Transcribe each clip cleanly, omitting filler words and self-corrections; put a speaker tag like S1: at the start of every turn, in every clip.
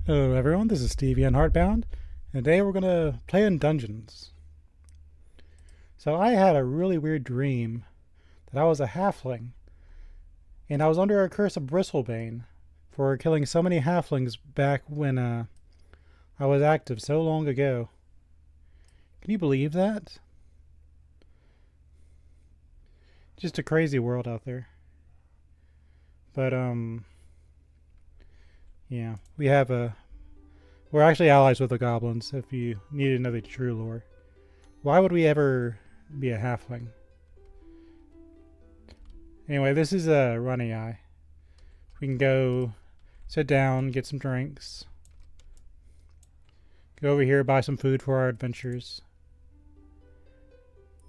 S1: Hello everyone, this is Stevie on Heartbound, and today we're going to play in dungeons. So I had a really weird dream that I was a halfling, and I was under a curse of Bristlebane for killing so many halflings back when I was active so long ago. Can you believe that? Just a crazy world out there. But yeah, we're actually allies with the goblins if you need to know the true lore. Why would we ever be a halfling? Anyway, this is a runny eye. We can go sit down, get some drinks, go over here, buy some food for our adventures.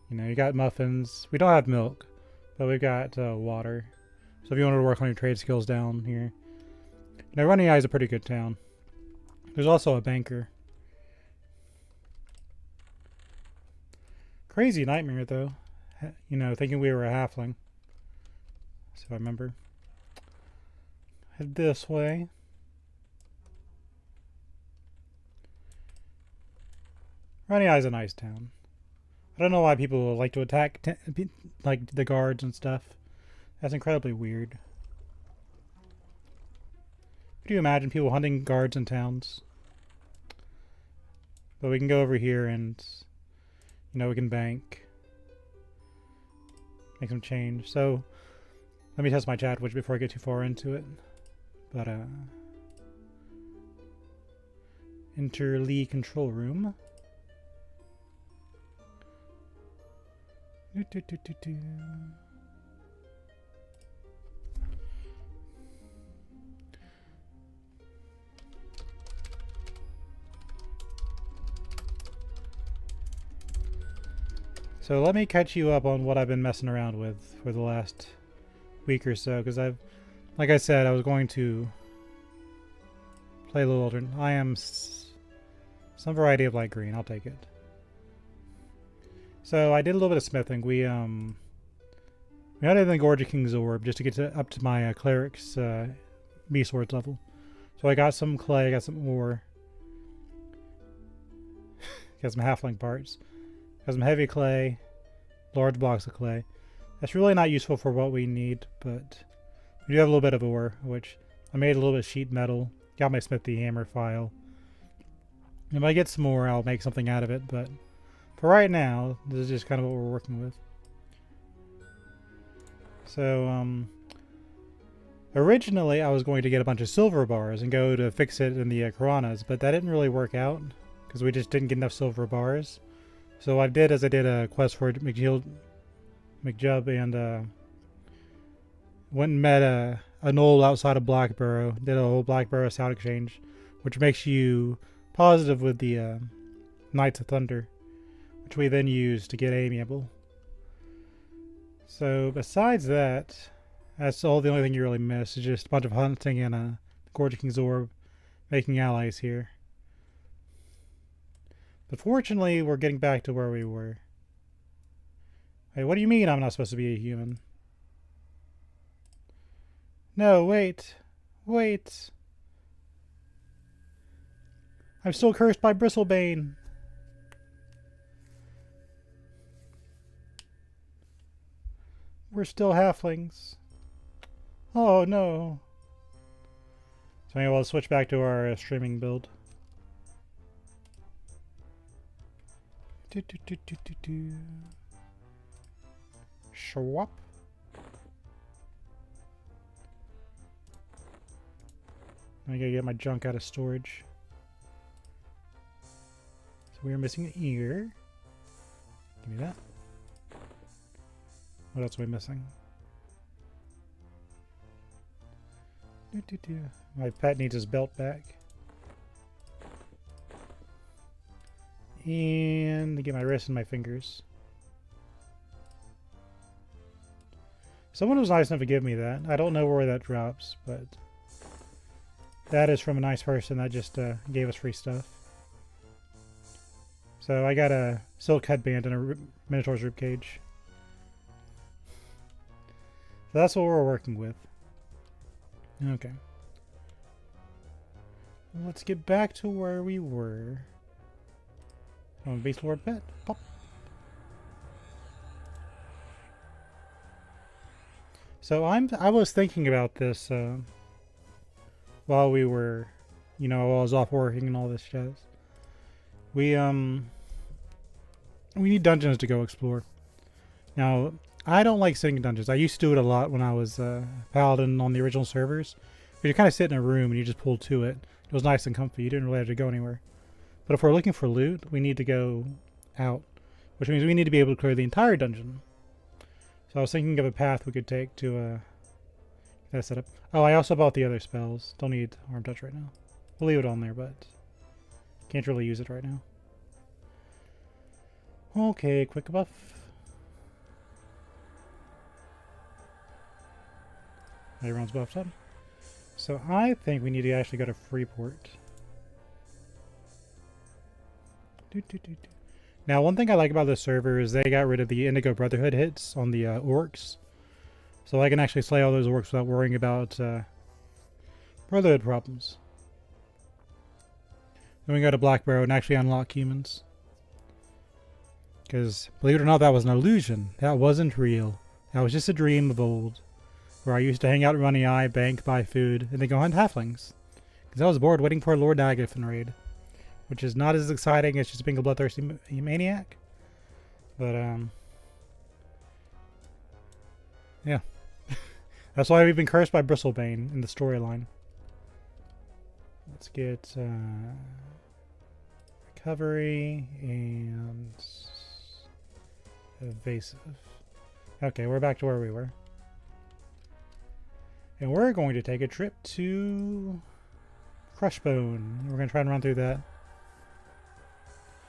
S1: You know, you got muffins. We don't have milk, but we've got water. So if you wanted to work on your trade skills down here. Now, Runny Eye is a pretty good town. There's also a banker. Crazy nightmare, though. You know, thinking we were a halfling. So I remember. Head this way. Runny Eye is a nice town. I don't know why people like to attack like the guards and stuff. That's incredibly weird. Could you imagine people hunting guards in towns? But we can go over here and, you know, we can bank. Make some change. So, let me test my chat widget before I get too far into it. But, enter Lee control room. Do, do, do, do, do. So let me catch you up on what I've been messing around with for the last week or so, because like I said, I was going to play a little alternate. I am some variety of light green. I'll take it. So I did a little bit of smithing. We added the Gorgia King's Orb just to get up to my cleric's B swords level. So I got some clay, got some ore, got some halfling parts. Got some heavy clay, large blocks of clay. That's really not useful for what we need, but we do have a little bit of ore, which I made a little bit of sheet metal. Got my smithy hammer file. If I get some more, I'll make something out of it, but for right now, this is just kind of what we're working with. So, originally I was going to get a bunch of silver bars and go to fix it in the Karanas, but that didn't really work out because we just didn't get enough silver bars. So what I did is I did a quest for McJub and went and met a knoll outside of Blackburrow. Did a whole Blackburrow Sound Exchange, which makes you positive with the Knights of Thunder, which we then use to get amiable. So besides that, that's the only thing you really miss is just a bunch of hunting and a Gorgia King's Orb, making allies here. But fortunately, we're getting back to where we were. Wait, what do you mean I'm not supposed to be a human? No, wait. Wait. I'm still cursed by Bristlebane. We're still halflings. Oh, no. So anyway, we'll switch back to our streaming build. Swap. I gotta get my junk out of storage. So we are missing an ear. Give me that. What else are we missing? My pet needs his belt back. And to get my wrist and my fingers. Someone was nice enough to give me that. I don't know where that drops, but that is from a nice person that just gave us free stuff. So I got a silk headband and a Minotaur's ribcage. So that's what we're working with. Okay. Let's get back to where we were. Oh, base lord pet. Pop. So I was thinking about this while we were, while I was off working and all this jazz. We need dungeons to go explore. Now, I don't like sitting in dungeons. I used to do it a lot when I was Paladin on the original servers. But you kind of sit in a room and you just pull to it. It was nice and comfy. You didn't really have to go anywhere. But if we're looking for loot, we need to go out, which means we need to be able to clear the entire dungeon. So I was thinking of a path we could take to get that set up. Oh, I also bought the other spells. Don't need Arm Touch right now. We'll leave it on there, but can't really use it right now. Okay, quick buff. Everyone's buffed up. So I think we need to actually go to Freeport. Now, one thing I like about this server is they got rid of the Indigo Brotherhood hits on the orcs. So I can actually slay all those orcs without worrying about Brotherhood problems. Then we go to Black Barrow and actually unlock humans. Because, believe it or not, that was an illusion. That wasn't real. That was just a dream of old. Where I used to hang out in Runny Eye, bank, buy food, and then go hunt halflings. Because I was bored waiting for a Lord Nagathon raid. Which is not as exciting as just being a bloodthirsty maniac. But, yeah. That's why we've been cursed by Bristlebane in the storyline. Let's get, recovery and evasive. Okay, we're back to where we were. And we're going to take a trip to Crushbone. We're going to try and run through that.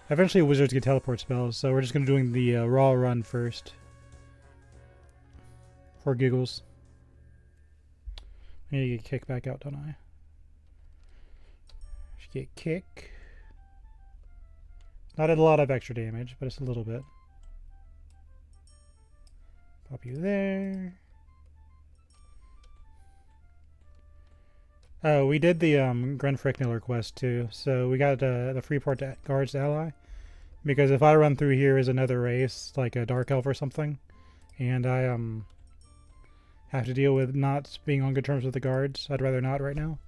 S1: Eventually wizards get teleport spells, so we're just going to doing the raw run first. For giggles. I need to get kicked back out, don't I? Should get kick. Not a lot of extra damage, but it's a little bit. Pop you there. Oh, we did the Grenfrickniller quest too, so we got the Freeport Guards ally. Because if I run through here as another race, like a Dark Elf or something, and I have to deal with not being on good terms with the guards, I'd rather not right now.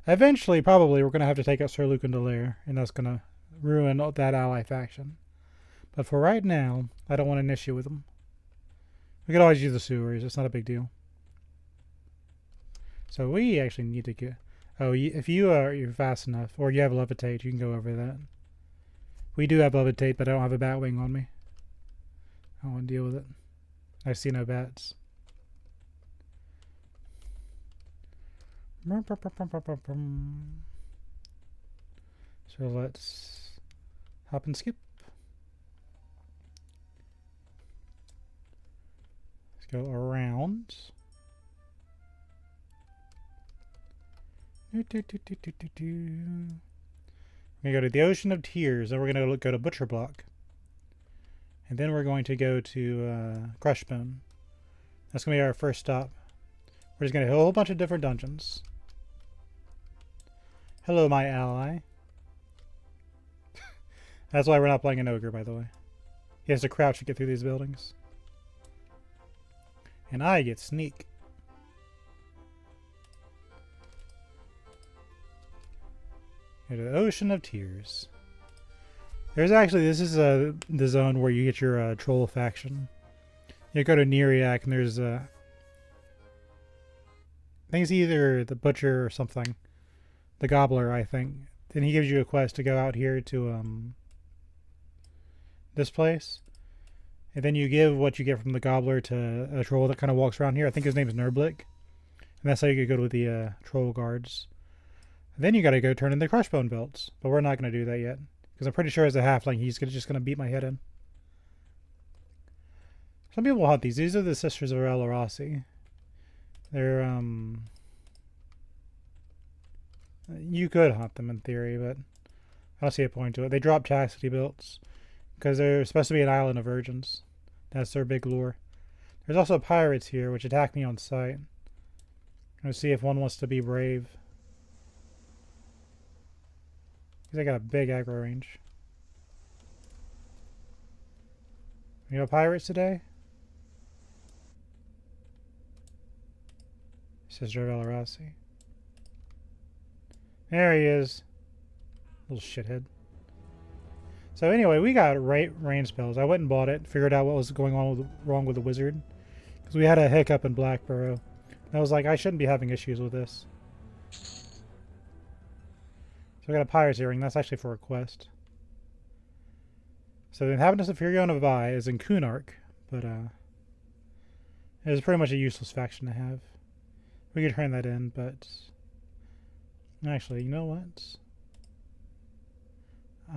S1: Eventually, probably, we're going to have to take out Sir Lucan Delaire, and that's going to ruin that ally faction. But for right now, I don't want an issue with them. We could always use the sewers, it's not a big deal. So we actually need to get... Oh, if you're fast enough, or you have Levitate, you can go over that. We do have Levitate, but I don't have a Batwing on me. I don't want to deal with it. I see no bats. So let's hop and skip. Let's go around. We're going to go to the Ocean of Tears, and we're going to go to Butcher Block. And then we're going to go to Crushbone. That's going to be our first stop. We're just going to hit a whole bunch of different dungeons. Hello, my ally. That's why we're not playing an ogre, by the way. He has to crouch to get through these buildings. And I get sneak. Go to the Ocean of Tears. There's actually, this is the zone where you get your troll faction. You go to Neriac and there's I think it's either the Butcher or something. The Gobbler, I think. Then he gives you a quest to go out here to this place. And then you give what you get from the Gobbler to a troll that kind of walks around here. I think his name is Nerblick. And that's how you could go with the troll guards. And then you gotta go turn in the Crushbone belts. But we're not gonna do that yet. Because I'm pretty sure as a halfling he's just gonna beat my head in. Some people hunt these. These are the Sisters of Elorasi. They're you could hunt them in theory, but I don't see a point to it. They drop chastity belts because they're supposed to be an island of virgins. That's their big lure. There's also pirates here which attack me on sight. Let's see if one wants to be brave. Because I got a big aggro range. You know pirates today? Sister of Elarasi. There he is. Little shithead. So anyway, we got rain spells. I went and bought it, figured out what was going on wrong with the wizard. Because we had a hiccup in Blackborough. And I was like, I shouldn't be having issues with this. So I got a pirate's earring. That's actually for a quest. So the inhabitants of Furiona Vai is in Kunark, but it is pretty much a useless faction to have. We could turn that in, but actually, you know what?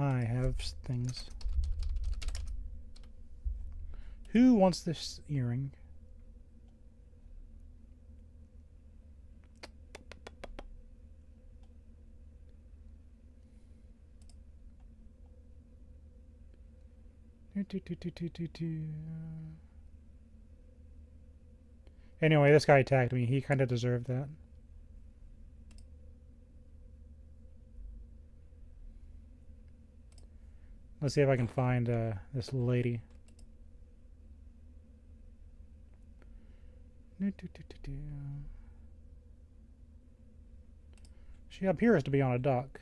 S1: I have things. Who wants this earring? Anyway, this guy attacked me. He kind of deserved that. Let's see if I can find this lady. She appears to be on a dock.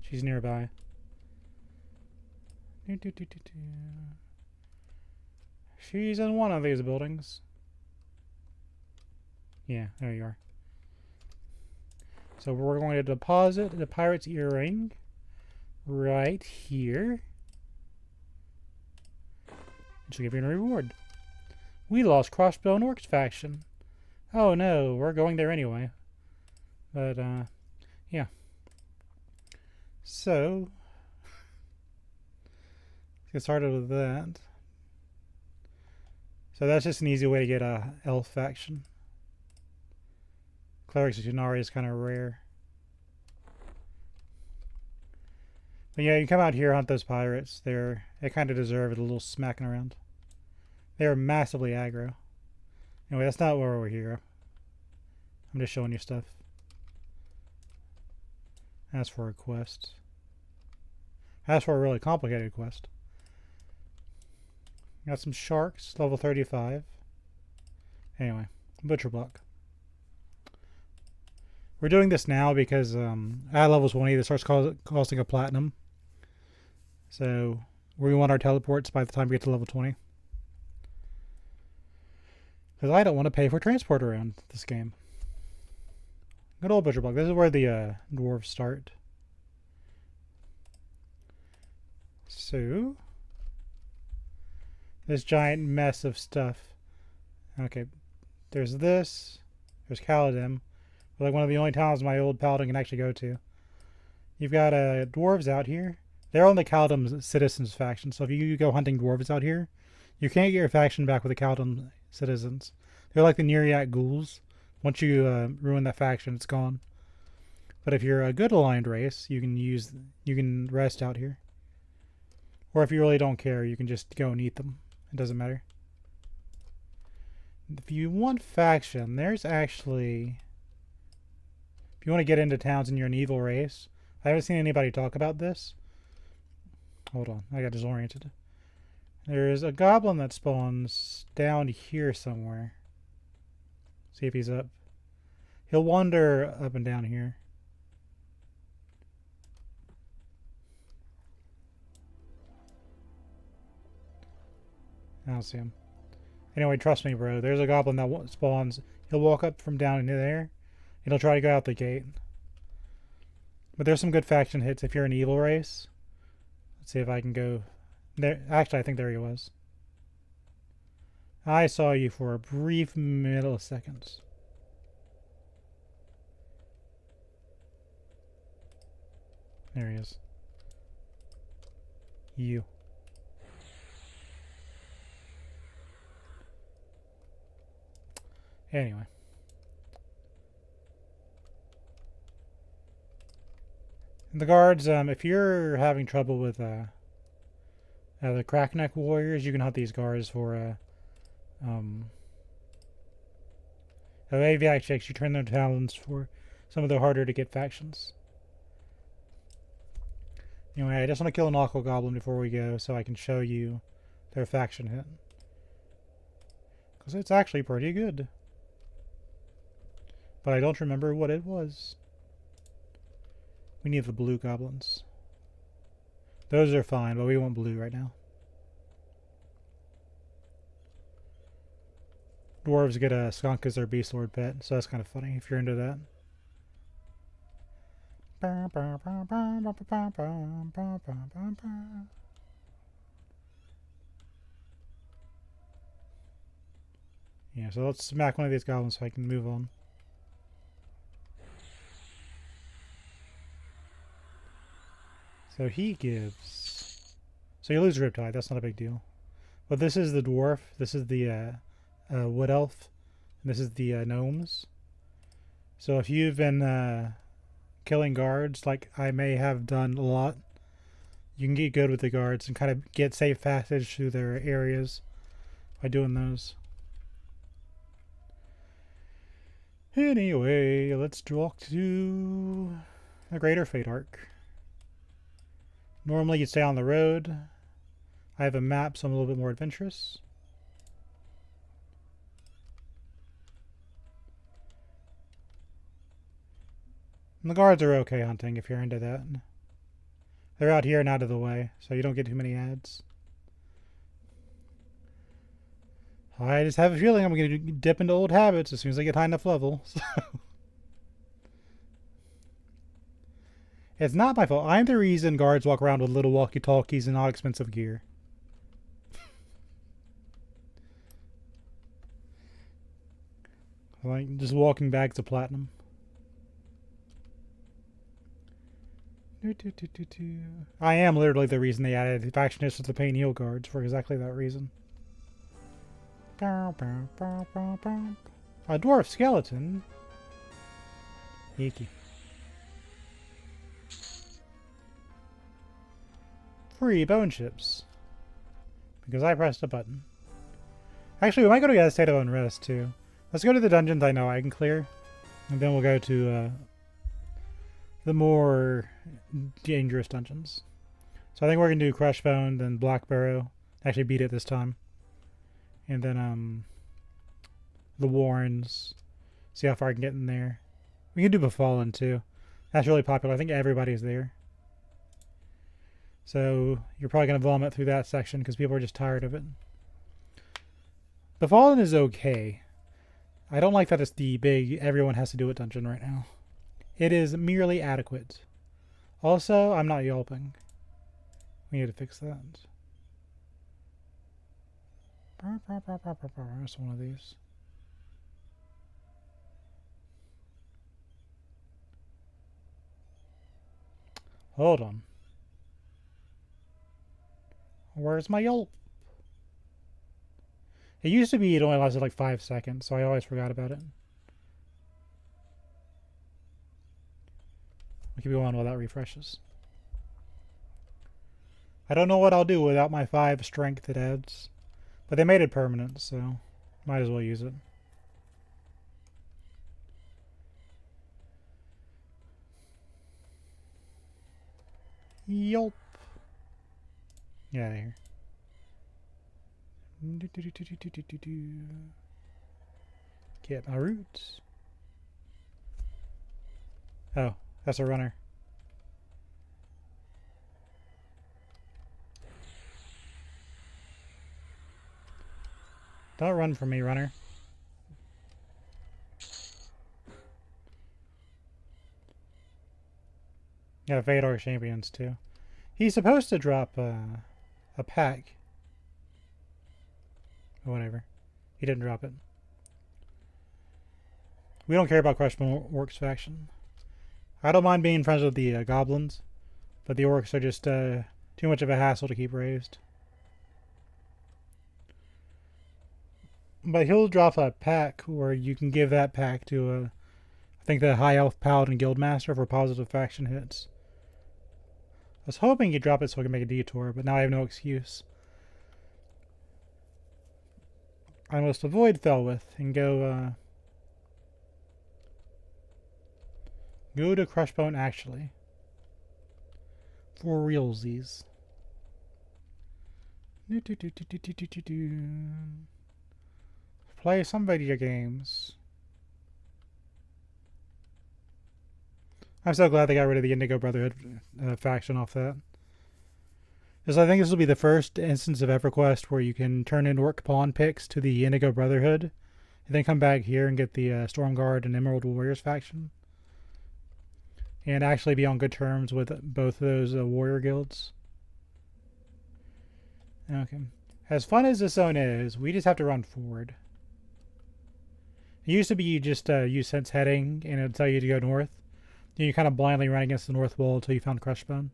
S1: She's nearby. She's in one of these buildings. Yeah, there you are. So we're going to deposit the pirate's earring right here. Which will give you a reward. We lost Crossbone Orcs faction. Oh no, we're going there anyway. But, yeah. So, let's get started with that. So that's just an easy way to get a elf faction. Clerics of Tunari is kind of rare. But yeah, you come out here, hunt those pirates. They kind of deserve it, a little smacking around. They are massively aggro. Anyway, that's not why we're here. I'm just showing you stuff. That's for a quest. That's for a really complicated quest. Got some sharks, level 35. Anyway, butcher block. We're doing this now because at level 20 this starts costing a platinum. So we want our teleports by the time we get to level 20. Because I don't want to pay for transport around this game. Good old butcher block. This is where the dwarves start. So this giant mess of stuff. Okay, there's this. There's Caladim. Like one of the only towns my old paladin can actually go to. You've got dwarves out here. They're on the Caladim citizens faction. So if you go hunting dwarves out here, you can't get your faction back with the Caladim citizens. They're like the Neriak ghouls. Once you ruin that faction, it's gone. But if you're a good aligned race, you can rest out here. Or if you really don't care, you can just go and eat them. It doesn't matter. If you want faction, there's actually... If you want to get into towns and you're an evil race, I haven't seen anybody talk about this. Hold on, I got disoriented. There's a goblin that spawns down here somewhere. See if he's up. He'll wander up and down here. I don't see him. Anyway, trust me, bro. There's a goblin that spawns. He'll walk up from down in there, and he'll try to go out the gate. But there's some good faction hits if you're an evil race. Let's see if I can go there. Actually, I think there he was. I saw you for a brief milliseconds. There he is. You. Anyway. And the guards, if you're having trouble with the Crackneck warriors, you can hunt these guards for So AVI chicks, you turn their talents for some of the harder to get factions. Anyway, I just want to kill an Aqua Goblin before we go so I can show you their faction hit. Because it's actually pretty good. But I don't remember what it was. We need the blue goblins. Those are fine, but we want blue right now. Dwarves get a skunk as their beast lord pet, so that's kind of funny if you're into that. Yeah, so let's smack one of these goblins so I can move on. So he gives... So you lose Riptide, that's not a big deal. But this is the dwarf, this is the wood elf, and this is the gnomes. So if you've been killing guards, like I may have done a lot, you can get good with the guards and kind of get safe passage through their areas by doing those. Anyway, let's walk to a Greater Fate arc. Normally you'd stay on the road. I have a map, so I'm a little bit more adventurous. And the guards are okay hunting if you're into that. They're out here and out of the way, so you don't get too many ads. I just have a feeling I'm going to dip into old habits as soon as I get high enough level. So. It's not my fault. I'm the reason guards walk around with little walkie-talkies and not expensive gear. Like just walking bags of platinum. I am literally the reason they added factionists to the Pain Heal guards for exactly that reason. A dwarf skeleton. Eeky. Free bone chips. Because I pressed a button. Actually, we might go to a state of unrest too. Let's go to the dungeons I know I can clear. And then we'll go to the more dangerous dungeons. So I think we're going to do Crushbone, then Black Barrow. Actually beat it this time. And then the Warrens. See how far I can get in there. We can do Befallen too. That's really popular. I think everybody's there. So you're probably going to vomit through that section because people are just tired of it. Befallen is okay. I don't like that it's the big everyone has to do it dungeon right now. It is merely adequate. Also, I'm not yelping. We need to fix that. There's one of these. Hold on. Where's my yelp? It used to be it only lasted like 5 seconds, so I always forgot about it. We'll keep going while that refreshes. I don't know what I'll do without my 5 strength it adds. But they made it permanent, so might as well use it. Yelp. Get out of here. Get my roots. Oh, that's a runner. Don't run from me, runner. Yeah, Vador champions too. He's supposed to drop a pack. Whatever. He didn't drop it. We don't care about Crushbone Orcs faction. I don't mind being friends with the goblins, but the orcs are just too much of a hassle to keep raised. But he'll drop a pack where you can give that pack to I think the High Elf Paladin Guildmaster for positive faction hits. I was hoping he'd drop it so I could make a detour, but now I have no excuse. I must avoid Felwith and go Go to Crushbone actually. For realsies. Play some video games. I'm so glad they got rid of the Indigo Brotherhood faction off that. Because I think this will be the first instance of EverQuest where you can turn in orc pawn picks to the Indigo Brotherhood, and then come back here and get the Stormguard and Emerald Warriors faction. And actually be on good terms with both of those warrior guilds. Okay. As fun as this zone is, we just have to run forward. It used to be you just use sense heading and it would tell you to go north. You kind of blindly run against the north wall until you found Crushbone.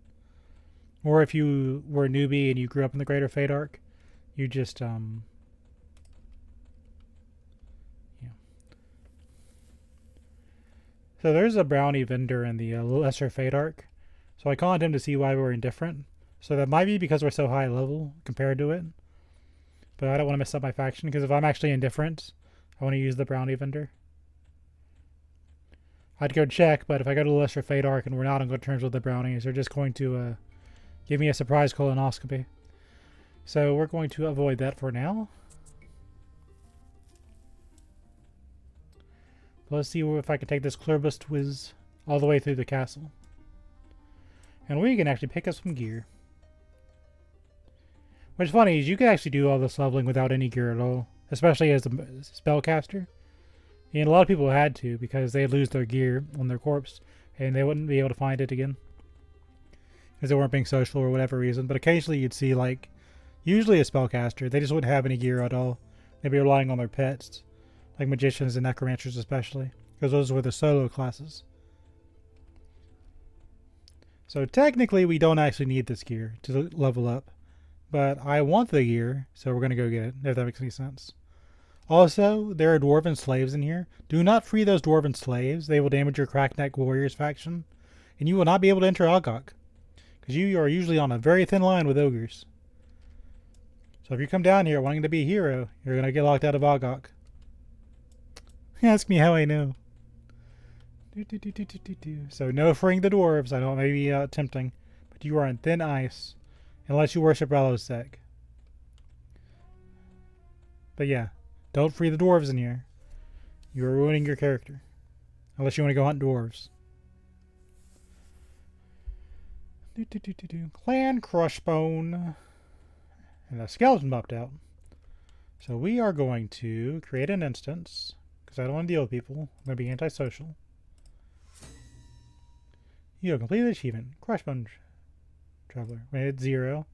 S1: Or if you were a newbie and you grew up in the Greater Fate Arc, you just yeah. So there's a brownie vendor in the Lesser Fate Arc. So I called him to see why we were indifferent. So that might be because we're so high level compared to it. But I don't want to mess up my faction, because if I'm actually indifferent, I want to use the brownie vendor. I'd go check, but if I go to the Lesser Fate Arc and we're not on good terms with the brownies, they're just going to give me a surprise colonoscopy. So we're going to avoid that for now. Let's see if I can take this Cloudbot whiz all the way through the castle. And we can actually pick up some gear. What's funny is you can actually do all this leveling without any gear at all, especially as a spellcaster. And a lot of people had to, because they'd lose their gear on their corpse and they wouldn't be able to find it again, because they weren't being social or whatever reason. But occasionally you'd see, like, usually a spellcaster, they just wouldn't have any gear at all. They'd be relying on their pets, like magicians and necromancers especially, because those were the solo classes. So technically we don't actually need this gear to level up, but I want the gear, so we're going to go get it, if that makes any sense. Also, there are dwarven slaves in here. Do not free those dwarven slaves. They will damage your Crackneck Warriors faction, and you will not be able to enter Ogok, because you are usually on a very thin line with ogres. So if you come down here wanting to be a hero, you're going to get locked out of Ogok. Ask me how I know. So no freeing the dwarves. I know it may be tempting, but you are on thin ice, unless you worship Rallowsec. But yeah, don't free the dwarves in here. You are ruining your character, unless you want to go hunt dwarves. Clan Crushbone. And the skeleton popped out. So we are going to create an instance, because I don't want to deal with people. I'm going to be antisocial. You have completed the achievement. Crushbone Traveler. We hit 0.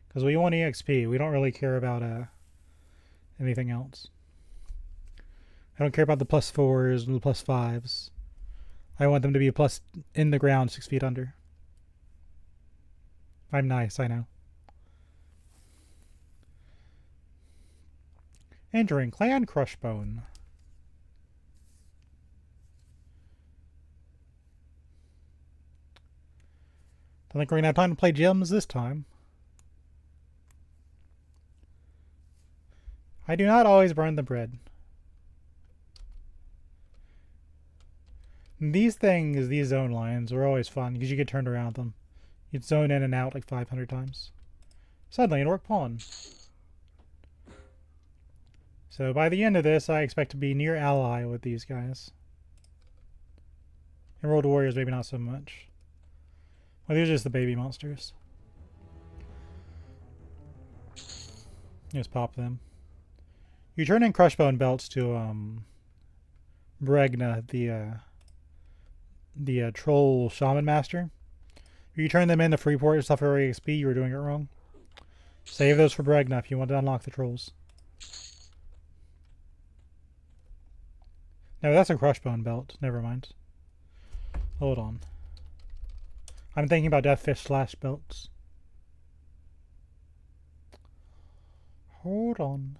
S1: Because we want EXP. We don't really care about anything else. I don't care about the +4s and the +5s. I want them to be plus in the ground 6 feet under. I'm nice, I know. Entering Clan Crushbone. Don't think we're going to have time to play gems this time. I do not always burn the bread. These things, these zone lines, are always fun because you get turned around them. You'd zone in and out like 500 times. Suddenly, an orc pawn. So by the end of this, I expect to be near ally with these guys. Emerald Warriors, maybe not so much. Well, these are just the baby monsters. Just pop them. You turn in Crushbone belts to Bregna, the troll shaman master. If you turn them in to Freeport and stuff for EXP, you were doing it wrong. Save those for Bregna if you want to unlock the trolls. No, that's a Crushbone belt. Never mind. Hold on. I'm thinking about Deathfish slash belts. Hold on.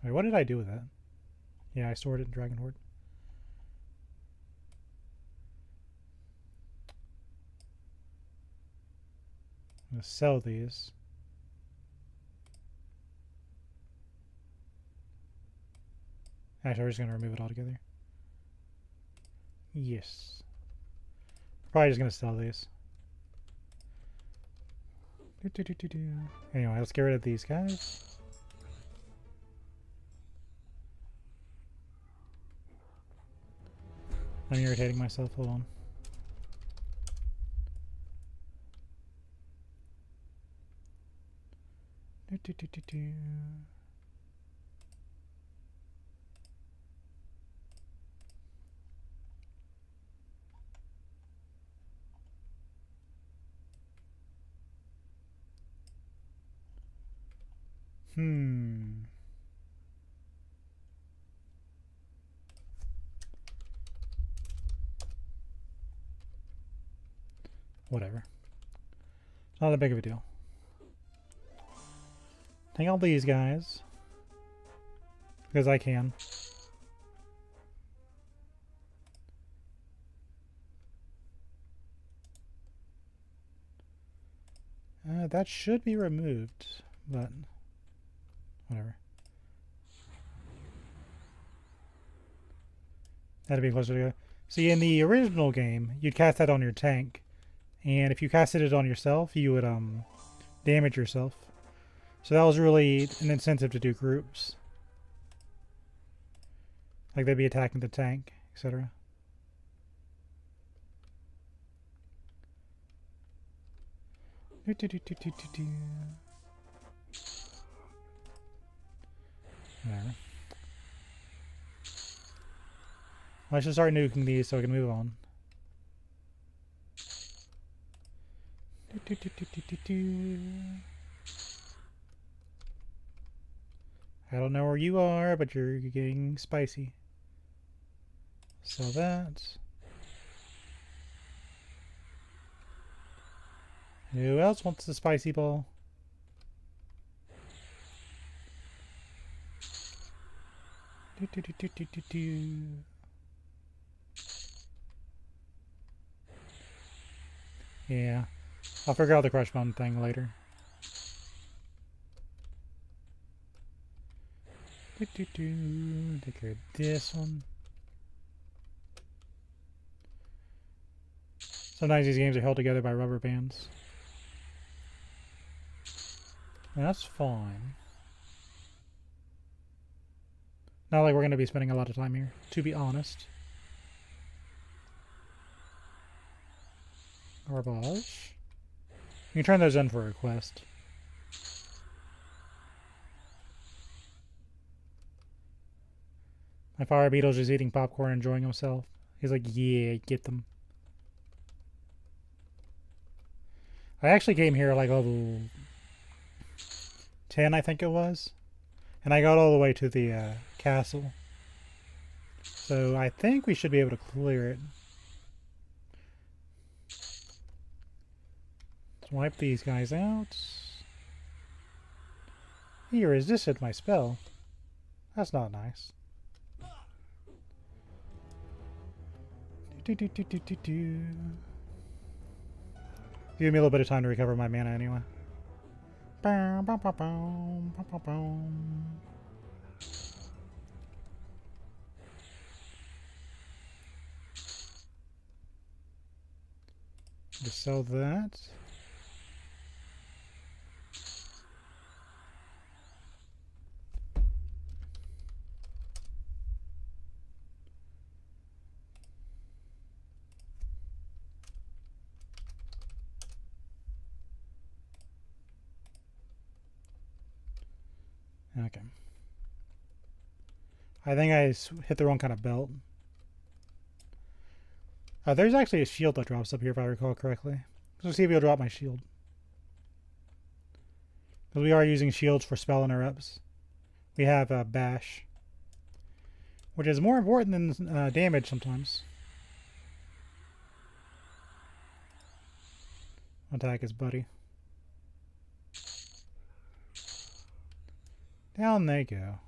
S1: Wait, what did I do with that? Yeah, I stored it in Dragon Horde. I'm going to sell these. Actually, we're just going to remove it altogether. Yes. Probably just going to sell these. Anyway, let's get rid of these guys. I'm irritating myself. Hold on. Whatever. It's not that big of a deal. Take all these guys. Because I can. That should be removed, but whatever. That'd be closer together. See, in the original game, you'd cast that on your tank, and if you casted it on yourself, you would damage yourself. So that was really an incentive to do groups. Like they'd be attacking the tank, etc. Whatever. I should start nuking these so I can move on. I don't know where you are, but you're getting spicy. Sell that. Who else wants the spicy ball? Yeah, I'll figure out the crush bone thing later. Take care of this one. Sometimes these games are held together by rubber bands. And that's fine. Not like we're going to be spending a lot of time here, to be honest. Garbage. You can turn those in for a quest. My fire beetle's just eating popcorn, enjoying himself. He's like, yeah, get them. I actually came here like level 10, I think it was. And I got all the way to the castle. So I think we should be able to clear it. Let's wipe these guys out. He resisted my spell. That's not nice. Give me a little bit of time to recover my mana anyway. Just sell that. Okay. I think I hit the wrong kind of belt. There's actually a shield that drops up here if I recall correctly. Let's see if he'll drop my shield. Because we are using shields for spell interrupts. We have bash. Which is more important than damage sometimes. Attack his buddy. Down they go.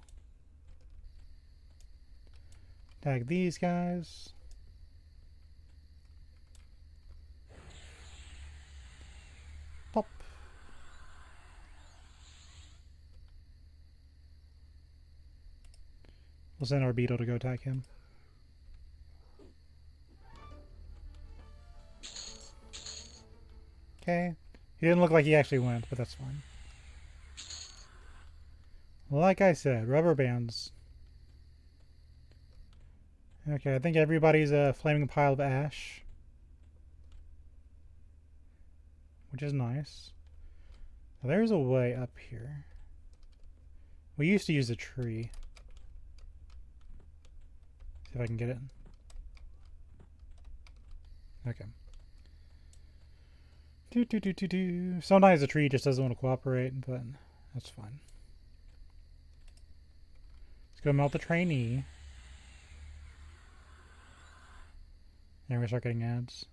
S1: Attack these guys. Pop. We'll send our beetle to go attack him. Okay. He didn't look like he actually went, but that's fine. Like I said, rubber bands. Okay, I think everybody's a flaming pile of ash. Which is nice. Now, there's a way up here. We used to use a tree. See if I can get it. Okay. Sometimes the tree just doesn't want to cooperate, but that's fine. Let's go melt the trainee. There we start getting ads.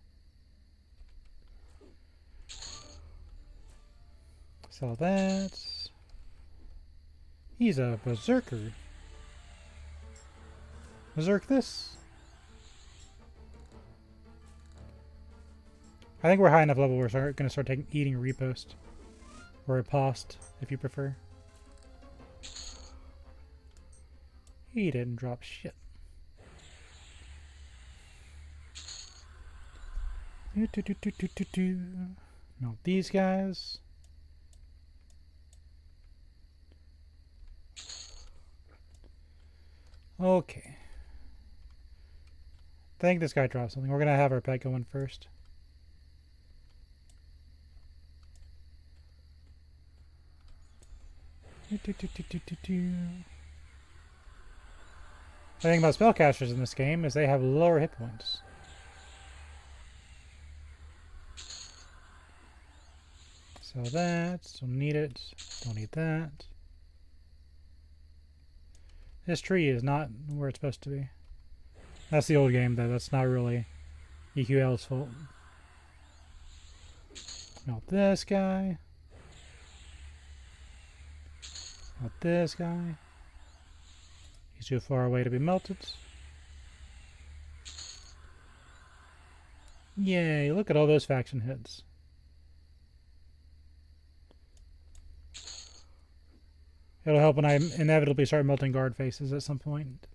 S1: Sell that. He's a berserker. Berserk this. I think we're high enough level we're going to start eating a repost. Or a post, if you prefer. He didn't drop shit. Melt these guys. Okay. I think this guy dropped something. We're going to have our pet go in first. The thing about spellcasters in this game is they have lower hit points. So that, don't need it, don't need that. This tree is not where it's supposed to be. That's the old game though, that's not really EQL's fault. Melt this guy. Melt this guy. He's too far away to be melted. Yay, look at all those faction hits. It'll help when I inevitably start melting guard faces at some point.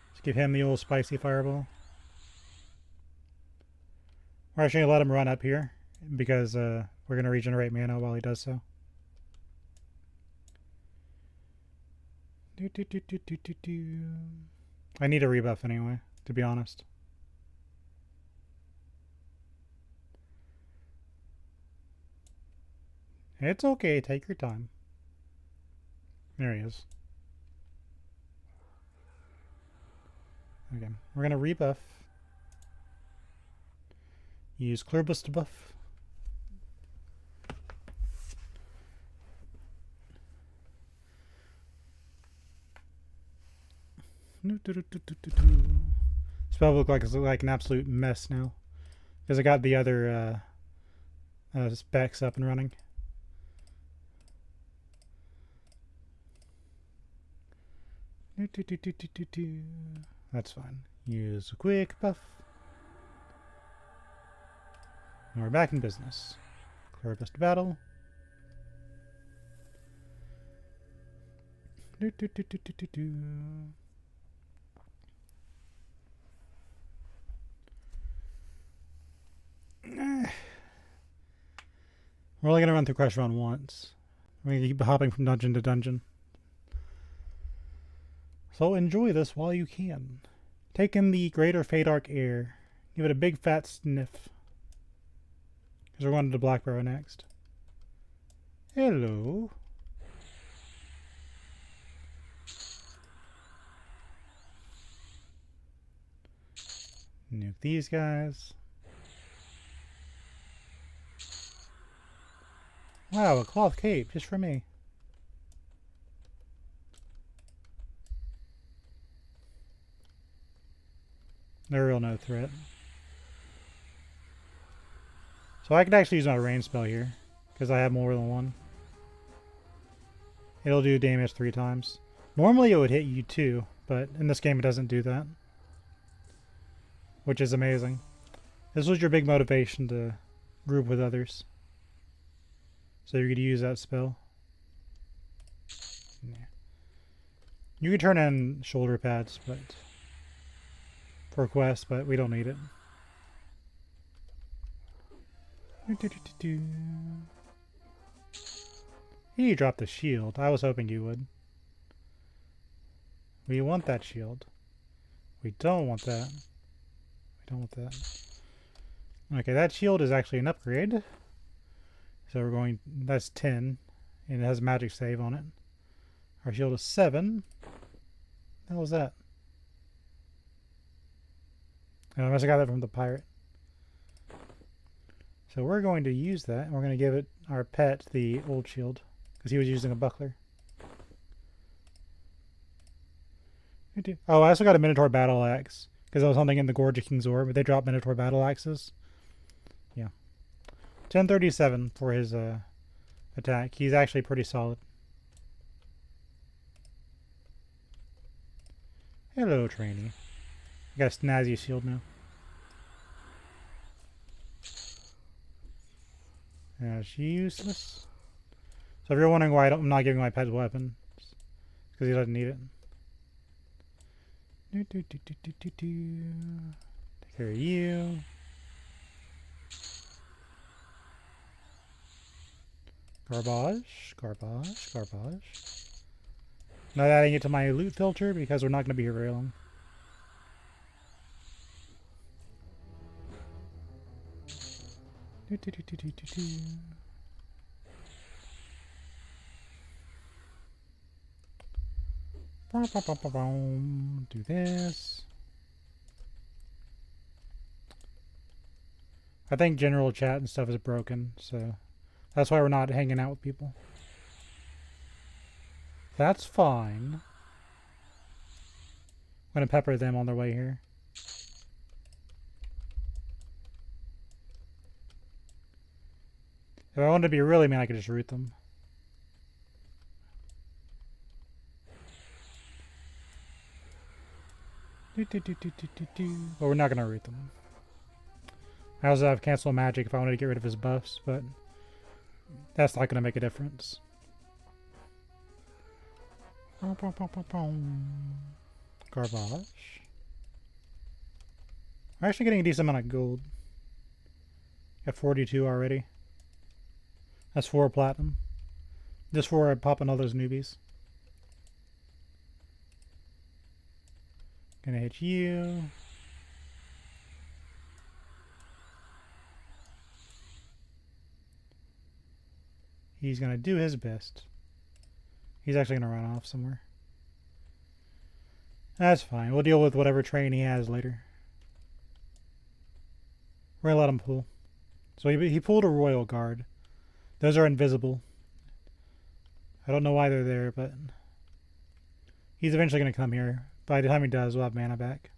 S1: Let's give him the old spicy fireball. We're actually going to let him run up here because we're going to regenerate mana while he does so. I need a rebuff anyway, to be honest. It's okay, take your time. There he is. Okay, we're going to rebuff. Use Cloudbot to buff. Spell look like an absolute mess now because I got the other specs up and running. That's fine. Use a quick buff. And we're back in business. Cloudbot to battle. We're only going to run through Crush Run once. We're going to keep hopping from dungeon to dungeon. So enjoy this while you can. Take in the greater Fadark air. Give it a big fat sniff. Because we're going to Blackbarrow next. Hello. Nuke these guys. Wow, a cloth cape just for me. They're real no threat. So I could actually use my rain spell here, because I have more than one. It'll do damage 3 times. Normally it would hit you too, but in this game it doesn't do that. Which is amazing. This was your big motivation to group with others. So you could use that spell. Yeah. You could turn in shoulder pads, but for quests, but we don't need it. You dropped the shield. I was hoping you would. We want that shield. We don't want that. We don't want that. Okay, that shield is actually an upgrade. So we're going, that's 10. And it has magic save on it. Our shield is 7. What the hell was that? Oh, I must have got that from the pirate. So we're going to use that, and we're going to give it our pet the old shield, because he was using a buckler. Oh, I also got a Minotaur battle axe, because I was hunting in the Gorge of King's Orb, but they dropped Minotaur battle axes. Yeah. 1037 for his attack. He's actually pretty solid. Hello, trainee. I got a snazzy shield now. That's useless. So if you're wondering why I'm not giving my pet a weapon, it's because he doesn't need it. Take care of you. Garbage, garbage, garbage. Not adding it to my loot filter because we're not going to be here very long. Do this. I think general chat and stuff is broken, so that's why we're not hanging out with people. That's fine. I'm gonna pepper them on their way here. If I wanted to be really mean, I could just root them. But we're not gonna root them. I also have cancel magic if I wanted to get rid of his buffs, but that's not gonna make a difference. Garbage. We're actually getting a decent amount of gold. Got 42 already. That's 4 platinum. Just for popping all those newbies. Gonna hit you. He's gonna do his best. He's actually gonna run off somewhere. That's fine. We'll deal with whatever train he has later. We're gonna let him pull. So he pulled a Royal Guard. Those are invisible. I don't know why they're there, but he's eventually gonna come here. By the time he does, we'll have mana back.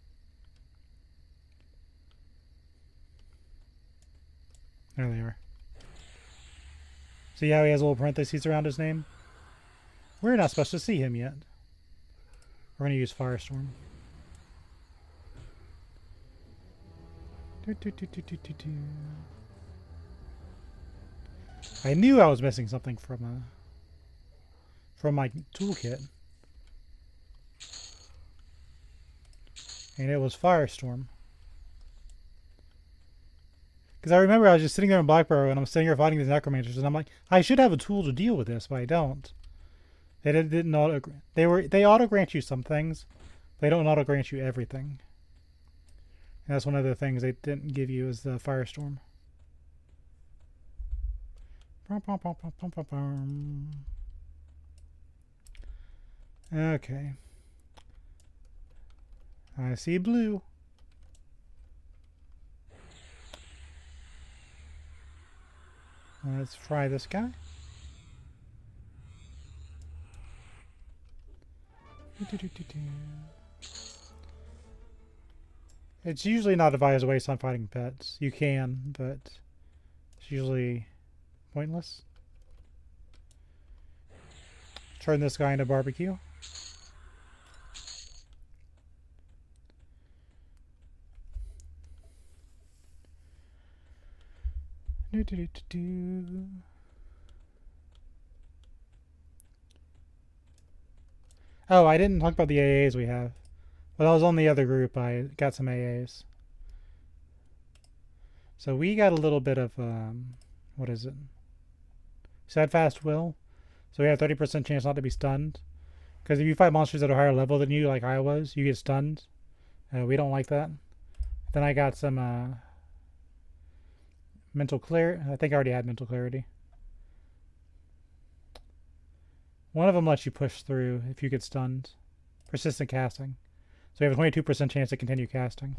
S1: There they are. See how he has a little parentheses around his name? We're not supposed to see him yet. We're going to use Firestorm. I knew I was missing something from my toolkit. And it was Firestorm. Because I remember I was just sitting there in Blackburrow and I'm sitting here fighting these necromancers and I'm like, I should have a tool to deal with this, but I don't. They didn't auto they auto grant you some things. They don't auto grant you everything. And that's one of the things they didn't give you is the Firestorm. Okay. I see blue. Let's fry this guy. It's usually not advised to waste on fighting pets. You can, but it's usually pointless. Turn this guy into barbecue. Oh, I didn't talk about the AAs we have. Well, that was on the other group. I got some AAs. So we got a little bit of, what is it? Steadfast Will. So we have 30% chance not to be stunned. Because if you fight monsters at a higher level than you, like I was, you get stunned. We don't like that. Then I got some mental clarity. I think I already had mental clarity. One of them lets you push through if you get stunned. Persistent casting. So we have a 22% chance to continue casting.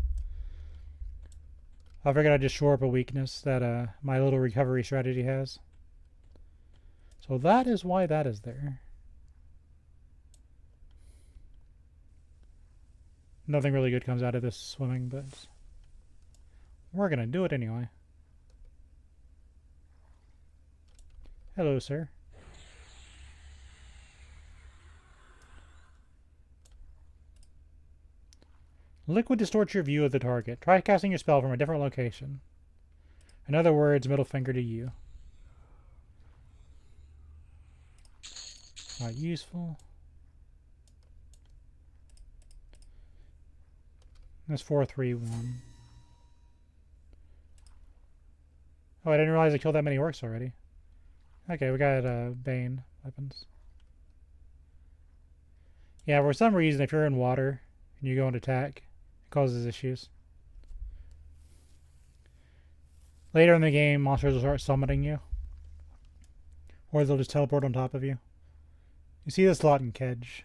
S1: I figured I'd just shore up a weakness that my little recovery strategy has. So that is why that is there. Nothing really good comes out of this swimming, but we're gonna do it anyway. Hello, sir. Liquid distorts your view of the target. Try casting your spell from a different location. In other words, middle finger to you. Not useful. That's 4-3-1. Oh, I didn't realize I killed that many orcs already. Okay, we got Bane weapons. Yeah, for some reason, if you're in water and you go into attack, it causes issues. Later in the game, monsters will start summoning you. Or they'll just teleport on top of you. You see this a lot in Kedge.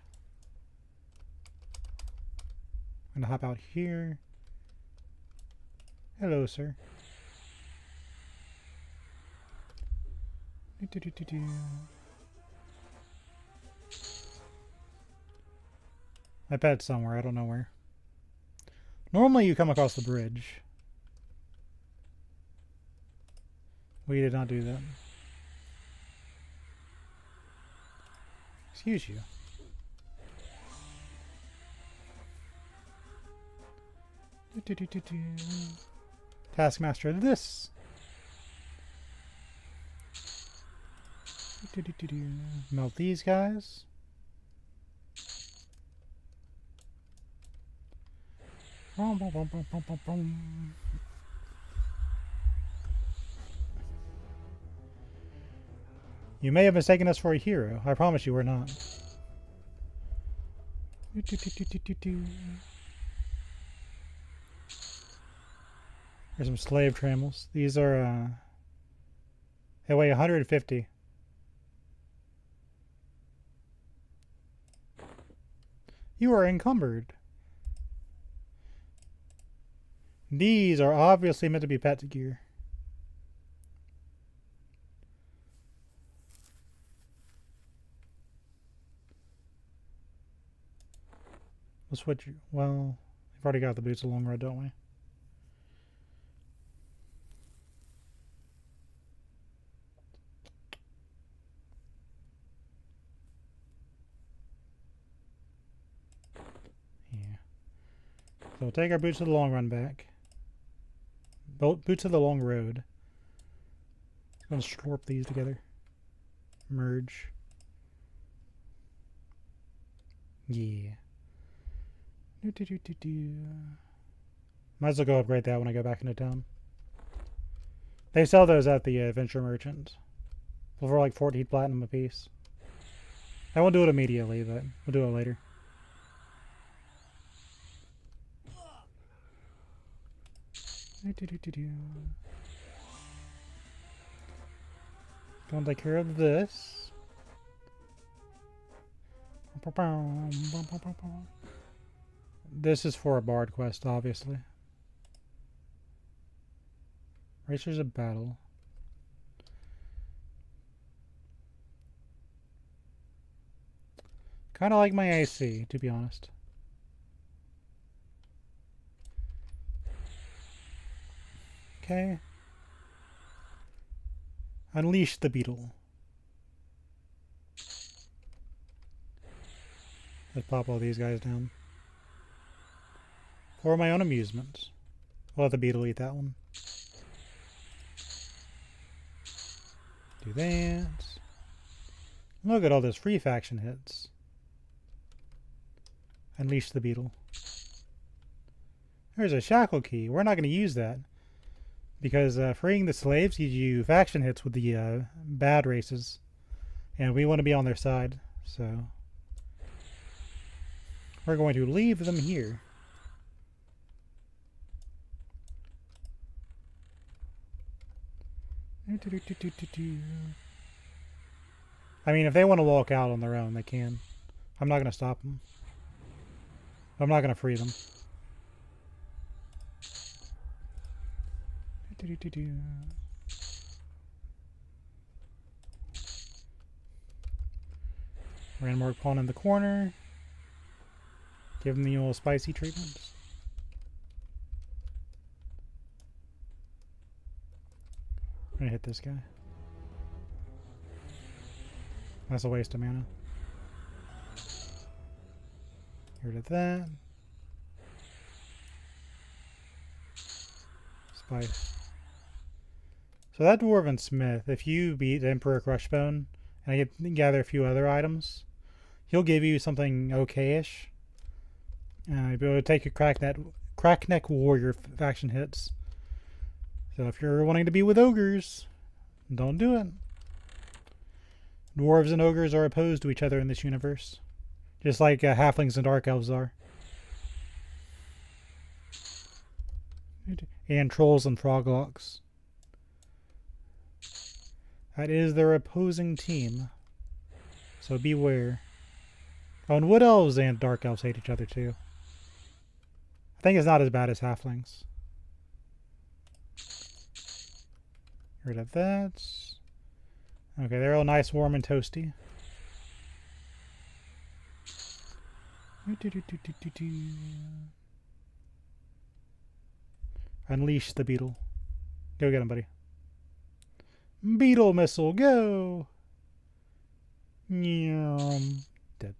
S1: I'm gonna hop out here. Hello, sir. I bet somewhere, I don't know where. Normally you come across the bridge. We did not do that. Excuse you. Taskmaster this. Melt these guys. You may have mistaken us for a hero. I promise you we're not. There's some slave trammels. These are, they weigh 150. You are encumbered. These are obviously meant to be pet gear. We'll switch you. Well, we've already got the boots of long road, don't we? Yeah. So we'll take our boots of the long run back. Boots of the long road. I'm going to slurp these together. Merge. Yeah. Might as well go upgrade that when I go back into town. They sell those at the Adventure Merchant for like 14 platinum a piece. I won't do it immediately, but we'll do it later. Gonna take care of this. This is for a bard quest, obviously. Racers of Battle. Kind of like my AC, to be honest. Okay. Unleash the beetle. Let's pop all these guys down. For my own amusement. I'll let the beetle eat that one. Do that. Look at all those free faction hits. Unleash the beetle. There's a shackle key. We're not going to use that. Because freeing the slaves gives you faction hits with the bad races. And we want to be on their side. So we're going to leave them here. I mean, if they want to walk out on their own, they can. I'm not going to stop them. I'm not going to free them. Randmark pawn in the corner. Give them the old spicy treatment. I'm gonna hit this guy. That's a waste of mana. Get rid of that. Spice. So that Dwarven Smith, if you beat Emperor Crushbone, and I gather a few other items, he'll give you something okay-ish. You'll be able to take your Crackneck Warrior faction hits. So if you're wanting to be with ogres, don't do it. Dwarves and ogres are opposed to each other in this universe. Just like halflings and dark elves are. And trolls and froglocks. That is their opposing team. So beware. Oh, and wood elves and dark elves hate each other too. I think it's not as bad as halflings. Get rid of that. Okay, they're all nice, warm, and toasty. Unleash the beetle. Go get him, buddy. Beetle missile, go! Dead.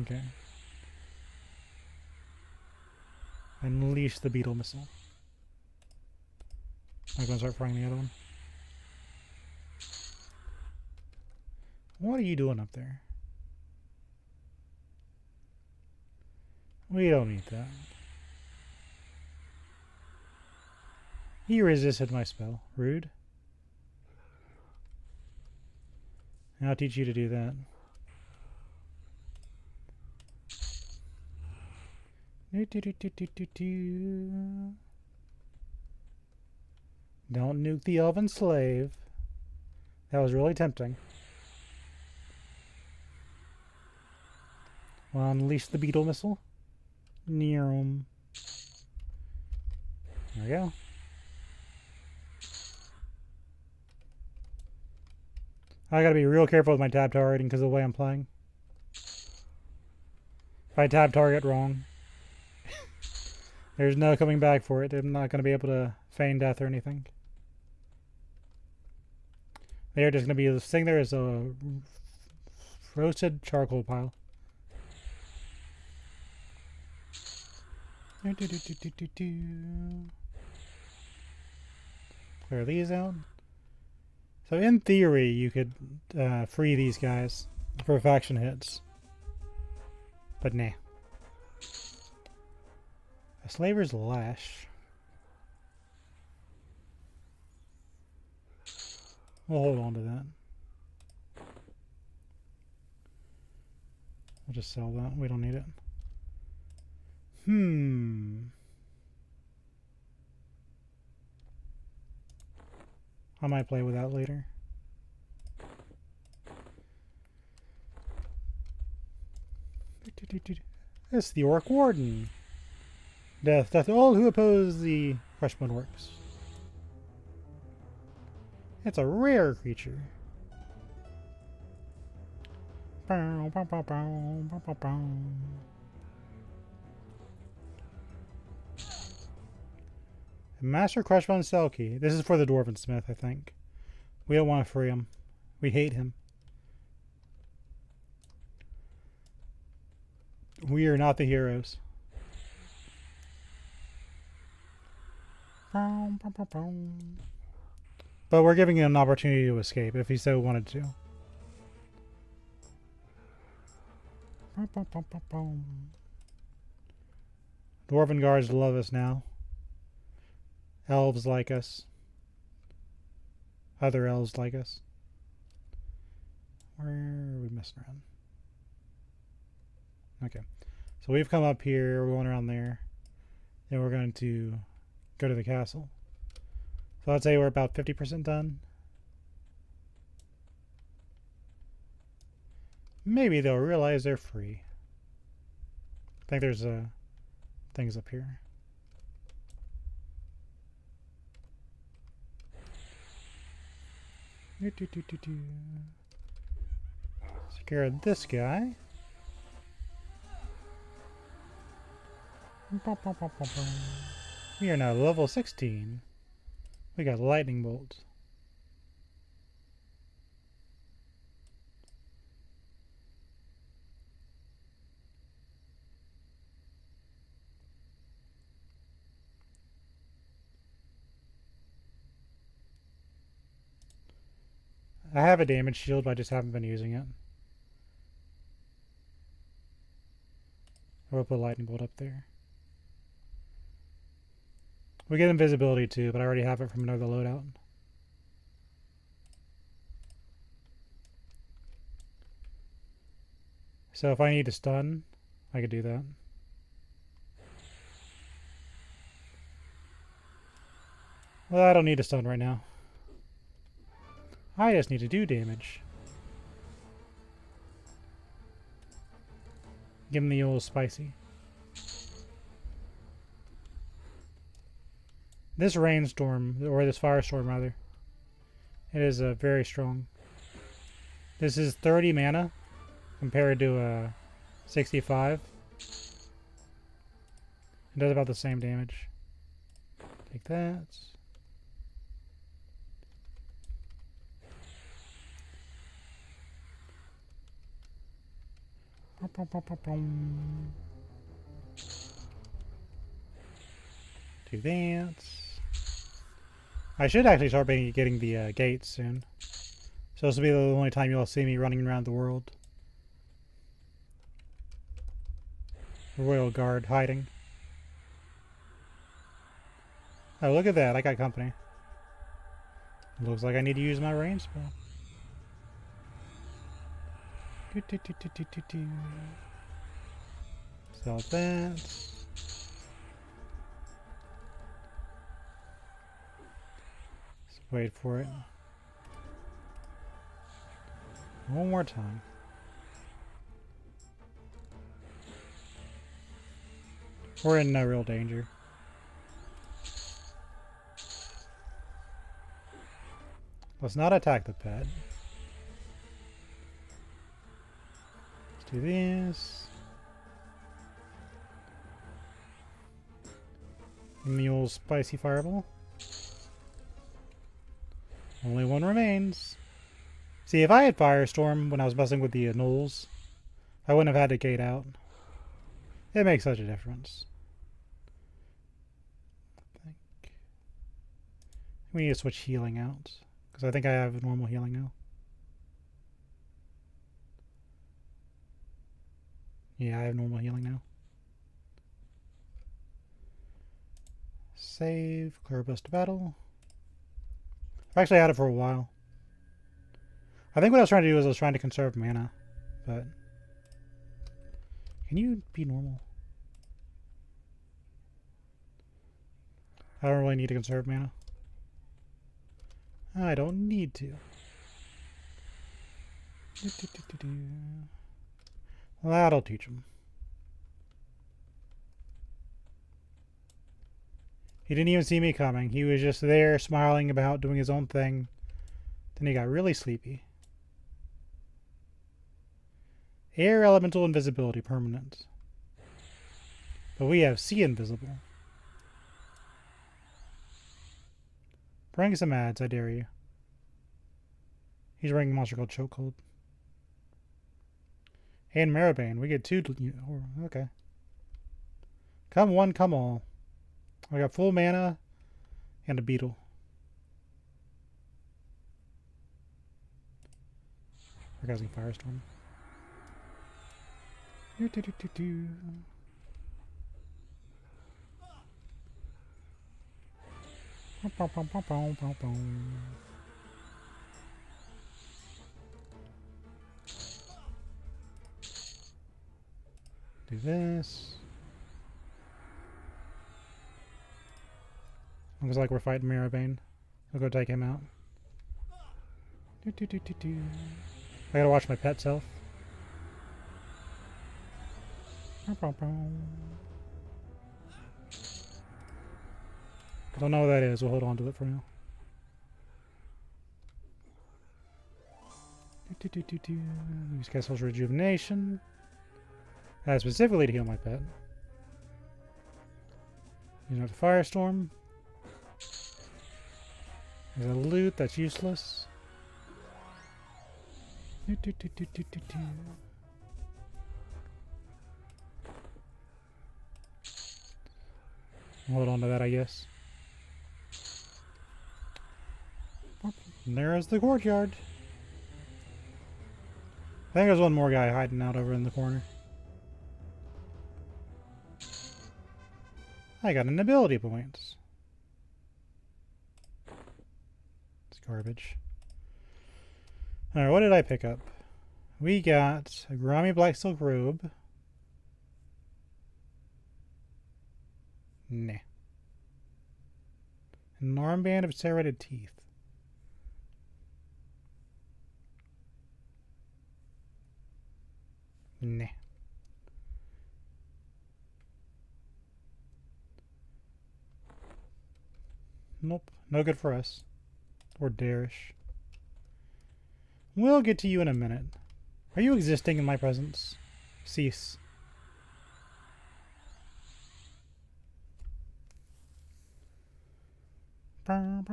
S1: Okay. Unleash the beetle missile. I'm going to start firing the other one. What are you doing up there? We don't need that. He resisted my spell. Rude. I'll teach you to do that. Don't nuke the elven slave. That was really tempting. Well, unleash the beetle missile. Near him. There we go. I gotta be real careful with my tab targeting because of the way I'm playing. If I tab target wrong, there's no coming back for it. They're not gonna be able to feign death or anything. They're just gonna be sitting there as a roasted charcoal pile. Clear these out. So in theory, you could free these guys for faction hits. But nah. A Slaver's Lash. We'll hold on to that. We'll just sell that. We don't need it. I might play with that later. It's the Orc Warden. Death to all who oppose the Crushbone Orcs. It's a rare creature. Master Crush von Selkie. This is for the Dwarven Smith, I think. We don't want to free him. We hate him. We are not the heroes. But we're giving him an opportunity to escape if he so wanted to. Dwarven guards love us now. Elves like us. Other elves like us. Where are we messing around? Okay. So we've come up here. We're going around there. Then we're going to go to the castle. So I'd say we're about 50% done. Maybe they'll realize they're free. I think there's things up here. Secure this guy. We are now level 16. We got lightning bolts. I have a damage shield, but I just haven't been using it. I'll put a lightning bolt up there. We get invisibility too, but I already have it from another loadout. So if I need to stun, I could do that. Well, I don't need to stun right now. I just need to do damage. Give him the old spicy. This rainstorm, or this firestorm rather, it is very strong. This is 30 mana compared to 65. It does about the same damage. Take that. Do that. I should actually start getting the gates soon. So this will be the only time you'll see me running around the world. The Royal Guard hiding. Oh, look at that. I got company. Looks like I need to use my rain spell. Sell that. Let's wait for it. One more time. We're in no real danger. Let's not attack the pet. Let's do this. Give me the old spicy fireball. Only one remains. See, if I had Firestorm when I was messing with the gnolls, I wouldn't have had to gate out. It makes such a difference. I think we need to switch healing out, because I think I have normal healing now. Yeah, I have normal healing now. Save, clear bus to battle. I've actually had it for a while. I think what I was trying to do is I was trying to conserve mana, but can you be normal? I don't really need to conserve mana. I don't need to. Well, that'll teach him. He didn't even see me coming. He was just there smiling about doing his own thing. Then he got really sleepy. Air elemental invisibility permanent. But we have sea invisible. Bring some ads, I dare you. He's running a monster called Chokehold. And Maribane. We get 2. Okay. Come one, come all. I got full mana and a beetle. We're casting Firestorm. Do this. Looks like we're fighting Maribane. I'll go take him out. I gotta watch my pet self. I don't know what that is. We'll hold on to it for now. Use Castle's Rejuvenation. Specifically to heal my pet. Using the Firestorm. There's a loot that's useless. Hold on to that, I guess. And there's the courtyard. I think there's one more guy hiding out over in the corner. I got an ability point. It's garbage. Alright, what did I pick up? We got a Grimy Black Silk Robe. Nah. An armband of serrated teeth. Nah. Nope. No good for us. Or Darish. We'll get to you in a minute. Are you existing in my presence? Cease. You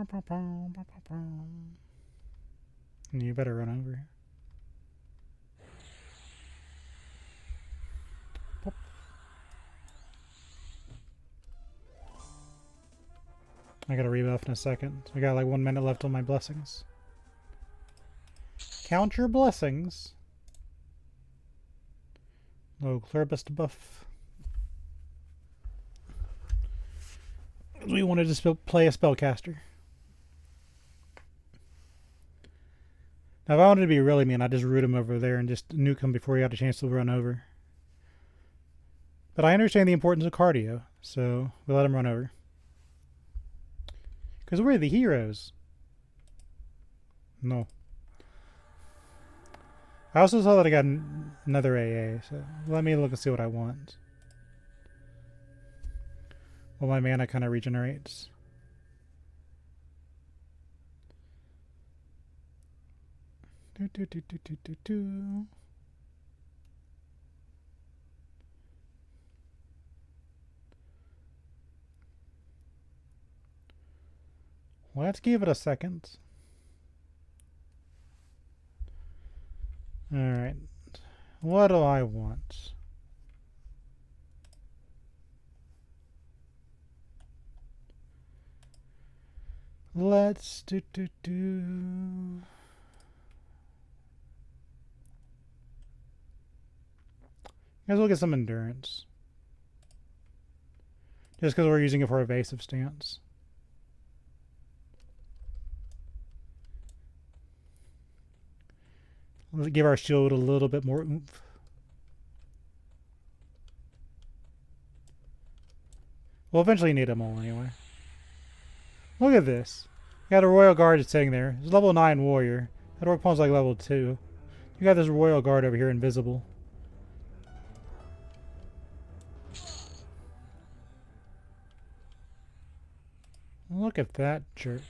S1: better run over here. Pop. I got a rebuff in a second. We got like 1 minute left on my blessings. Count your blessings. Oh, Clearbest buff. We wanted to play a spellcaster. Now, if I wanted to be really mean, I'd just root him over there and just nuke him before he had a chance to run over. But I understand the importance of cardio, so we let him run over. Because we're the heroes. No. I also saw that I got another AA, so let me look and see what I want. Well, my mana kind of regenerates. Let's give it a second. Alright. What do I want? Let's Guess we'll get some endurance. Just because we're using it for evasive stance. Let's give our shield a little bit more oomph. We'll eventually need them all anyway. Look at this. You got a Royal Guard just sitting there. It's level 9 warrior. That orc pawn's like level 2. You got this Royal Guard over here invisible. Look at that jerk.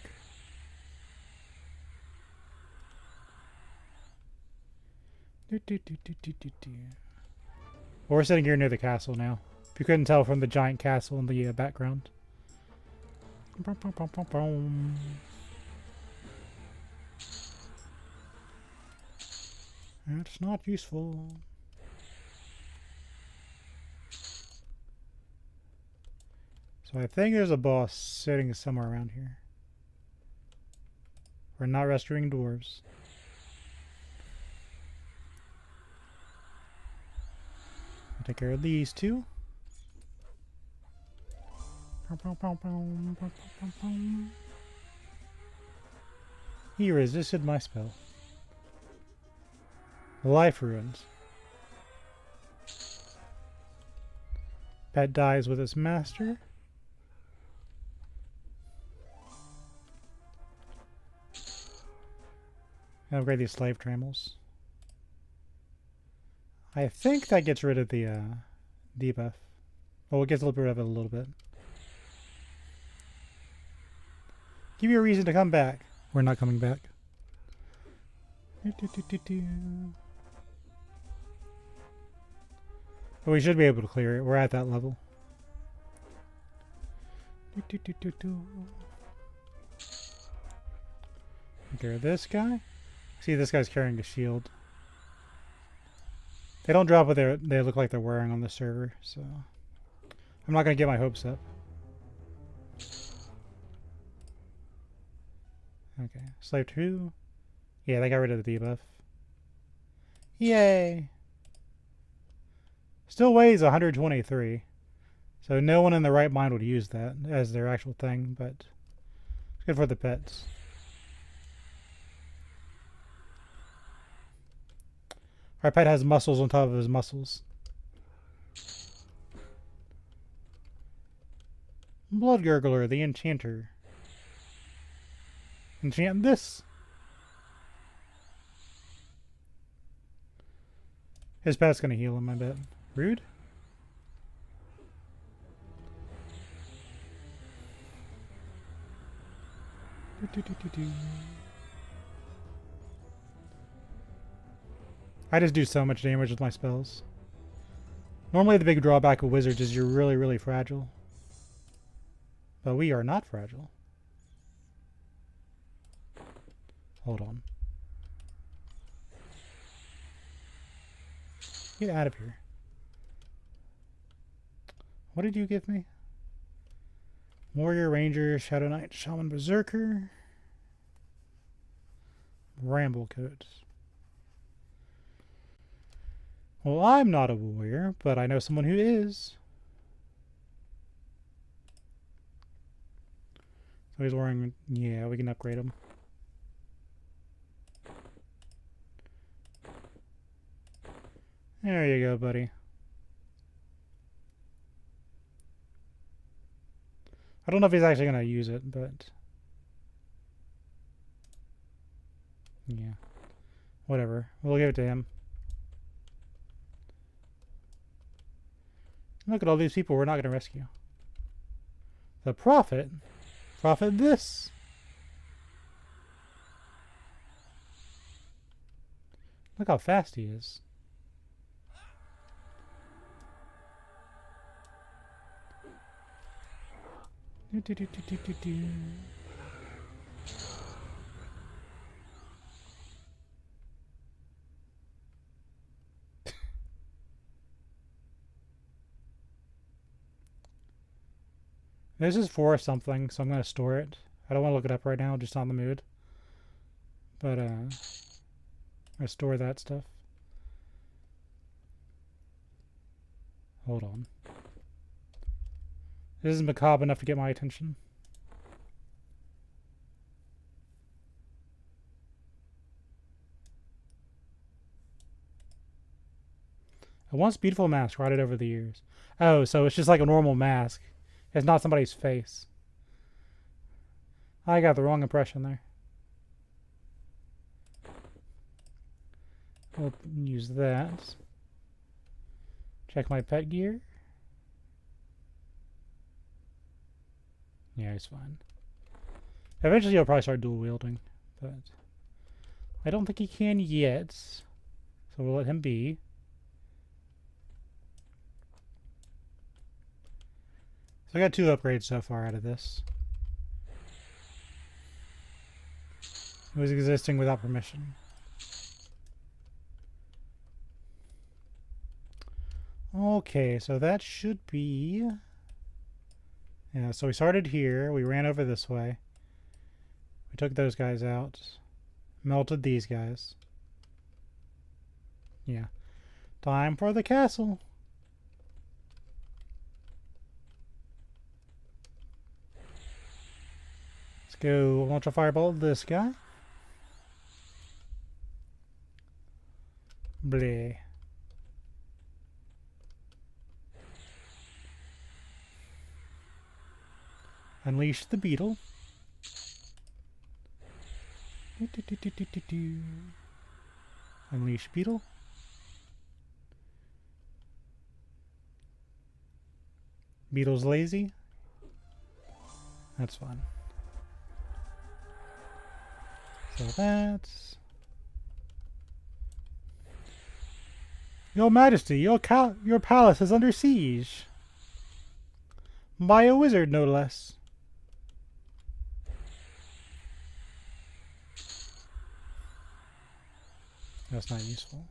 S1: We're sitting here near the castle now. If you couldn't tell from the giant castle in the background. That's not useful. So I think there's a boss sitting somewhere around here. We're not rescuing dwarves. I'll take care of these two. He resisted my spell. Life ruins. Pet dies with its master. Upgrade these slave trammels. I think that gets rid of the debuff. Oh, it gets rid of it a little bit. Give you a reason to come back. We're not coming back. But we should be able to clear it. We're at that level. Take care of this guy. See, this guy's carrying a shield. They don't drop what they look like they're wearing on the server, so I'm not going to get my hopes up. Okay, slave 2. Yeah, they got rid of the debuff. Yay! Still weighs 123. So no one in their right mind would use that as their actual thing, but it's good for the pets. Our pet has muscles on top of his muscles. Blood Gurgler, the Enchanter. Enchant this. His pet's gonna heal him, I bet. Rude. I just do so much damage with my spells. Normally the big drawback of wizards is you're really, really fragile. But we are not fragile. Hold on. Get out of here. What did you give me? Warrior, Ranger, Shadow Knight, Shaman, Berserker. Ramble coats. Well, I'm not a warrior, but I know someone who is. So he's wearing... Yeah, we can upgrade him. There you go, buddy. I don't know if he's actually going to use it, but... Yeah. Whatever. We'll give it to him. Look at all these people we're not going to rescue. The Prophet? Prophet this! Look how fast he is. This is for something, so I'm going to store it. I don't want to look it up right now, just not in the mood. But, I store that stuff. Hold on. This is macabre enough to get my attention. A once beautiful mask rotted over the years. Oh, so it's just like a normal mask. It's not somebody's face. I got the wrong impression there. We'll use that. Check my pet gear. Yeah, he's fine. Eventually he'll probably start dual wielding, but I don't think he can yet. So we'll let him be. So I got 2 upgrades so far out of this. It was existing without permission. Okay, so that should be... Yeah, so we started here. We ran over this way. We took those guys out. Melted these guys. Yeah. Time for the castle. Let's go launch a fireball at this guy. Bleh. Unleash the beetle. Unleash beetle. Beetle's lazy. That's fine. So that's... Your Majesty, your palace is under siege. By a wizard, no less. That's not useful.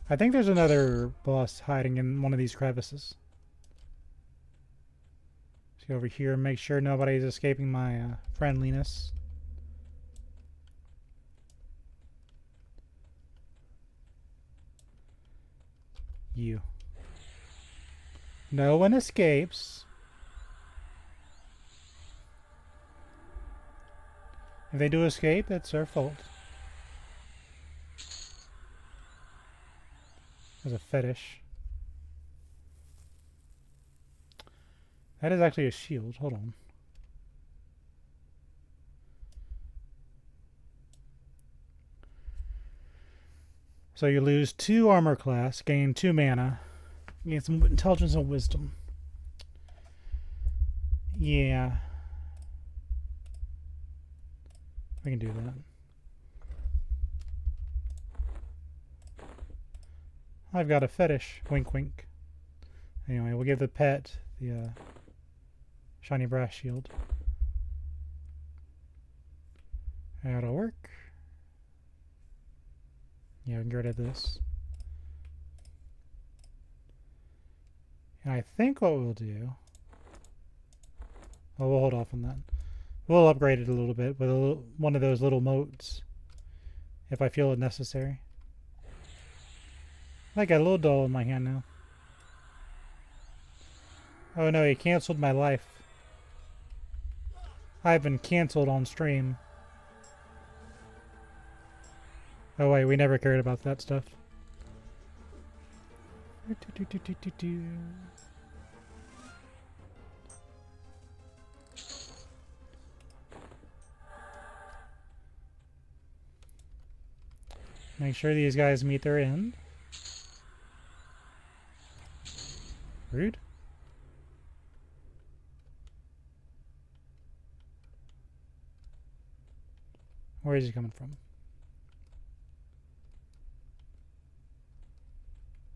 S1: I think there's another boss hiding in one of these crevices. Let's go over here and make sure nobody's escaping my friendliness. You. No one escapes. If they do escape, that's their fault. There's a fetish. That is actually a shield. Hold on. So you lose 2 armor class, gain 2 mana, gain some intelligence and wisdom. Yeah. We can do that. I've got a fetish. Wink, wink. Anyway, we'll give the pet the shiny brass shield. That'll work. Yeah, we can get rid of this. And I think what we'll do... Oh, we'll hold off on that. We'll upgrade it a little bit with one of those little motes, if I feel it necessary. I got a little dull in my hand now. Oh no, he canceled my life. I've been canceled on stream. Oh wait, we never cared about that stuff. Make sure these guys meet their end. Rude. Where is he coming from?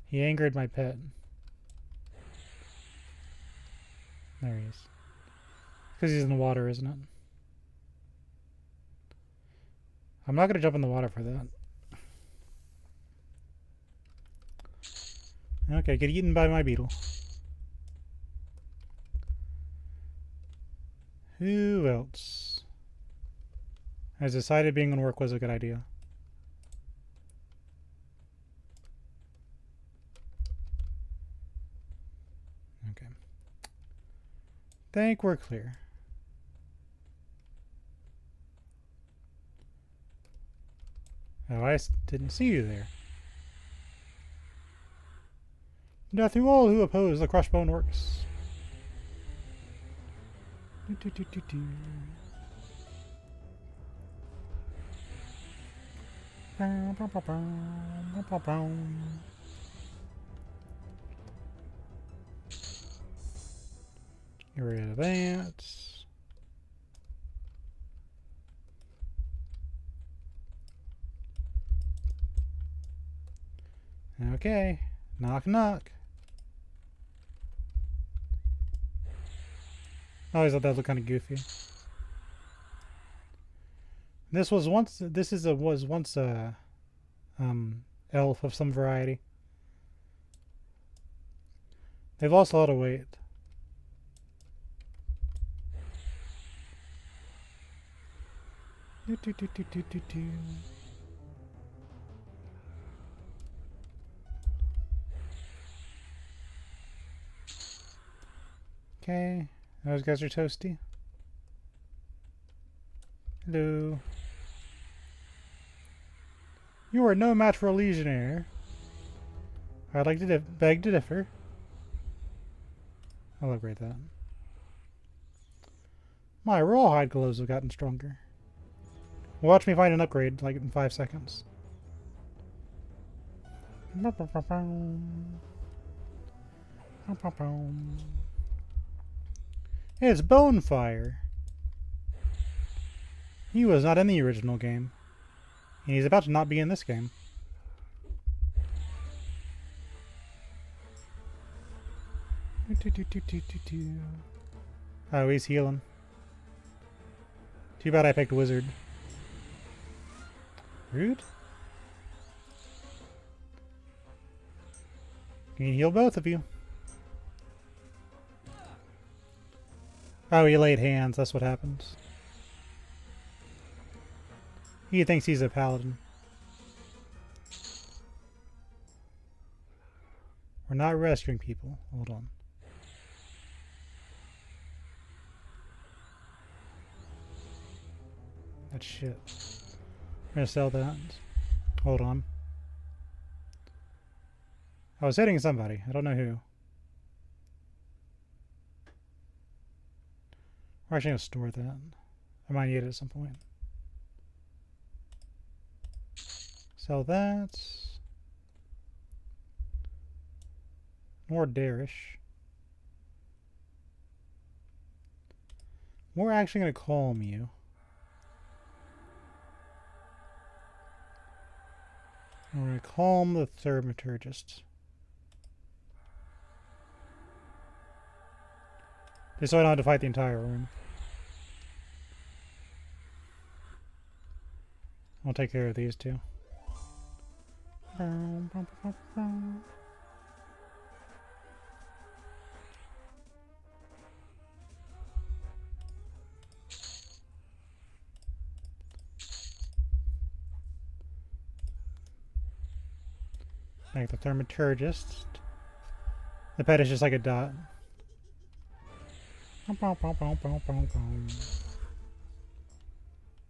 S1: He angered my pet. There he is. Because he's in the water, isn't it? I'm not going to jump in the water for that. Okay, get eaten by my beetle. Who else? I decided being on work was a good idea. Okay. Think we're clear. Oh, I didn't see you there. Death to all who oppose the Crushbone works. Get rid of that. Okay. Knock, knock. I always thought that looked kind of goofy. This was once. This is a was once a elf of some variety. They've lost a lot of weight. Okay, those guys are toasty. Hello. You are no match for a legionnaire. I'd like to beg to differ. I'll upgrade that. My rawhide gloves have gotten stronger. Watch me find an upgrade, like in 5 seconds. It's Bonefire. He was not in the original game. And he's about to not be in this game. Oh, he's healing. Too bad I picked Wizard. Rude. Can you heal both of you? Oh, he laid hands. That's what happens. He thinks he's a paladin. We're not rescuing people. Hold on. That shit. I'm gonna sell that. Hold on. I was hitting somebody. I don't know who. We're actually gonna store that. I might need it at some point. Sell that. More Darish. We're actually gonna calm you. We're going to calm the thaumaturgist. Just so I don't have to fight the entire room. I'll take care of these two. Like the thaumaturgist. The pet is just like a dot.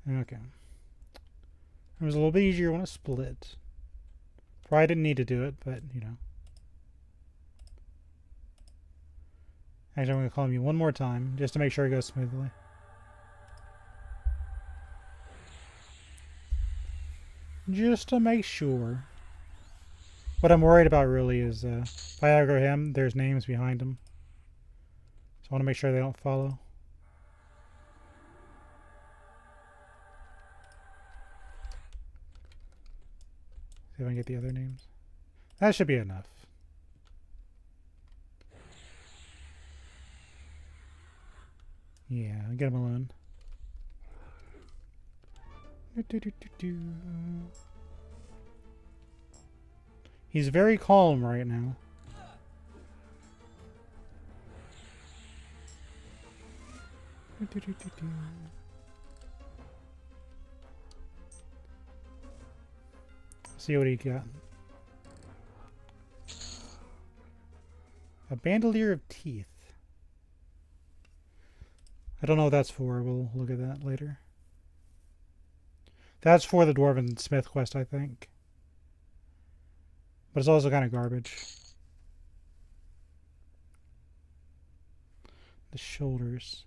S1: Okay. It was a little bit easier when it split. Probably didn't need to do it, but you know. Actually, I'm going to call you one more time just to make sure it goes smoothly. Just to make sure. What I'm worried about really is if I aggro him, there's names behind him. So I want to make sure they don't follow. See if I can get the other names. That should be enough. Yeah, I'll get him alone. He's very calm right now. See what he got. A bandolier of teeth. I don't know what that's for. We'll look at that later. That's for the Dwarven Smith quest, I think. But it's also kind of garbage. The shoulders.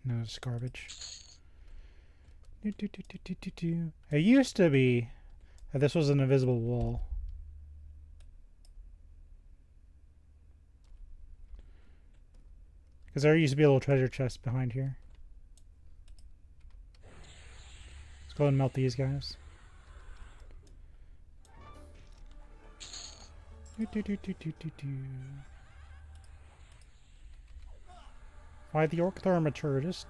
S1: No, it's garbage. It used to be that this was an invisible wall. Because there used to be a little treasure chest behind here. Let's go ahead and melt these guys. Fight the orc thaumaturgist.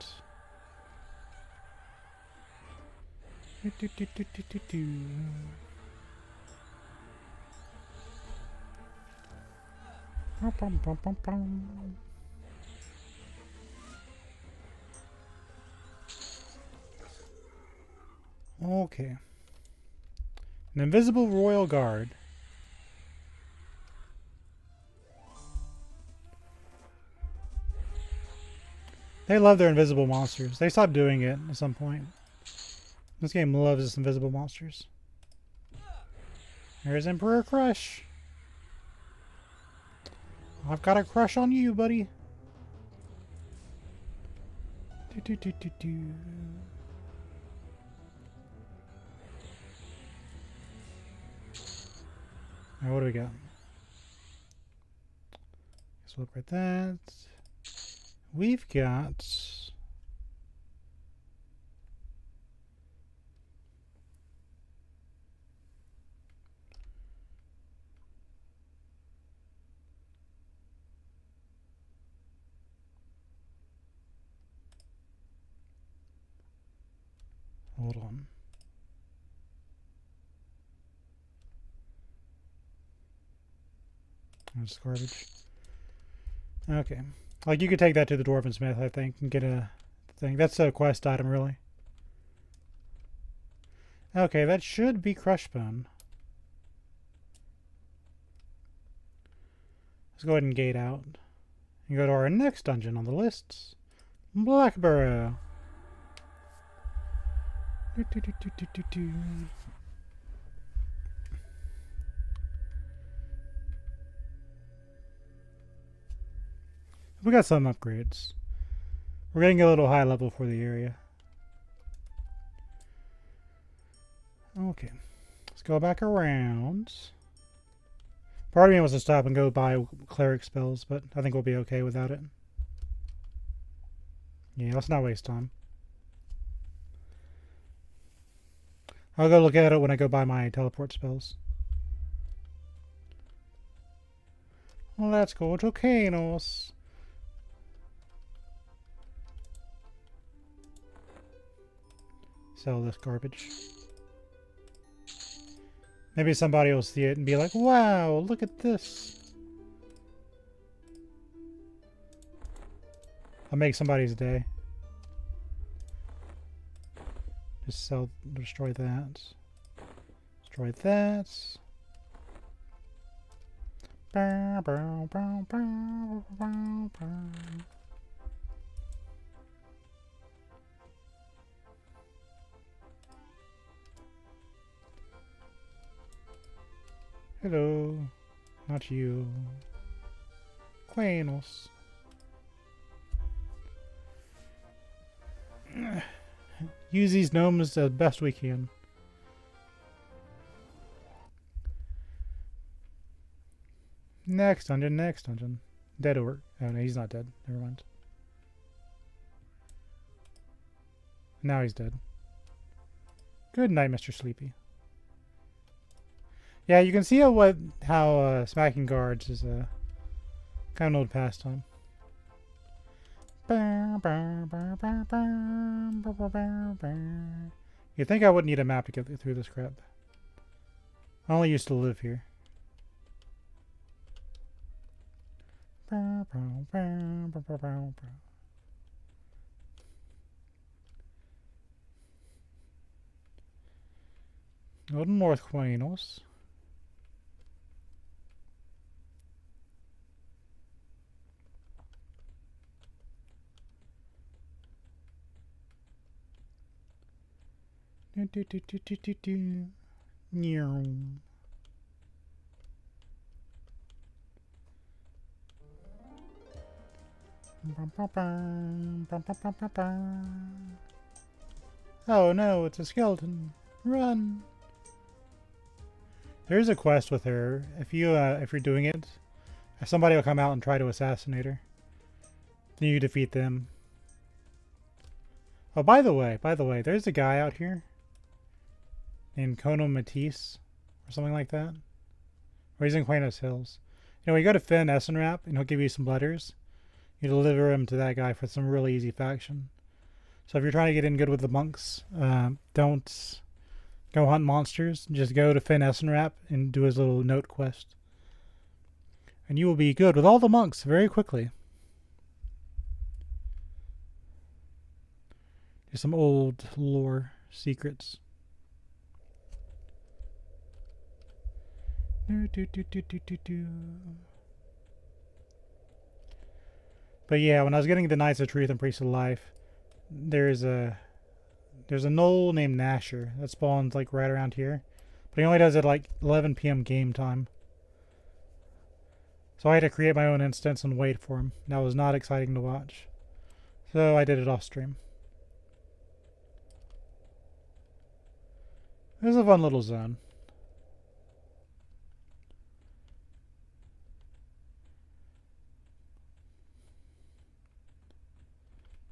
S1: Okay. An invisible royal guard. They love their invisible monsters. They stopped doing it at some point. This game loves its invisible monsters. There's Emperor Crush. I've got a crush on you, buddy. Now, what do we got? Let's look at that. We've got... Hold on. That's garbage. Okay. Like, you could take that to the Dwarven Smith, I think, and get a thing. That's a quest item, really. Okay, that should be Crushbone. Let's go ahead and gate out. And go to our next dungeon on the list. Blackburrow. We got some upgrades. We're getting a little high level for the area. Okay. Let's go back around. Part of me wants to stop and go buy cleric spells, but I think we'll be okay without it. Yeah, let's not waste time. I'll go look at it when I go buy my teleport spells. Let's go to Kanos. Sell this garbage. Maybe somebody will see it and be like, wow, look at this. I'll make somebody's day. Just sell, destroy that. Destroy that. Hello. Not you. Quanos. Use these gnomes as best we can. Next dungeon, next dungeon. Dead orc. Oh no, he's not dead. Never mind. Now he's dead. Good night, Mr. Sleepy. Yeah, you can see how smacking guards is a kind of an old pastime. You'd think I wouldn't need a map to get through this crap. I only used to live here. Go to North Quanos. Oh no, it's a skeleton. Run. There's a quest with her. If you're doing it, somebody will come out and try to assassinate her. Then you defeat them. Oh, by the way, there's a guy out here named Kono Matisse or something like that. Or he's in Quanos Hills. You know, when you go to Finn Essenrap and he'll give you some letters, You deliver him to that guy for some really easy faction. So if you're trying to get in good with the monks, don't go hunt monsters. Just go to Finn Essenrap and do his little note quest. And you will be good with all the monks very quickly. There's some old lore secrets. But yeah, when I was getting the Knights of Truth and Priests of Life, there's a gnoll named Nasher that spawns like right around here, but he only does it like 11 p.m. game time. So I had to create my own instance and wait for him. That was not exciting to watch, so I did it off stream. It was a fun little zone.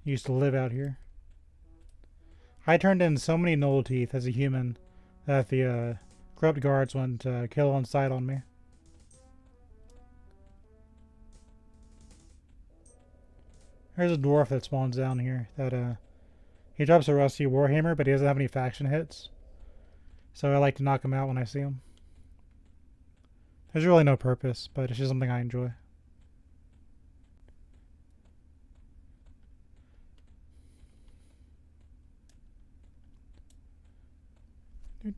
S1: Used to live out here. I turned in so many gnoll teeth as a human that the corrupt guards went kill on sight on me. There's a dwarf that spawns down here that he drops a rusty warhammer, but he doesn't have any faction hits. So I like to knock him out when I see him. There's really no purpose, but it's just something I enjoy. And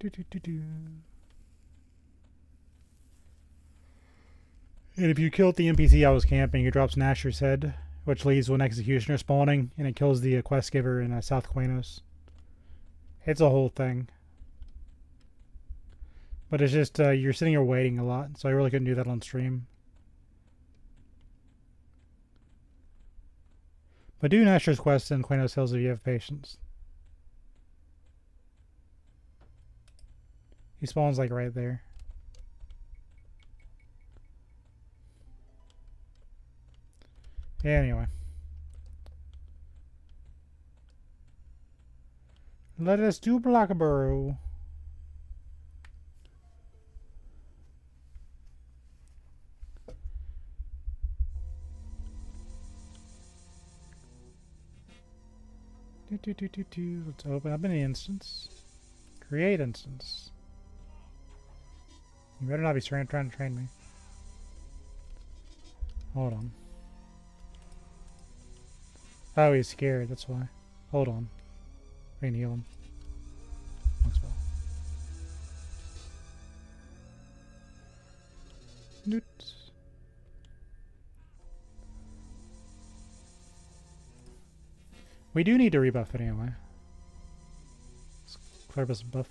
S1: if you killed the NPC I was camping, he drops Nasher's head, which leads to an executioner spawning, and it kills the quest giver in South Quanos. It's a whole thing. But it's just, you're sitting here waiting a lot, so I really couldn't do that on stream. But do Nasher's quest in Quanos Hills if you have patience. He spawns like right there. Anyway. Let us do Blockborough. Let's open up an instance. Create instance. You better not be trying to train me. Hold on. Oh, he's scared, that's why. Hold on. We can heal him. Long spell. Noot. We do need to rebuff it anyway. Let's clear this buff.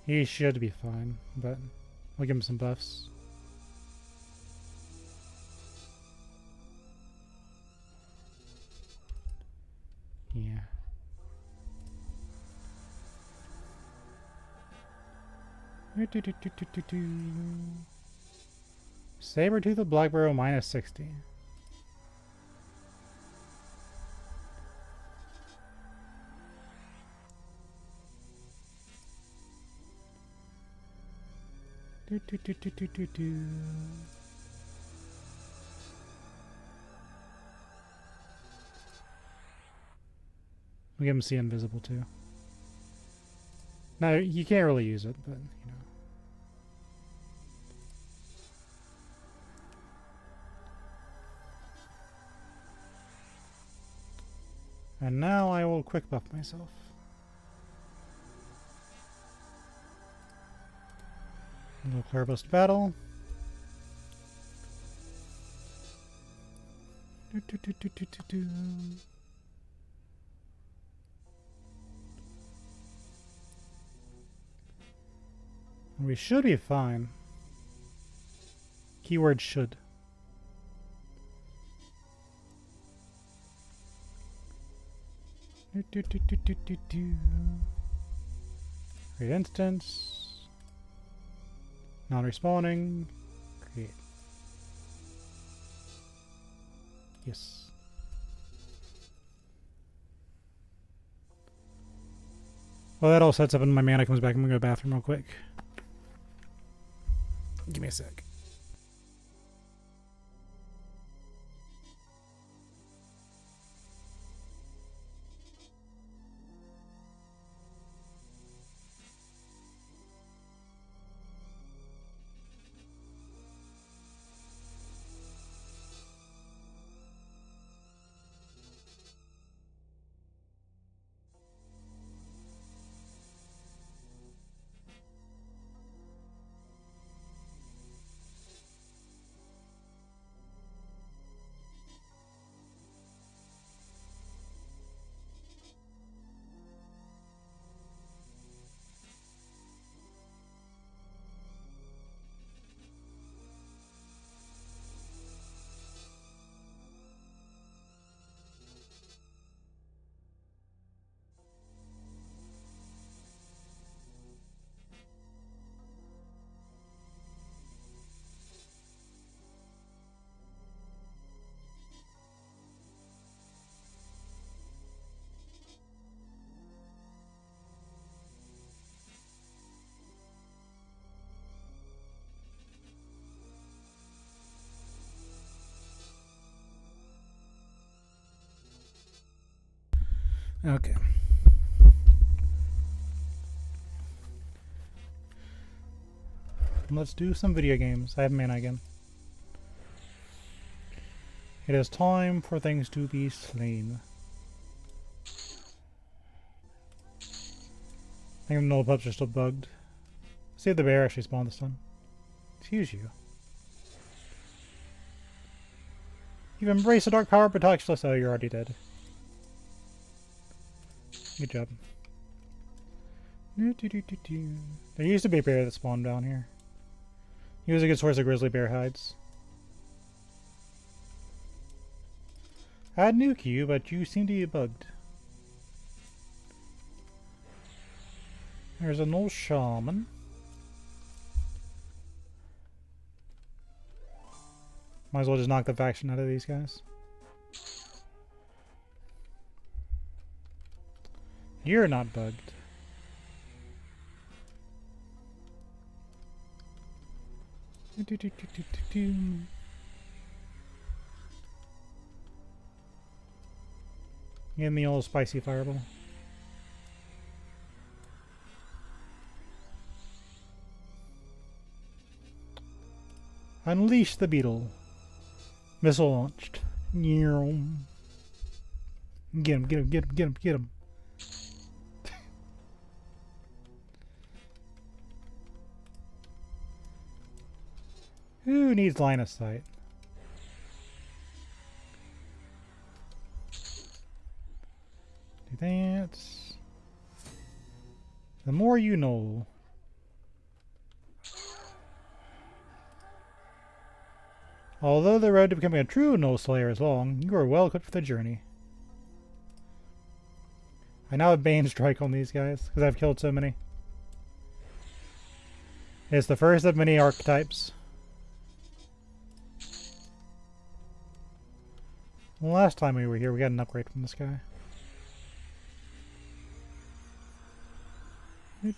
S1: He should be fine, but we'll give him some buffs. Yeah. Sabertooth of Blackborough minus 60. We give him See Invisible too. No, you can't really use it, but you know. And now I will quick buff myself. A little clear bust battle. We should be fine. Keyword should. Create instance. Non-respawning. Create. Yes. Well, that all sets up and my mana comes back. I'm gonna go to the bathroom real quick. Give me a sec. Okay. Let's do some video games. I have mana again. It is time for things to be slain. I think the null pups are still bugged. See if the bear actually spawned this time. Excuse you. You've embraced the dark power, but touchless. Oh, you're already dead. Good job. There used to be a bear that spawned down here. He was a good source of grizzly bear hides. I'd nuke you, but you seem to be bugged. There's an old shaman. Might as well just knock the faction out of these guys. You're not bugged. Give me old spicy fireball. Unleash the beetle. Missile launched. Get him, get him, get him, get him, get him. Who needs line of sight? Do that. The more you know. Although the road to becoming a true Gnoll Slayer is long, you are well equipped for the journey. I now have Bane Strike on these guys, because I've killed so many. It's the first of many archetypes. Last time we were here, we got an upgrade from this guy. I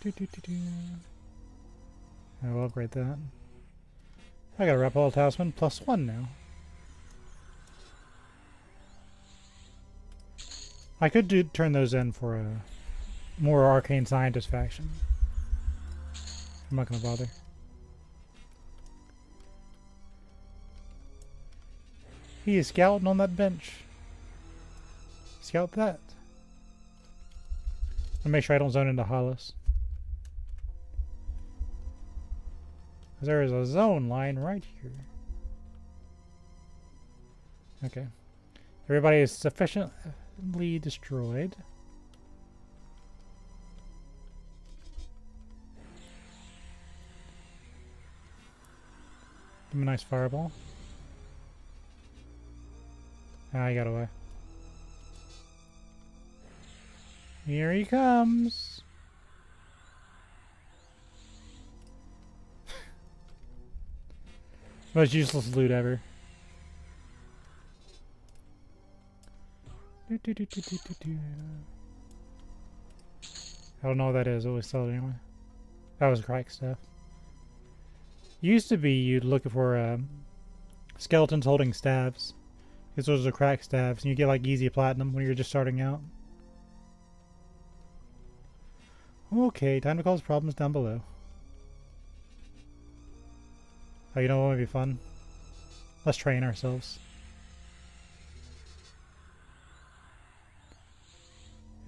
S1: will upgrade that. I got a Reptile Talisman +1 now. I could turn those in for a more Arcane Scientist faction. I'm not going to bother. He is scouting on that bench. Scout that. I'll make sure I don't zone into Hollis. There is a zone line right here. Okay. Everybody is sufficiently destroyed. Give him a nice fireball. Ah, he got away. Here he comes. Most useless loot ever. I don't know what that is. It was sold anyway. That was crack stuff. Used to be you'd look for skeletons holding staves. Because those are crack staves, and you get like easy platinum when you're just starting out. Okay, time to cause problems down below. Oh, you know what would be fun? Let's train ourselves.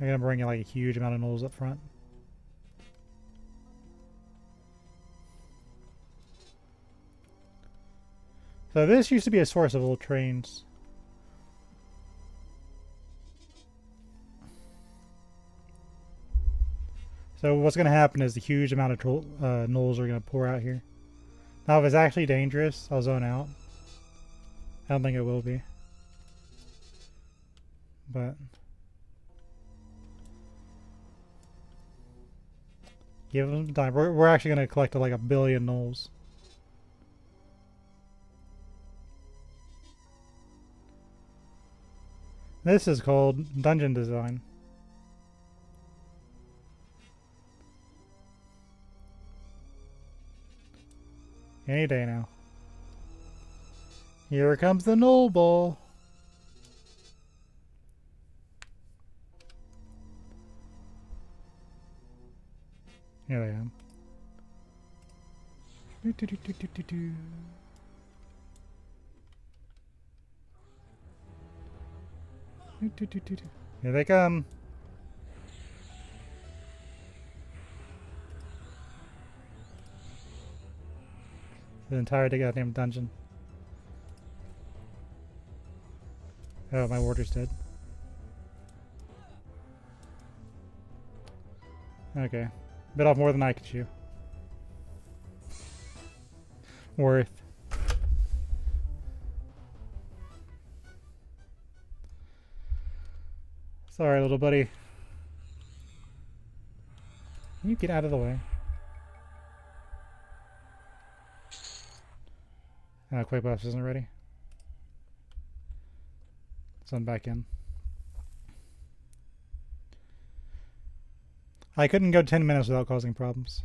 S1: I'm gonna bring in like a huge amount of gnolls up front. So this used to be a source of old trains. So what's going to happen is the huge amount of gnolls are going to pour out here. Now if it's actually dangerous, I'll zone out. I don't think it will be. But give them time. We're actually going to collect like 1 billion gnolls. This is called dungeon design. Any day now. Here comes the gnoll ball. Here I am. Here they come. The entire goddamn dungeon. Oh, my warder's dead. Okay. Bit off more than I could chew. Worth. Sorry, little buddy. Can you get out of the way? Quick buffs isn't ready. So I'm back in. I couldn't go 10 minutes without causing problems.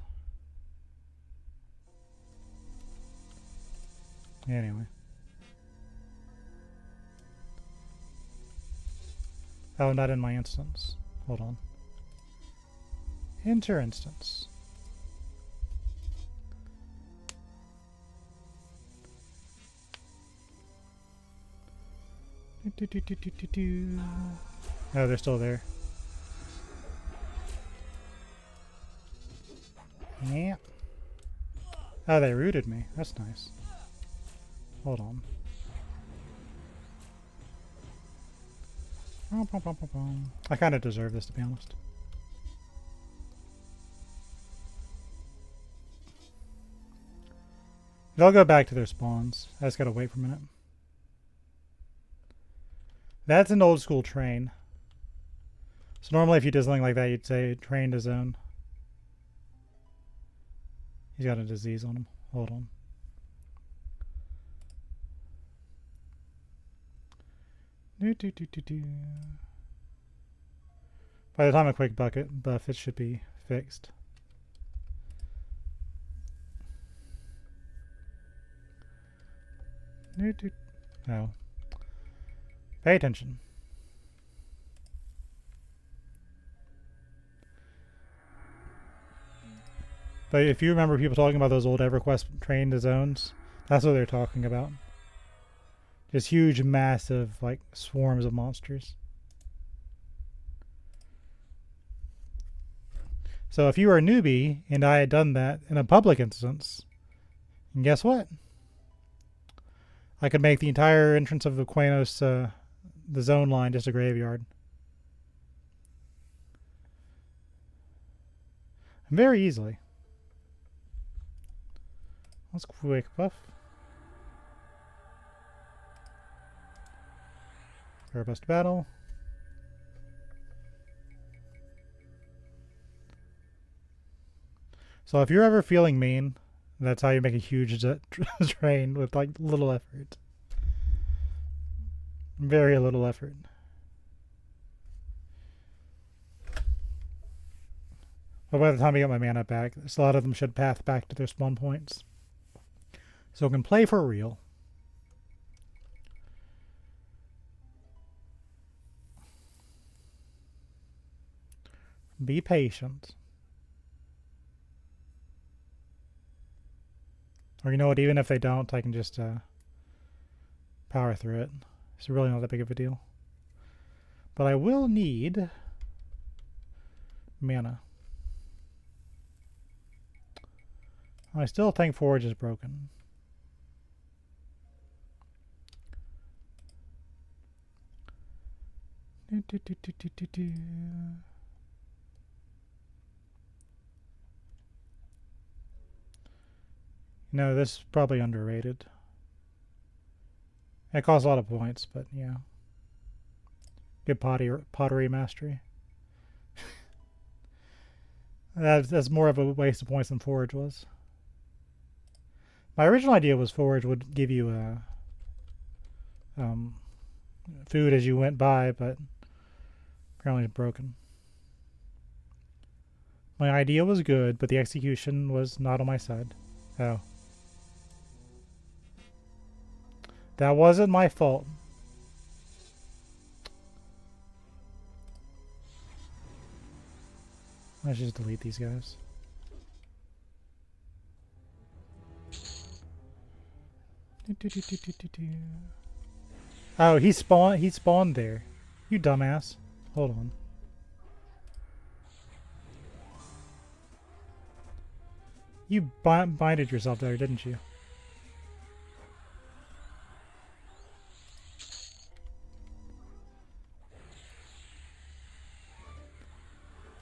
S1: Anyway. Oh, not in my instance. Hold on. Enter instance. Oh, they're still there. Yeah. Oh, they rooted me. That's nice. Hold on. I kind of deserve this, to be honest. They'll go back to their spawns. I just gotta wait for a minute. That's an old school train. So normally if you did something like that, you'd say train to zone. He's got a disease on him. Hold on. By the time a quick bucket buff, it should be fixed. Oh. Pay attention. But if you remember people talking about those old EverQuest train to zones, that's what they're talking about. Just huge, massive, like, swarms of monsters. So if you were a newbie, and I had done that in a public instance, and guess what? I could make the entire entrance of Aquanos, the zone line, just a graveyard. Very easily. Let's quick buff. Robust battle. So if you're ever feeling mean, that's how you make a huge train with like little effort. Very little effort. But by the time I get my mana back, a lot of them should path back to their spawn points. So I can play for real. Be patient. Or you know what, even if they don't, I can just power through it. It's really not that big of a deal. But I will need mana. I still think Forge is broken. No, this is probably underrated. It costs a lot of points, but yeah. Good pottery mastery. That's more of a waste of points than Forge was. My original idea was Forge would give you food as you went by, but apparently it's broken. My idea was good, but the execution was not on my side. Oh. That wasn't my fault. Let's just delete these guys. Oh, he spawned there. You dumbass. Hold on. You binded yourself there, didn't you?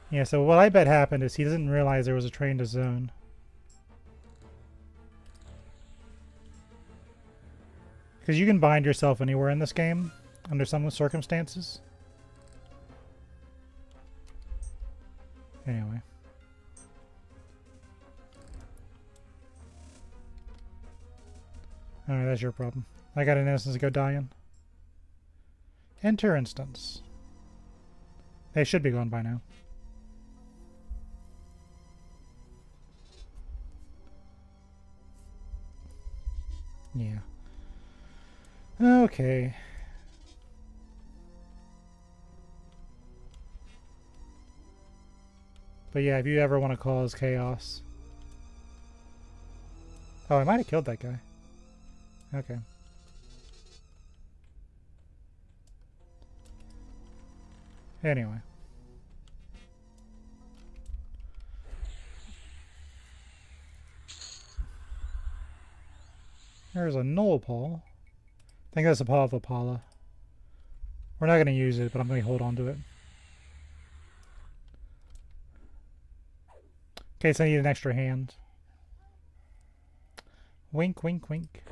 S1: Yeah, so what I bet happened is he doesn't realize there was a train to zone. Because you can bind yourself anywhere in this game, under some circumstances. Anyway. Alright, that's your problem. I got an instance to go dying. Enter instance. They should be gone by now. Yeah. Okay. But yeah, if you ever want to cause chaos. Oh, I might have killed that guy. Okay. Anyway. There's a null paw. I think that's a paw of Apollo. We're not going to use it, but I'm going to hold on to it. In case I need an extra hand. Wink, wink, wink.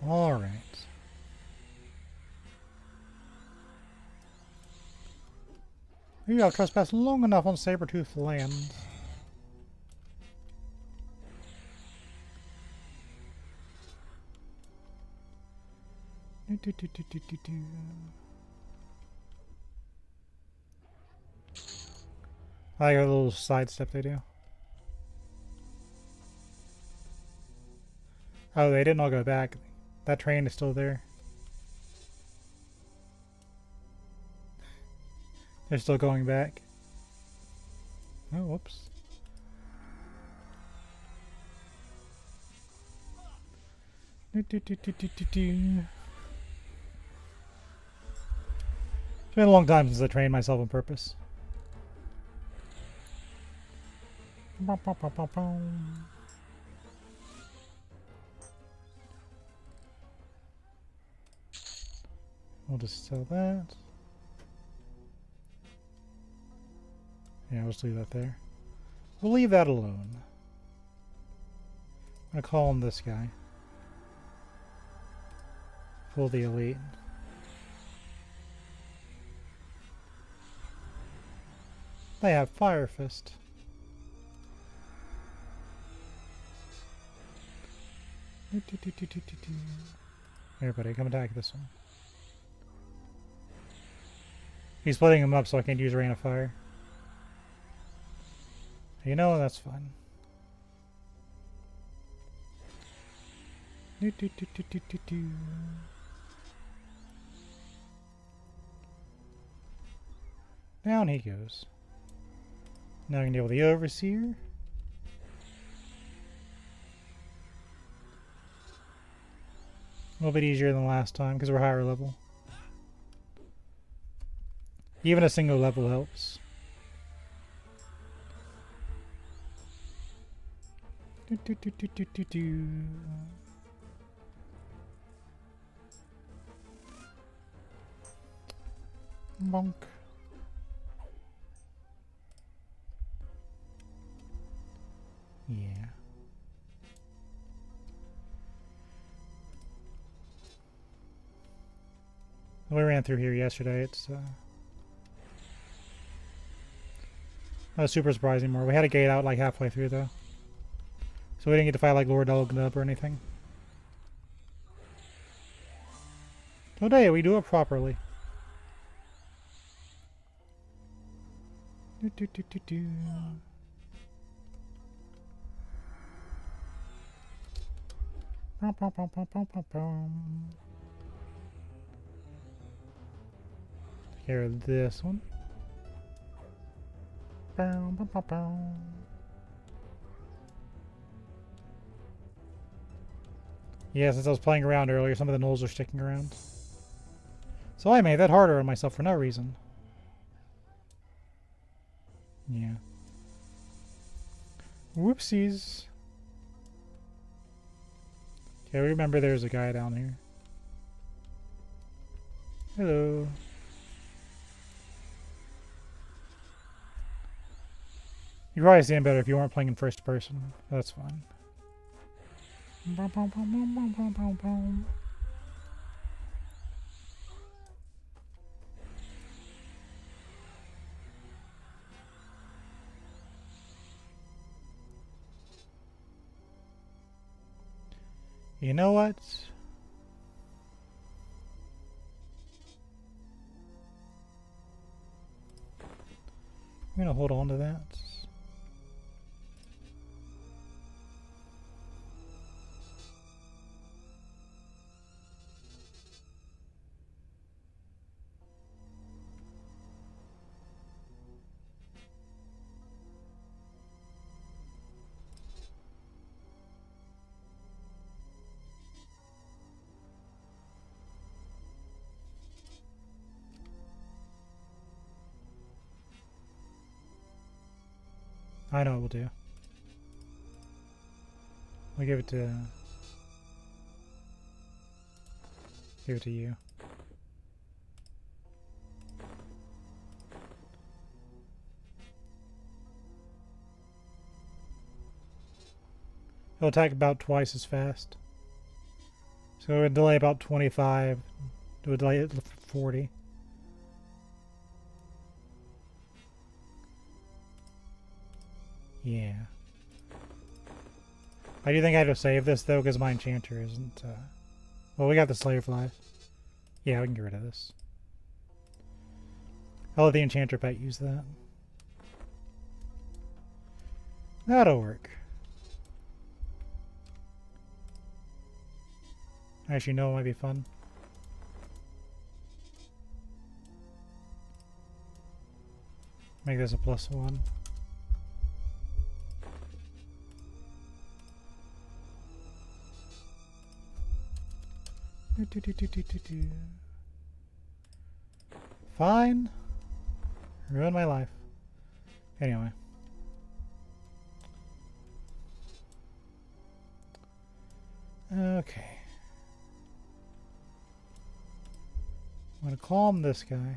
S1: All right. Maybe I'll trespass long enough on Sabertooth land. I like a little sidestep they do. Oh, they didn't all go back. That train is still there. They're still going back. Oh, whoops. It's been a long time since I trained myself on purpose. We'll just sell that. Yeah, we'll just leave that there. We'll leave that alone. I'm going to call him this guy. Pull the elite. They have Fire Fist. Here, buddy, come attack this one. He's splitting them up so I can't use Rain of Fire. You know, that's fine. Down he goes. Now I can deal with the Overseer. A little bit easier than last time because we're higher level. Even a single level helps. Bonk. Yeah. We ran through here yesterday. It's not super surprising anymore. We had a gate out like halfway through though, so we didn't get to fight like Lord Elgnub or anything. Today we do it properly. Take care of this one. Yeah, since I was playing around earlier, some of the gnolls are sticking around. So I made that harder on myself for no reason. Yeah. Whoopsies. Okay, remember there's a guy down here. Hello. You'd probably see him better if you weren't playing in first person. That's fine. You know what? I'm gonna hold on to that. I know what we'll do. We'll give it to you. He'll attack about twice as fast. So it would delay about 25. It would delay it 40. Yeah. I do think I have to save this though, because my enchanter isn't. Well, we got the Slayer Flies. Yeah, we can get rid of this. I'll let the enchanter pet use that. That'll work. Actually, no, it might be fun. Make this a +1. Fine. Ruin my life. Anyway. Okay. I'm gonna calm this guy.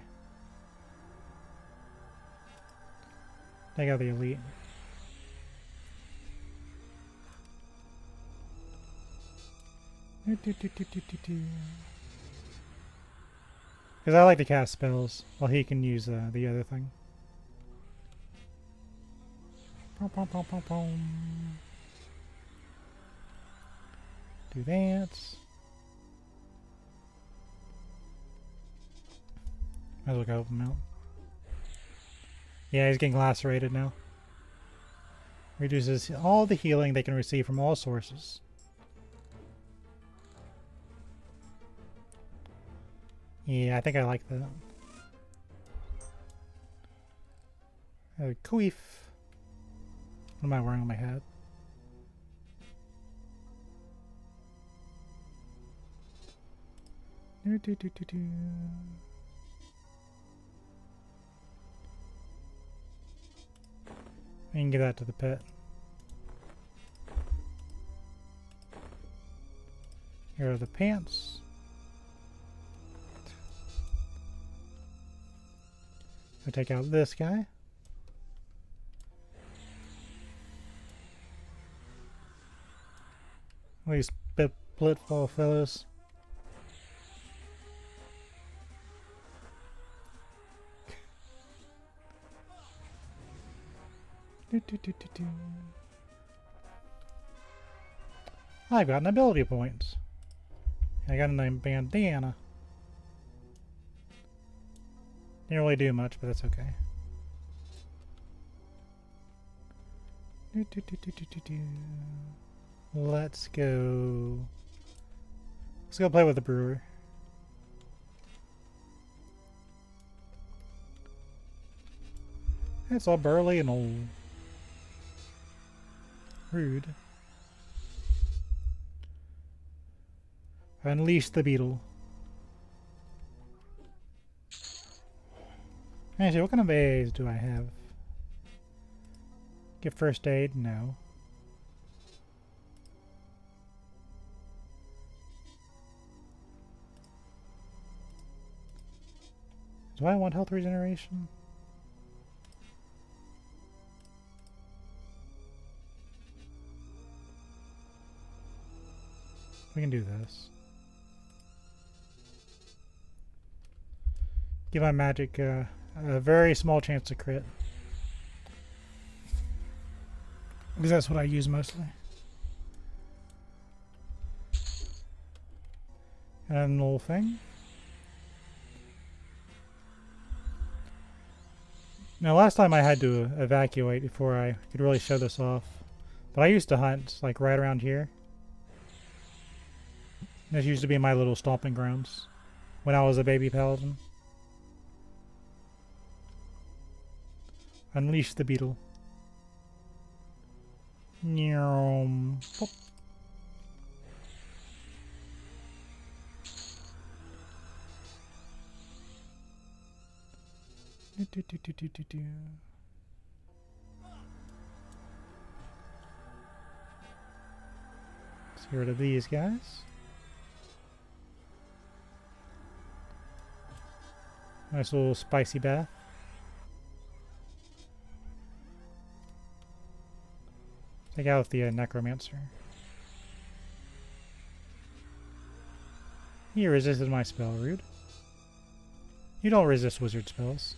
S1: Take out the elite. Because I like to cast spells while he can use the other thing. Do that. Might as well go help him out. Yeah, he's getting lacerated now. Reduces all the healing they can receive from all sources. Yeah, I think I like that. Queef. What am I wearing on my head? I can give that to the pet. Here are the pants. I'll take out this guy. These pitfall fellows. I've got an ability point. I got a name bandana. Didn't really do much, but that's okay. Let's go. Let's go play with the brewer. It's all burly and old. Rude. Unleash the beetle. Actually, what kind of A's do I have? Get first aid? No. Do I want health regeneration? We can do this. Give my magic a very small chance to crit. Because that's what I use mostly. And a little thing. Now last time I had to evacuate before I could really show this off. But I used to hunt like right around here. This used to be my little stomping grounds when I was a baby paladin. Unleash the beetle. Pop. Let's get rid of these guys. Nice little spicy bath. Take out the necromancer. He resisted my spell, rude. You don't resist wizard spells.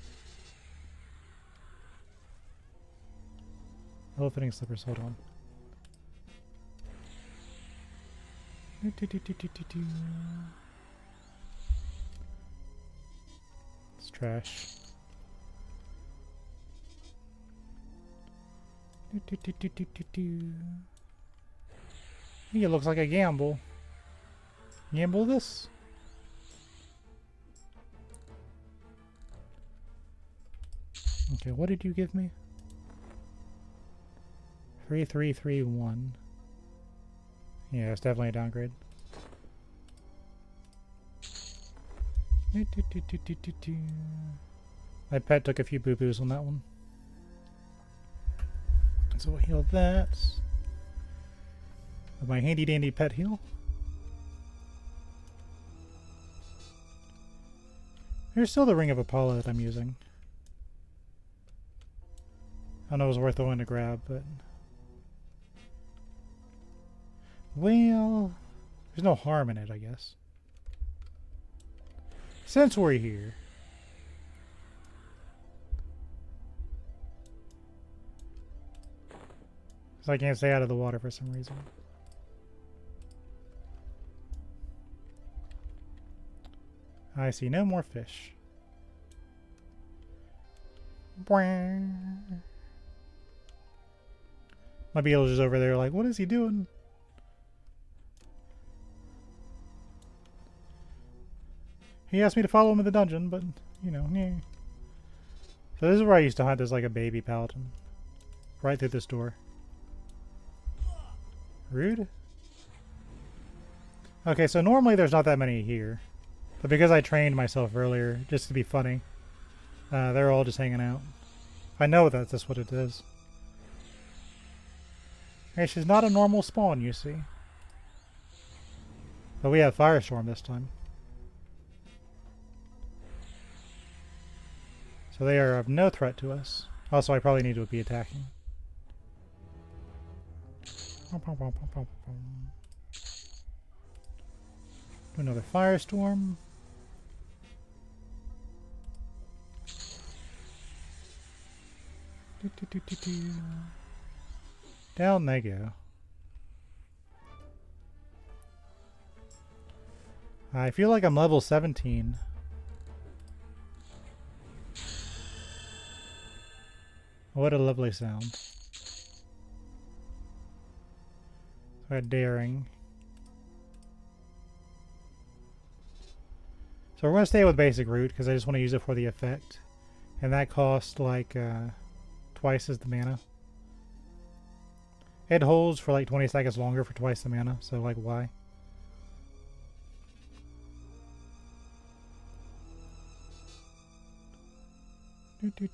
S1: Elephant slippers, hold on. It's trash. I think it looks like a gamble. Gamble this? Okay, what did you give me? 3331. Yeah, it's definitely a downgrade. My pet took a few boo-boos on that one. So we'll heal that. With my handy dandy pet heal. There's still the Ring of Apollo that I'm using. I don't know if it was worth the one to grab, but... Well... There's no harm in it, I guess. Since we're here... So I can't stay out of the water for some reason. I see no more fish. My beetle's just over there like, what is he doing? He asked me to follow him in the dungeon, but, you know, yeah. So this is where I used to hunt as like a baby paladin. Right through this door. Rude? Okay, so normally there's not that many here. But because I trained myself earlier, just to be funny, they're all just hanging out. I know that's what it is. Hey, she's not a normal spawn, you see. But we have Firestorm this time. So they are of no threat to us. Also, I probably need to be attacking. Another Firestorm. Down they go. I feel like I'm level 17. What a lovely sound. So daring. So we're going to stay with basic root because I just want to use it for the effect. And that costs like twice as the mana. It holds for like 20 seconds longer for twice the mana, so like why? I'm going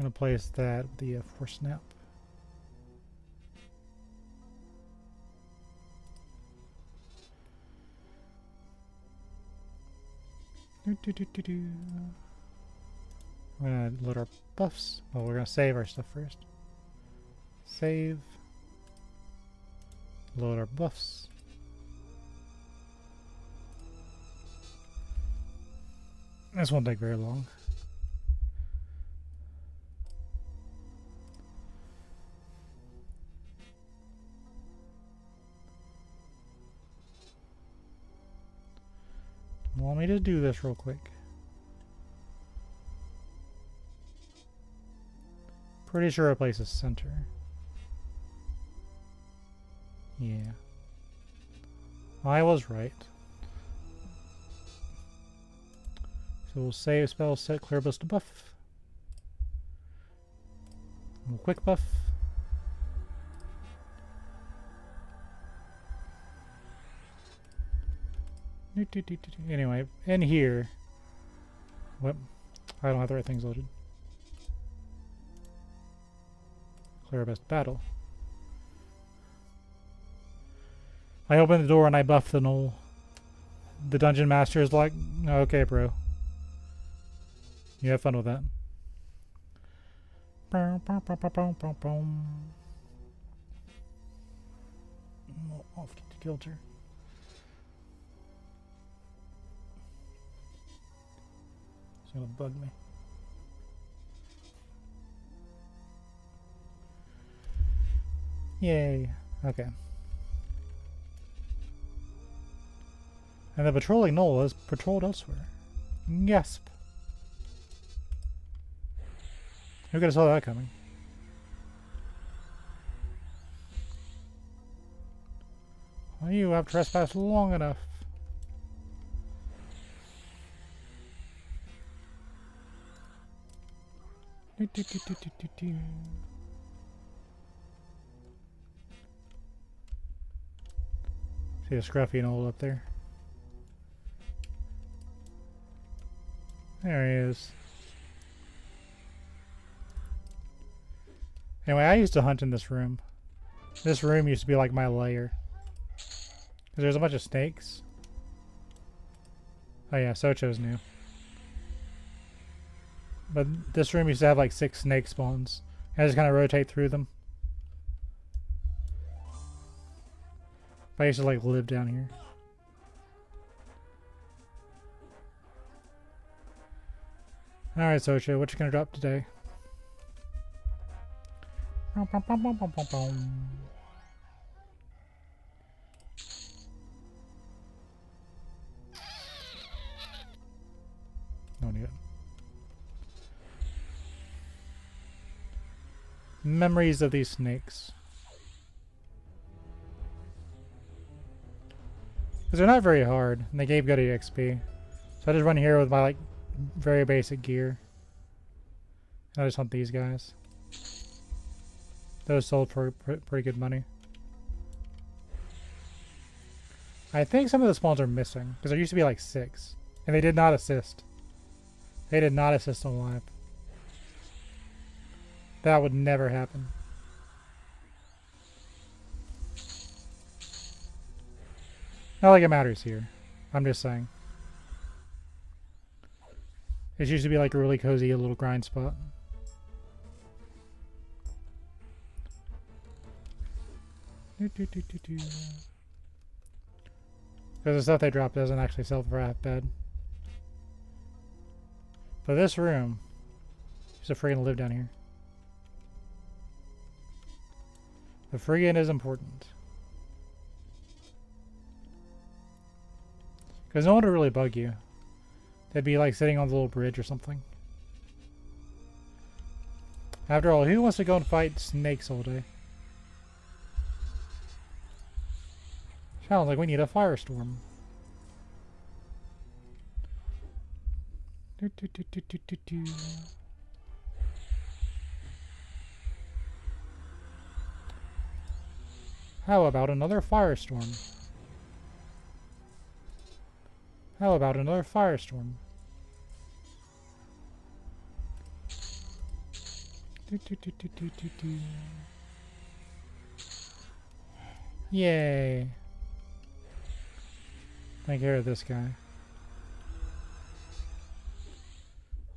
S1: to place that with the force snap. I'm going to load our buffs. Well, we're going to save our stuff first. Save. Load our buffs. This won't take very long. Let me just do this real quick. Pretty sure it places center. Yeah. I was right. So we'll save spell set clear boost to buff. We'll quick buff. Anyway, in here. What? I don't have the right things loaded. Clear best battle. I open the door and I buff the knoll. The dungeon master is like, okay, bro. You have fun with that. Off to the kilter. It's gonna bug me. Yay. Okay. And the patrolling knoll is patrolled elsewhere. Gasp. Who could have saw that coming? Well, you have trespassed long enough. See a scruffy knoll up there. There he is. Anyway, I used to hunt in this room. This room used to be like my lair. Because there's a bunch of snakes. Oh yeah, Socho's new. But this room used to have like 6 snake spawns. I just kind of rotate through them. But I used to like live down here. Alright, Socho, what you gonna drop today? Don't need it. Memories of these snakes. Because they're not very hard, and they gave good EXP. So I just run here with my, like, very basic gear. And I just hunt these guys. Those sold for pretty good money. I think some of the spawns are missing, because there used to be like 6. And they did not assist. They did not assist on live. That would never happen. Not like it matters here. I'm just saying. It used to be like a really cozy little grind spot. Because the stuff they drop doesn't actually sell for half bad. But this room, who's afraid to live down here? The friggin' is important. Because no one would really bug you. They'd be like sitting on the little bridge or something. After all, who wants to go and fight snakes all day? Sounds like we need a firestorm. How about another firestorm? How about another firestorm? Yay. Take care of this guy.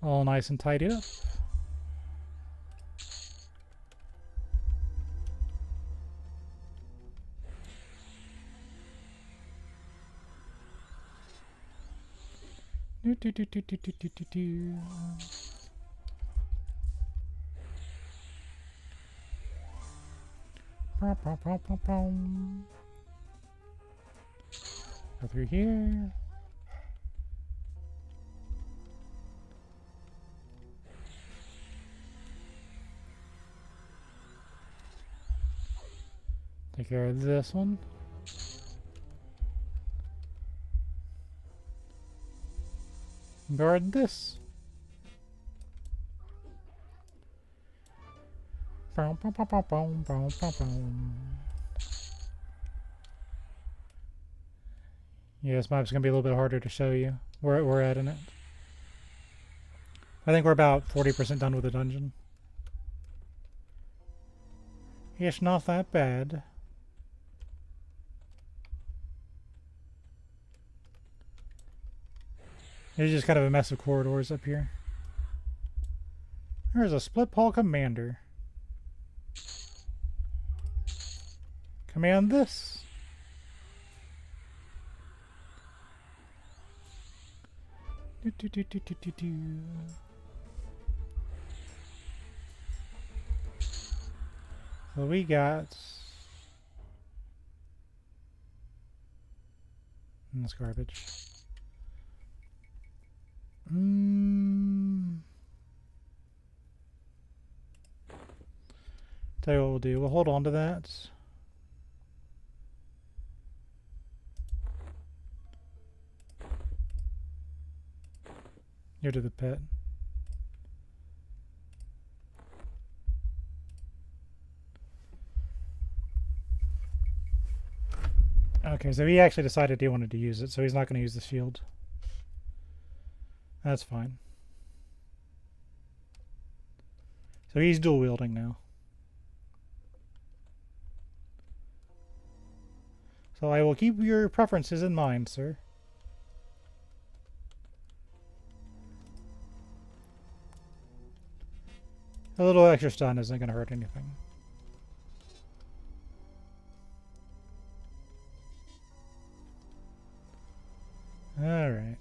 S1: All nice and tidied up. Go through here. Take care of this one. Guard this. Yeah, this map's gonna be a little bit harder to show you where we're at in it. I think we're about 40% done with the dungeon. It's not that bad. It's just kind of a mess of corridors up here. There's a split paw commander. Command this. So we got this garbage. Tell you what we'll do. We'll hold on to that. Here to the pit. Okay, so he actually decided he wanted to use it, so he's not going to use the shield. That's fine. So he's dual wielding now. So I will keep your preferences in mind, sir. A little extra stun isn't going to hurt anything. Alright.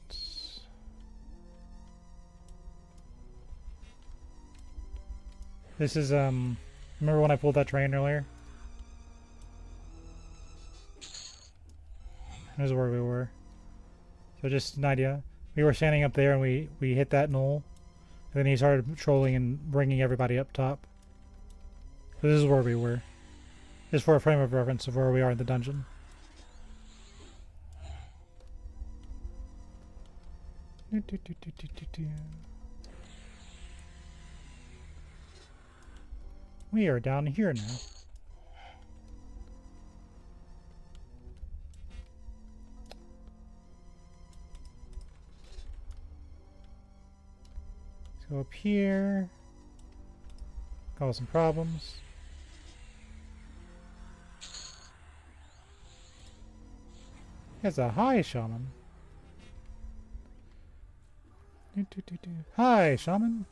S1: This is, remember when I pulled that train earlier? Here's where we were. So just an idea. We were standing up there and we hit that knoll. And then he started patrolling and bringing everybody up top. So this is where we were. Just for a frame of reference of where we are in the dungeon. We are down here now. Let's go up here. Cause some problems. It's a high shaman. Hi, shaman.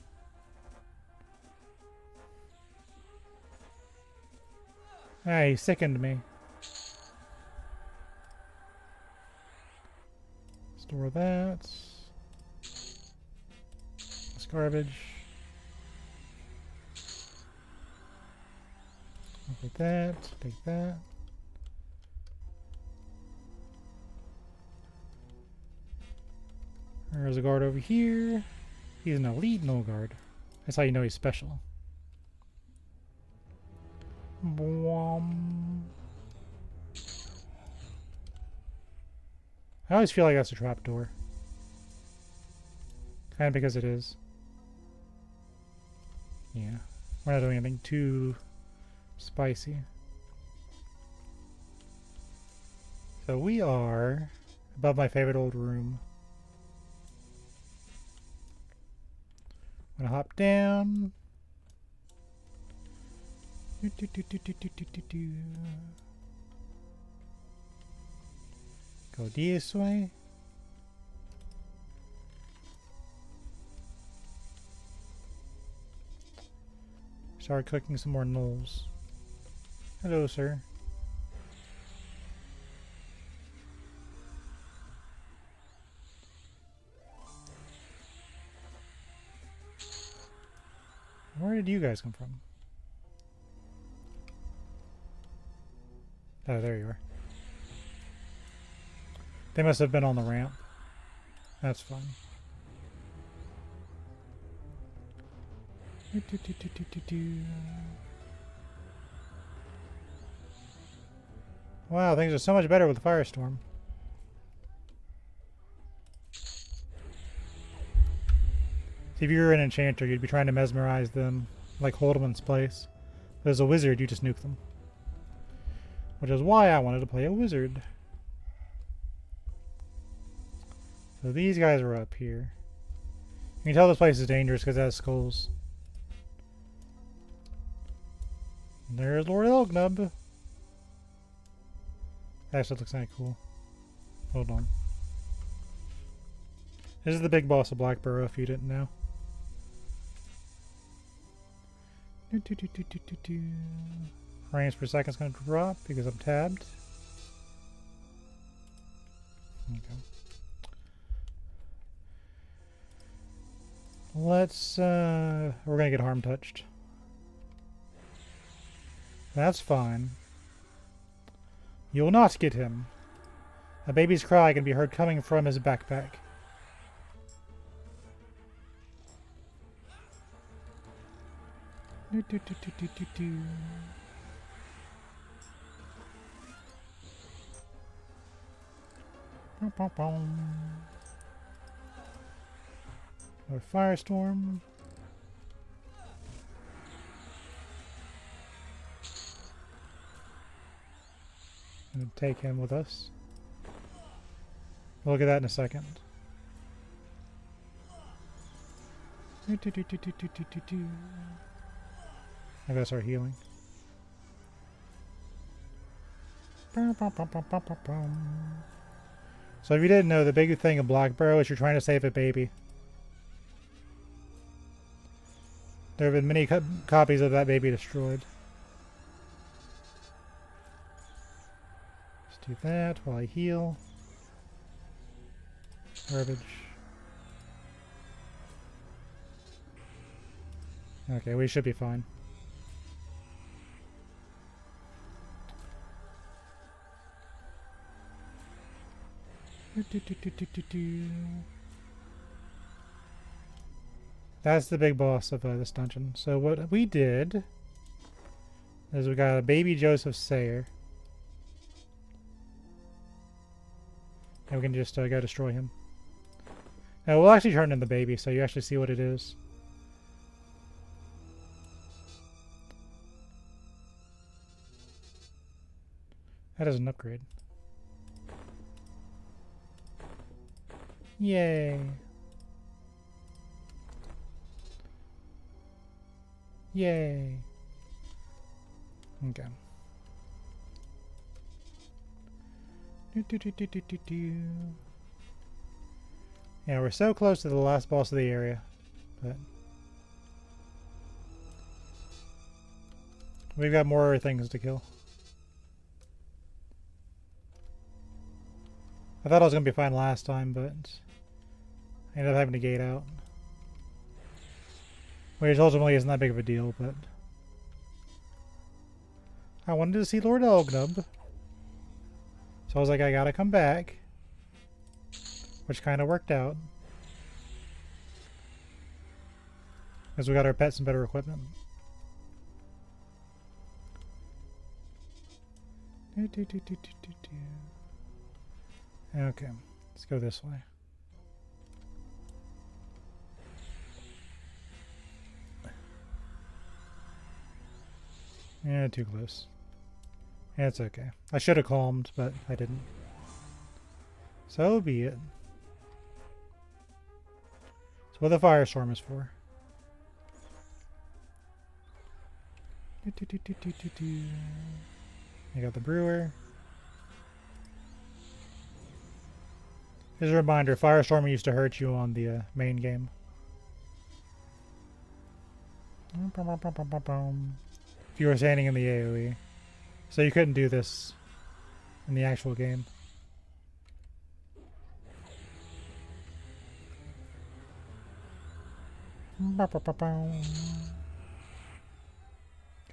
S1: Ah, he sickened me. Store that. That's garbage. Look at that. Take that. There's a guard over here. He's an elite no guard. That's how you know he's special. Boom. I always feel like that's a trapdoor. Kind of because it is. Yeah. We're not doing anything too spicy. So we are above my favorite old room. I'm gonna hop down. Go this way. Start cooking some more knolls. Hello, sir. Where did you guys come from? Oh, there you are. They must have been on the ramp. That's fine. Wow, things are so much better with the Firestorm. See, if you were an enchanter, you'd be trying to mesmerize them, like hold them in place. But as a wizard, you just nuke them. Which is why I wanted to play a wizard. So these guys are up here. You can tell this place is dangerous because it has skulls. And there's Lord Elgnub. That actually looks kind of cool. Hold on. This is the big boss of Blackburrow, if you didn't know. Frames per second is going to drop because I'm tabbed. Okay. Let's, we're going to get harm touched. That's fine. You will not get him. A baby's cry can be heard coming from his backpack. Or Firestorm. Gonna take him with us. We'll look at that in a second. I gotta start healing. So if you didn't know, the big thing in Blackburrow is you're trying to save a baby. There have been many copies of that baby destroyed. Let's do that while I heal. Garbage. Okay, we should be fine. That's the big boss of this dungeon. So what we did is we got a baby Joseph Sayer. And we can just go destroy him. Now we'll actually turn in the baby so you actually see what it is. That is an upgrade. Yay! Yay! Okay. Yeah, we're so close to the last boss of the area, but we've got more things to kill. I thought I was going to be fine last time, but I ended up having to gate out. Which ultimately isn't that big of a deal, but I wanted to see Lord Elgnub. So I was like, I gotta come back. Which kind of worked out. Because we got our pets and better equipment. Okay, let's go this way. Yeah, too close. Yeah, it's okay. I should have calmed, but I didn't. So be it. That's what the firestorm is for. You got the brewer. As a reminder, firestorm used to hurt you on the main game. If you were standing in the AoE. So you couldn't do this in the actual game.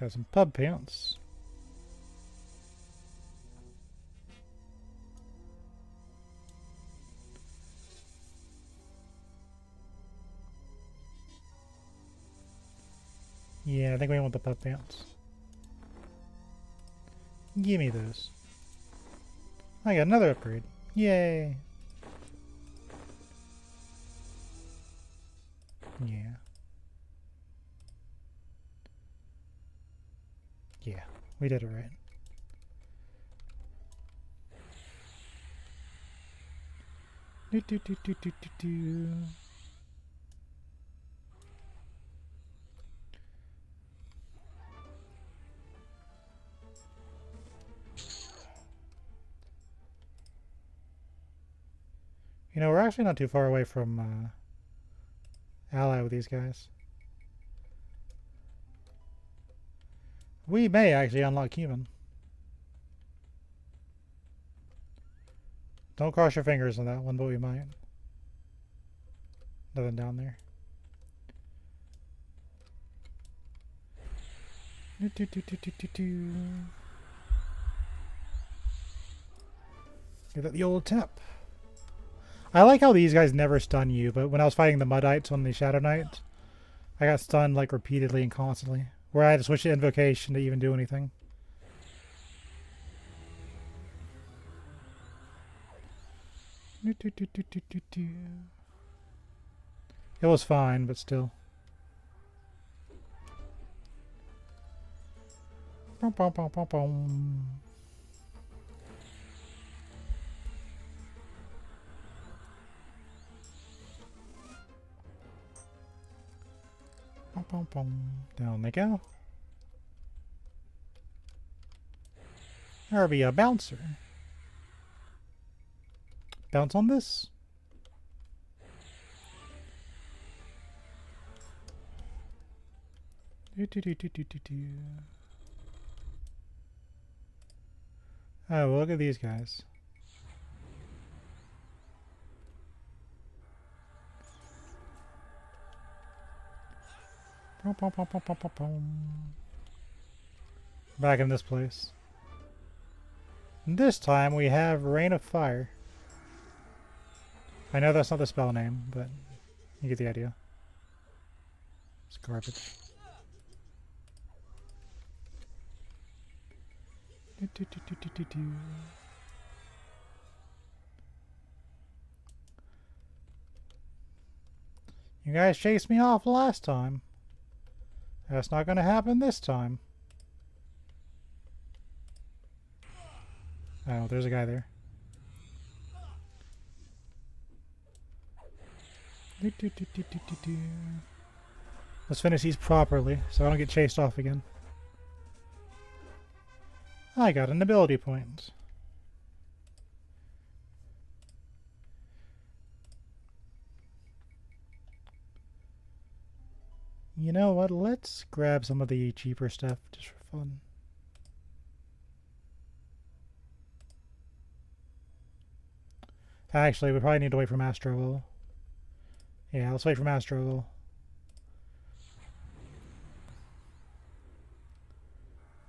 S1: Got some pub pants. Yeah, I think we want the pub pants. Give me those. I got another upgrade. Yay! Yeah. Yeah, we did it right. Do do do do do do do. You know, we're actually not too far away from ally with these guys. We may actually unlock human. Don't cross your fingers on that one, but we might. Nothing down there. Give that the old tap. I like how these guys never stun you, but when I was fighting the Muddites on the Shadow Knight, I got stunned like repeatedly and constantly. Where I had to switch to Invocation to even do anything. It was fine, but still. Bum, bum, bum, bum, bum. Bum, bum, bum. Down they go. There'll be a bouncer. Bounce on this. Oh, well, look at these guys. Back in this place. And this time we have Rain of Fire. I know that's not the spell name, but you get the idea. It's garbage. You guys chased me off last time. That's not going to happen this time. Oh, there's a guy there. Let's finish these properly so I don't get chased off again. I got an ability point. You know what? Let's grab some of the cheaper stuff just for fun. Actually, we probably need to wait for Master Will. Yeah, let's wait for Master Will.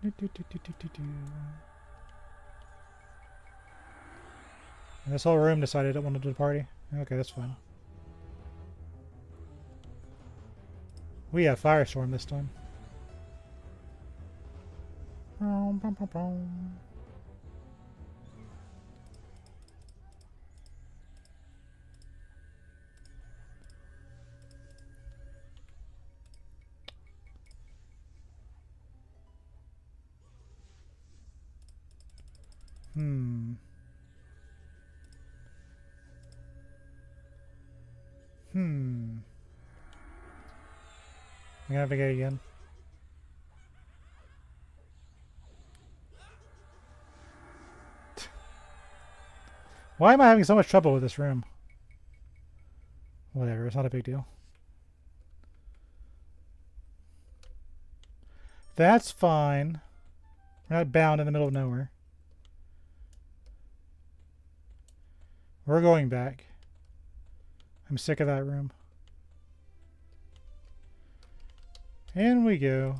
S1: And this whole room decided it wanted to party. Okay, that's fine. We have Firestorm this time. I'm gonna have to get again. Why am I having so much trouble with this room? Whatever, it's not a big deal. That's fine. We're not bound in the middle of nowhere. We're going back. I'm sick of that room. In we go.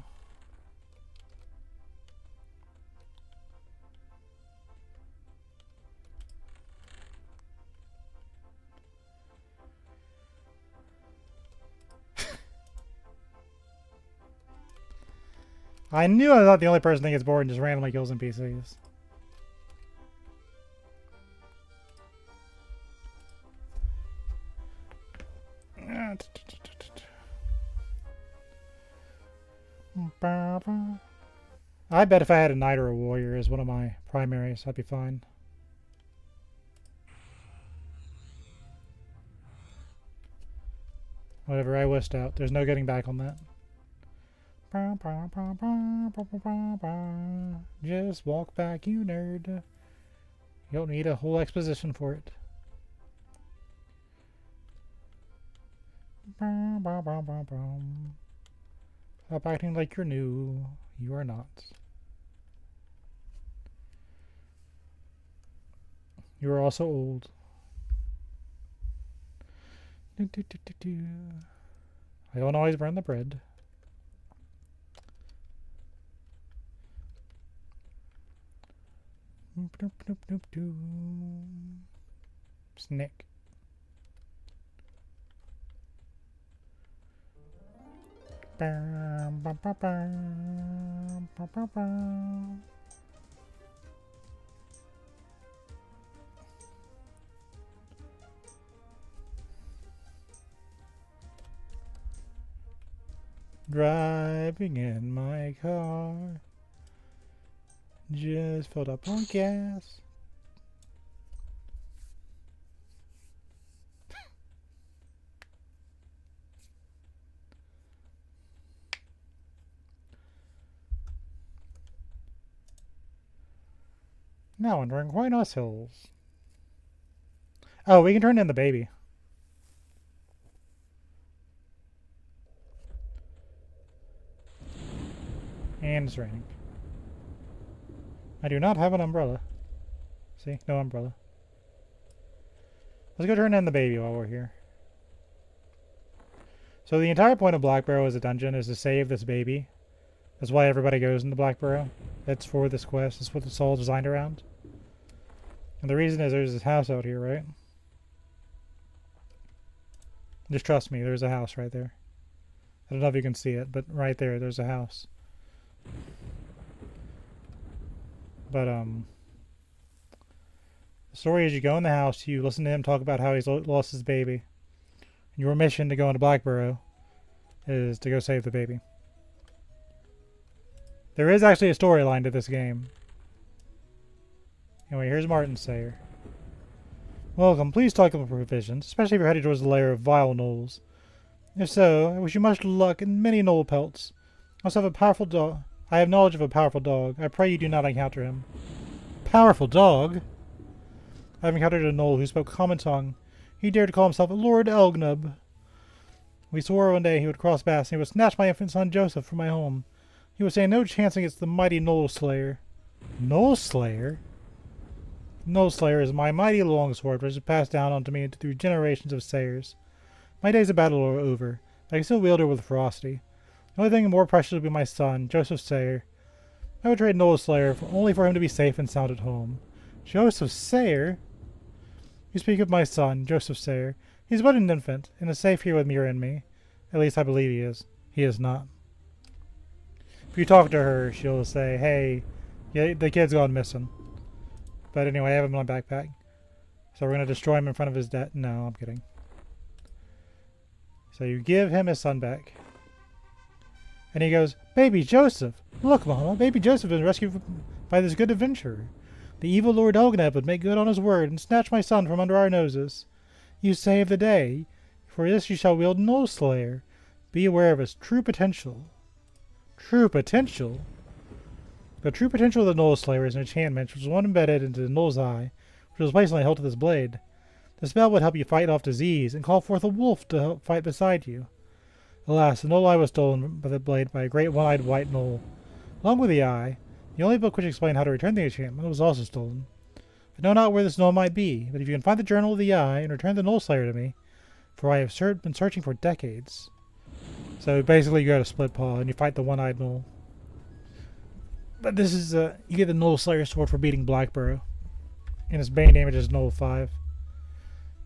S1: I knew I'm not the only person that gets bored and just randomly kills NPCs. I bet if I had a knight or a warrior as one of my primaries, I'd be fine. Whatever, I wussed out. There's no getting back on that. Just walk back, you nerd. You don't need a whole exposition for it. Stop acting like you're new. You are not. You are also old. I don't always burn the bread. Snick. Driving in my car, just filled up on gas. Now entering Quinos Hills. Oh, we can turn in the baby. And it's raining. I do not have an umbrella. See? No umbrella. Let's go turn in the baby while we're here. So the entire point of Black Barrow as a dungeon is to save this baby. That's why everybody goes into Black Barrow. That's for this quest. That's what it's all designed around. And the reason is there's this house out here, right? Just trust me, there's a house right there. I don't know if you can see it, but right there's a house. But the story is you go in the house, you listen to him talk about how he's lost his baby. Your mission to go into Blackborough is to go save the baby. There is actually a storyline to this game. Anyway, here's Martin Sayer. Welcome. Please talk about provisions, especially if you're heading towards the lair of vile gnolls. If so, I wish you much luck and many gnoll pelts. I also have a powerful dog. I have knowledge of a powerful dog. I pray you do not encounter him. Powerful dog? I have encountered a gnoll who spoke common tongue. He dared to call himself Lord Elgnub. We swore one day he would cross paths and he would snatch my infant son Joseph from my home. He would say no chance against the mighty Gnoll Slayer. Gnoll Slayer? Gnoll Slayer is my mighty longsword which is passed down onto me through generations of Sayers. My days of battle are over, but I can still wield her with ferocity. The only thing more precious would be my son, Joseph Sayer. I would trade Gnoll Slayer only for him to be safe and sound at home. Joseph Sayer? You speak of my son, Joseph Sayer. He's but an infant, and is safe here with Mira and me. At least I believe he is. He is not. If you talk to her, she'll say, hey, yeah, the kid's gone missing. But anyway, I have him in my backpack. So we're going to destroy him in front of his dad. No, I'm kidding. So you give him his son back. And he goes, Baby Joseph! Look, Mama, Baby Joseph has been rescued by this good adventurer. The evil Lord Elgneb would make good on his word and snatch my son from under our noses. You saved the day. For this you shall wield Gnoll Slayer. Be aware of his true potential. True potential? The true potential of the Gnoll Slayer is an enchantment which was one embedded into the Gnoll's eye, which was placed on the hilt of this blade. The spell would help you fight off disease and call forth a wolf to help fight beside you. Alas, the Gnoll eye was stolen by the blade by a great one-eyed white Gnoll. Along with the eye, the only book which explained how to return the enchantment was also stolen. I know not where this Gnoll might be, but if you can find the Journal of the Eye and return the Gnoll Slayer to me, for I have been searching for decades. So basically you go to Split Paw and you fight the one-eyed Gnoll. But this is, you get the Gnoll Slayer sword for beating Blackborough. And its bane damage is Gnoll 5.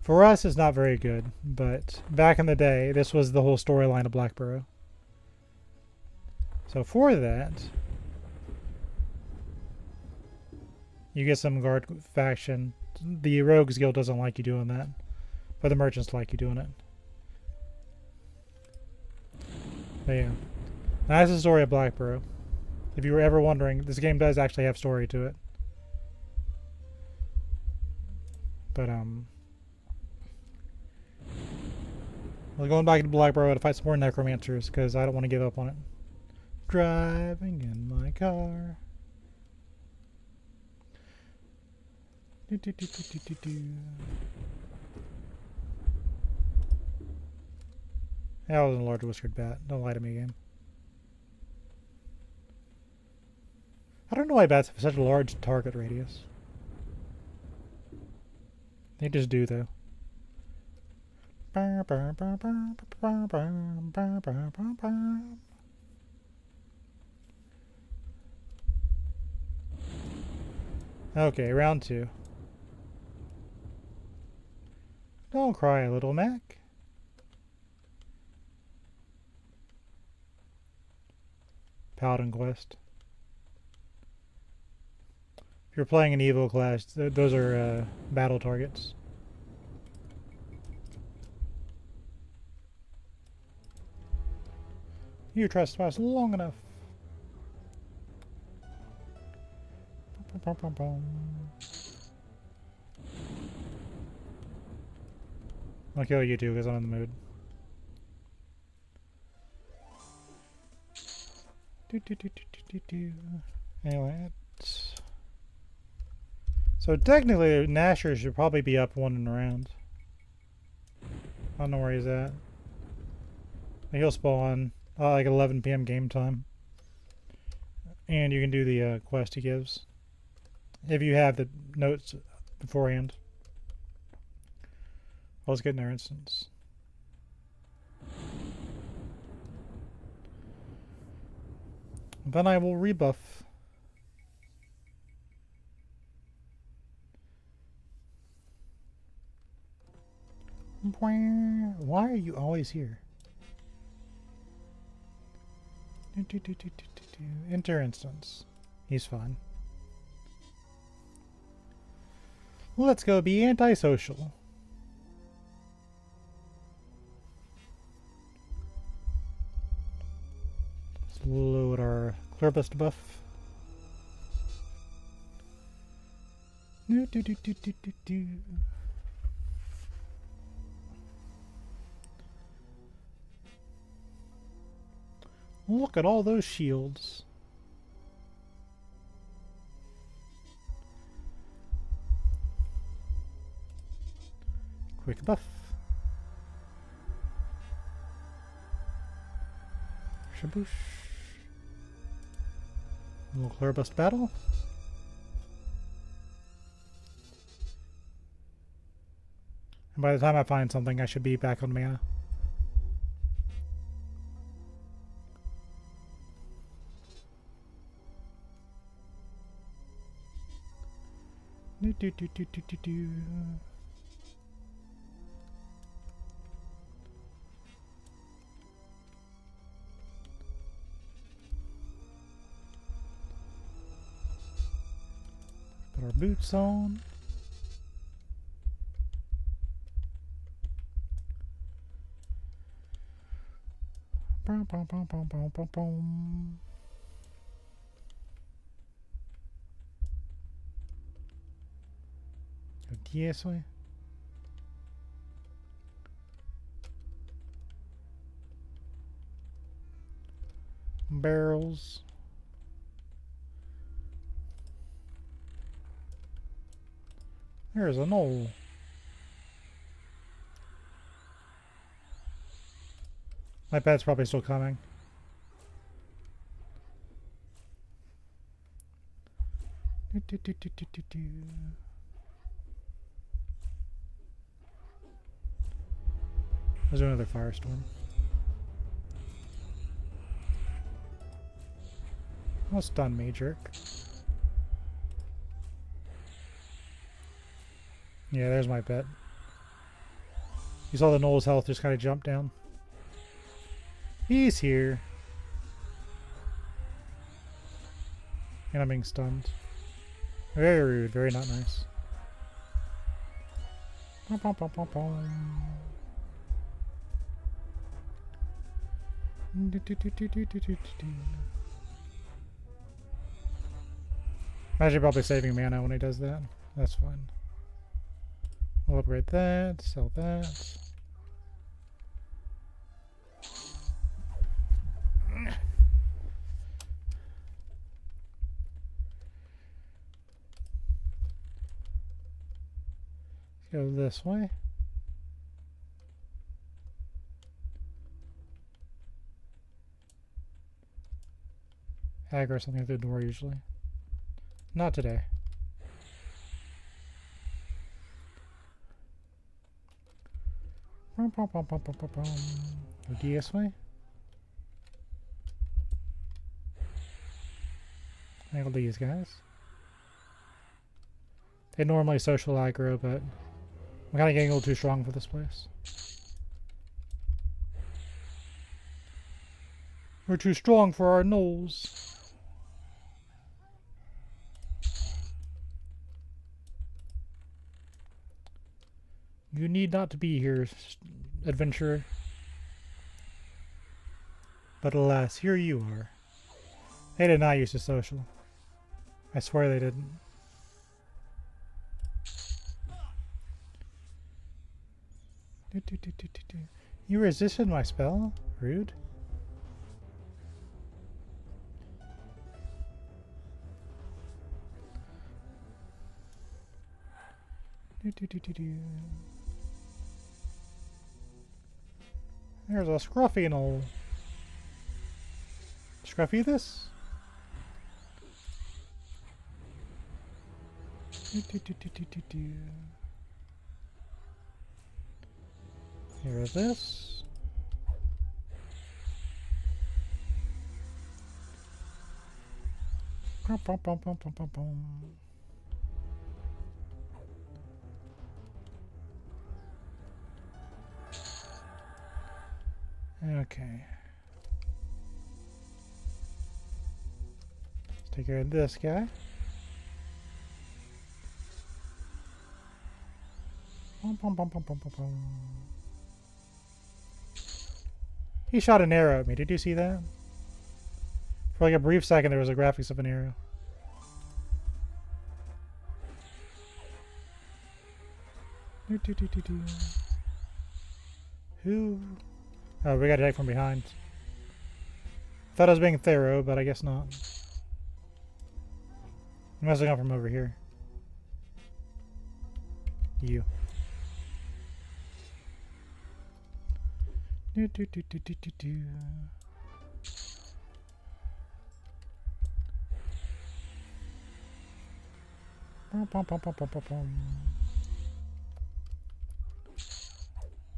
S1: For us, it's not very good, but back in the day, this was the whole storyline of Blackborough. So for that, you get some guard faction. The Rogues Guild doesn't like you doing that, but the merchants like you doing it. But yeah, that's the story of Blackborough. If you were ever wondering, this game does actually have story to it. But we're going back to Blackborough to fight some more necromancers because I don't want to give up on it. Driving in my car. That was a large whiskered bat. Don't lie to me, game. I don't know why bats have such a large target radius. They just do, though. Okay, round 2. Don't cry, little Mac. Paladin quest. If you're playing an Evo class, those are battle targets. You trespass long enough. I'll kill you too because I'm in the mood. Anyway, so technically Nasher should probably be up 1 in the round. I don't know where he's at. He'll spawn like 11 p.m. game time. And you can do the quest he gives. If you have the notes beforehand. Let's get in our instance. Then I will rebuff. Why are you always here? Enter instance. He's fun. Let's go be antisocial. Let's load our Clearbust buff. Look at all those shields. Quick buff. Shaboosh. A little Clearbust battle. And by the time I find something, I should be back on mana. Put our boots on. Boom, boom, boom, boom, boom, boom, boom. Go this way. Barrels. There's a knoll. My pet's probably still coming. There's another firestorm. Don't stun me, jerk. Yeah, there's my pet. You saw the Knoll's health just kind of jump down. He's here. And I'm being stunned. Very rude, very not nice. Pom, pom, pom, pom, pom. Imagine probably saving mana when he does that. That's fine. We'll upgrade that, sell that. Go this way. Aggro something at the door usually. Not today. Go this way. Angle these guys. They normally social aggro, but I'm kind of getting a little too strong for this place. We're too strong for our gnolls. You need not to be here, adventurer. But alas, here you are. They did not use the social. I swear they didn't. You resisted my spell? Rude. There's a scruffy knoll. Scruffy this? Here is this. Pum, pum, pum, pum, pum, pum, pum. Okay. Take care of this guy. He shot an arrow at me. Did you see that? For like a brief second, there was a graphics of an arrow. Who? Oh, we got attacked from behind. Thought I was being thorough, but I guess not. He must have come from over here. You.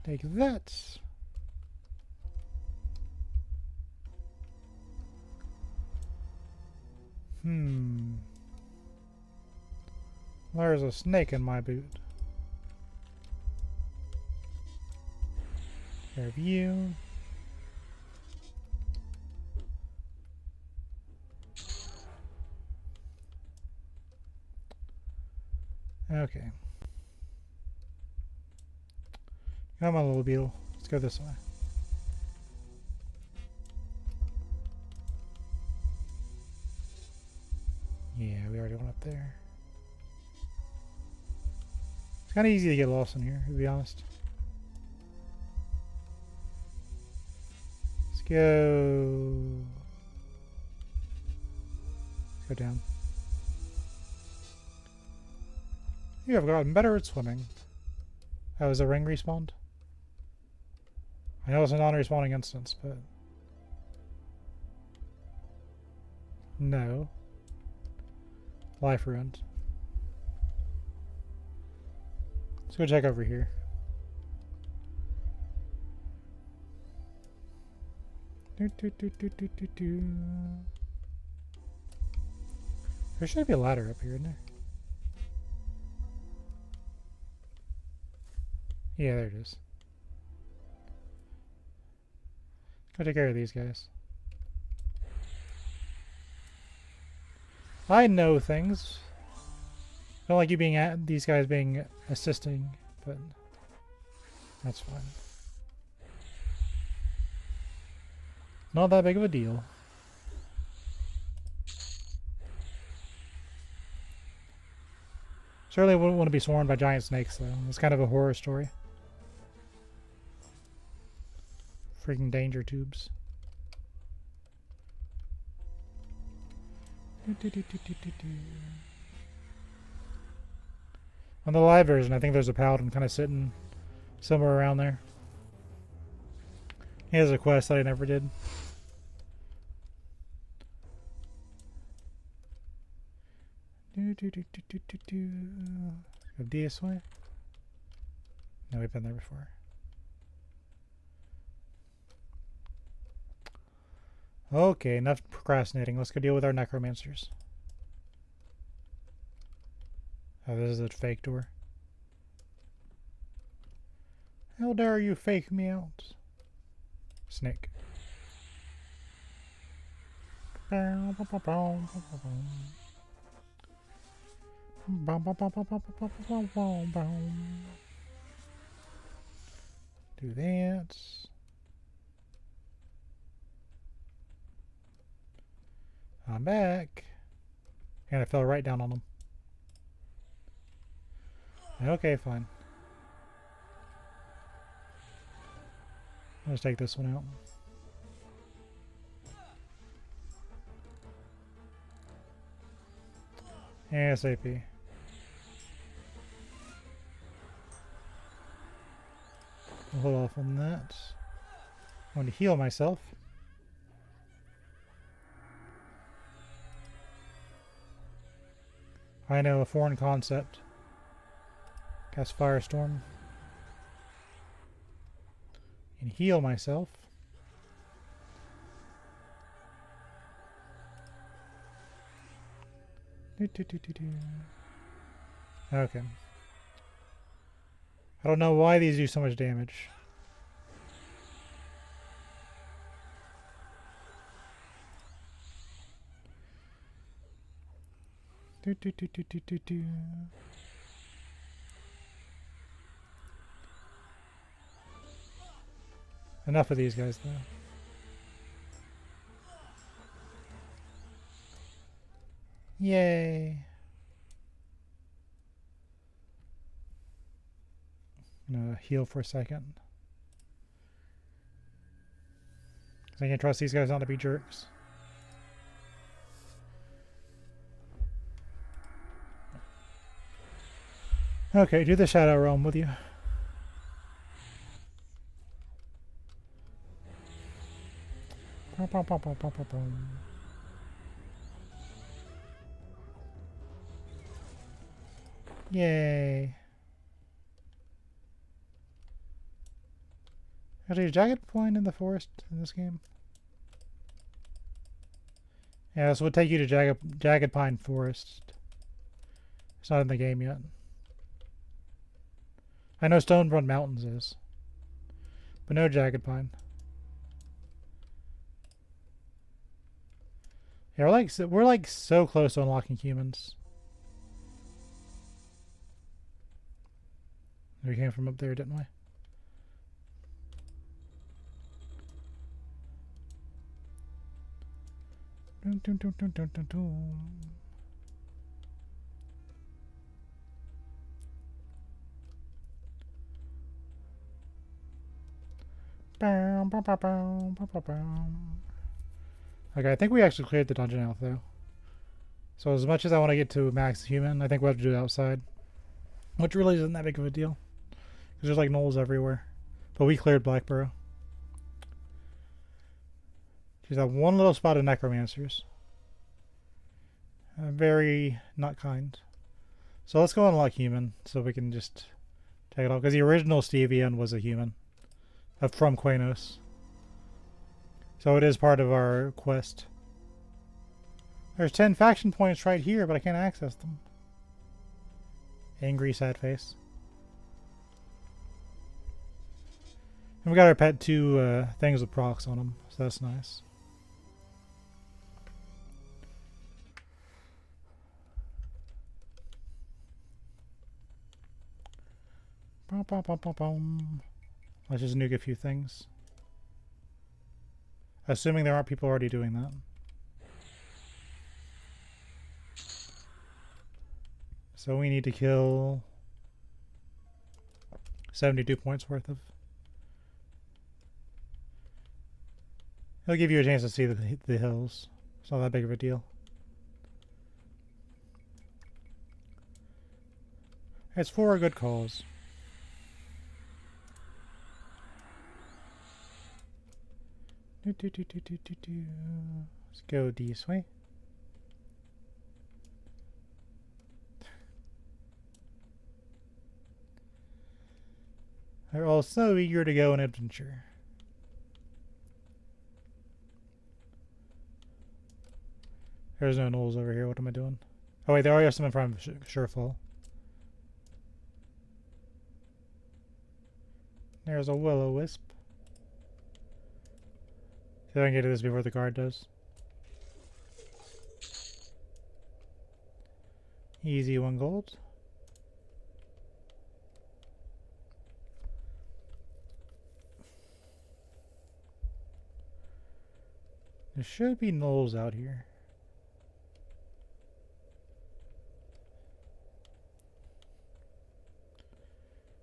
S1: Take that. There's a snake in my boot. Care of you. Okay. Come on, little beetle. Let's go this way. Yeah, we already went up there. It's kind of easy to get lost in here, to be honest. Let's go. Let's go down. You have gotten better at swimming. Oh, is the ring respawned? I know it's a non-respawning instance, but... No. Life ruined. Let's go check over here. There should be a ladder up here, isn't there? Yeah, there it is. Go take care of these guys. I know things. I don't like you being these guys being assisting, but that's fine. Not that big of a deal. Certainly wouldn't want to be swarmed by giant snakes, though. It's kind of a horror story. Freaking danger tubes. On the live version, I think there's a paladin kind of sitting somewhere around there. He has a quest that I never did. Go this way. No, we've been there before. Okay, enough procrastinating. Let's go deal with our necromancers. Oh, this is a fake door. How dare you fake me out? Snake. Do that. I'm back. And I fell right down on them. Okay, fine. Let's take this one out. ASAP. I'll hold off on that. I want to heal myself. I know, a foreign concept. Cast Firestorm. And heal myself. Okay. I don't know why these do so much damage. Do, do, do, do, do, do, do. Enough of these guys, though. Yay! I'm gonna heal for a second. I can't trust these guys not to be jerks. Okay, do the Shadow Realm with you. Yay. Actually, is Jagged Pine in the forest in this game? Yeah, so we'll take you to Jagged Pine Forest. It's not in the game yet. I know Stone Run Mountains is, but no Jagged Pine. Yeah, we're like so close to unlocking humans. We came from up there, didn't we? Dun, dun, dun, dun, dun, dun, dun. Okay, I think we actually cleared the dungeon out though. So as much as I want to get to max human, I think we'll have to do it outside. Which really isn't that big of a deal. Because there's like gnolls everywhere. But we cleared Blackburrow. She's got one little spot of necromancers. Very not kind. So let's go unlock human so we can just take it off. Because the original Stevian was a human. From Quanos. So it is part of our quest. There's 10 faction points right here, but I can't access them. Angry sad face. And we got our pet 2 things with procs on them, so that's nice. Let's just nuke a few things. Assuming there aren't people already doing that. So we need to kill 72 points worth of. It'll give you a chance to see the hills. It's not that big of a deal. It's for a good cause. Let's go this way. They're all so eager to go on adventure. There's no gnolls over here. What am I doing? Oh wait, there are some in front of Surefall. There's a will-o-wisp. See if I can get to this before the guard does. Easy 1 gold. There should be gnolls out here.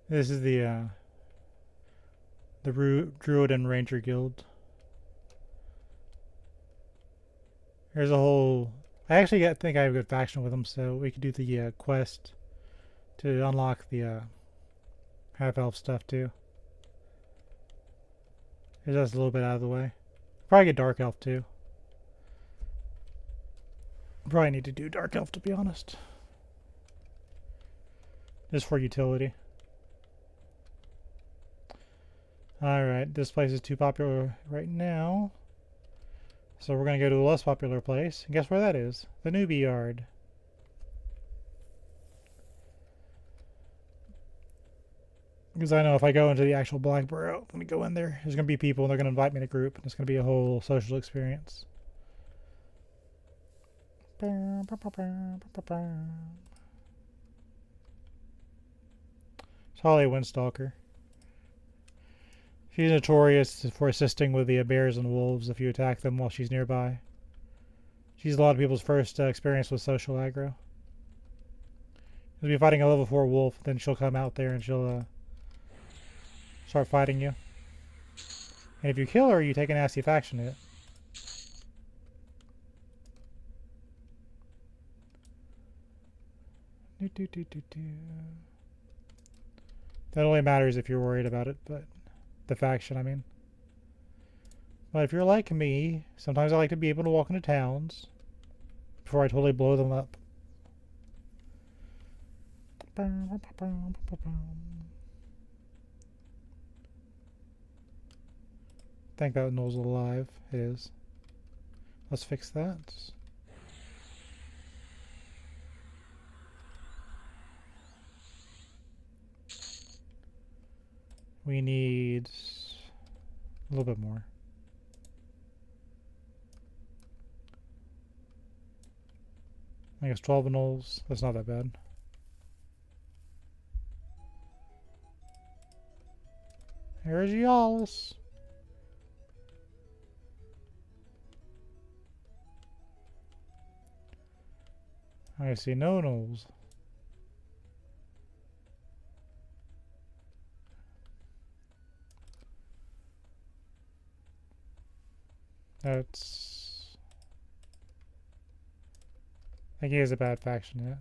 S1: This is the Druid and Ranger Guild. There's a whole... I actually think I have a good faction with them, so we could do the quest to unlock the half-elf stuff too. It's just a little bit out of the way. Probably get Dark Elf too. Probably need to do Dark Elf to be honest. Just for utility. Alright, this place is too popular right now. So we're going to go to a less popular place. And guess where that is? The Newbie Yard. Because I know if I go into the actual Blackburrow, I'm going to go in there. There's going to be people and they're going to invite me to group. And it's going to be a whole social experience. It's Holly Windstalker. She's notorious for assisting with the bears and wolves if you attack them while she's nearby. She's a lot of people's first experience with social aggro. You'll be fighting a level 4 wolf, then she'll come out there and she'll start fighting you. And if you kill her, you take a nasty faction hit. That only matters if you're worried about it, but the faction, I mean. But if you're like me, sometimes I like to be able to walk into towns before I totally blow them up. Thank that Null's alive. It is. Let's fix that. We need a little bit more. I guess 12 nulls. That's not that bad. Here's Yalis. I see no nulls. That's... I think he has a bad faction yet.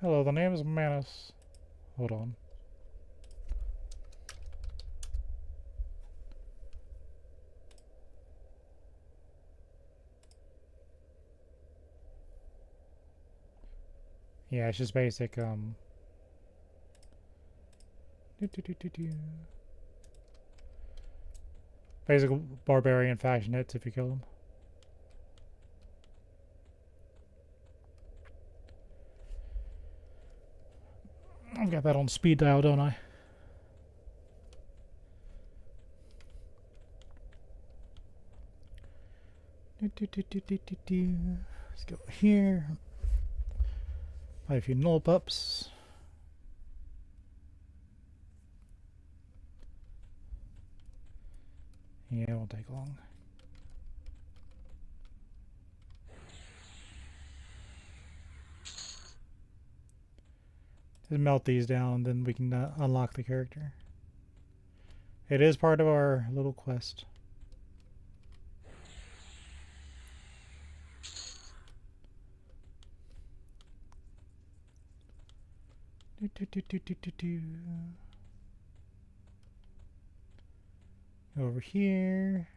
S1: Hello, the name is Manus. Hold on. Yeah, it's just basic, basic barbarian faction hits if you kill them. I've got that on speed dial, don't I? Let's go here. Fight a few null pups. Yeah, it won't take long. Just melt these down, then we can unlock the character. It is part of our little quest. Over here.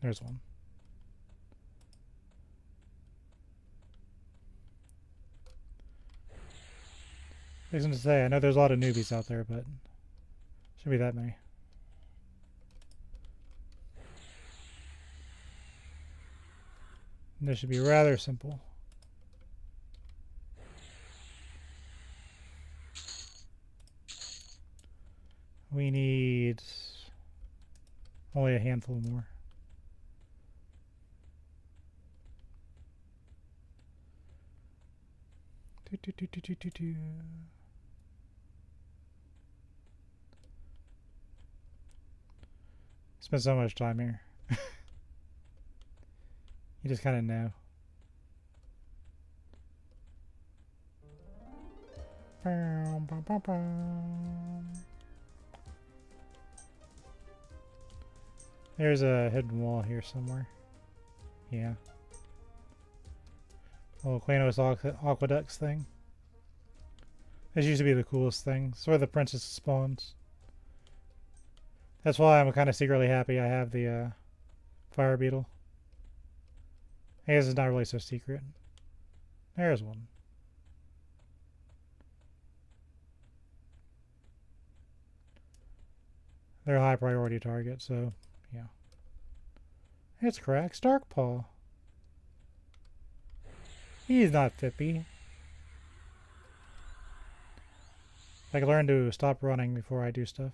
S1: There's one. I was going to say, I know there's a lot of newbies out there, but shouldn't be that many. And this should be rather simple. We need only a handful more. Spent so much time here. You just kind of know. There's a hidden wall here somewhere. Yeah. Oh, Quanos Aqueducts thing. This used to be the coolest thing. It's where the princess spawns. That's why I'm kind of secretly happy I have the fire beetle. I guess it's not really so secret. There's one. They're a high priority target, so yeah. It's Crack Starkpaw. He's not Fippy. I can learn to stop running before I do stuff.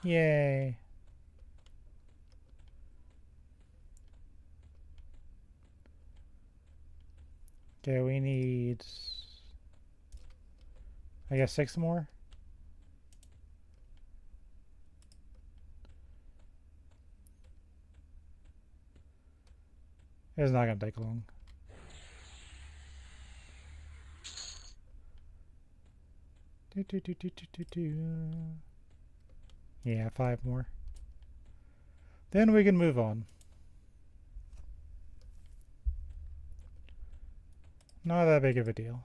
S1: Yay. Okay, we need, I guess, 6 more. It's not going to take long. Yeah, 5 more. Then we can move on. Not that big of a deal.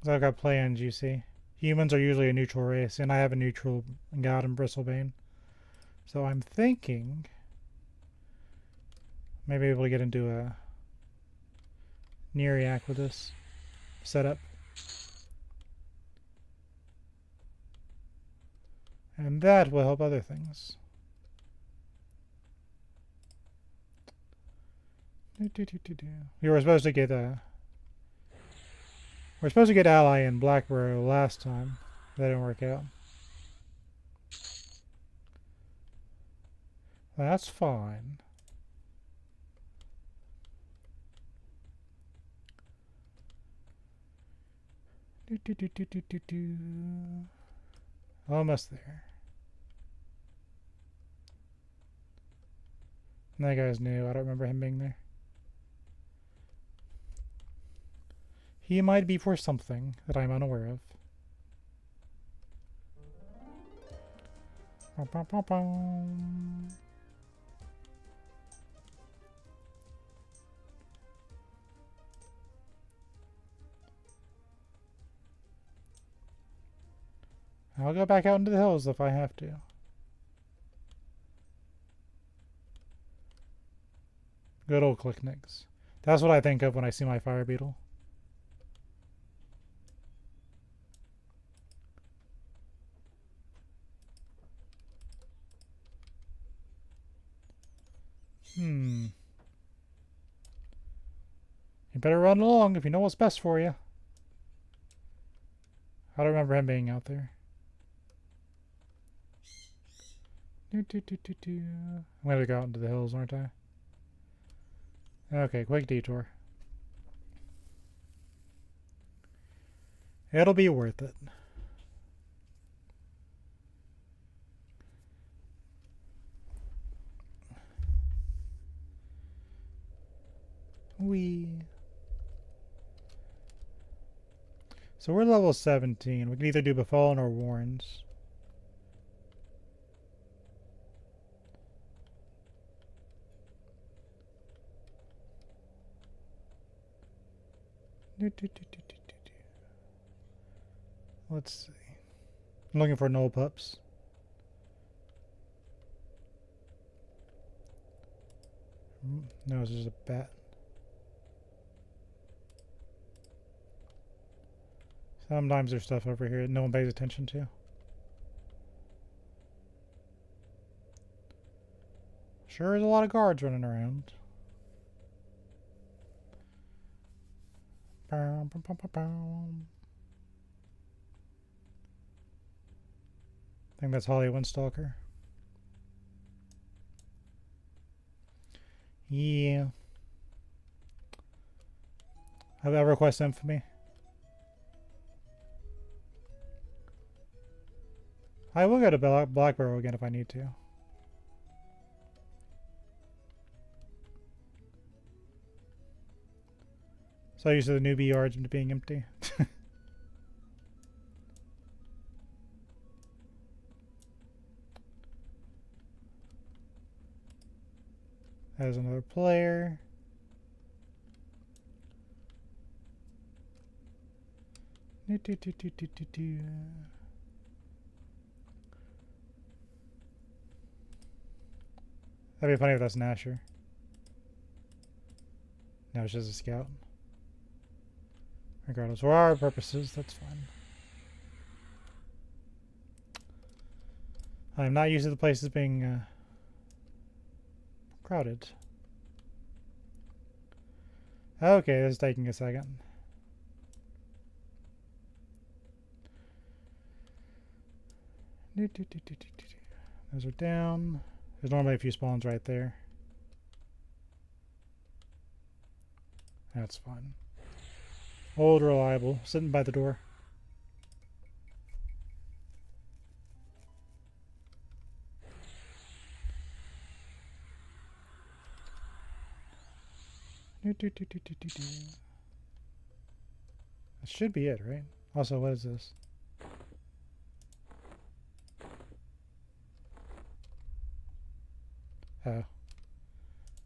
S1: So I've got plans, you see. Humans are usually a neutral race, and I have a neutral god in Bristlebane. So I'm thinking maybe able to get into a Nereac with this setup. And that will help other things. We were supposed to get we're supposed to get ally in Blackburrow last time. That didn't work out. That's fine. Almost there. That guy's new. I don't remember him being there. He might be for something that I'm unaware of. I'll go back out into the hills if I have to. Good old Clicknicks. That's what I think of when I see my fire beetle. You better run along if you know what's best for you. I don't remember him being out there. I'm gonna go out into the hills, aren't I? Okay, quick detour. It'll be worth it. So we're level 17. We can either do Befallen or Warrens. Let's see. I'm looking for null pups. No, it's just a bat. Sometimes there's stuff over here that no one pays attention to. Sure is a lot of guards running around. I think that's Holly Windstalker. Yeah. Have EverQuest Infamy. I will go to Blackburrow again if I need to. So used to the newbie yards being empty. There's another player. That'd be funny if that's Nasher. No, it's just a scout. Regardless, for our purposes, that's fine. I'm not used to the places being crowded. Okay, this is taking a second. Those are down. There's normally a few spawns right there. That's fine. Old reliable, sitting by the door. That should be it, right? Also, what is this? Oh.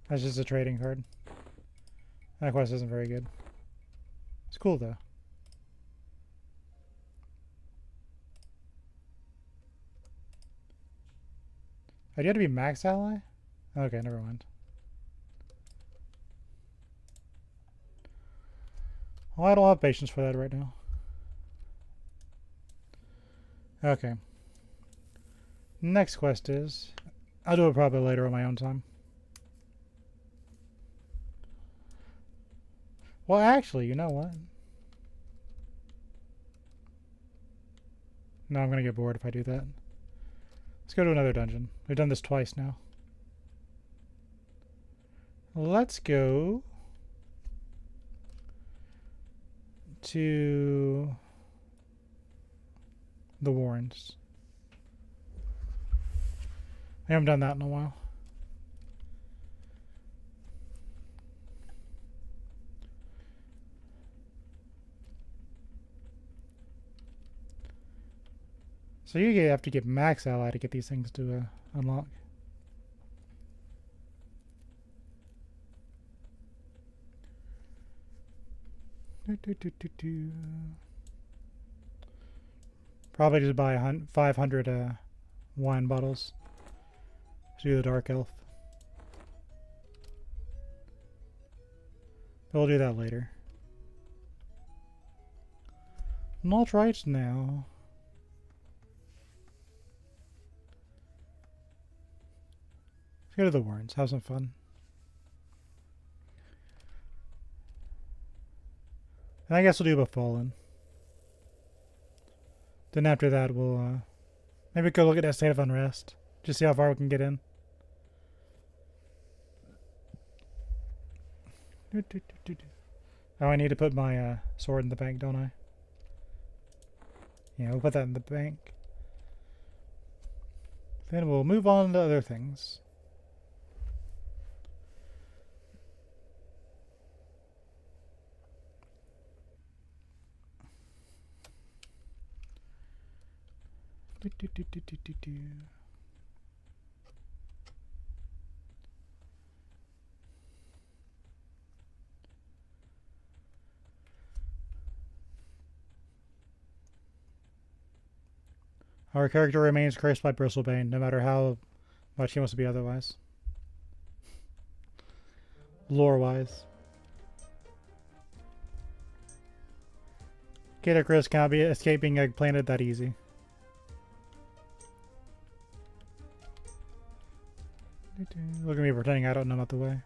S1: That's just a trading card. That quest isn't very good. It's cool, though. Oh, do you have to be max ally? Okay, never mind. Well, I don't have patience for that right now. Okay. Next quest is... I'll do it probably later on my own time. Well, actually, you know what? No, I'm going to get bored if I do that. Let's go to another dungeon. We've done this twice now. Let's go to the Warrens. I haven't done that in a while. So you have to get max ally to get these things to unlock. Probably just buy 500 wine bottles to do the Dark Elf. But we'll do that later. Not right now. Let's go to the Warrens, have some fun. And I guess we'll do Befallen. Then after that, we'll maybe go look at that State of Unrest. Just see how far we can get in. Oh, I need to put my sword in the bank, don't I? Yeah, we'll put that in the bank. Then we'll move on to other things. Our character remains cursed by Bristlebane, no matter how much he wants to be otherwise. Lore-wise. Kid Chris cannot be escaping a planet that easy. Look at me pretending I don't know about the way.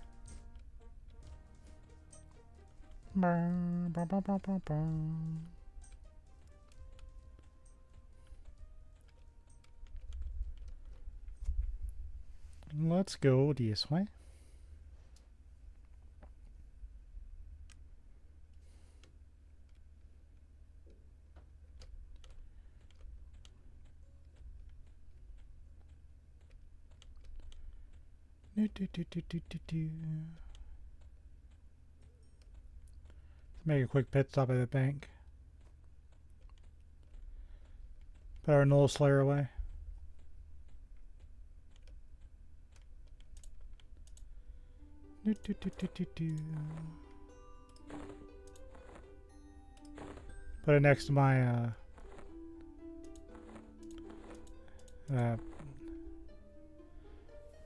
S1: Let's go this way. Make a quick pit stop at the bank. Put our Null Slayer away. Put it next to my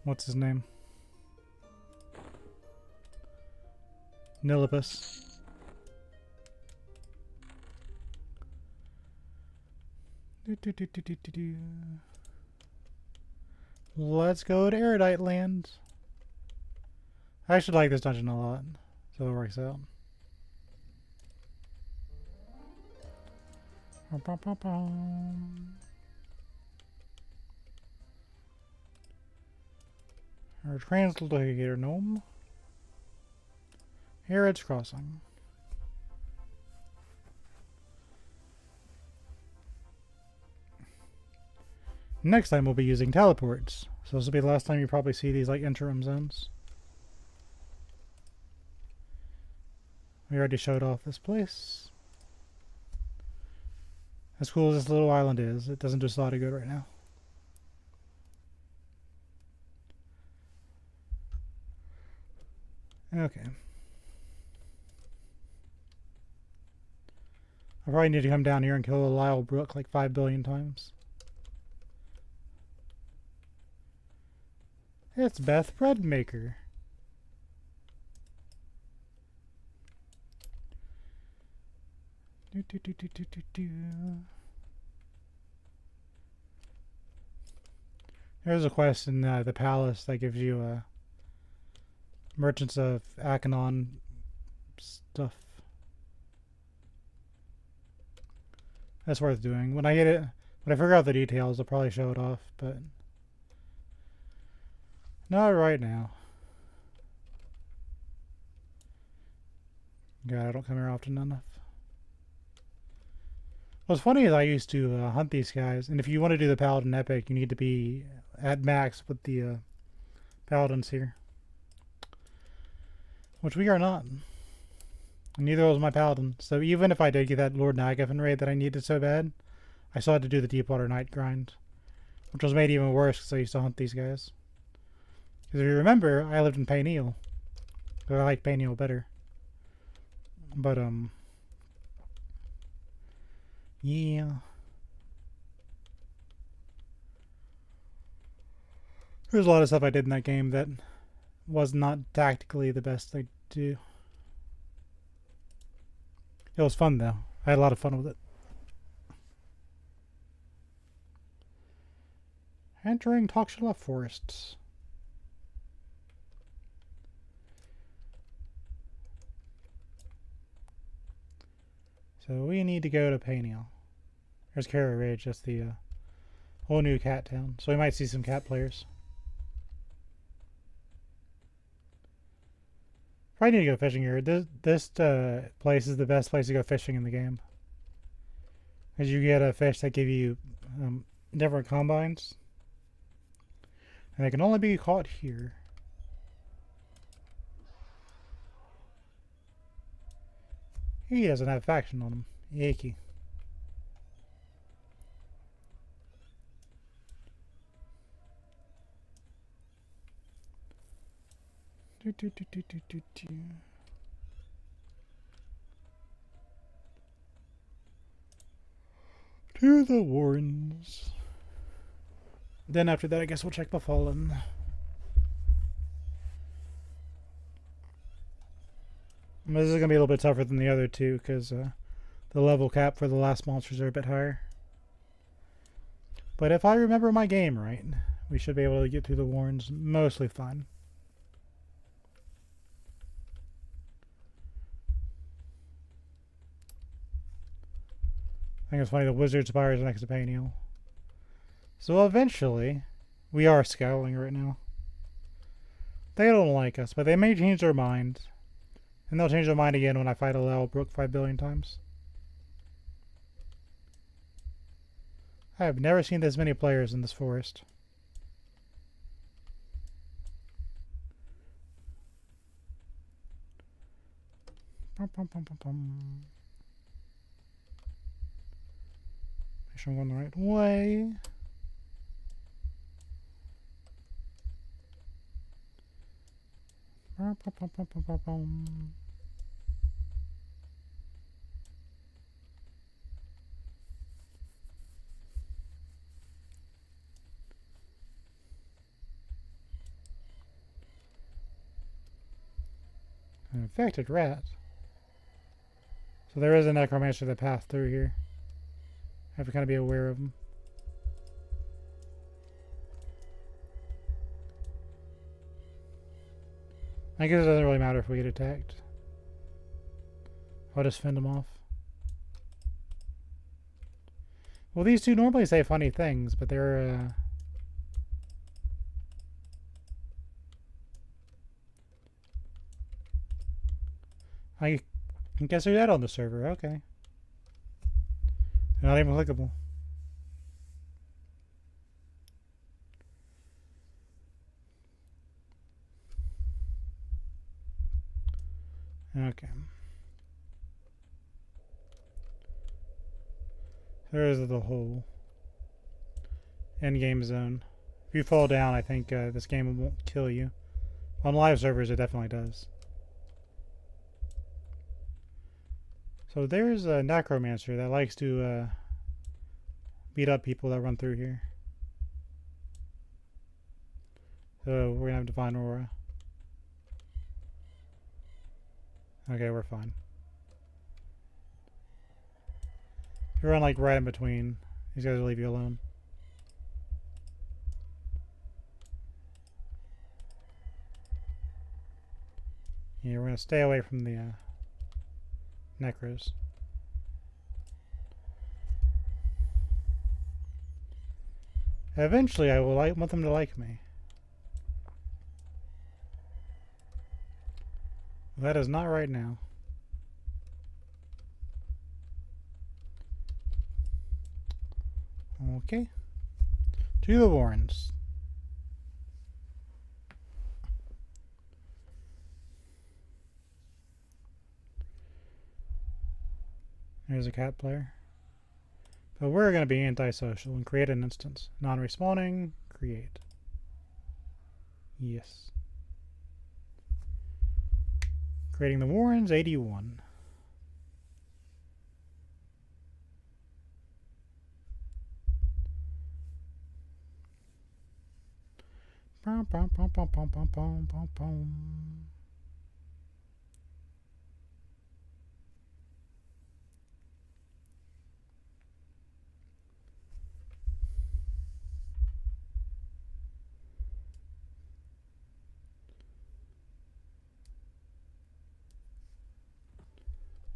S1: what's his name? Nilibus. Let's go to Erudite Land. I actually like this dungeon a lot, so it works out. Our translator gnome. Here it's crossing. Next time we'll be using teleports. So this will be the last time you probably see these like interim zones. We already showed off this place. As cool as this little island is, it doesn't do us a lot of good right now. Okay. I probably need to come down here and kill a Lyle Brook like 5 billion times. It's Beth Breadmaker. There's a quest in the palace that gives you merchants of Akanon stuff. That's worth doing. When I get it, when I figure out the details, I'll probably show it off, but not right now. God, I don't come here often enough. What's funny is I used to hunt these guys, and if you want to do the Paladin Epic, you need to be at max with the Paladins here. Which we are not. Neither was my Paladin. So even if I did get that Lord Nagavan raid that I needed so bad, I still had to do the Deepwater Night grind. Which was made even worse because I used to hunt these guys. Because if you remember, I lived in Payneal. So I like Payneal better. But, yeah. There's a lot of stuff I did in that game that was not tactically the best thing to do. It was fun though. I had a lot of fun with it. Entering Toxula Forests. So we need to go to Payneal. There's Carrow Ridge, that's the whole new cat town. So we might see some cat players. Probably need to go fishing here. This place is the best place to go fishing in the game. Because you get a fish that give you different combines. And they can only be caught here. He doesn't have faction on him. Yakey. To the Warrens. Then after that, I guess we'll check the Fallen. This is going to be a little bit tougher than the other two because the level cap for the last monsters are a bit higher. But if I remember my game right, we should be able to get through the Warrens mostly fine. I think it's funny the Wizard Spire is next to Payneal. So eventually, we are scowling right now. They don't like us, but they may change their mind. And they'll change their mind again when I fight a Lyle Brook 5 billion times. I have never seen this many players in this forest. Make sure I'm going the right way. An infected rat. So there is a necromancer that passed through here. have to kind of be aware of them. I guess it doesn't really matter if we get attacked. I'll just fend them off. Well, these two normally say funny things, but they're, I guess they're dead on the server. Okay. They're not even clickable. Okay. There's the whole end game zone. If you fall down, I think this game won't kill you. On live servers, it definitely does. So there's a necromancer that likes to beat up people that run through here. So we're gonna have to find Aurora. Okay, we're fine. If you run like right in between, these guys will leave you alone. Yeah, we're gonna stay away from the necros. Eventually, I will want them to like me. That is not right now. Okay. To the Warrens. There's a cat player. But we're going to be antisocial and create an instance. Non-respawning, create. Yes. Creating the Warrens, 81. Pom, pom, pom, pom, pom, pom, pom, pom, pom.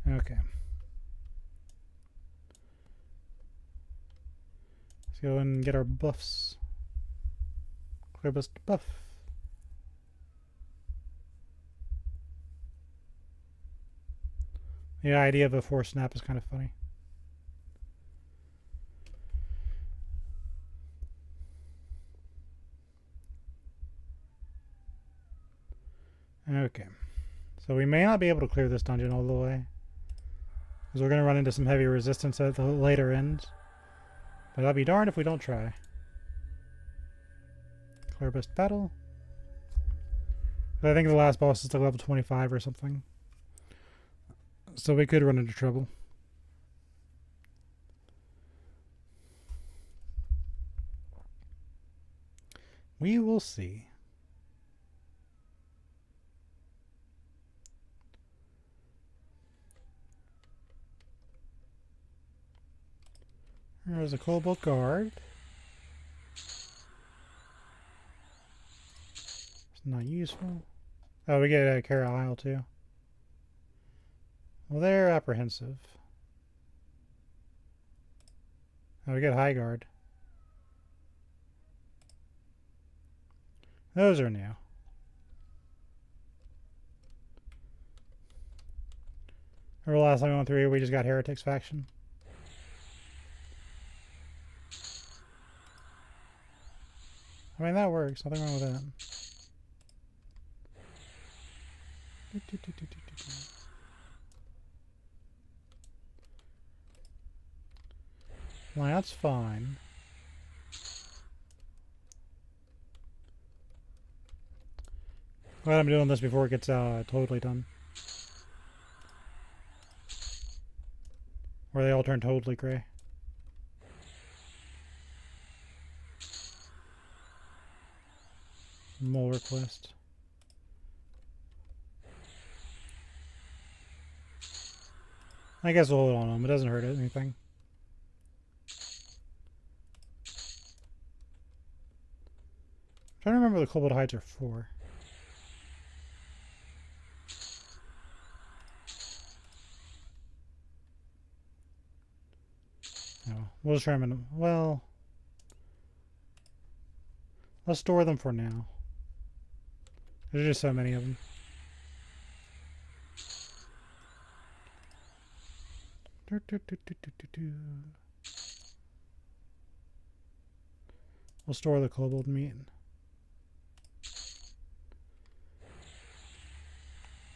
S1: Okay. Let's go and get our buffs. Clear bust buff. The idea of a force snap is kind of funny. Okay. So we may not be able to clear this dungeon all the way, because we're going to run into some heavy resistance at the later end. But I'll be darned if we don't try. Clear best battle. I think the last boss is like level 25 or something. So we could run into trouble. We will see. There's a Cloudbot guard. It's not useful. Oh, we get a Carol Isle too. Well, they're apprehensive. Oh, we get High Guard. Those are new. Remember last time we went through here, we just got Heretics faction. I mean, that works. Nothing wrong with that. Well, that's fine. Glad I'm doing this before it gets totally done. Or they all turn totally gray. Mole request. I guess we'll hold on them. It doesn't hurt anything. trying to remember what the kobold hides are for. No, we'll just try them in. Well, let's store them for now. There's just so many of them. We'll store the kobold meat.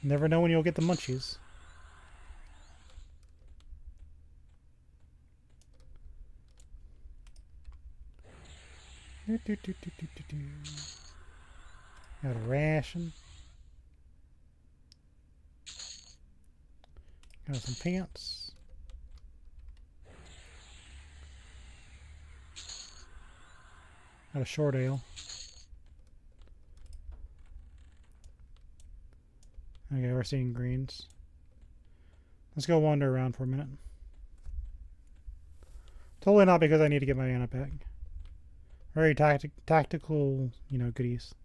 S1: Never know when you'll get the munchies. Got a ration. Got some pants. Got a short ale. Okay, we're seeing greens. Let's go wander around for a minute. Totally not because I need to get my mana back. Very tactical, you know, goodies.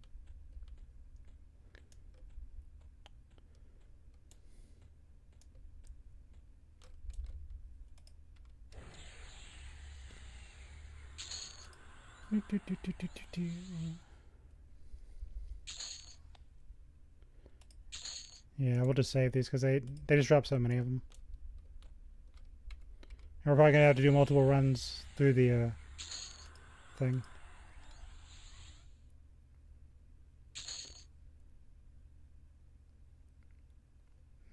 S1: Yeah, we'll just save these because they just drop so many of them. And we're probably gonna have to do multiple runs through the thing.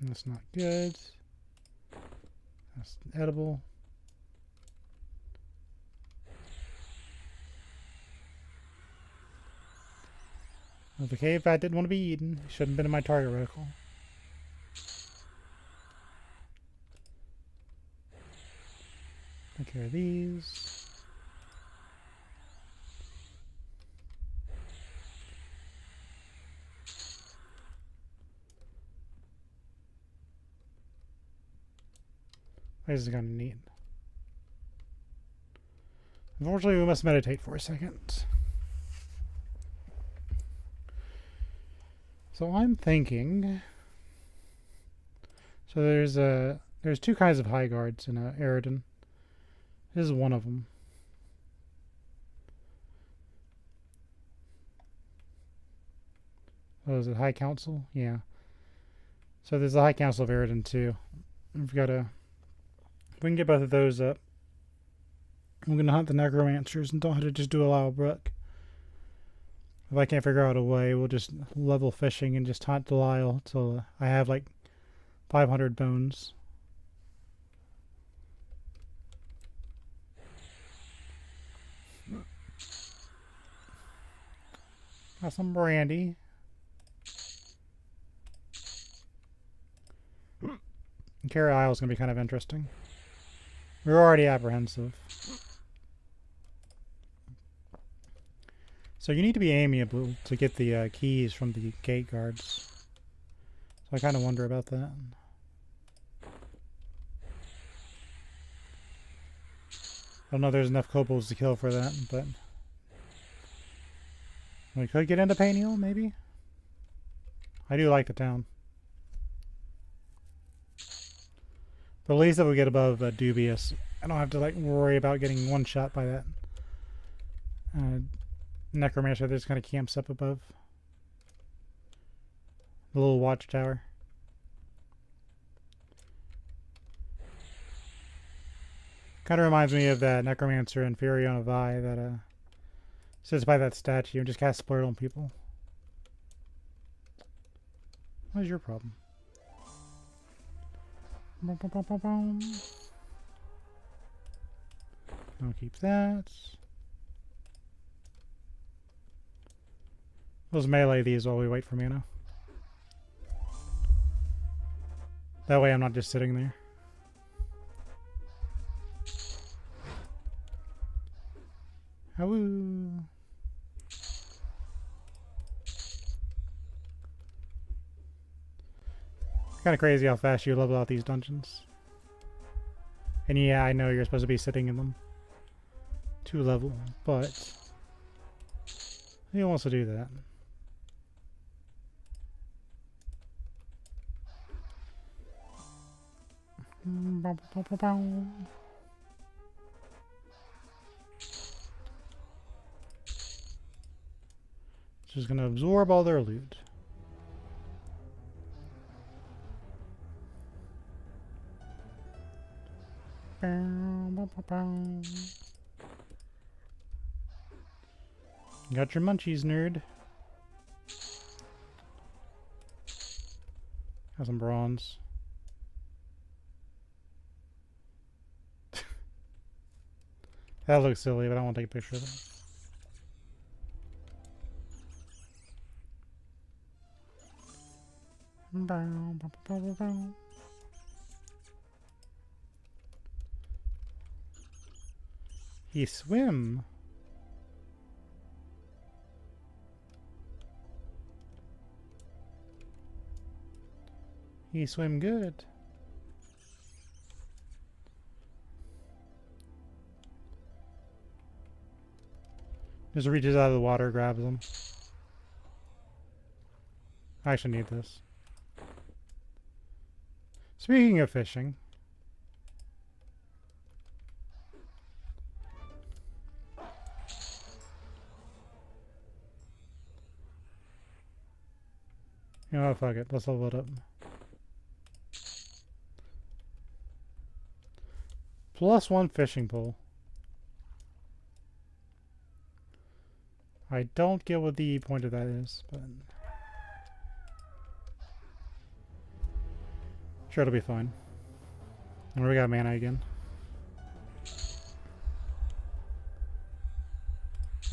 S1: That's not good. That's edible. Well, the cave bat didn't want to be eaten. Shouldn't have been in my target reticle. Take care of these. This is kind of neat. Unfortunately, we must meditate for a second. So I'm thinking. So there's two kinds of high guards in Eridan. This is one of them. Oh, is it High Council? Yeah. So there's the High Council of Eridan too. We've got to. If we can get both of those up, I'm gonna hunt the necromancers and don't have to just do a Lyle Brook. If I can't figure out a way, we'll just level fishing and just hunt the Lyle till I have like 500 bones. Got some brandy. Carry Isle is going to be kind of interesting. We're already apprehensive. So you need to be amiable to get the keys from the gate guards. So I kind of wonder about that. I don't know if there's enough kobolds to kill for that, but we could get into Paniel, maybe? I do like the town. But at least if we get above Dubious, I don't have to like worry about getting one shot by that necromancer that just kind of camps up above the little watchtower. Kind of reminds me of that necromancer in Furion of Vi that sits by that statue and just casts Splurt on people. What is your problem? I'll keep that. Let's melee these while we wait for mana. That way I'm not just sitting there. Howoo. Kind of crazy how fast you level out these dungeons. And yeah, I know you're supposed to be sitting in them. 2 level, but Who wants to do that? Just gonna absorb all their loot. Got your munchies, nerd. Got some bronze. That looks silly, but I want to take a picture of it. He swim. He swim good. Just reaches out of the water, grabs them. I actually need this. Speaking of fishing. You know what, fuck it. Let's level it up. +1 fishing pole. I don't get what the point of that is, but sure, it'll be fine. And we got mana again.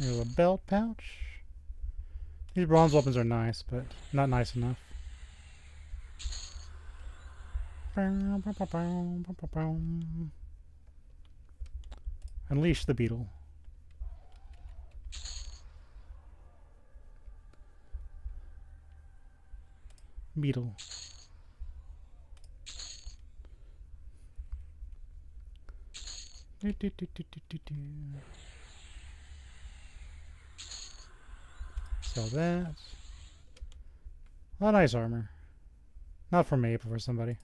S1: There's a belt pouch. These bronze weapons are nice, but not nice enough. Unleash the beetle. Beetle. Sell that. A lot of nice armor. Not for me, but for somebody.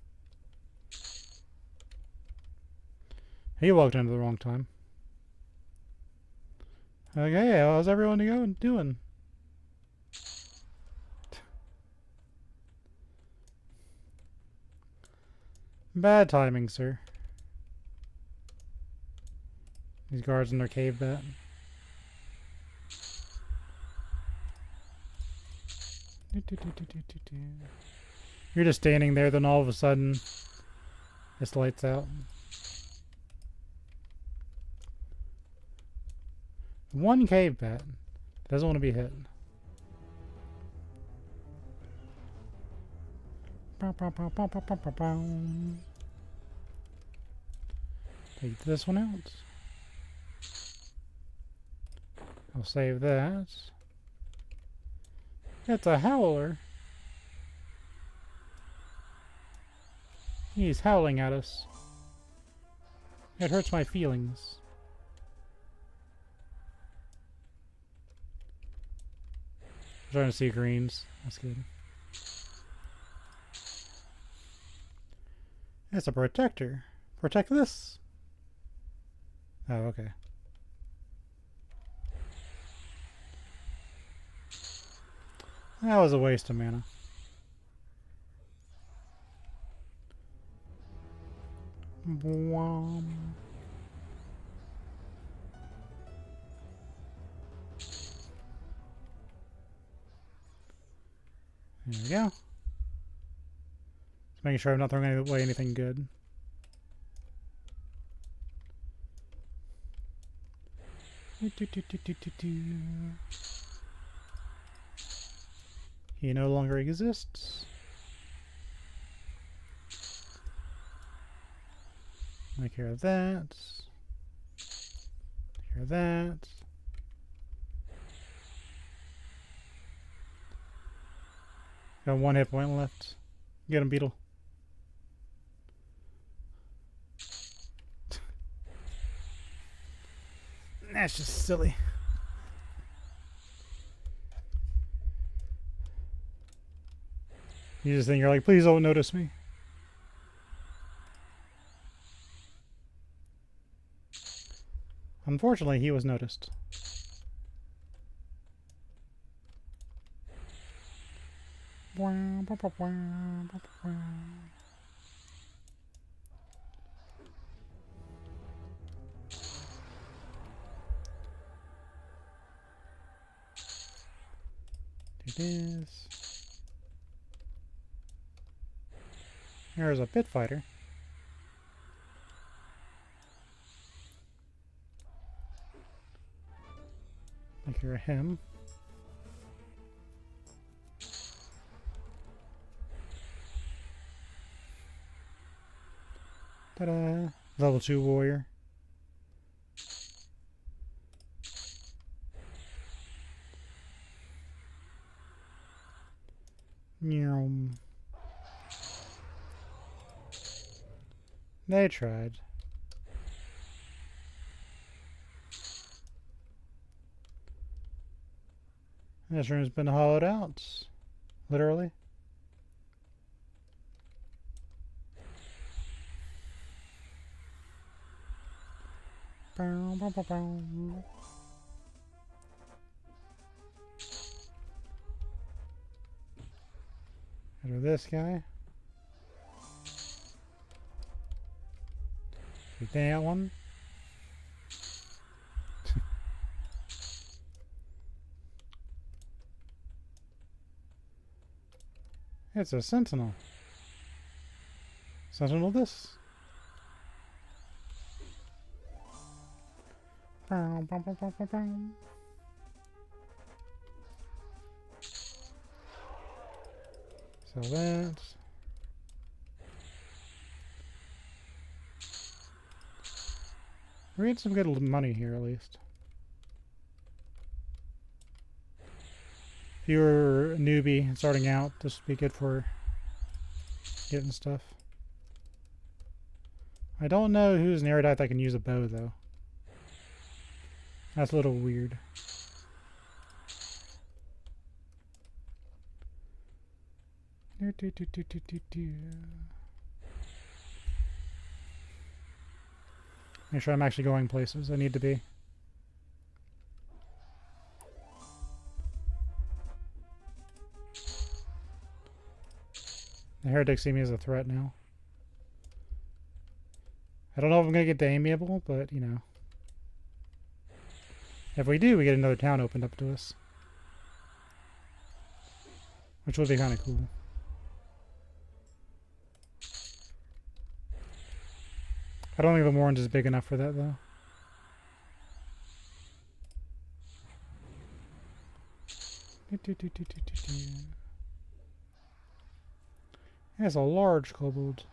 S1: He walked into the wrong time. Okay, how's everyone doing? Bad timing, sir. These guards in their cave bat. You're just standing there, then all of a sudden, this lights out. One cave bat doesn't want to be hit. Take this one out. I'll save that. It's a howler. He's howling at us. It hurts my feelings. I'm trying to see greens. That's good. It's a protector. Protect this. Oh, okay. That was a waste of mana. Boom. There we go. Just making sure I'm not throwing away anything good. He no longer exists. Take care of that. Take care of that. Got 1 hit point left. Get him, Beetle. That's just silly. You just think you're like, please don't notice me. Unfortunately, he was noticed. Do this. There's a pit fighter. I hear him. Ta-da! Level 2 warrior. Nyum. They tried. This room's been hollowed out. Literally. Under this guy. That one. It's a sentinel. Sentinel this. So that's... We get some good money here, at least. If you're a newbie starting out, this would be good for getting stuff. I don't know who's an erudite that can use a bow, though. That's a little weird. Make sure I'm actually going places I need to be. The heretics see me as a threat now. I don't know if I'm going to get to amiable, but, you know. If we do, we get another town opened up to us. Which would be kind of cool. I don't think the Warrens is big enough for that, though. That's a large kobold.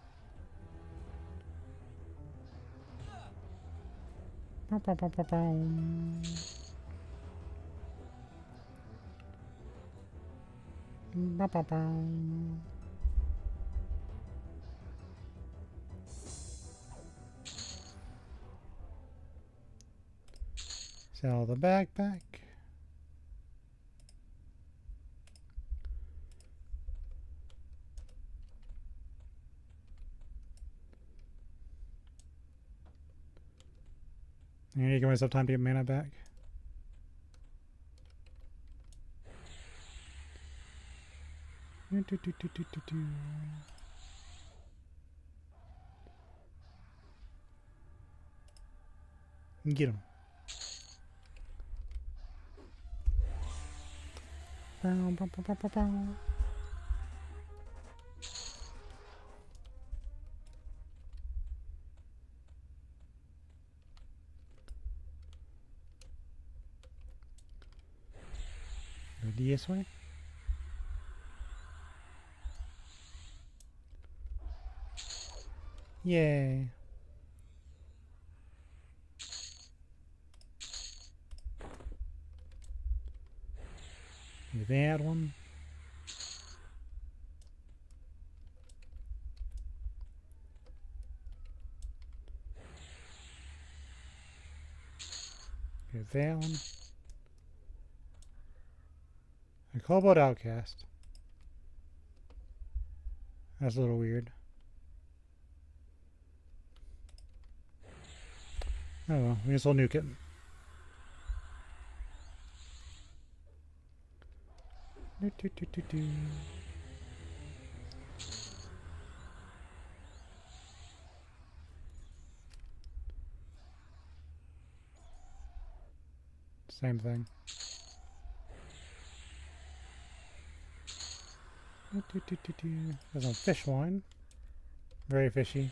S1: Sell the backpack. I need to give myself time to get mana back. Get him. Go this way. Yay. That one. Get that one. A Cloudbot outcast. That's a little weird. Oh well, we can still nuke it. Same thing. There's some fish wine. Very fishy.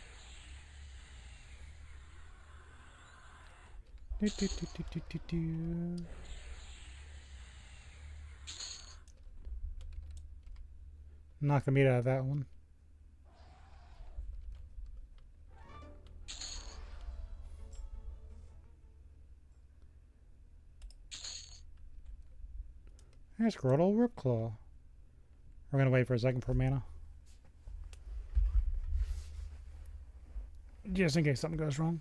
S1: Knock the meat out of that one. There's Grottle Ripclaw. We're gonna wait for a second for mana. Just in case something goes wrong.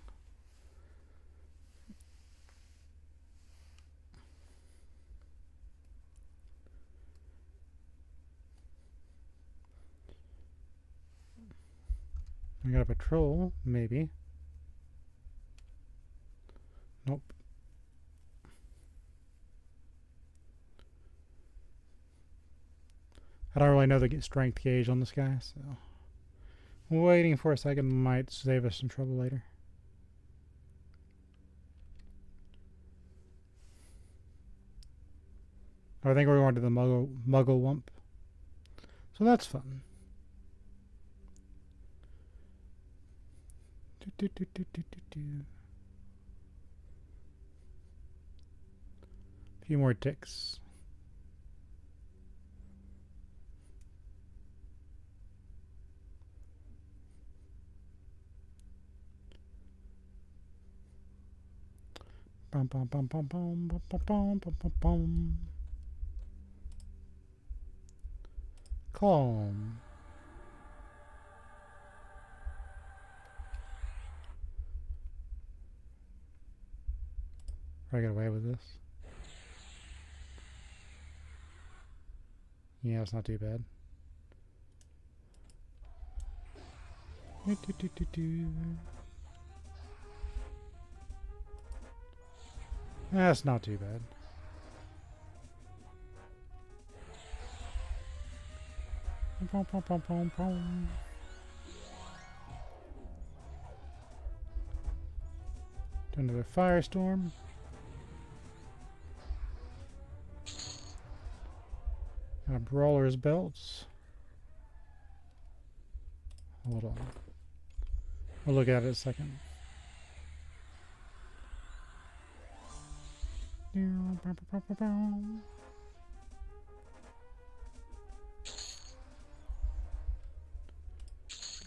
S1: We got a patrol, maybe. Nope. I don't really know the strength gauge on this guy, so waiting for a second might save us some trouble later. I think we're going to the Muggle Wump, so that's fun. A few more ticks. Bum bum bum bum bum bum bum bum bum bum. Calm. I get away with this. Yeah, it's not too bad. That's not too bad. Pom, pom, pom, pom, pom. Do another firestorm. Got a brawler's belts. Hold on. We'll look at it in a second.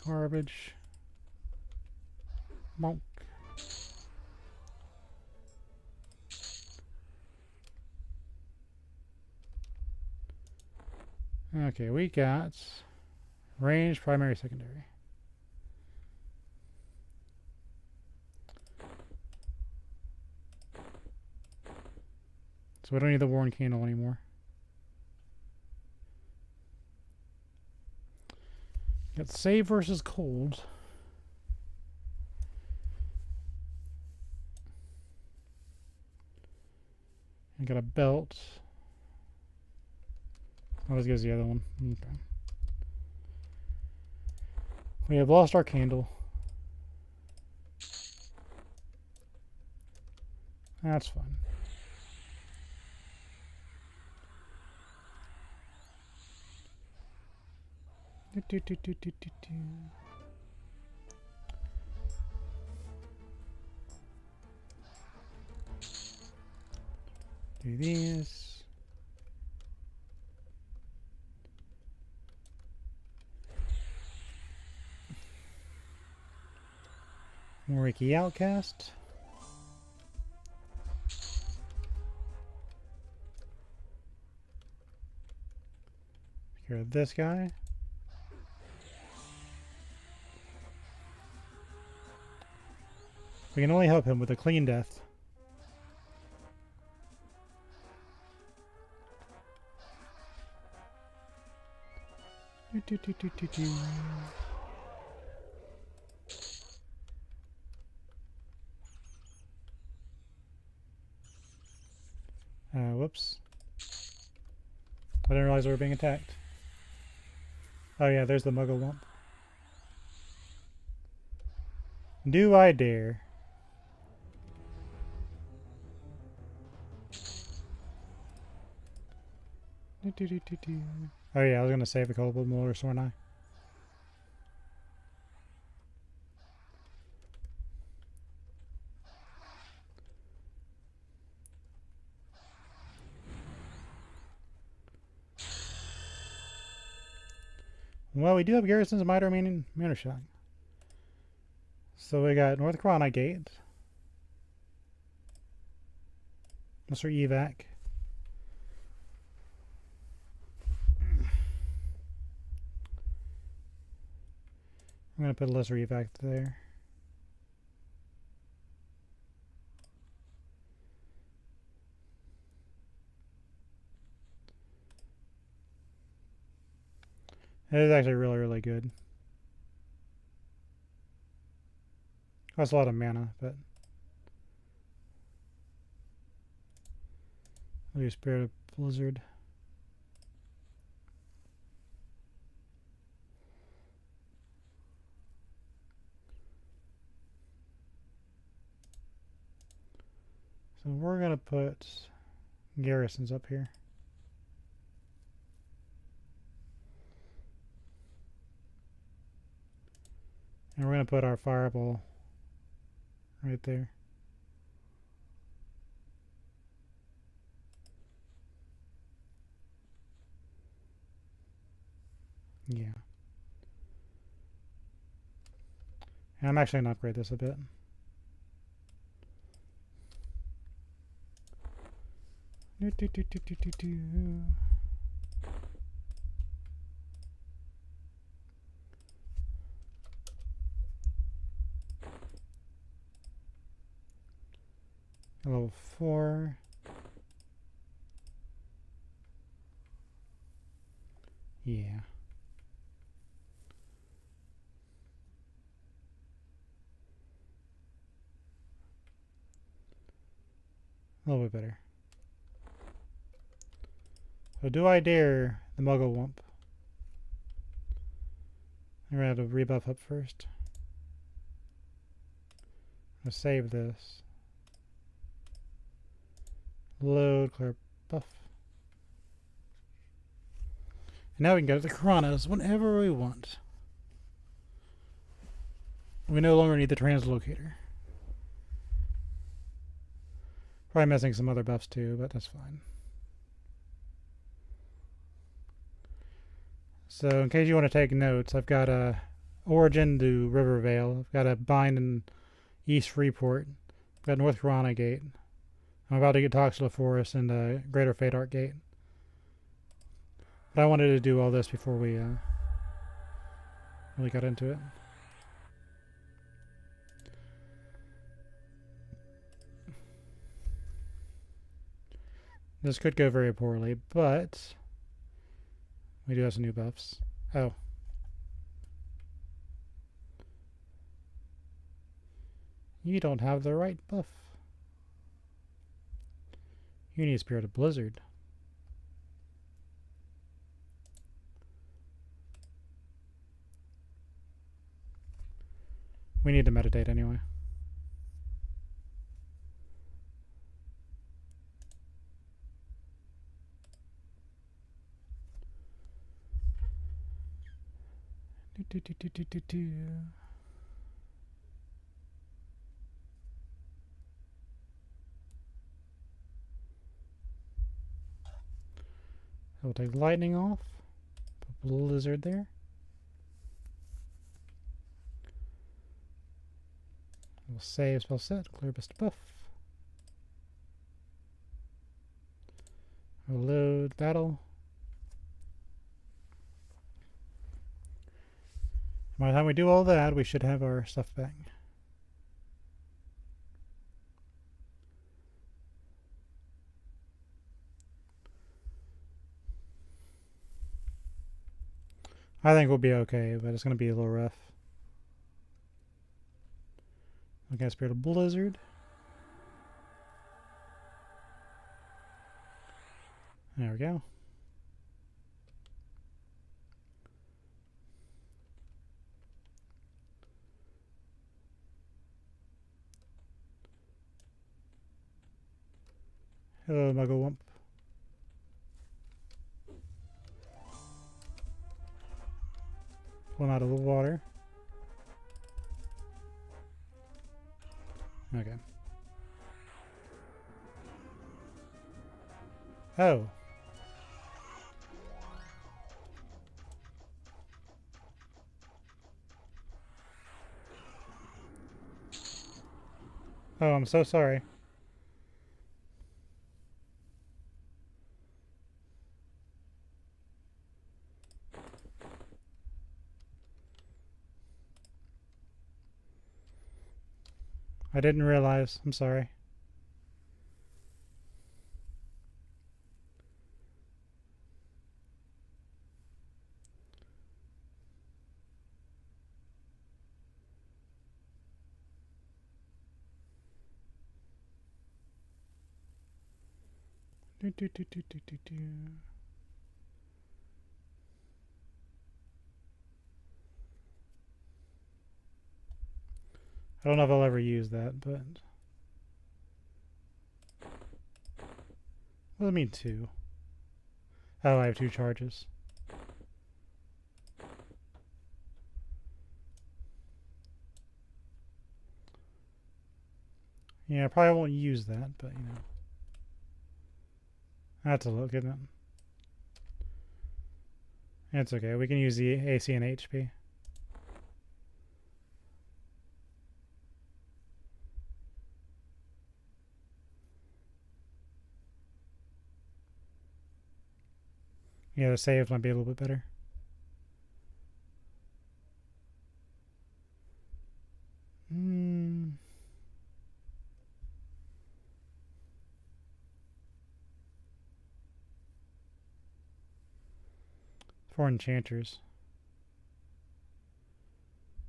S1: Garbage. Monk. Okay, we got range, primary, secondary. So we don't need the Worn Candle anymore. Got save versus cold. I got a belt. Not as good as the other one. Okay. We have lost our candle. That's fine. Do this. Moriki Outcast. Take care of this guy. We can only help him with a clean death. Whoops. I didn't realize we were being attacked. Oh yeah, there's the muggle lump. Do I dare? Oh yeah, I was gonna save a couple more, weren't I? Well, we do have Garrison's Mitre meaning Shot. So we got North Corona Gate. Lesser Evac. I'm going to put a Lesser Evac there. It is actually really, really good. Costs a lot of mana, but I'll use Spirit of Blizzard. So we're going to put Garrisons up here. And we're going to put our Fireball right there. Yeah. And I'm actually going to upgrade this a bit. Level 4. Yeah. A little bit better. So do I dare the Muggle Wump? I'm going to have to rebuff up first. I'm going to save this. Load, clear buff. And now we can go to the Karanas whenever we want. We no longer need the translocator. Probably missing some other buffs too, but that's fine. So in case you want to take notes, I've got a Origin to Rivervale. I've got a Bind in East Freeport. I've got North Corona Gate. I'm about to get Toxila Forest and the Greater Fadark Gate. But I wanted to do all this before we really got into it. This could go very poorly, but we do have some new buffs. Oh. You don't have the right buff. You need Spirit of Blizzard. We need to meditate anyway. We'll take lightning off. Put Blizzard there. We'll save spell set, clear best buff. We'll load battle. By the time we do all that, we should have our stuff back. I think we'll be okay, but it's going to be a little rough. Okay, Spirit of Blizzard. There we go. Hello, Mugglewump. Pull him out of the water. Okay. Oh. Oh, I'm so sorry. I didn't realize. I'm sorry. Do, do, do, do, do, do, do. I don't know if I'll ever use that, but... What does it mean, 2? Oh, I have 2 charges. Yeah, I probably won't use that, but, you know. That's a look, isn't it? It's okay. We can use the AC and HP. Yeah, the save might be a little bit better. For enchanters.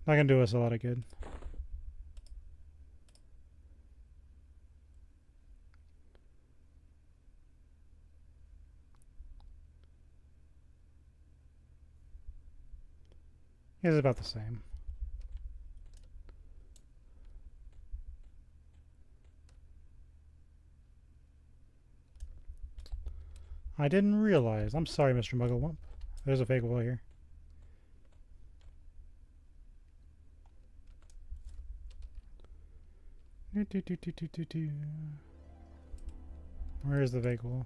S1: Not gonna do us a lot of good. It's about the same. I didn't realize. I'm sorry, Mr. Mugglewump. There's a fake wall here. Where is the fake wall?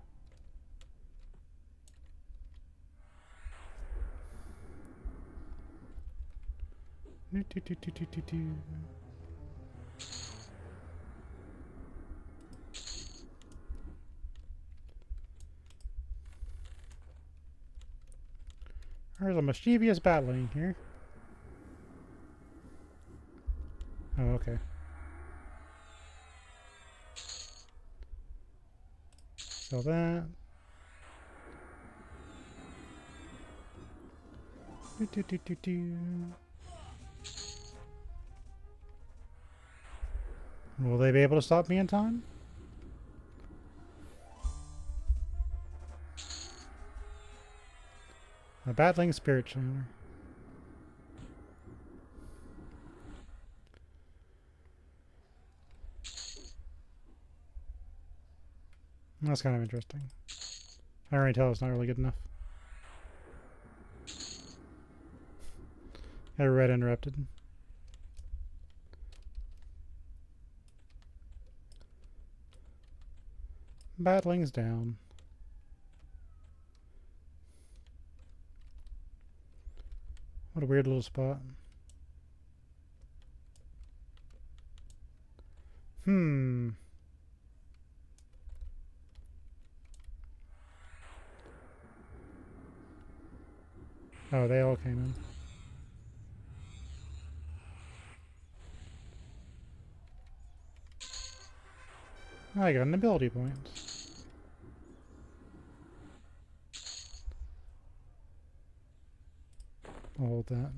S1: There's a mischievous battling here. Oh, okay. So that. Will they be able to stop me in time? A battling spirit channeler. That's kind of interesting. I can already tell it's not really good enough. Got a red interrupted. Battling's down. What a weird little spot. Oh, they all came in. I got an ability point. I'll hold that.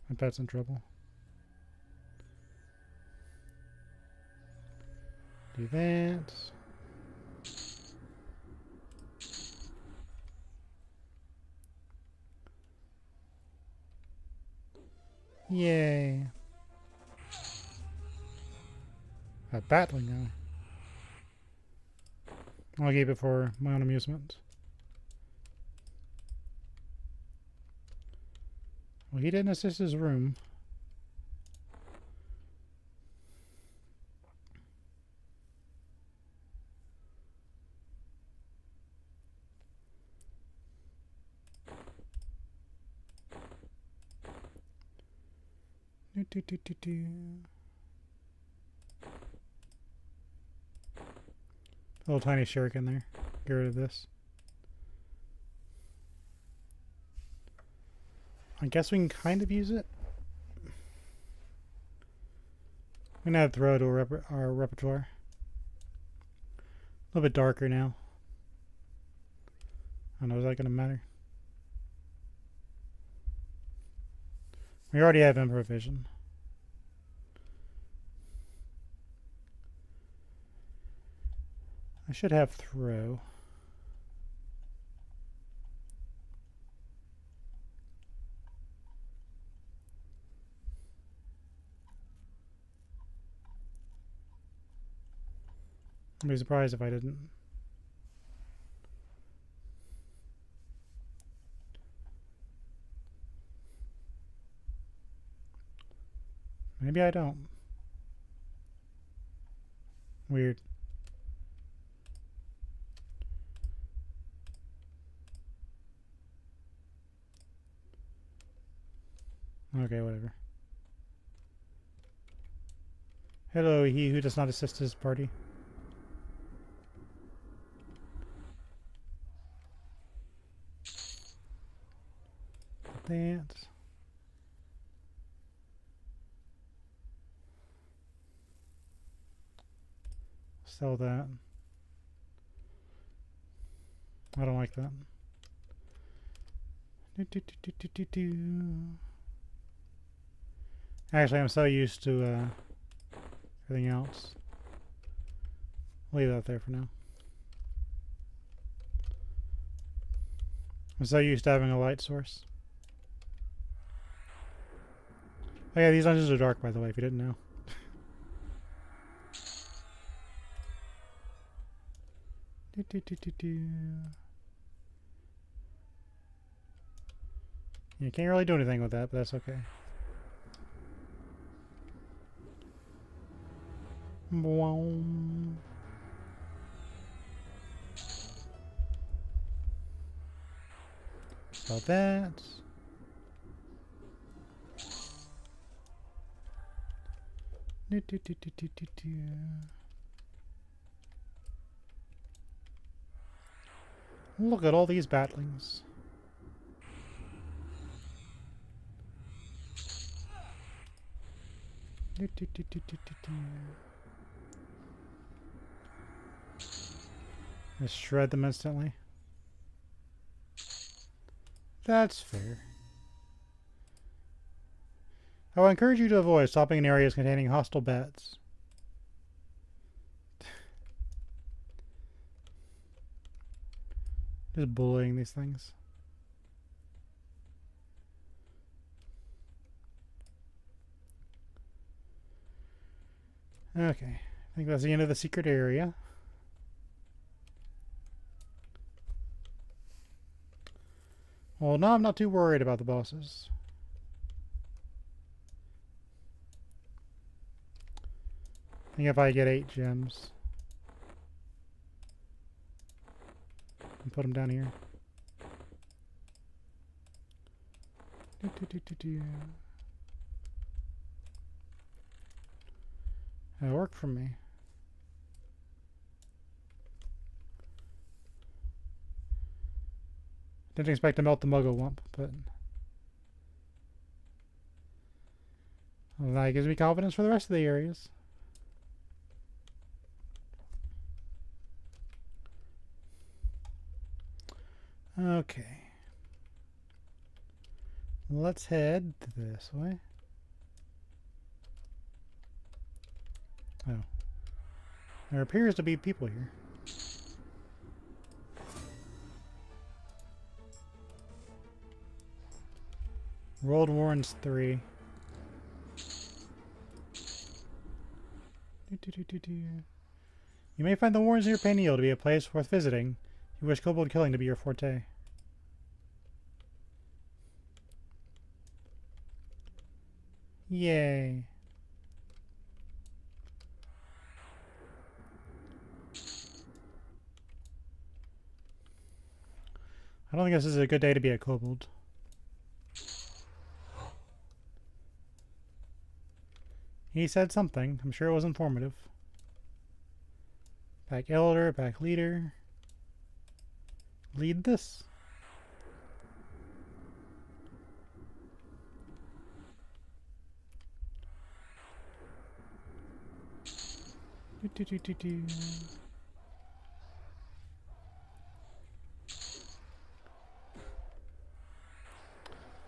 S1: My pet's in trouble. Do that. Yay. A battling guy. I'll keep it for my own amusement. Well, he didn't assist his room. A little tiny shuriken there. Get rid of this. I guess we can kind of use it. I'm gonna have to throw it to our repertoire. A little bit darker now. I don't know, is that gonna matter? We already have improvisation. I should have throw. I'd be surprised if I didn't. Maybe I don't. Weird. Okay, whatever. Hello, he who does not assist his party. That. Sell that. I don't like that. Actually, I'm so used to everything else. Leave that there for now. I'm so used to having a light source. Oh yeah, these dungeons are dark, by the way, if you didn't know. You can't really do anything with that, but that's okay. So that. Look at all these batlings. Just shred them instantly. That's fair. I would encourage you to avoid stopping in areas containing hostile bats. Just bullying these things. Okay, I think that's the end of the secret area. Well, no, I'm not too worried about the bosses. I think if I get 8 gems and put them down here. That'll work for me. Didn't expect to melt the Muggle Wump, but well, that gives me confidence for the rest of the areas. Okay. Let's head this way. Oh. There appears to be people here. World Warrants 3. You may find the Warrens near Peniel to be a place worth visiting. You wish kobold killing to be your forte. Yay. I don't think this is a good day to be a kobold. He said something. I'm sure it was informative. Pack elder, pack leader. Lead this.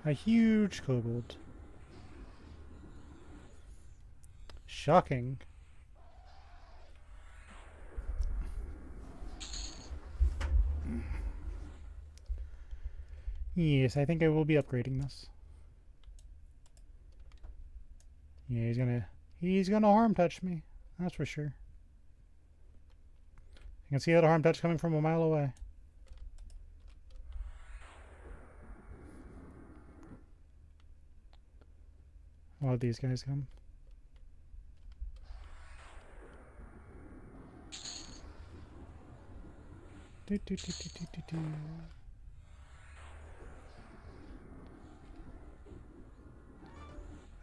S1: A huge kobold. Shocking. Yes, I think I will be upgrading this. Yeah, he's gonna harm touch me. That's for sure. I can see that harm touch coming from a mile away. Why did these guys come?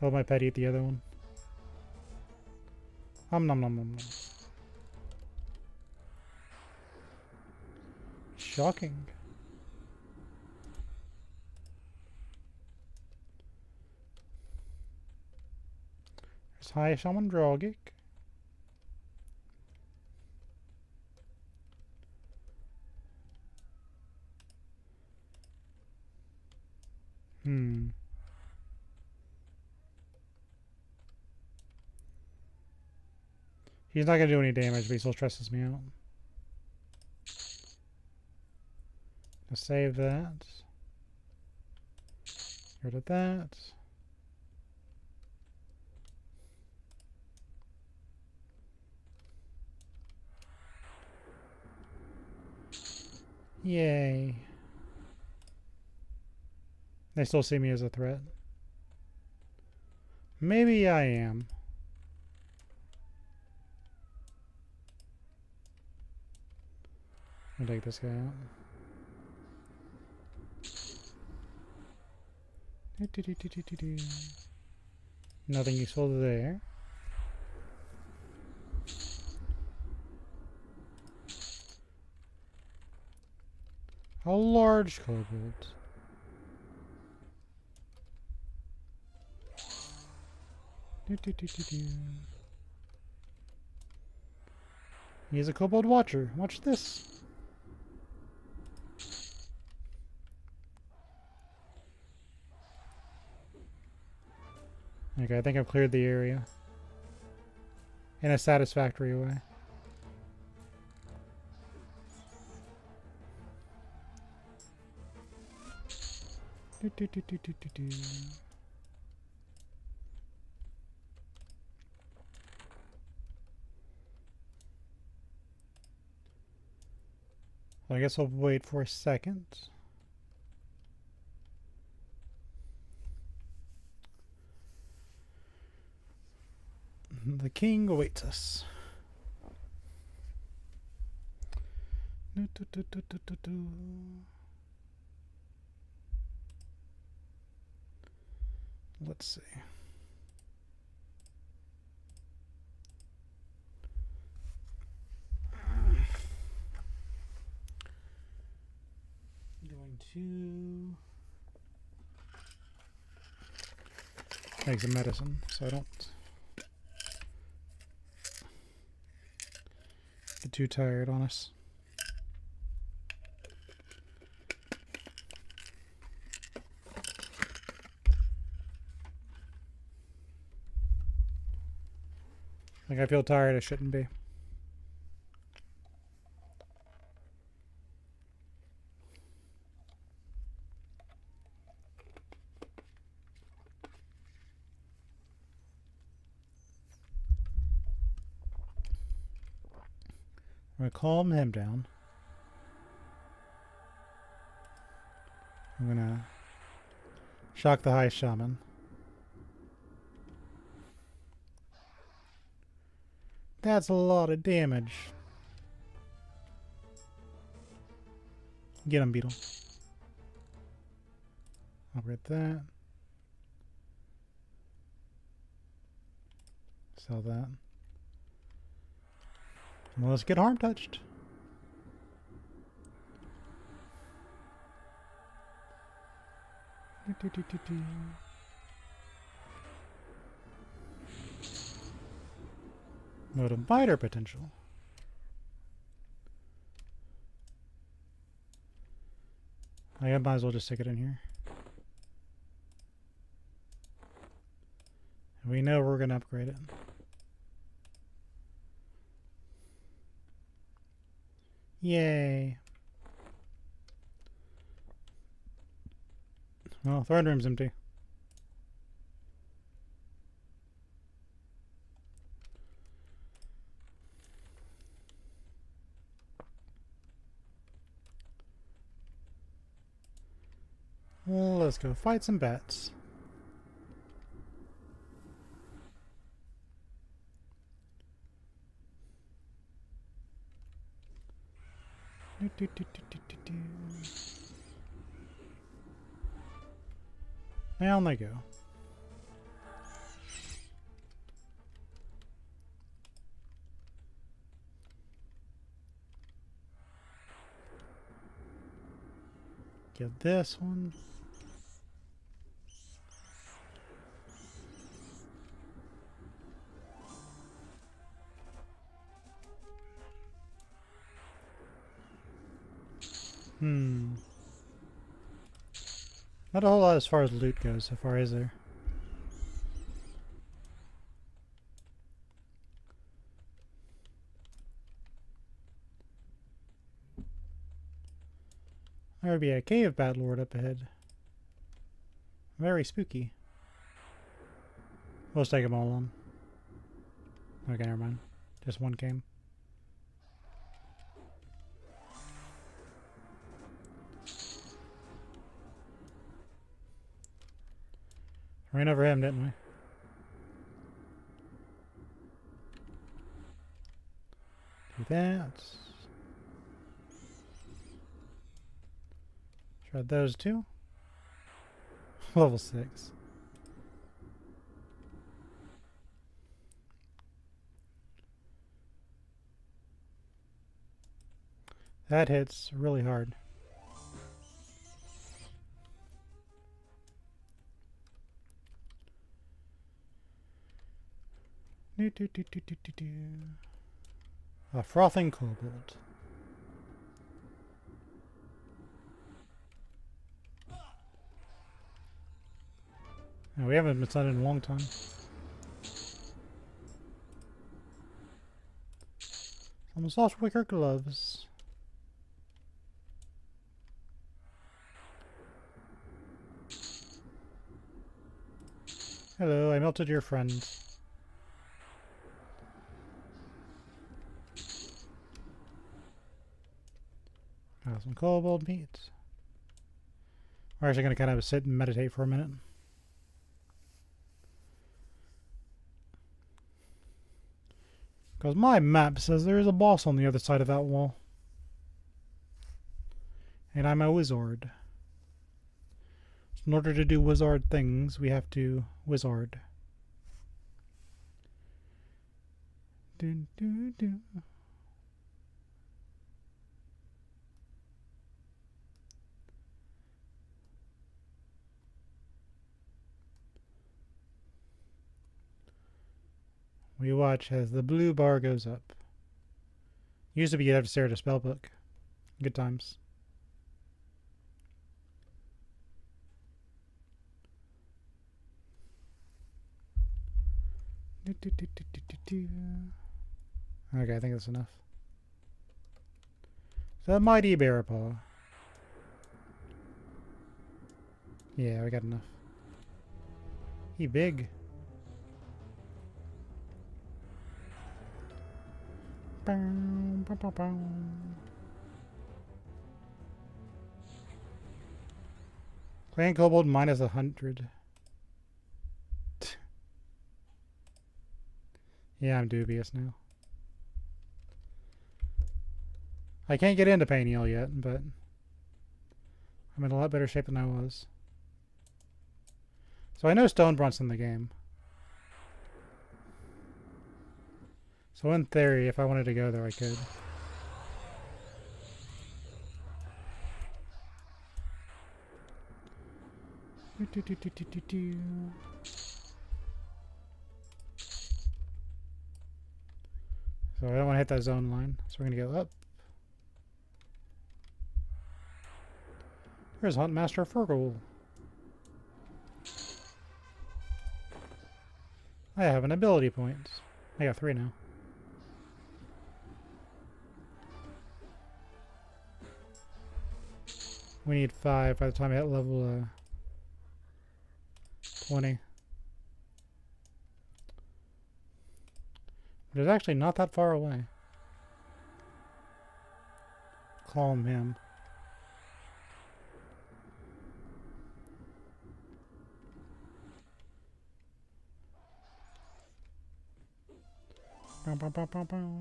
S1: Oh, my pet eat the other one. Nom nom nom nom. Shocking. There's High Shaman Drogic. He's not going to do any damage, but he still stresses me out. I'll save that. Get rid of that. Yay. They still see me as a threat. Maybe I am. I'll take this guy out. Nothing useful there. A large kobold. He's a kobold watcher. Watch this. Okay, I think I've cleared the area in a satisfactory way. Well, I guess I'll wait for a second. The king awaits us. Let's see. Going to make some medicine so I don't get too tired on us. Like I feel tired, I shouldn't be. I'm gonna calm him down. I'm gonna shock the high shaman. That's a lot of damage. Get him, Beetle. Upgrade that. Sell that. Well, let's get harm touched. Mode of biter potential. I might as well just stick it in here. We know we're going to upgrade it. Yay. Well, throne room's empty. Well, let's go fight some bats. Down they go. Get this one. Not a whole lot as far as loot goes so far, is there? There would be a cave bat lord up ahead. Very spooky. We'll just take them all on. Okay, never mind. Just one came. Ran over him, didn't we? Do that. Shred those two. Level 6. That hits really hard. A frothing kobold. No, we haven't been done in a long time. Some soft wicker gloves. Hello, I melted your friend. Got some kobold meat. We're actually going to kind of sit and meditate for a minute. Because my map says there is a boss on the other side of that wall. And I'm a wizard. So in order to do wizard things, we have to wizard. Dun, dun, dun. We watch as the blue bar goes up. Used to be you'd have to stare at a spellbook. Good times. Okay, I think that's enough. The mighty bear paw. Yeah, we got enough. He big. Clan Kobold minus 100. Yeah, I'm dubious now. I can't get into Paniel yet, but I'm in a lot better shape than I was. So I know Stonebrunt's in the game. So in theory, if I wanted to go there, I could. So I don't want to hit that zone line. So we're going to go up. There's Huntmaster Fergal. I have an ability point. I got 3 now. We need 5 by the time I hit level 20. But it's actually not that far away. Calm him. Bow, bow, bow, bow, bow.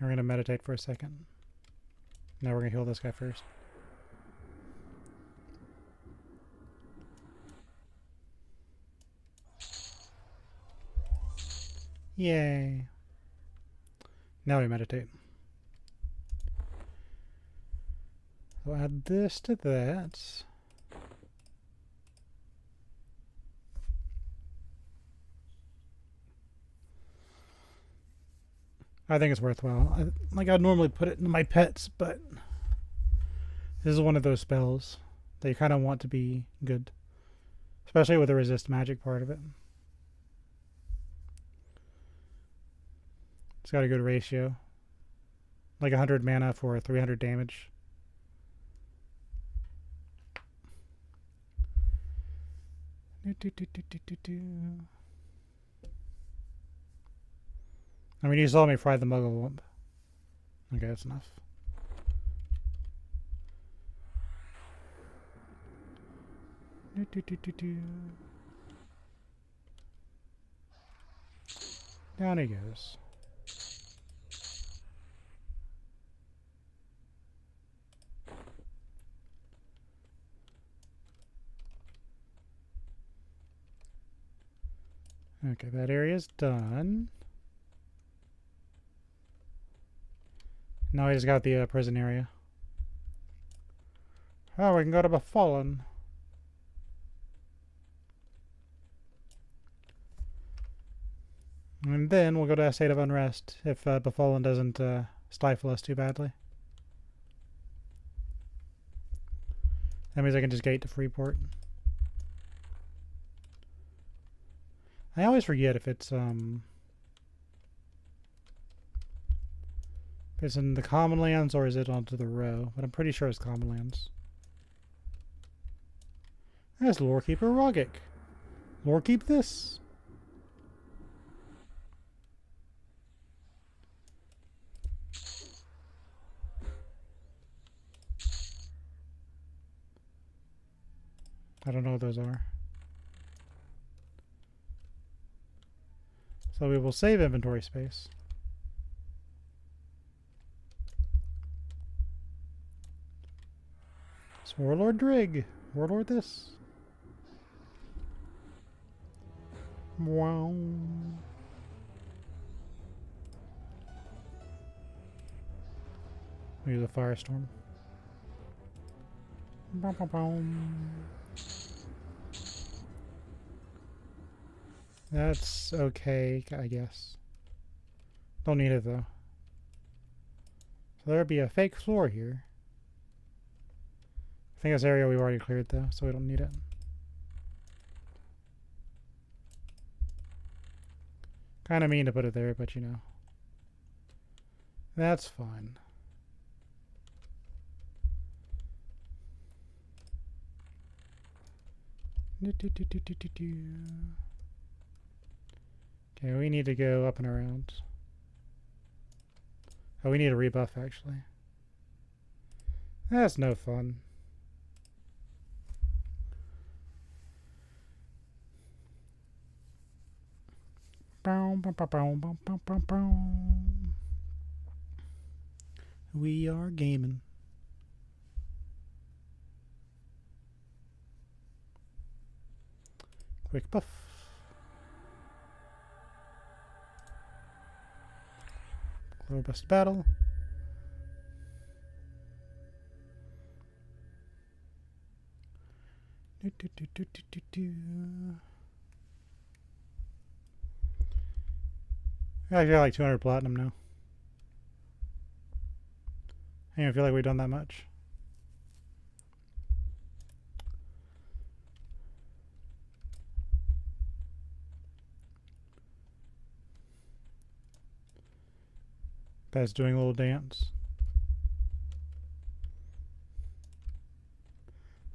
S1: We're going to meditate for a second. Now we're going to heal this guy first. Yay. Now we meditate. So add this to that. I think it's worthwhile. I'd normally put it in my pets, but this is one of those spells that you kind of want to be good. Especially with the resist magic part of it. It's got a good ratio. Like 100 mana for 300 damage. I mean, you saw me fry the Muggle Wump. Okay, that's enough. Down he goes. Okay, that area's done. Now I just got the prison area. Oh, we can go to Befallen. And then we'll go to a state of unrest if Befallen doesn't stifle us too badly. That means I can just gate to Freeport. I always forget if it's in the common lands or is it onto the row, but I'm pretty sure it's common lands. There's Lorekeeper Rogic. Lorekeep this. I don't know what those are. So we will save inventory space. It's Warlord Drig. Warlord this. Wow. Use a firestorm. Bow, bow, bow. That's okay, I guess. Don't need it though. So there'd be a fake floor here. I think this area we've already cleared though, so we don't need it. Kind of mean to put it there, but you know. That's fine. Okay, we need to go up and around. Oh, we need a rebuff actually. That's no fun. We are gaming. Quick buff. Robust battle. I got like 200 platinum now. I don't feel like we've done that much. That's doing a little dance.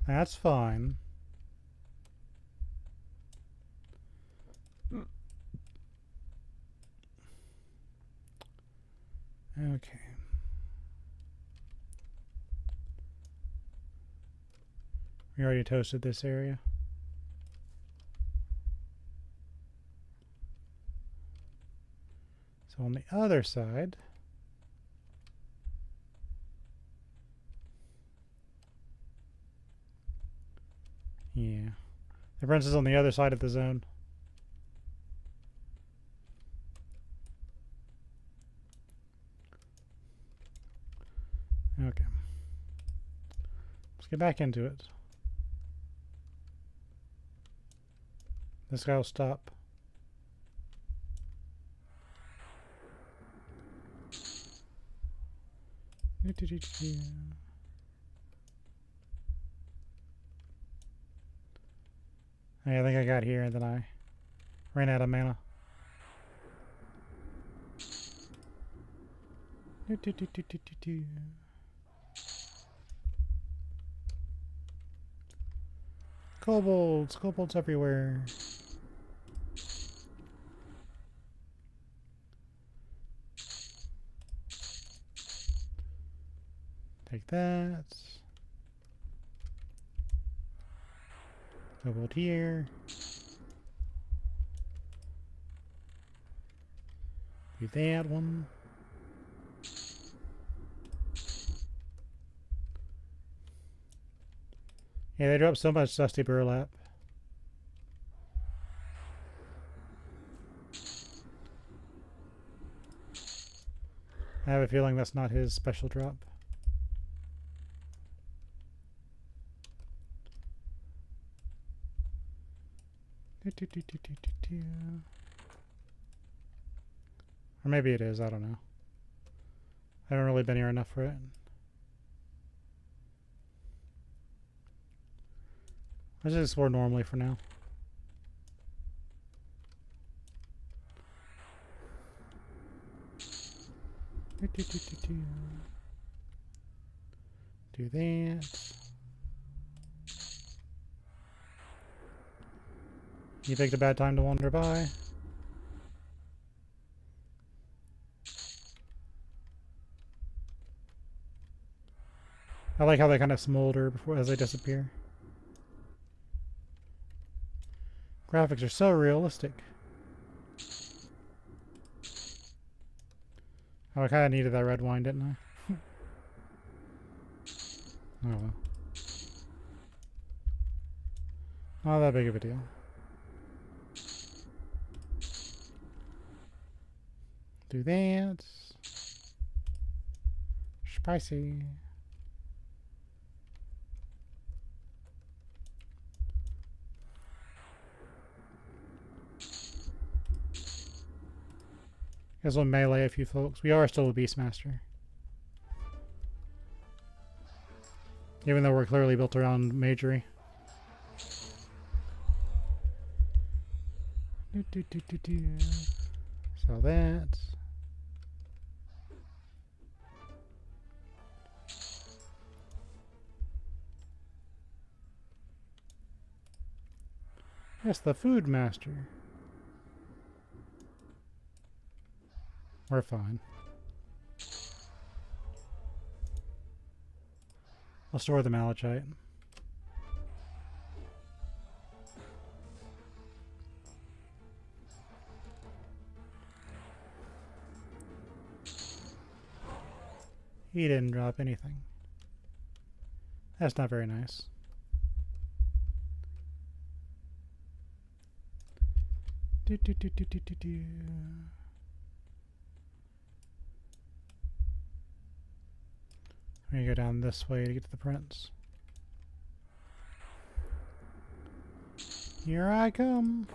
S1: That's fine. Okay. We already toasted this area. So on the other side, yeah, the prince is on the other side of the zone. Okay. Let's get back into it. This guy will stop. I think I got here and then I ran out of mana. Kobolds! Kobolds everywhere. Take that. Kobold here. Do that one. Yeah, they dropped so much dusty burlap. I have a feeling that's not his special drop. Or maybe it is, I don't know. I haven't really been here enough for it. Let's just explore normally for now. Do that. You picked a bad time to wander by. I like how they kind of smolder before as they disappear. Graphics are so realistic. Oh, I kind of needed that red wine, didn't I? Oh well. Not that big of a deal. Do that. Spicy. Guess we'll melee a few folks. We are still a Beastmaster. Even though we're clearly built around Majory. So that. Yes, the food master. We're fine. I'll store the malachite. He didn't drop anything. That's not very nice. Let me go down this way to get to the prince. Here I come.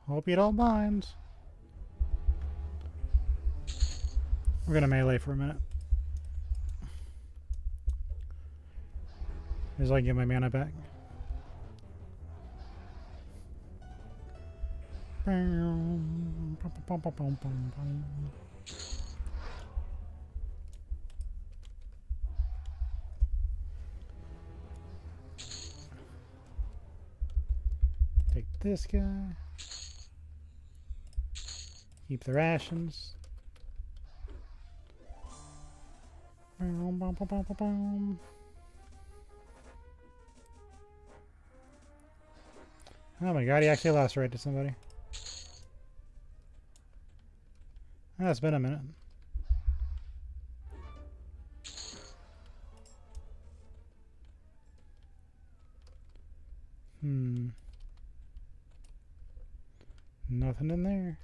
S1: Hope you don't mind. We're gonna melee for a minute. As I get my mana back. Take this guy. Keep the rations. Oh my god, he actually lacerated somebody. Oh, it's been a minute. Nothing in there.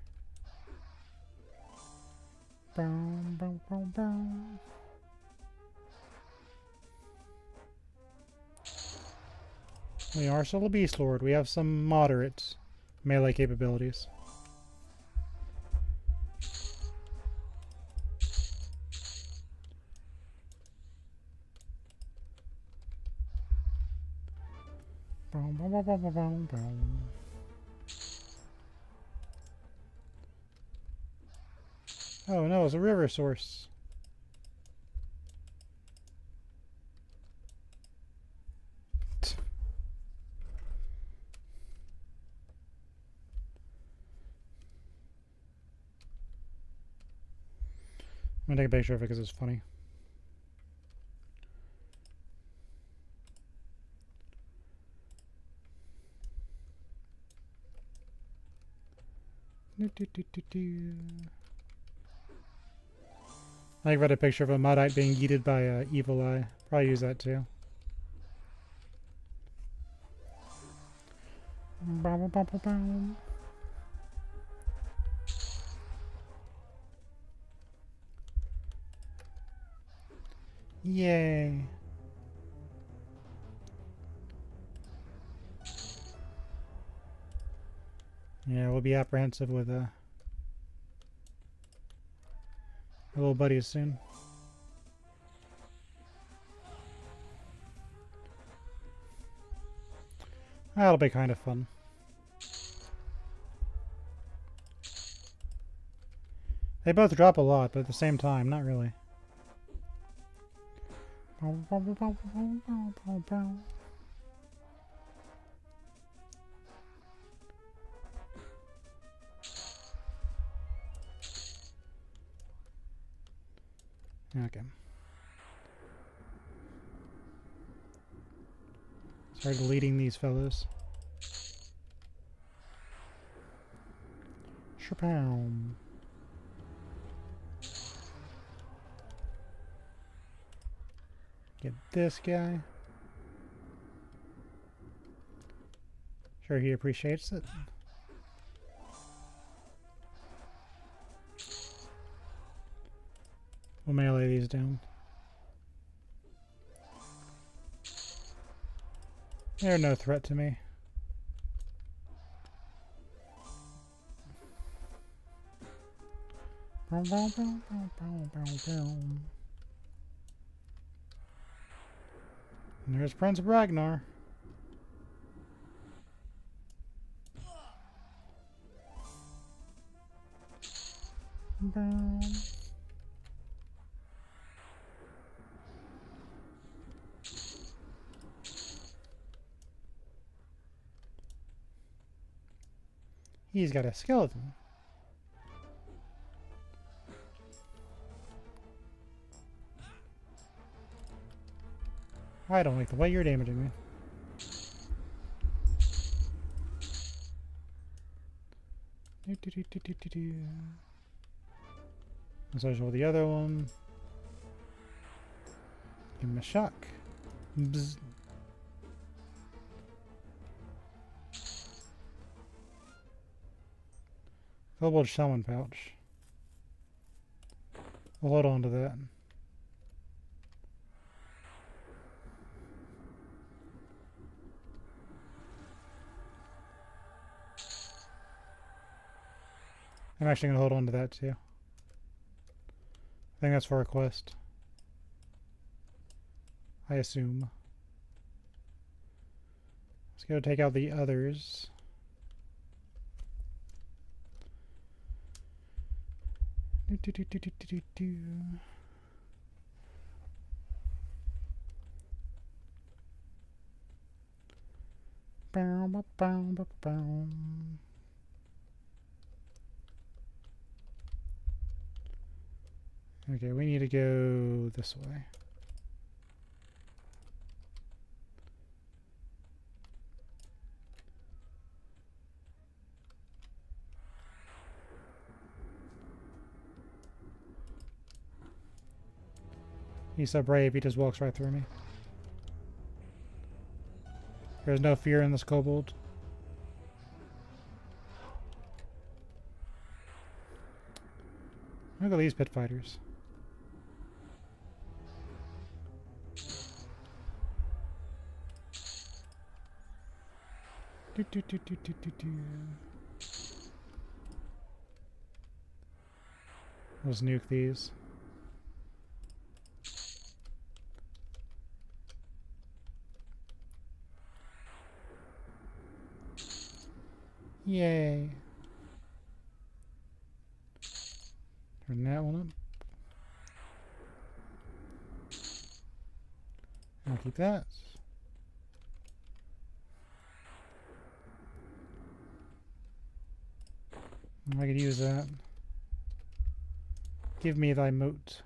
S1: Boom, boom, boom, boom. We are still a Beast Lord. We have some moderate melee capabilities. Boom, boom, boom, boom, boom, boom. Oh no, it's a river source. I'm gonna take a picture of it because it's funny. I read a picture of a Muddite being yeeted by an evil eye. Probably use that too. Yay. Yeah, we'll be apprehensive with our little buddies soon. That'll be kind of fun. They both drop a lot, but at the same time, not really. Okay. Start deleting these fellows. Shapow. Get this guy. Sure, he appreciates it. We'll melee these down. They're no threat to me. And there's Prince Ragnar. He's got a skeleton. I don't like the way you're damaging me. Massage with the other one. Give him a shock. Bzz. Cloudbot shaman pouch. We'll hold on to that. I'm actually going to hold on to that too. I think that's for a quest. I assume. Let's go take out the others. Okay, we need to go this way. He's so brave, he just walks right through me. There's no fear in this kobold. Look at these pit fighters. Let's nuke these. Yay. Turn that one up. I'll keep that. I could use that. Give me thy moat.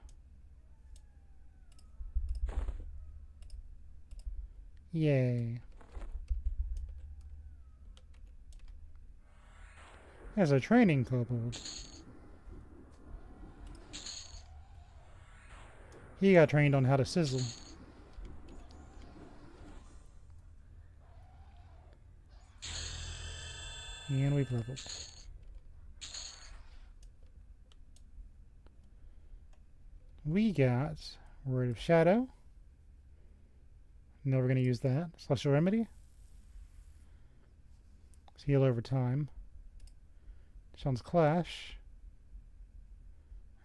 S1: Yay. There's a training kobold. He got trained on how to sizzle. And we've leveled. We got Word of Shadow. No, we're going to use that. Celestial Remedy. Let's heal over time. Sean's Clash.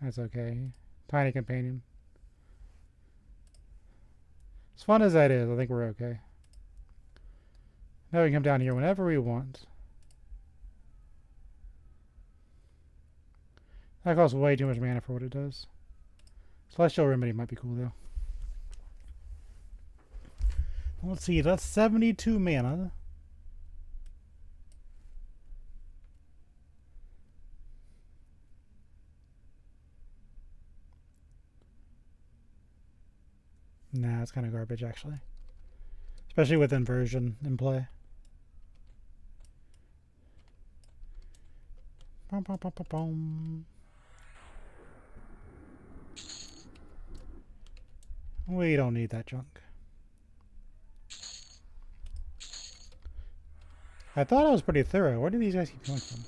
S1: That's okay. Tiny Companion. As fun as that is, I think we're okay. Now we can come down here whenever we want. That costs way too much mana for what it does. Celestial Remedy might be cool though. Let's see, that's 72 mana. Nah, it's kind of garbage actually. Especially with inversion in play. Bum, bum, bum, bum, bum. We don't need that junk. I thought I was pretty thorough. Where do these guys keep coming from?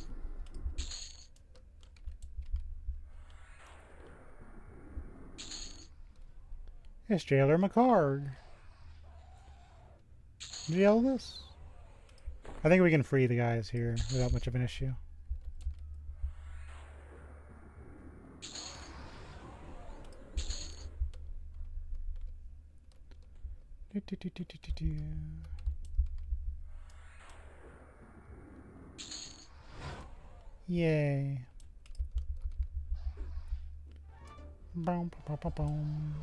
S1: It's Jailer McCard. Jail this? I think we can free the guys here without much of an issue. Yay. Boom, boom, boom, boom.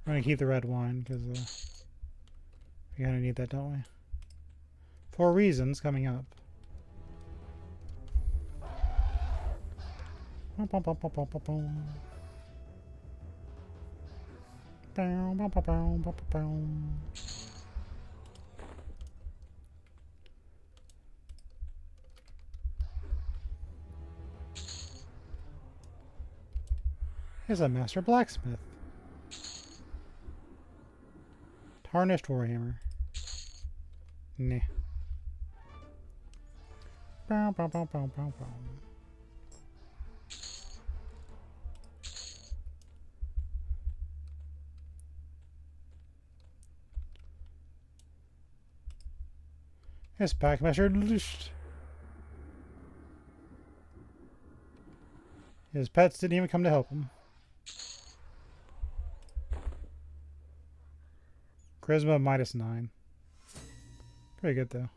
S1: We're gonna keep the red wine because we kind of need that, don't we? 4 reasons coming up. Boom, boom, boom, boom, boom, boom, boom. Boom, boom, boom, boom, boom, boom. Here's a master blacksmith. Tarnished warhammer. Nah. Bow, bow, bow, bow, bow, bow. His pack measured loosed. His pets didn't even come to help him. Charisma -9. Pretty good though.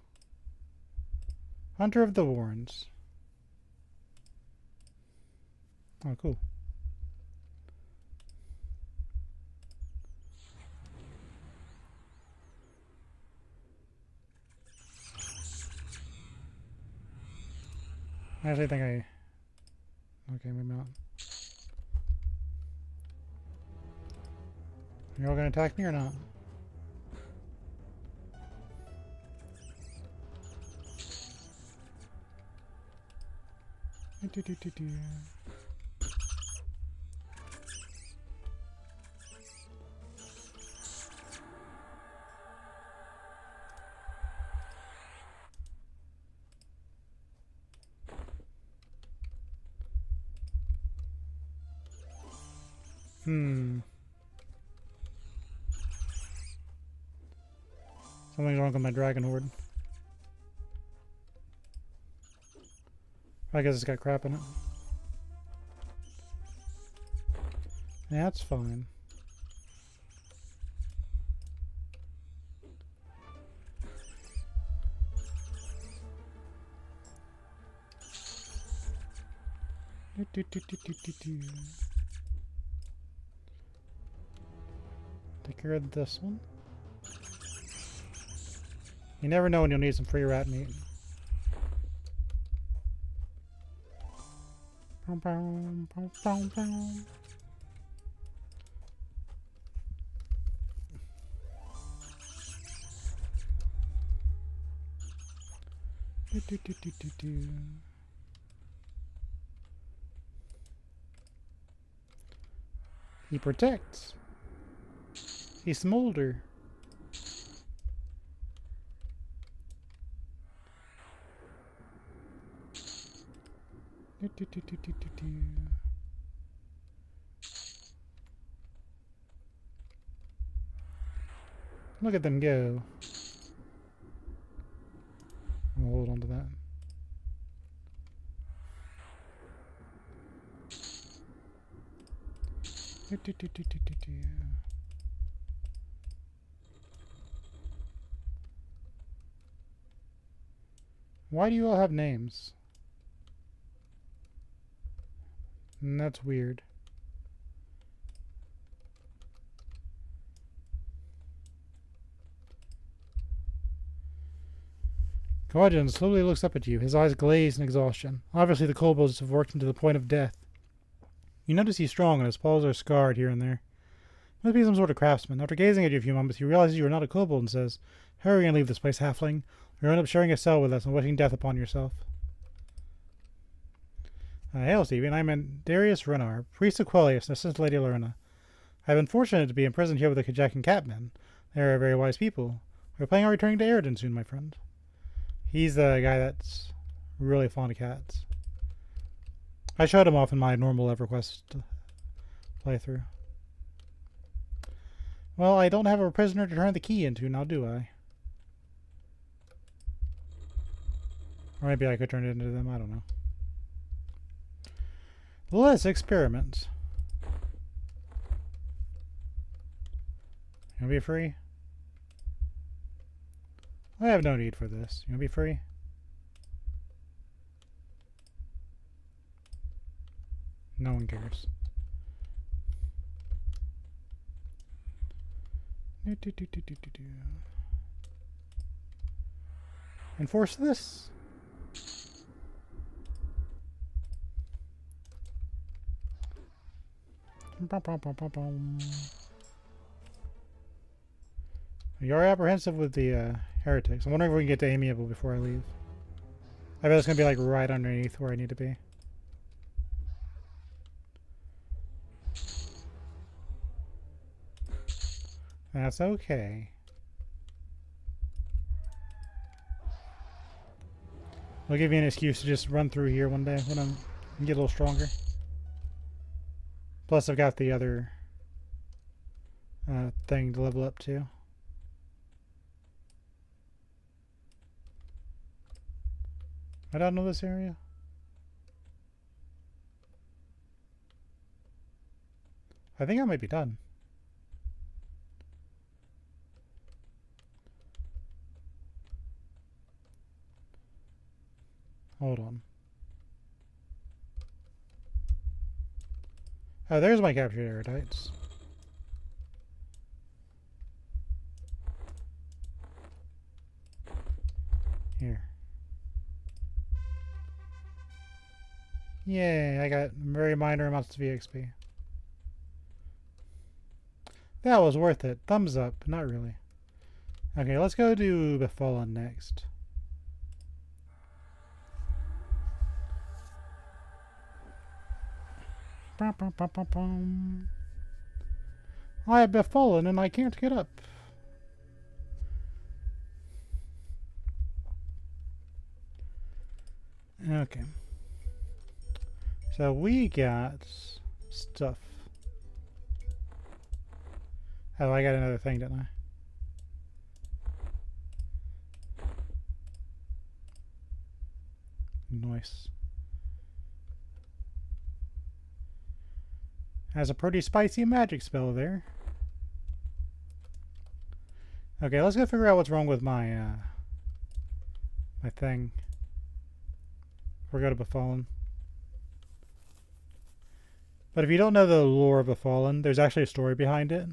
S1: Hunter of the Warrens. Oh, cool. I actually think I... Okay, maybe not. Are you all gonna attack me or not? Something's wrong with my dragon horde. I guess it's got crap in it. Yeah, that's fine. Take care of this one. You never know when you'll need some free rat meat. He protects. He smolder. Look at them go. I'm gonna hold on to that. Why do you all have names? That's weird. Kawajan slowly looks up at you, his eyes glazed in exhaustion. Obviously the kobolds have worked him to the point of death. You notice he's strong and his paws are scarred here and there. Must be some sort of craftsman. After gazing at you a few moments, he realizes you are not a kobold and says, "Hurry and leave this place, halfling. You'll end up sharing a cell with us and wishing death upon yourself." Hail, Stephen. I'm Darius Renar, priest of Quellius and assistant Lady Lorena. I've been fortunate to be imprisoned here with the Kajak and Catmen. They are very wise people. We're planning on returning to Aridin soon, my friend. He's the guy that's really fond of cats. I showed him off in my normal EverQuest playthrough. Well, I don't have a prisoner to turn the key into, now do I? Or maybe I could turn it into them, I don't know. Let's experiment. You wanna be free? I have no need for this. You wanna be free? No one cares. Enforce this. You're apprehensive with the heretics. I'm wondering if we can get to amiable before I leave. I bet it's gonna be like right underneath where I need to be. That's okay. I'll give you an excuse to just run through here one day when I'm get a little stronger. Plus, I've got the other thing to level up to. I don't know this area. I think I might be done. Hold on. Oh, there's my captured erudite. Here. Yay, I got very minor amounts of EXP. That was worth it. Thumbs up. Not really. Okay, let's go to Befallen next. I have befallen and I can't get up. Okay. So we got stuff. Oh, I got another thing, didn't I? Nice. Has a pretty spicy magic spell there. Okay, let's go figure out what's wrong with my my thing. We're going to Befallen. But if you don't know the lore of Befallen, there's actually a story behind it.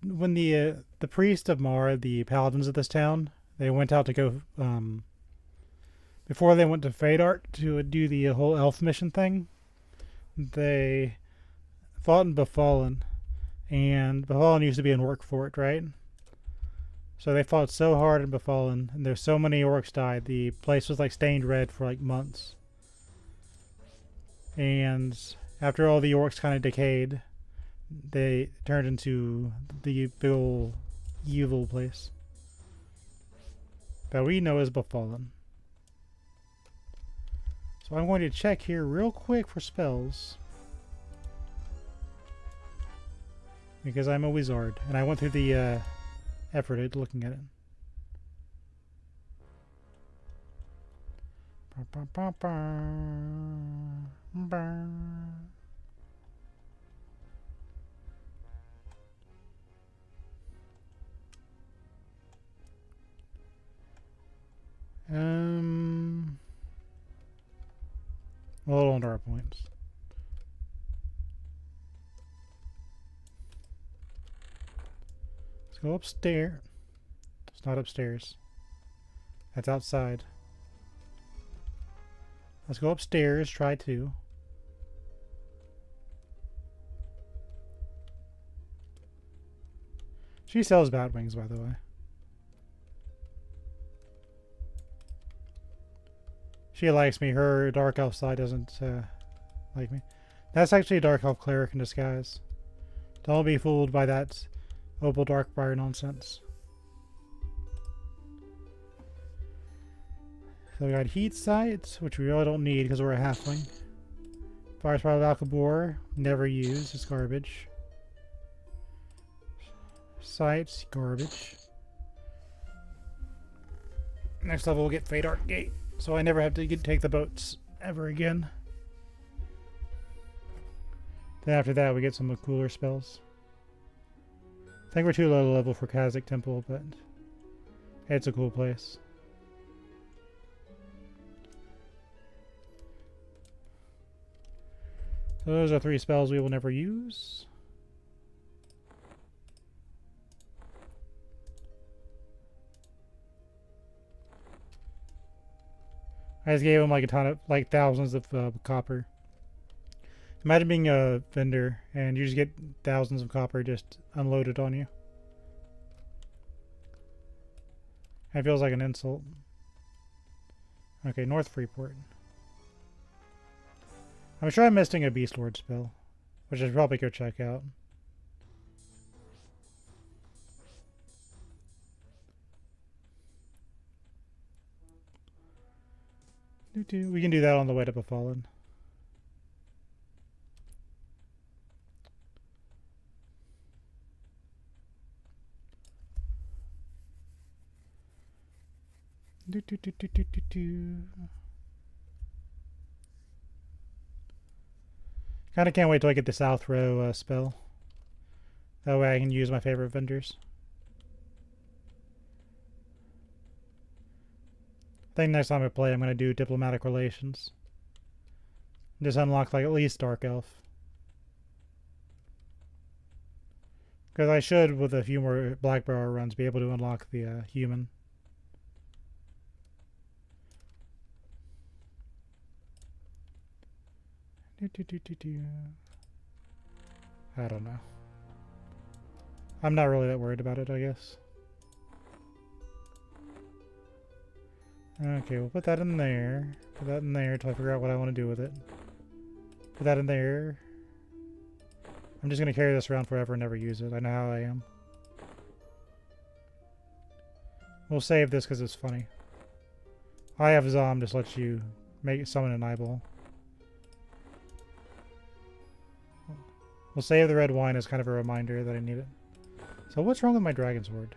S1: When the priest of Mara, the paladins of this town, they went out to go before they went to Fadart to do the whole elf mission thing. They fought in Befallen, and Befallen used to be in Orc Fort, right? So they fought so hard in Befallen, and there's so many orcs died, the place was like stained red for like months. And after all the orcs kind of decayed, they turned into the big ol' evil place that we know as Befallen. So I'm going to check here real quick for spells, because I'm a wizard, and I went through the effort of looking at it. A little under our points. Let's go upstairs. It's not upstairs. That's outside. Let's go upstairs, try to. She sells bat wings, by the way. She likes me. Her dark elf side doesn't like me. That's actually a dark elf cleric in disguise. Don't be fooled by that opal darkbriar nonsense. So we got heat sights, which we really don't need because we're a halfling. Fire spiral of Alcabor, never used. It's garbage. Sights, garbage. Next level we'll get Fadart Gate, so I never have to take the boats ever again. Then after that we get some cooler spells. I think we're too low level for Kazakh Temple, but it's a cool place. So those are 3 spells we will never use. I just gave him like a ton of, like thousands of copper. Imagine being a vendor and you just get thousands of copper just unloaded on you. It feels like an insult. Okay, North Freeport. I'm sure I'm missing a Beast Lord spell, which I should probably go check out. We can do that on the way to Befallen. Kind of can't wait till I get the South Row spell. That way I can use my favorite vendors. I think next time I play I'm going to do Diplomatic Relations. Just unlock like at least Dark Elf. Because I should, with a few more Blackbrower runs, be able to unlock the human. I don't know. I'm not really that worried about it, I guess. Okay, we'll put that in there. Put that in there until I figure out what I want to do with it. Put that in there. I'm just going to carry this around forever and never use it. I know how I am. We'll save this because it's funny. I have Zom, just lets you summon an eyeball. We'll save the red wine as kind of a reminder that I need it. So what's wrong with my dragon sword?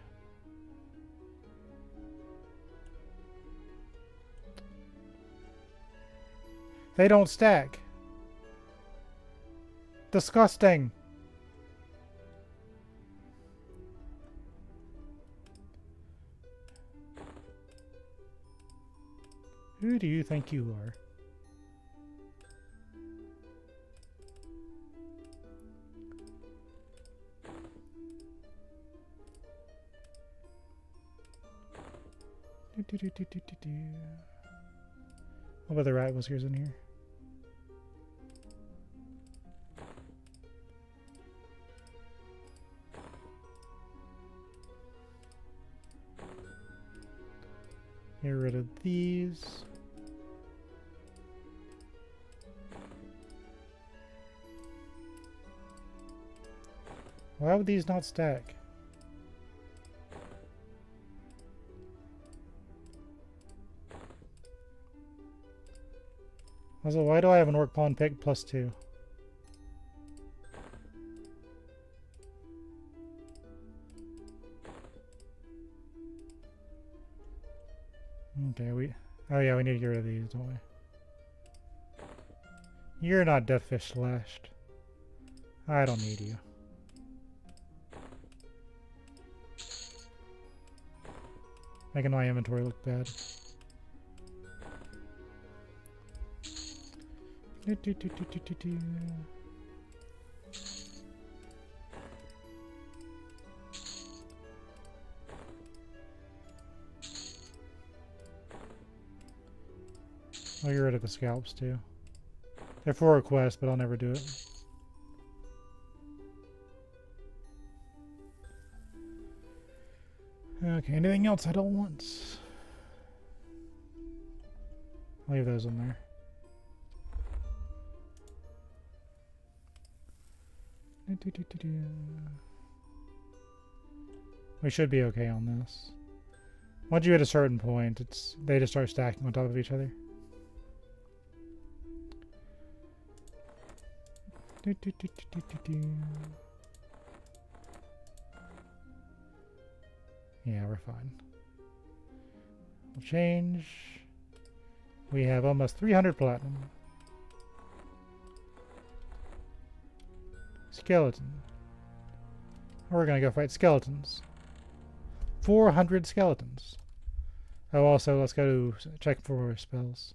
S1: They don't stack. Disgusting. Who do you think you are? What about the rat whiskers in here? Get rid of these. Why would these not stack? Also, why do I have an Orc Pawn pick +2? Okay, oh yeah, we need to get rid of these, don't we? You're not Deathfish Slashed. I don't need you. Making my inventory look bad. I'll get rid of the scalps too. They're for a quest, but I'll never do it. Okay, anything else I don't want? I'll leave those in there. We should be okay on this. Once you hit a certain point, they just start stacking on top of each other. Yeah, we're fine. We'll change. We have almost 300 platinum. Skeleton. We're gonna go fight skeletons. 400 skeletons. Oh, also, let's go check for spells.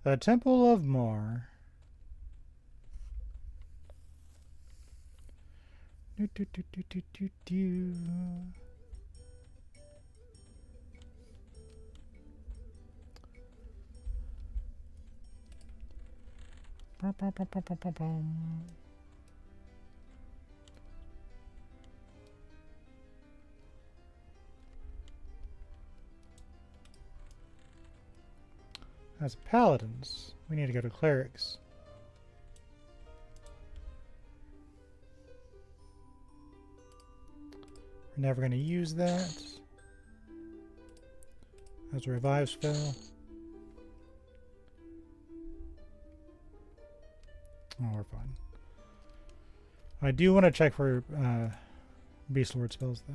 S1: The Temple of Mar. Do, do, do, do, do, do, do. Bum, bum, bum, bum, bum, bum, bum. As paladins, we need to go to clerics. We're never going to use that. As a revive spell. Oh, we're fine. I do want to check for Beast Lord spells, though.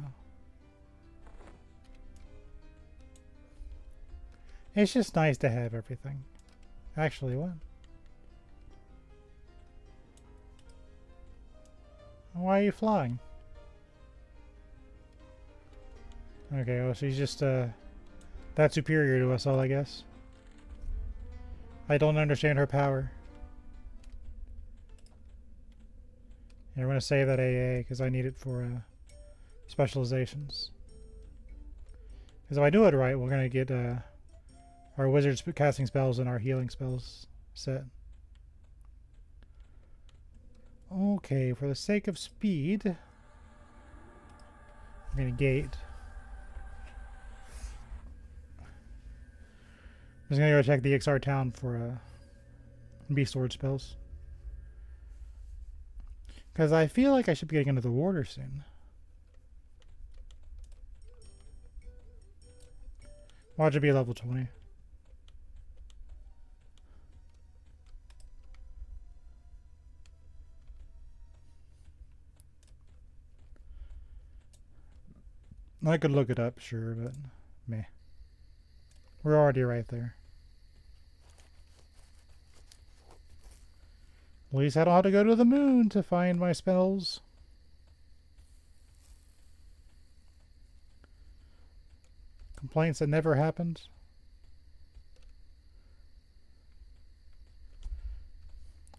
S1: It's just nice to have everything. Actually, what? Why are you flying? Okay, well, she's just that superior to us all, I guess. I don't understand her power. Yeah, we're going to save that AA because I need it for specializations. Because if I do it right, we're going to get our wizards casting spells and our healing spells set. Okay, for the sake of speed, I'm going to gate. I'm just going to go check the XR town for Beast Lord spells. Because I feel like I should be getting into the water soon. Watch it be level 20. I could look it up, sure, but meh. We're already right there. At least I don't have to go to the moon to find my spells. Complaints that never happened.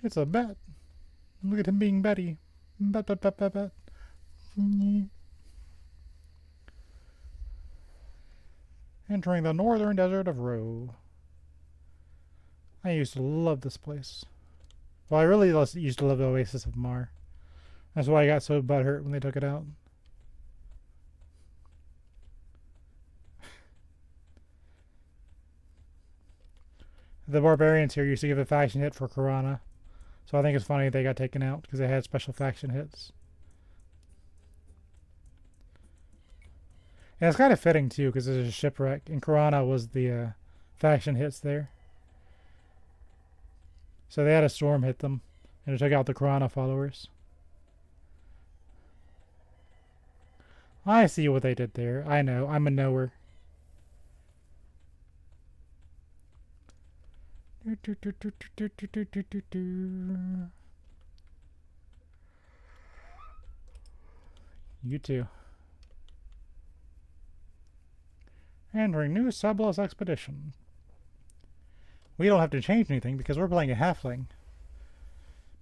S1: It's a bat. Look at him being Betty. Bat, bat, bat, bat, bat. Entering the northern desert of Roe. I used to love this place. Well, I really used to love the Oasis of Mar. That's why I got so butthurt when they took it out. The barbarians here used to give a faction hit for Karana. So I think it's funny they got taken out because they had special faction hits. And it's kind of fitting too because there's a shipwreck and Karana was the faction hits there. So they had a storm hit them and it took out the Karana followers. I see what they did there. I know. I'm a knower. You too. Entering new Sublos expedition. We don't have to change anything because we're playing a halfling.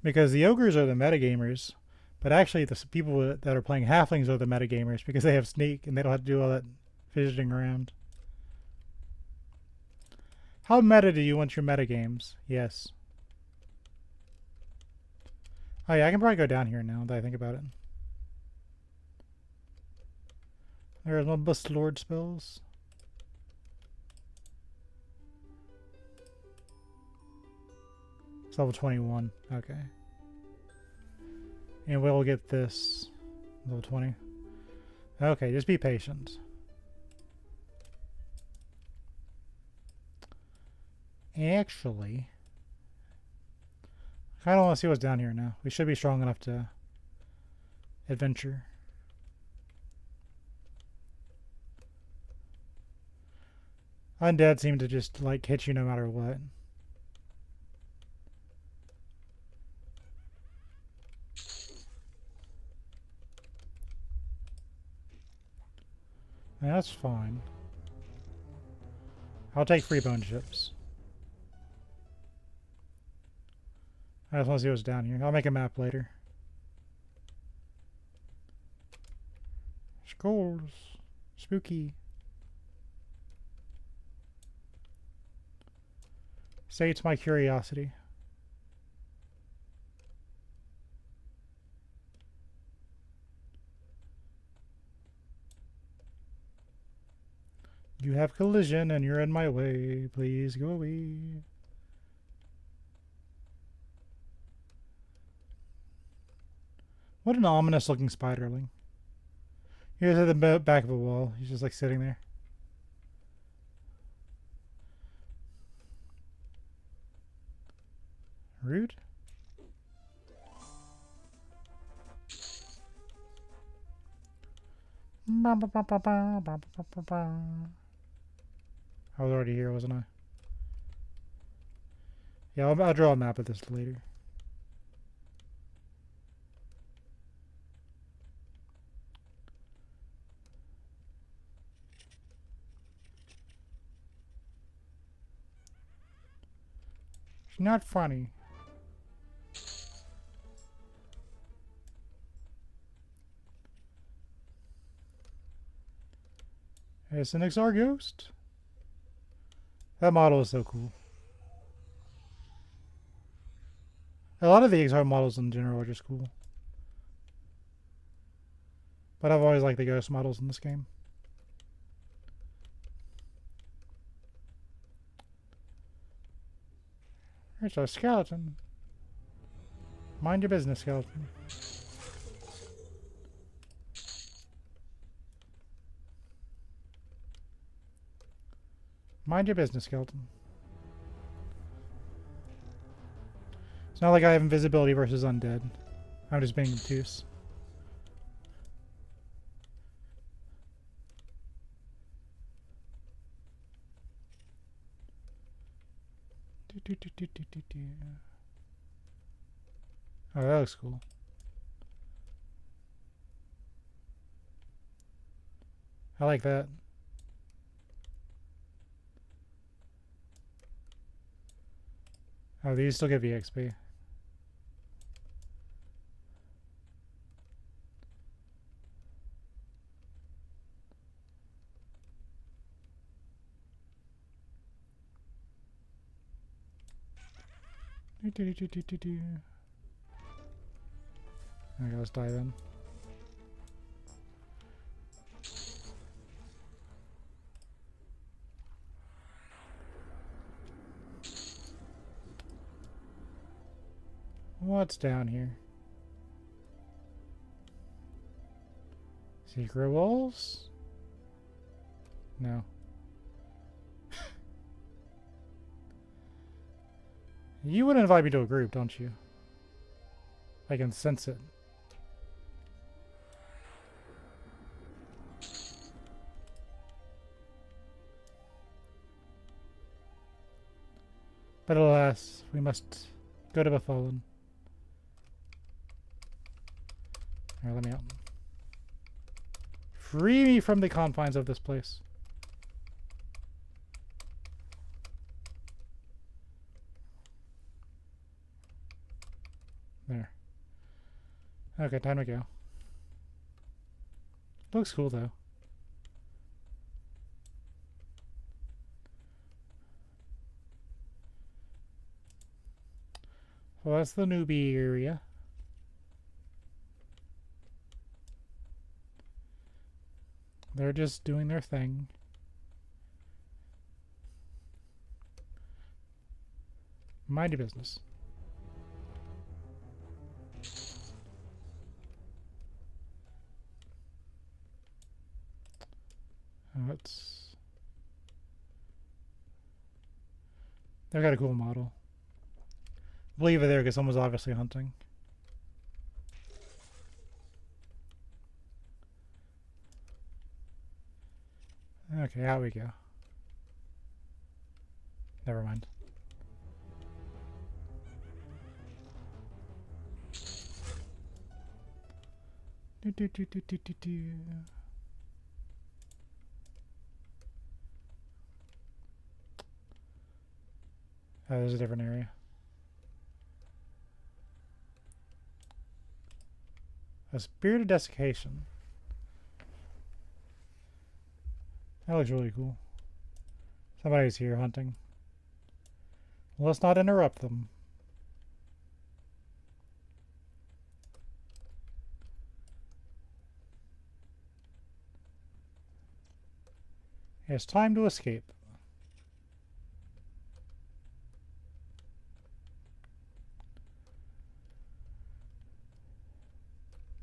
S1: Because the ogres are the metagamers, but actually the people that are playing halflings are the metagamers because they have sneak and they don't have to do all that fidgeting around. How meta do you want your metagames? Yes. Oh yeah, I can probably go down here now that I think about it. There's my Beast Lord spells. It's level 21. Okay. And we'll get this level 20. Okay, just be patient. Actually, I kind of want to see what's down here now. We should be strong enough to adventure. Undead seem to just like hit you no matter what. That's fine. I'll take free bone chips. I just want to see what's down here. I'll make a map later. Skulls. Spooky. Sates my curiosity. You have collision and you're in my way. Please go away. What an ominous looking spiderling. Here's at the back of a wall. He's just like sitting there. Rude. I was already here, wasn't I? Yeah, I'll draw a map of this later. It's not funny. It's an XR ghost. That model is so cool. A lot of the XR models in general are just cool. But I've always liked the ghost models in this game. It's a skeleton. Mind your business, skeleton. Mind your business, skeleton. It's not like I have invisibility versus undead. I'm just being obtuse. Oh, that looks cool. I like that. Oh, these still give you XP. Okay, let's dive in. What's down here? Secret walls? No. You would invite me to a group, don't you? I can sense it. But alas, we must go to the fallen. Alright, let me out. Free me from the confines of this place. There. Okay, time to go. Looks cool though. Well, that's the newbie area. They're just doing their thing. Mind your business. Let's... They've got a cool model. Leave it there because someone's obviously hunting. Okay, out we go. Never mind. Oh, there's a different area. A spirit of desiccation. That looks really cool. Somebody's here hunting. Let's not interrupt them. It's time to escape.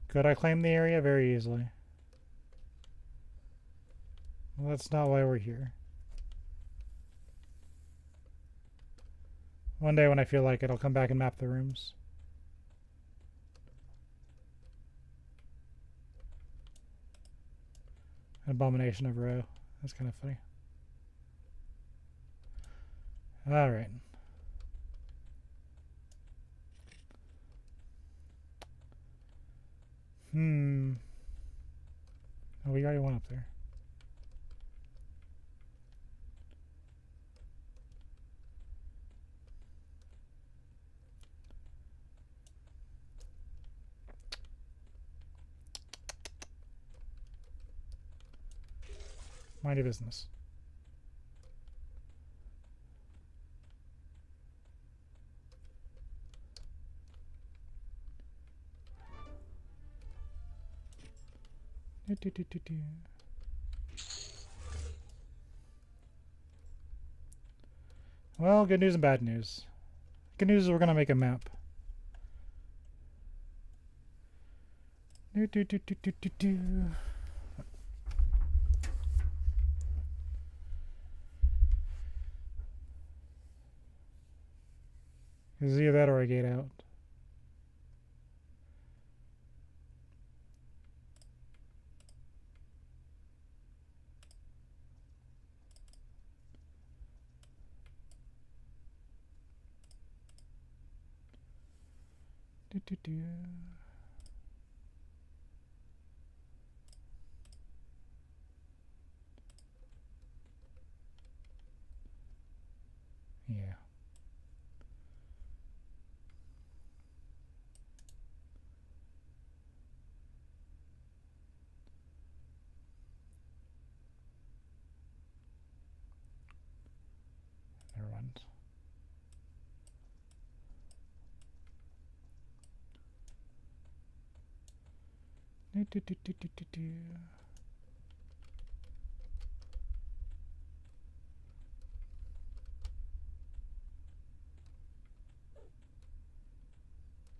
S1: Could I claim the area? Very easily. Well, that's not why we're here. One day when I feel like it, I'll come back and map the rooms. An abomination of row. That's kind of funny. Alright. Oh, we already went up there. Mind your business. Well, good news and bad news. Good news is we're gonna make a map. It's either that or I get out. Yeah. Never mind.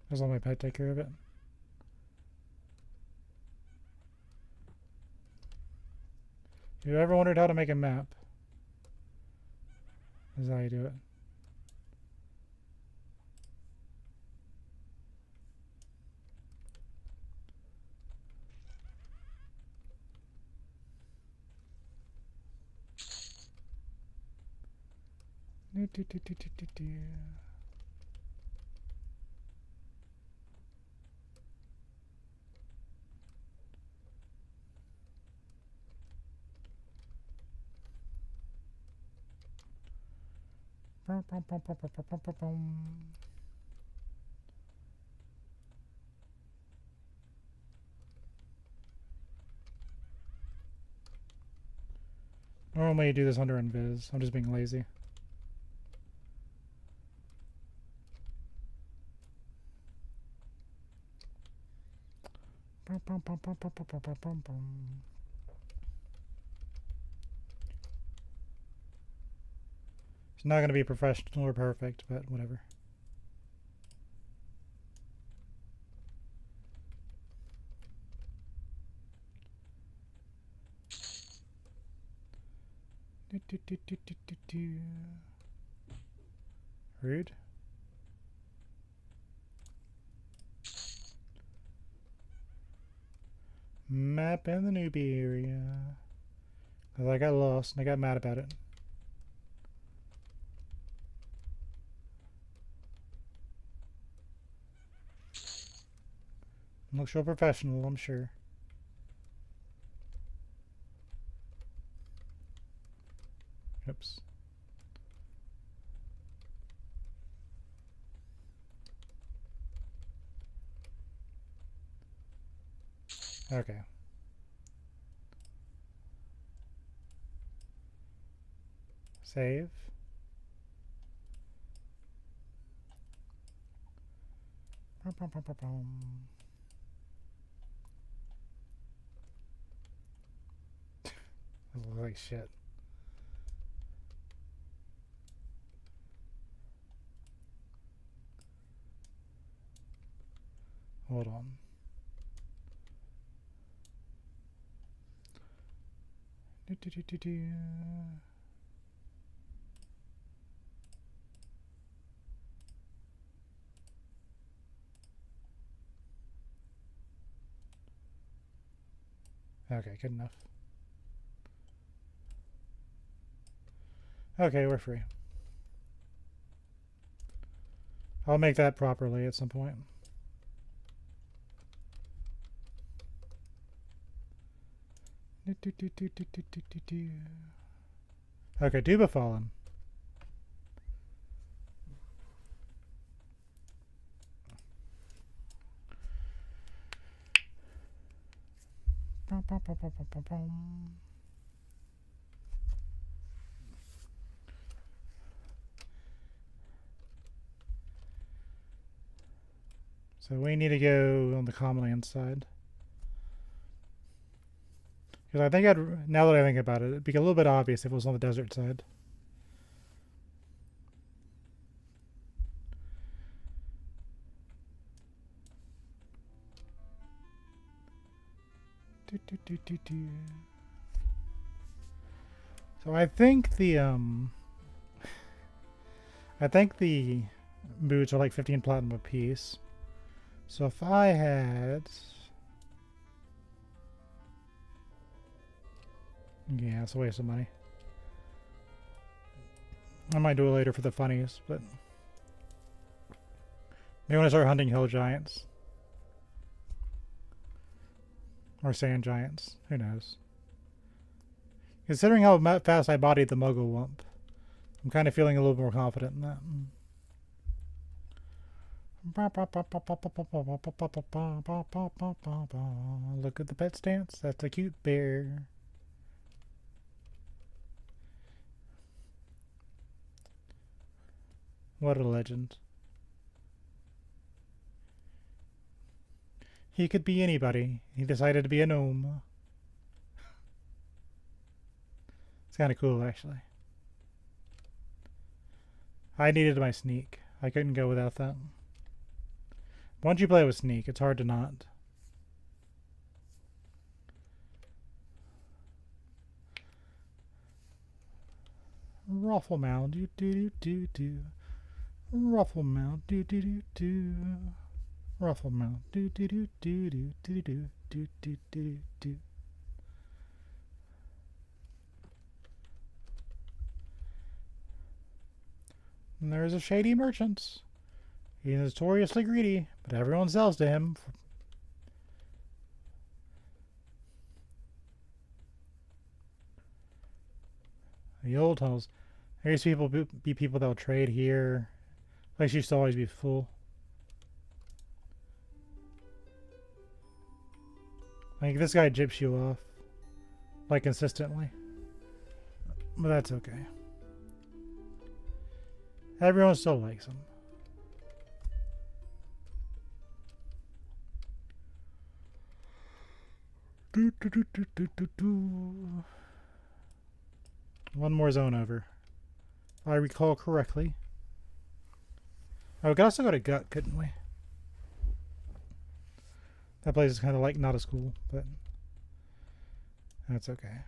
S1: Just let my pet take care of it. If you ever wondered how to make a map, this is how you do it. Normally you do this under invis. I'm just being lazy. It's not going to be professional or perfect, but whatever. Rude. Map in the newbie area. Cause I got lost and I got mad about it. Looks real professional, I'm sure. Oops. Okay. Save. That looks like shit. Hold on. Okay, good enough. Okay, we're free. I'll make that properly at some point. Okay, Duba Fallen. So we need to go on the Commonland side. Because I think now that I think about it, it'd be a little bit obvious if it was on the desert side. So I think the boots are like 15 platinum a piece. So if I had, yeah, it's a waste of money. I might do it later for the funnies, but maybe when I start hunting hill giants or sand giants, who knows? Considering how fast I bodied the Muggle Wump, I'm kind of feeling a little more confident in that. Look at the pet stance. That's a cute bear. What a legend. He could be anybody. He decided to be a gnome. It's kind of cool, actually. I needed my sneak. I couldn't go without that. Once you play with sneak, it's hard to not. Ruffle mount, do do do do do. Ruffle mount, do do do do. Ruffle mount, do do do do do do do do do do do. And there's a shady merchant. He's notoriously greedy, but everyone sells to him. The old tunnels. There used to be people that will trade here. Place used to always be full. Like this guy gyps you off, like consistently. But that's okay. Everyone still likes him. One more zone over, if I recall correctly. Oh, we could also go to Gut, couldn't we? That place is kind of like not as cool, but that's okay.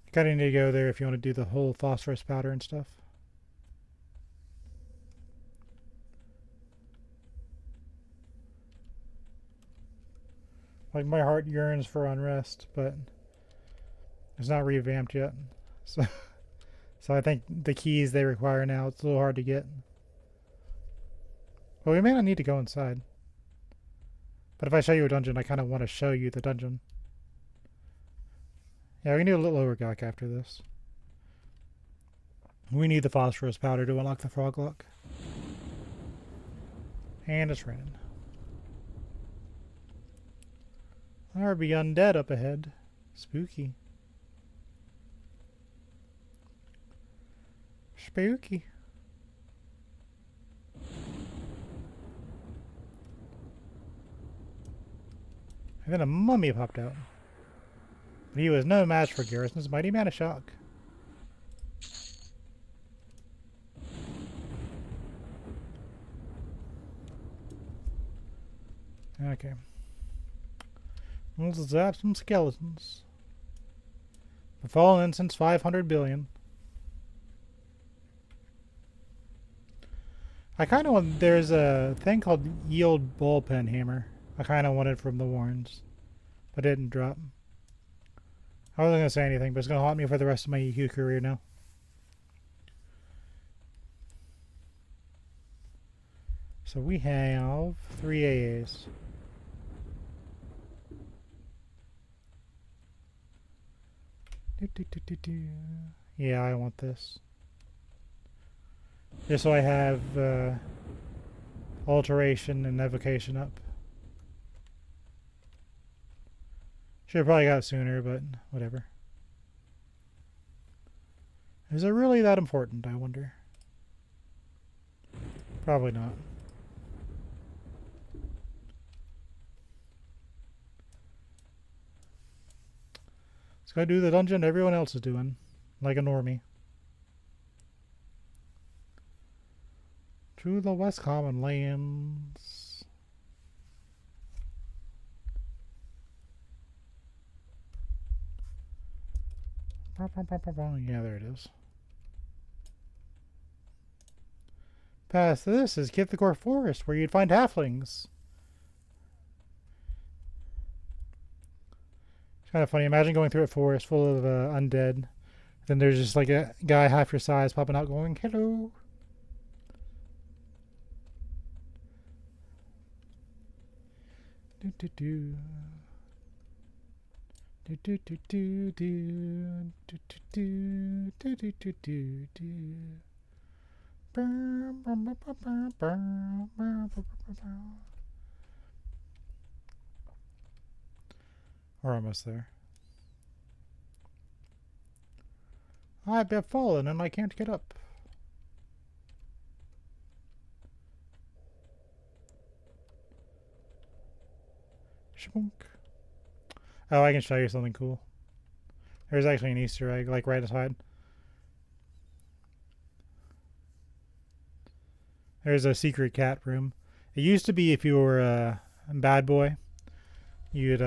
S1: You kind of need to go there if you want to do the whole phosphorus powder and stuff. Like my heart yearns for unrest, but it's not revamped yet. So, so I think the keys they require now, it's a little hard to get. Well, we may not need to go inside. But if I show you a dungeon, I kind of want to show you the dungeon. Yeah, we can do a little lower gawk after this. We need the phosphorus powder to unlock the frog lock. And it's raining. Or be undead up ahead. Spooky. Spooky. And then a mummy popped out. But he was no match for Garrison's mighty mana shock. Okay. Let's zap some skeletons. The fallen incense 500 billion. I kind of want. There's a thing called Yield Bullpen Hammer. I kind of wanted from the Warrens, but it didn't drop. I wasn't going to say anything, but it's going to haunt me for the rest of my EQ career now. So we have 3 AAs. Yeah, I want this. Just so I have alteration and evocation up. Should have probably got it sooner, but whatever. Is it really that important, I wonder? Probably not. Let's go do the dungeon everyone else is doing, like a normie. To the West Common Lands. Yeah, there it is. Past this is Kithagor Forest, where you'd find halflings. It's kind of funny. Imagine going through a forest full of undead. Then there's just like a guy half your size popping out going, hello. Do do do. Do do do do do do do do do do do do. We're almost there. I've been fallen and I can't get up. Shbunk. Oh, I can show you something cool. There's actually an Easter egg, like right aside. There's a secret cat room. It used to be if you were a bad boy, you'd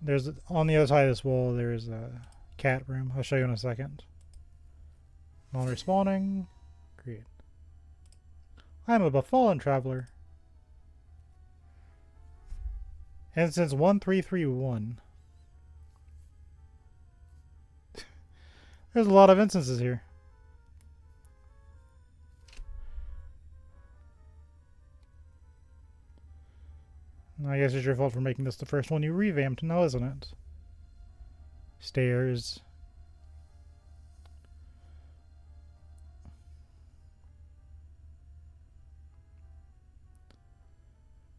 S1: there's on the other side of this wall. There's a cat room. I'll show you in a second. Non-respawning. Great. I'm a befallen traveler. Instance 1331. There's a lot of instances here. I guess it's your fault for making this the first one you revamped now, isn't it? Stairs.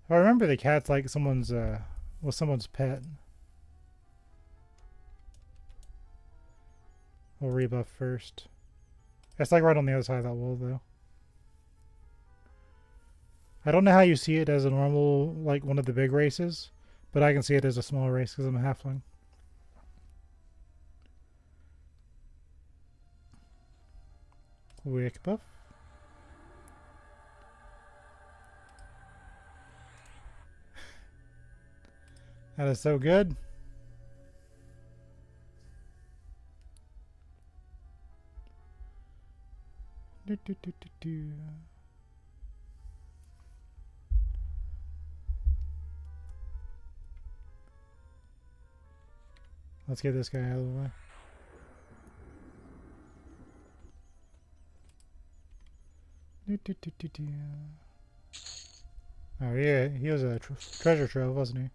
S1: I remember the cat's like someone's was someone's pet. We'll rebuff first. It's like right on the other side of that wall though. I don't know how you see it as a normal, like one of the big races, but I can see it as a small race because I'm a halfling. Quick buff. That is so good. Do, do, do, do, do. Let's get this guy out of the way. Do, do, do, do, do. Oh yeah, he was a treasure trove, wasn't he?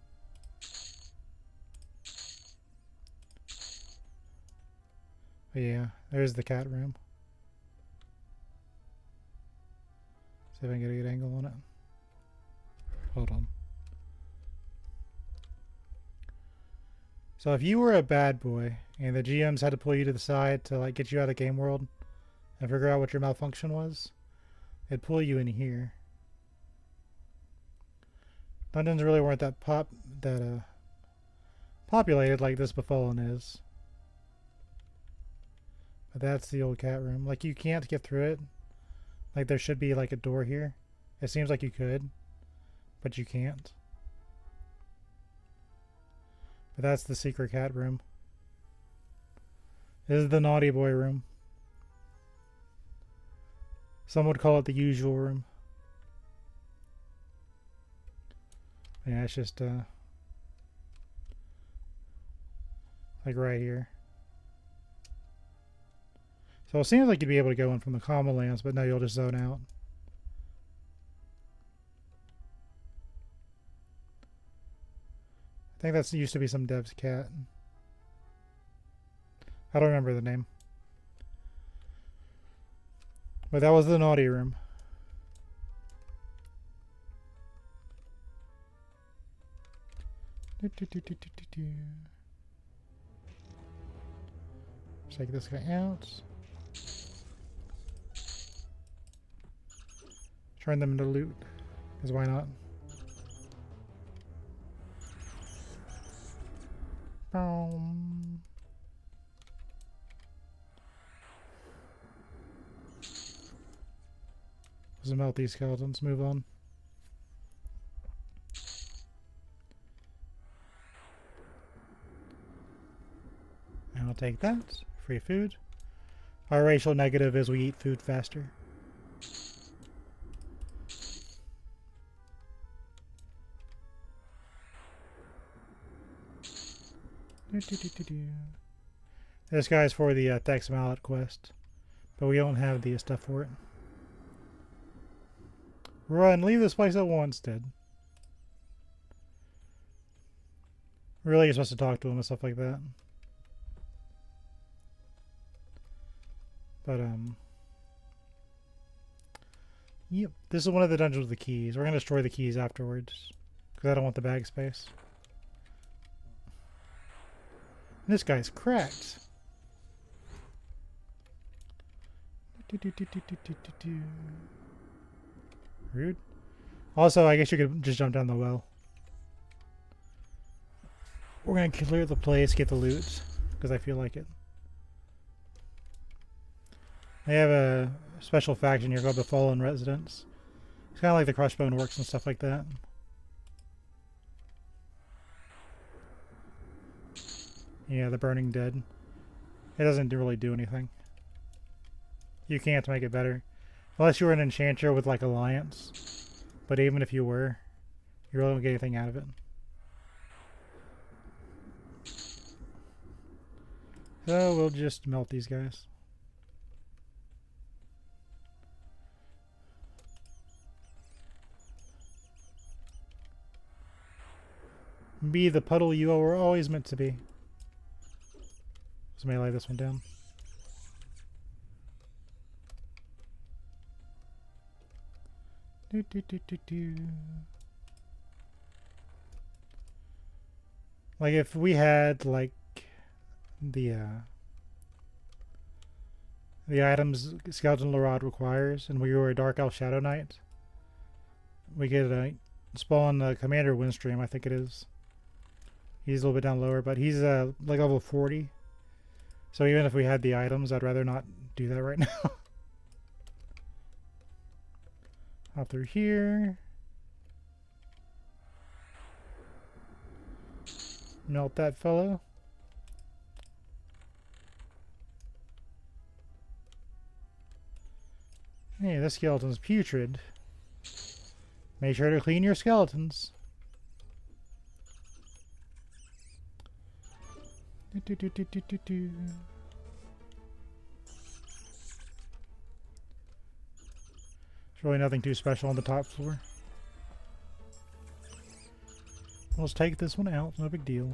S1: But yeah, there's the cat room. See if I can get a good angle on it. Hold on. So if you were a bad boy and the GMs had to pull you to the side to like get you out of the game world and figure out what your malfunction was, they'd pull you in here. Dungeons really weren't that populated like this Befallen is. But that's the old cat room. Like you can't get through it. Like there should be like a door here. It seems like you could, but you can't. But that's the secret cat room. This is the naughty boy room. Some would call it the usual room. Yeah, it's just like right here. So it seems like you'd be able to go in from the common lands, but no, you'll just zone out. I think that used to be some dev's cat. I don't remember the name. But that was the naughty room. Take this guy out. Turn them into loot, because why not? Let's melt these skeletons, move on. And I'll take that. Free food. Our racial negative is we eat food faster. This guy's for the Thex Mallet quest, but we don't have the stuff for it. Run! Leave this place at once, Ted. Really, you're supposed to talk to him and stuff like that. But, yep. This is one of the dungeons with the keys. We're going to destroy the keys afterwards, because I don't want the bag space. This guy's cracked. Rude. Also, I guess you could just jump down the well. We're going to clear the place, get the loot, because I feel like it. They have a special faction here called the Fallen Residents. It's kind of like the Crushbone Works and stuff like that. Yeah, the Burning Dead. It doesn't really do anything. You can't make it better. Unless you were an enchanter with like Alliance. But even if you were, you really don't get anything out of it. So we'll just melt these guys. Be the puddle you were always meant to be. Somebody lay this one down. Like if we had like the items Skeleton Larod requires, and we were a Dark Elf Shadow Knight, we could spawn Commander Windstream, I think it is. He's a little bit down lower, but he's like level 40. So even if we had the items, I'd rather not do that right now. Hop through here. Melt that fellow. Hey, this skeleton's putrid. Make sure to clean your skeletons. There's really nothing too special on the top floor. Let's take this one out, no big deal.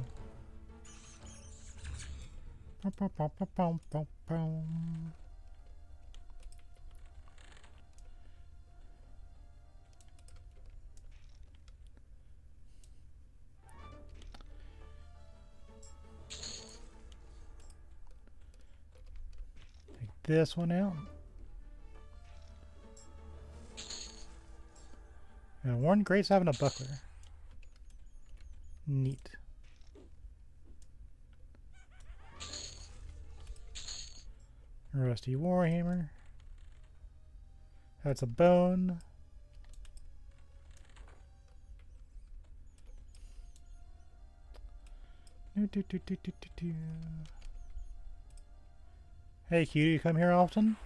S1: this one out. And Warren Grace having a buckler. Neat. A rusty warhammer. That's a bone. Hey, Q, do you come here often?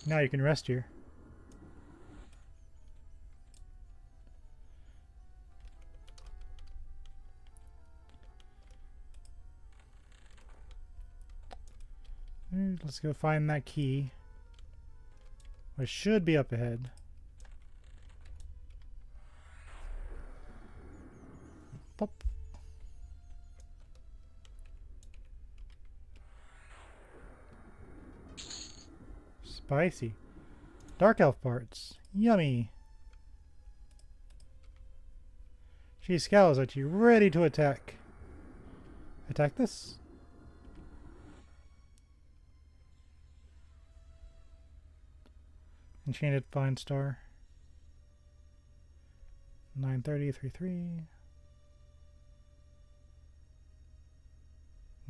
S1: Now you can rest here. Let's go find that key, which should be up ahead. Pop. Spicy. Dark elf parts. Yummy. She scowls at you, ready to attack. Attack this. Enchanted Fine Star. 93033.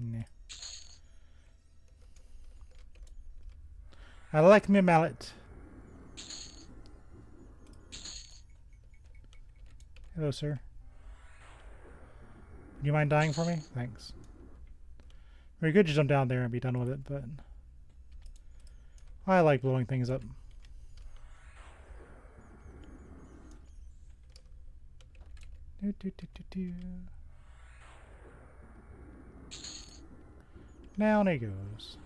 S1: Nah. I like me mallet. Hello, sir. Do you mind dying for me? Thanks. We could just jump down there and be done with it, but I like blowing things up. Down he goes.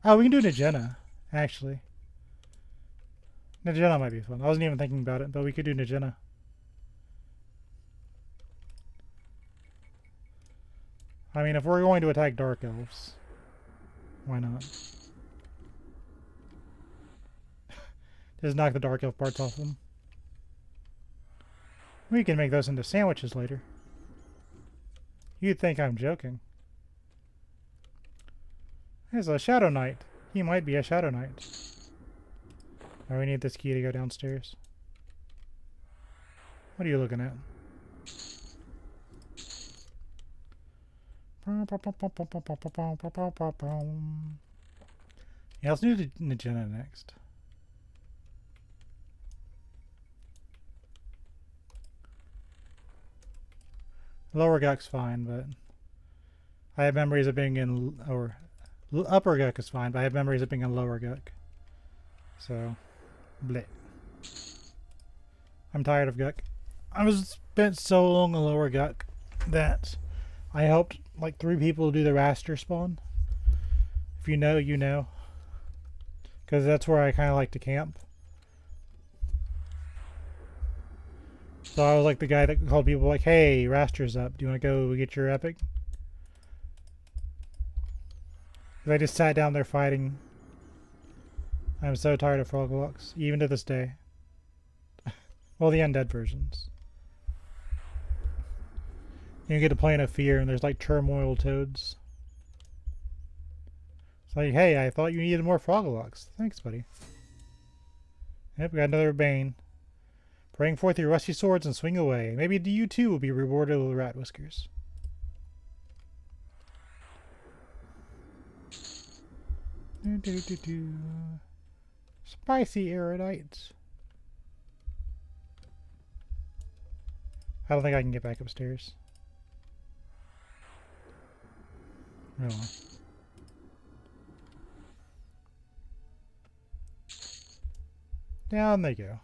S1: Oh, we can do Nagena, actually. Nagena might be fun. I wasn't even thinking about it, but we could do Nagena. I mean, if we're going to attack Dark Elves, why not? Just knock the Dark Elf parts off them. We can make those into sandwiches later. You'd think I'm joking. There's a Shadow Knight. He might be a Shadow Knight. Oh, we need this key to go downstairs. What are you looking at? Yeah, let's do Nagena next. Lower Guck's fine, but I have memories of being in, or Upper Guck is fine, but I have memories of being in Lower Guck. So, bleh. I'm tired of Guck. I was spent so long in Lower Guck that I helped like 3 people do the raster spawn. If you know, you know. Because that's where I kind of like to camp. So I was like the guy that called people like, hey, raster's up. Do you want to go get your epic? Because I just sat down there fighting. I'm so tired of Froglocks, even to this day. Well, the undead versions. You get to Plane of Fear, and there's like turmoil toads. It's like, hey, I thought you needed more Froglocks. Thanks, buddy. Yep, we got another Bane. Bring forth your rusty swords and swing away. Maybe you too will be rewarded with rat whiskers. Spicy erudite. I don't think I can get back upstairs. Oh well. Down they go.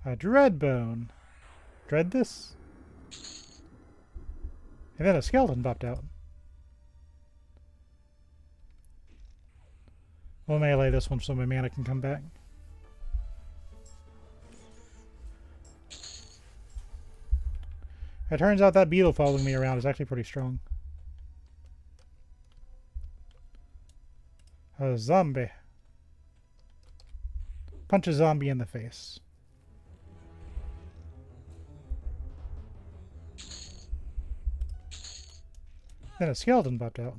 S1: A dreadbone. Dread this? And then a skeleton popped out. We'll melee this one so my mana can come back. It turns out that beetle following me around is actually pretty strong. A zombie. Punch a zombie in the face. Then a skeleton popped out.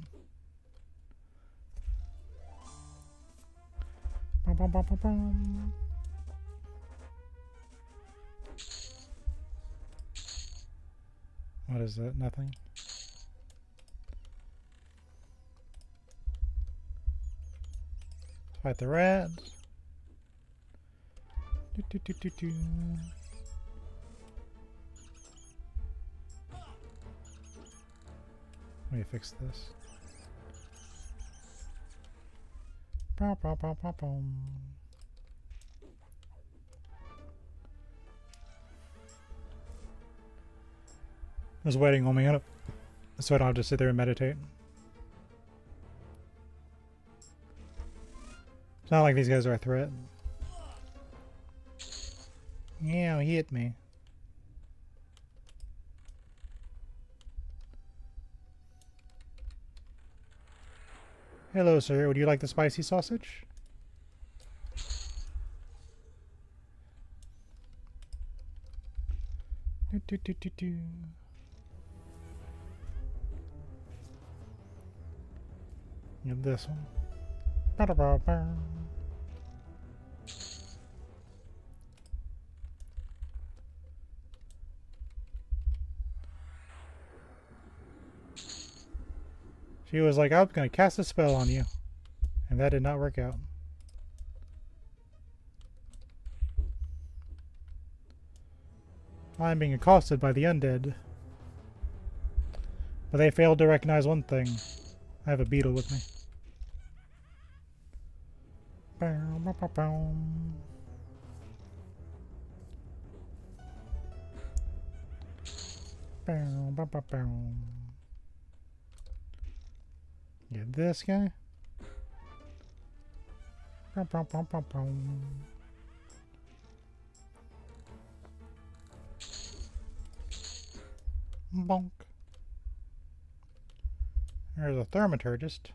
S1: Bum, bum, bum, bum, bum. What is that? Nothing. Fight the rat. Do, do, do, do, do. Let me fix this. Bow, bow, bow, bow, bow. I was waiting on me so I don't have to sit there and meditate. It's not like these guys are a threat. Yeah, he hit me. Hello, sir. Would you like the spicy sausage? Do, do, do, do, do. Get this one. Ba-da-ba-ba. She was like, I'm going to cast a spell on you. And that did not work out. I'm being accosted by the undead. But they failed to recognize one thing. I have a beetle with me. Bow, bow, bow, bow. Bow, bow, bow, bow. Get this guy. Bow, bow, bow, bow, bow. Bonk. There's a thaumaturgist.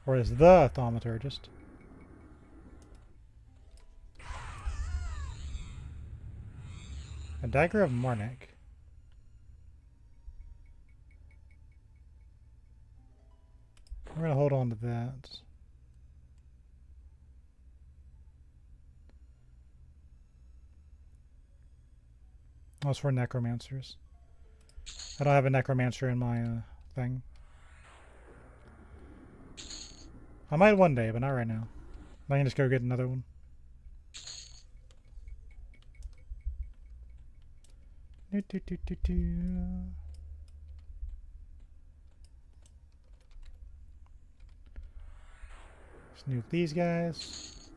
S1: Or is the thaumaturgist. A dagger of Marnik. We're going to hold on to that. That's for necromancers. I don't have a necromancer in my thing. I might one day, but not right now. I can just go get another one. Do, do, do, do, do. Snoop these guys.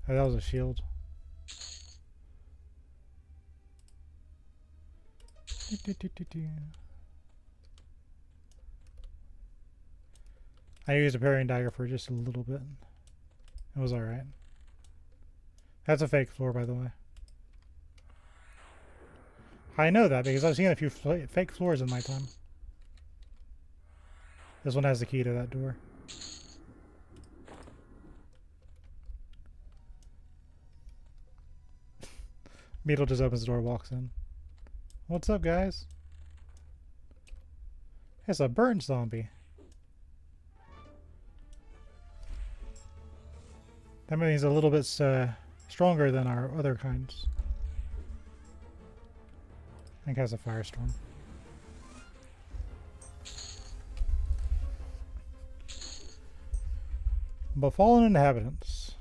S1: Oh, that was a shield. Do, do, do, do, do. I used a parrying dagger for just a little bit. It was alright. That's a fake floor, by the way. I know that because I've seen a few fake floors in my time. This one has the key to that door. Beetle just opens the door, walks in. What's up, guys? It's a burn zombie. That means he's a little bit stronger than our other kinds. I think it has a firestorm. Befallen inhabitants.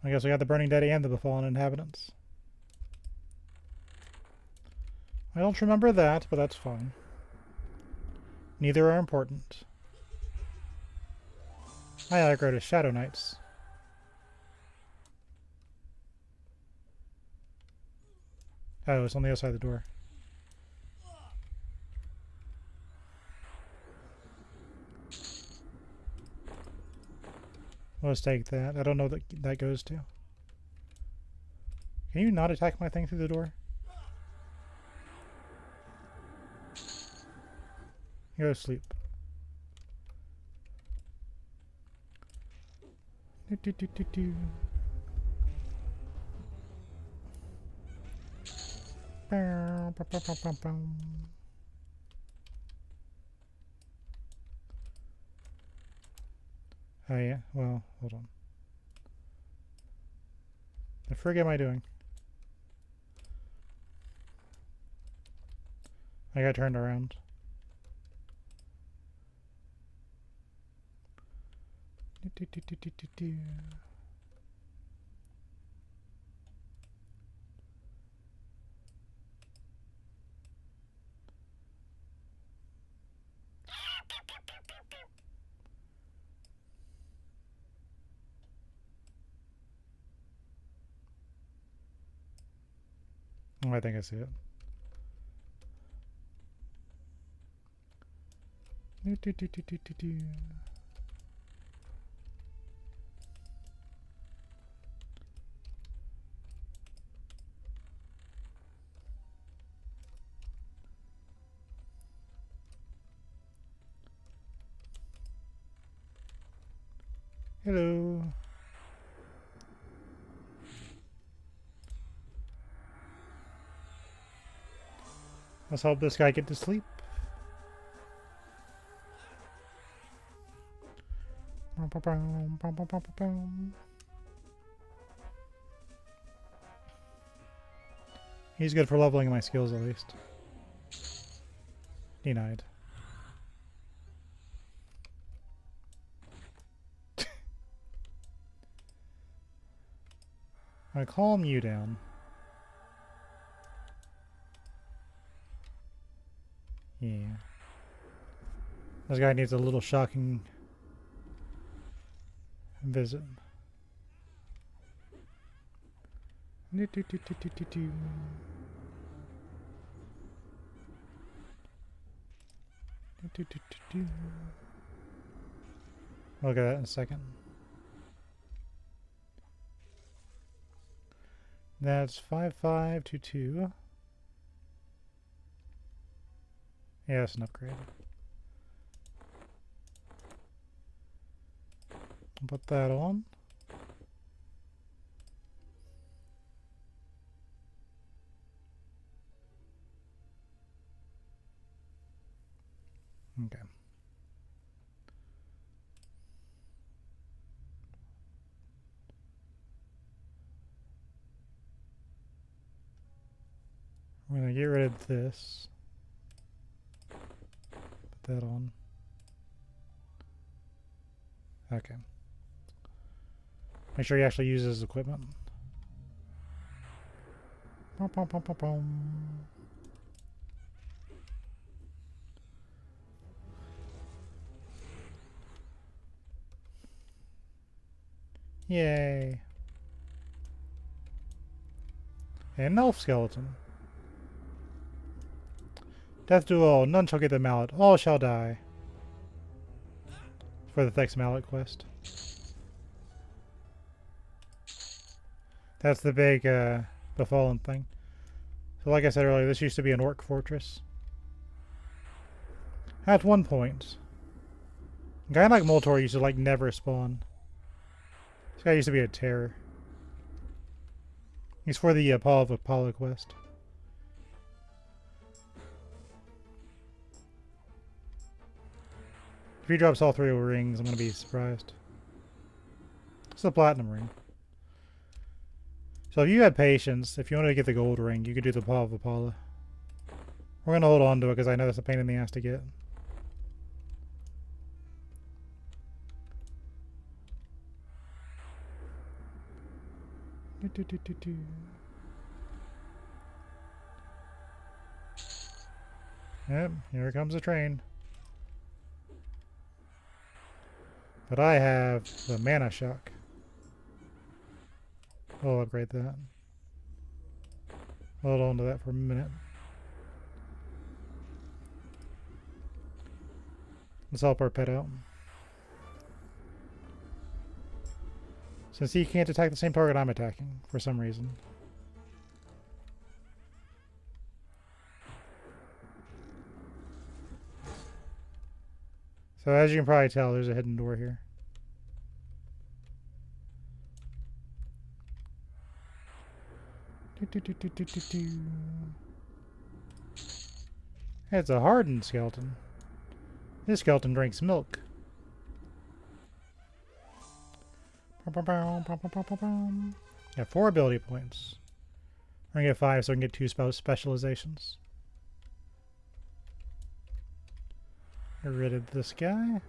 S1: I guess we got the Burning Dead and the Befallen inhabitants. I don't remember that, but that's fine. Neither are important. I aggro to Shadow Knights. Oh, it's on the other side of the door. Let's take that. I don't know what that goes to. Can you not attack my thing through the door? Go to sleep. Do, do, do, do, do. Oh yeah, well, hold on. The frig am I doing? I got turned around. Oh, I think I see it. Hello. Let's help this guy get to sleep. He's good for leveling my skills at least. Denied. I calm you down. Yeah. This guy needs a little shocking visit. Look at that in a second. That's 5522. Yeah, that's an upgrade. Put that on. Okay. We're gonna get rid of this. Put that on. Okay. Make sure he actually uses equipment. Yay. An elf skeleton. Death to all, none shall get the mallet, all shall die. For the Thex mallet quest. That's the big befallen thing. So like I said earlier, this used to be an orc fortress. At one point. A guy like Moltor used to like never spawn. This guy used to be a terror. He's for the Paul of Apollo quest. If he drops all 3 rings, I'm going to be surprised. It's a platinum ring. So if you had patience, if you wanted to get the gold ring, you could do the Paul of Apollo. We're going to hold on to it because I know that's a pain in the ass to get. Yep, here comes the train. But I have the mana shock. I'll upgrade that. Hold on to that for a minute. Let's help our pet out. Since he can't attack the same target I'm attacking, for some reason. So as you can probably tell, there's a hidden door here. It's a hardened skeleton. This skeleton drinks milk. Got 4 ability points. We're gonna get 5 so we can get 2 specializations. Get rid of this guy.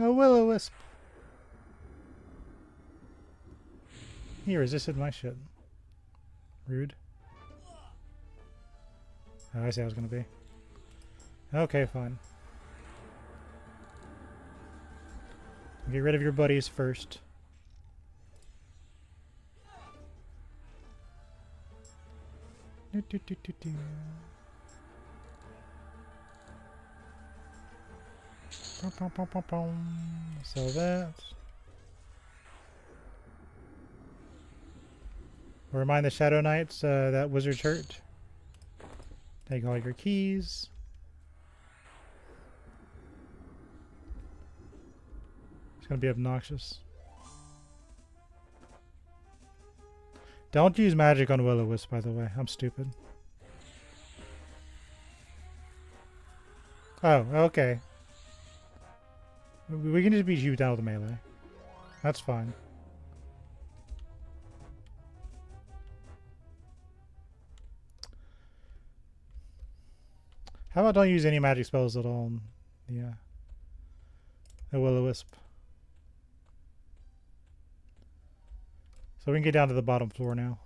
S1: A will-o-wisp. He resisted my shit. Rude. Oh, I see how it's gonna be. Okay, fine. Get rid of your buddies first. So that. Remind the Shadow Knights that wizard shirt. Take all your keys. It's gonna be obnoxious. Don't use magic on will-o-wisp, by the way. I'm stupid. Oh, okay. We can just beat you down with a melee. That's fine. How about don't use any magic spells at all? Yeah. The will-o-wisp. So we can get down to the bottom floor now.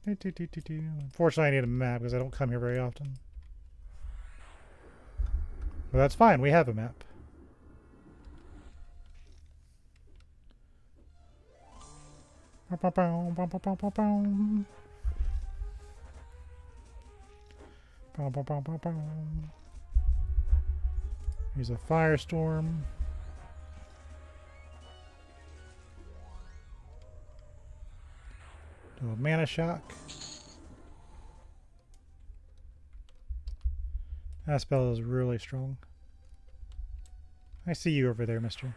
S1: Unfortunately, I need a map because I don't come here very often. But that's fine. We have a map. Here's a firestorm. Do a mana shock. That spell is really strong. I see you over there, mister.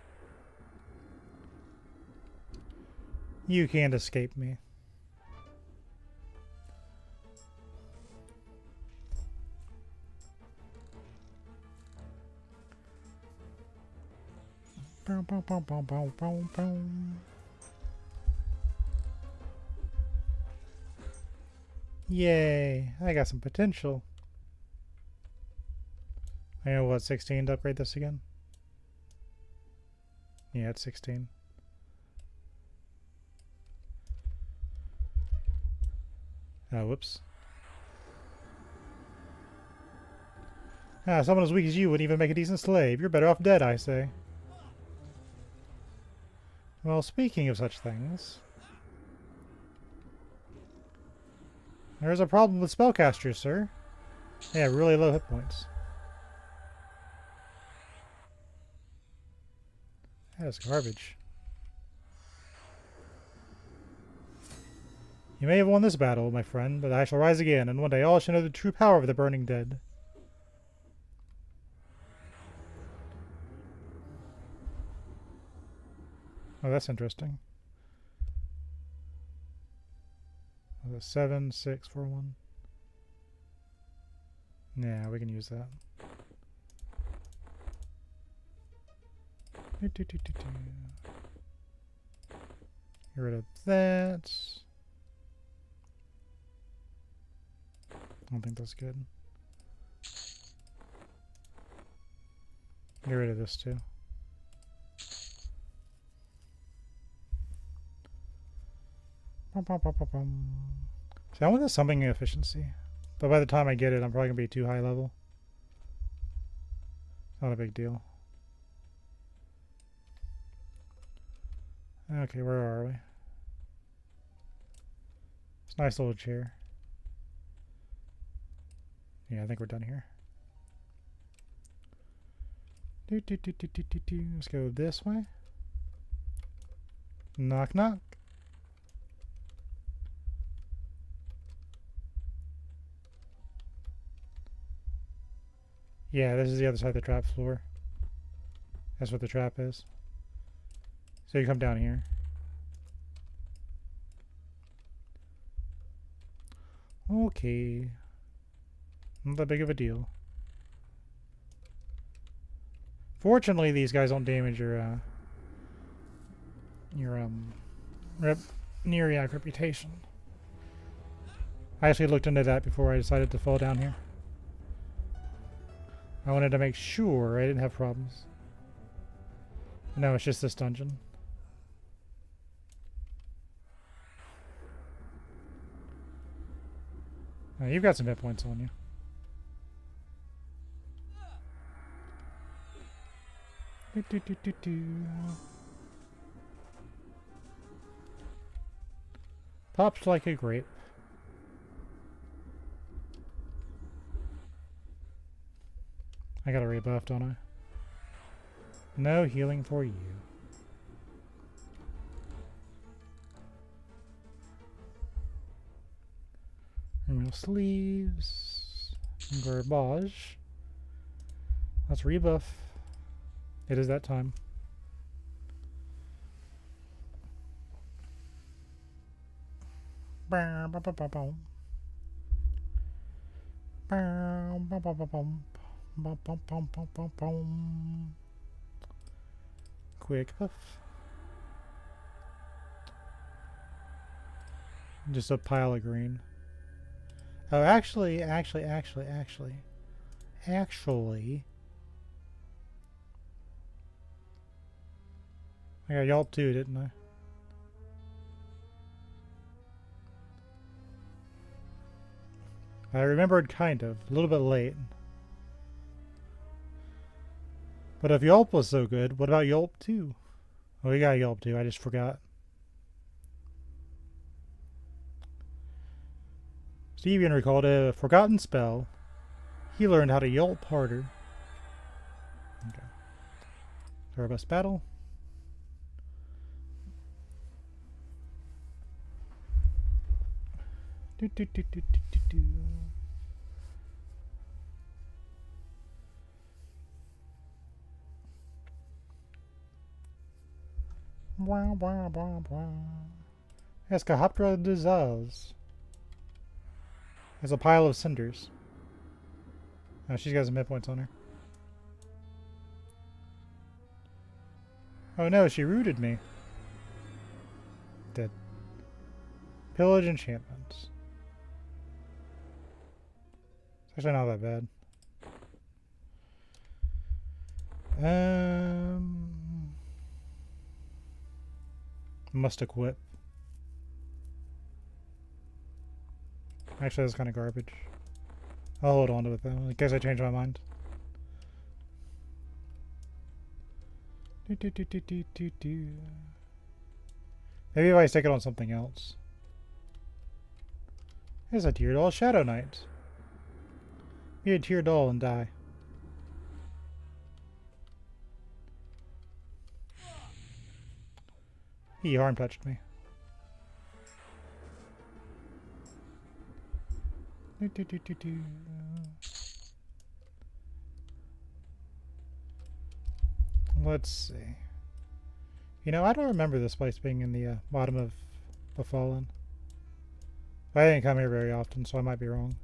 S1: You can't escape me. Yay, I got some potential. I know what, 16 to upgrade this again? Yeah, it's 16. Oh, whoops. Ah, someone as weak as you wouldn't even make a decent slave. You're better off dead, I say. Well, speaking of such things, there's a problem with spellcasters, sir. They have really low hit points. That is garbage. You may have won this battle, my friend, but I shall rise again, and one day all shall know the true power of the burning dead. Oh, that's interesting. 7, 6, 4, 1. Yeah, we can use that. Get rid of that. I don't think that's good. Get rid of this too. See, I want the summoning efficiency, but by the time I get it, I'm probably gonna be too high level. Not a big deal. Okay, where are we? It's a nice little chair. Yeah, I think we're done here. Let's go this way. Knock, knock. Yeah, this is the other side of the trap floor. That's what the trap is. So you come down here. Okay. Not that big of a deal. Fortunately, these guys don't damage your Neriac reputation. I actually looked into that before I decided to fall down here. I wanted to make sure I didn't have problems. No, it's just this dungeon. Oh, you've got some hit points on you. Pops like a grape. I got a rebuff, don't I? No healing for you. Remove sleeves. Garbage. Let's rebuff. It is that time. Quick buff. Just a pile of green. Oh, actually. I got Yelp too, didn't I? I remembered kind of. A little bit late. But if Yelp was so good, what about Yelp 2? Oh, we got Yelp 2. I just forgot. Stevian recalled a forgotten spell. He learned how to Yelp harder. Okay. Robust battle. Escahoptra Dizaz. There's a pile of cinders. Oh, she's got some hit points on her. Oh no, she rooted me. Dead. Pillage enchantments. It's actually not that bad. Must equip. Actually, that's kind of garbage. I'll hold on to it though, in case I change my mind. Maybe if I stick it on something else. There's a tear doll Shadow Knight. Be a tear doll and die. He harm touched me. Let's see. You know, I don't remember this place being in the bottom of the Fallen. I didn't come here very often, so I might be wrong.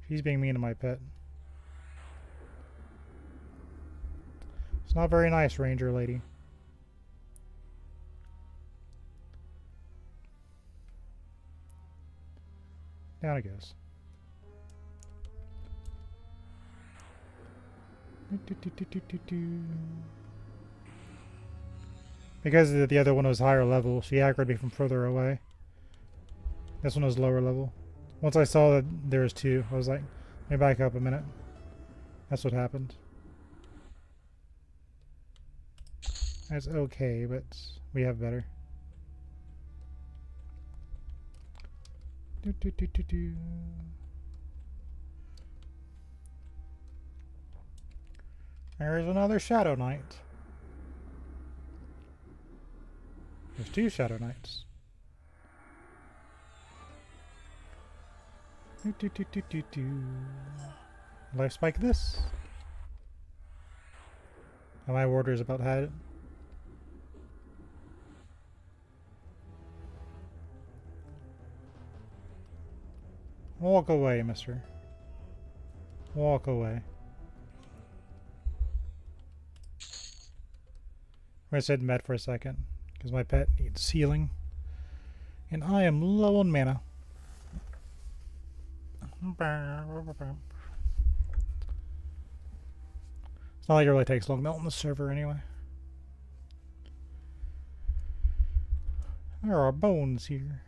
S1: She's being mean to my pet. It's not very nice, Ranger Lady. Down it goes. Because the other one was higher level, she aggroed me from further away. This one was lower level. Once I saw that there was two, I was like, let me back up a minute. That's what happened. That's okay, but we have better. There's another Shadow Knight. There's 2 Shadow Knights. Life spike this. Oh, my warder's about had it. Walk away, mister. Walk away. I said med for a second, because my pet needs healing. And I am low on mana. It's not like it really takes long to melt on the server anyway. There are bones here.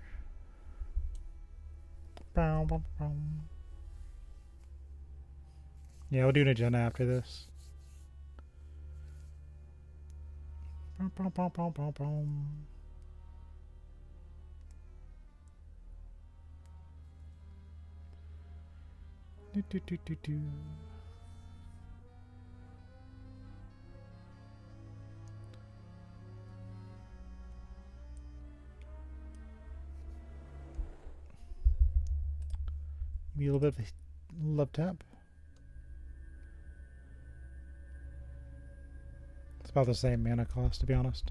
S1: Yeah, we'll do an agenda after this. Maybe a little bit of a love tap. It's about the same mana cost, to be honest.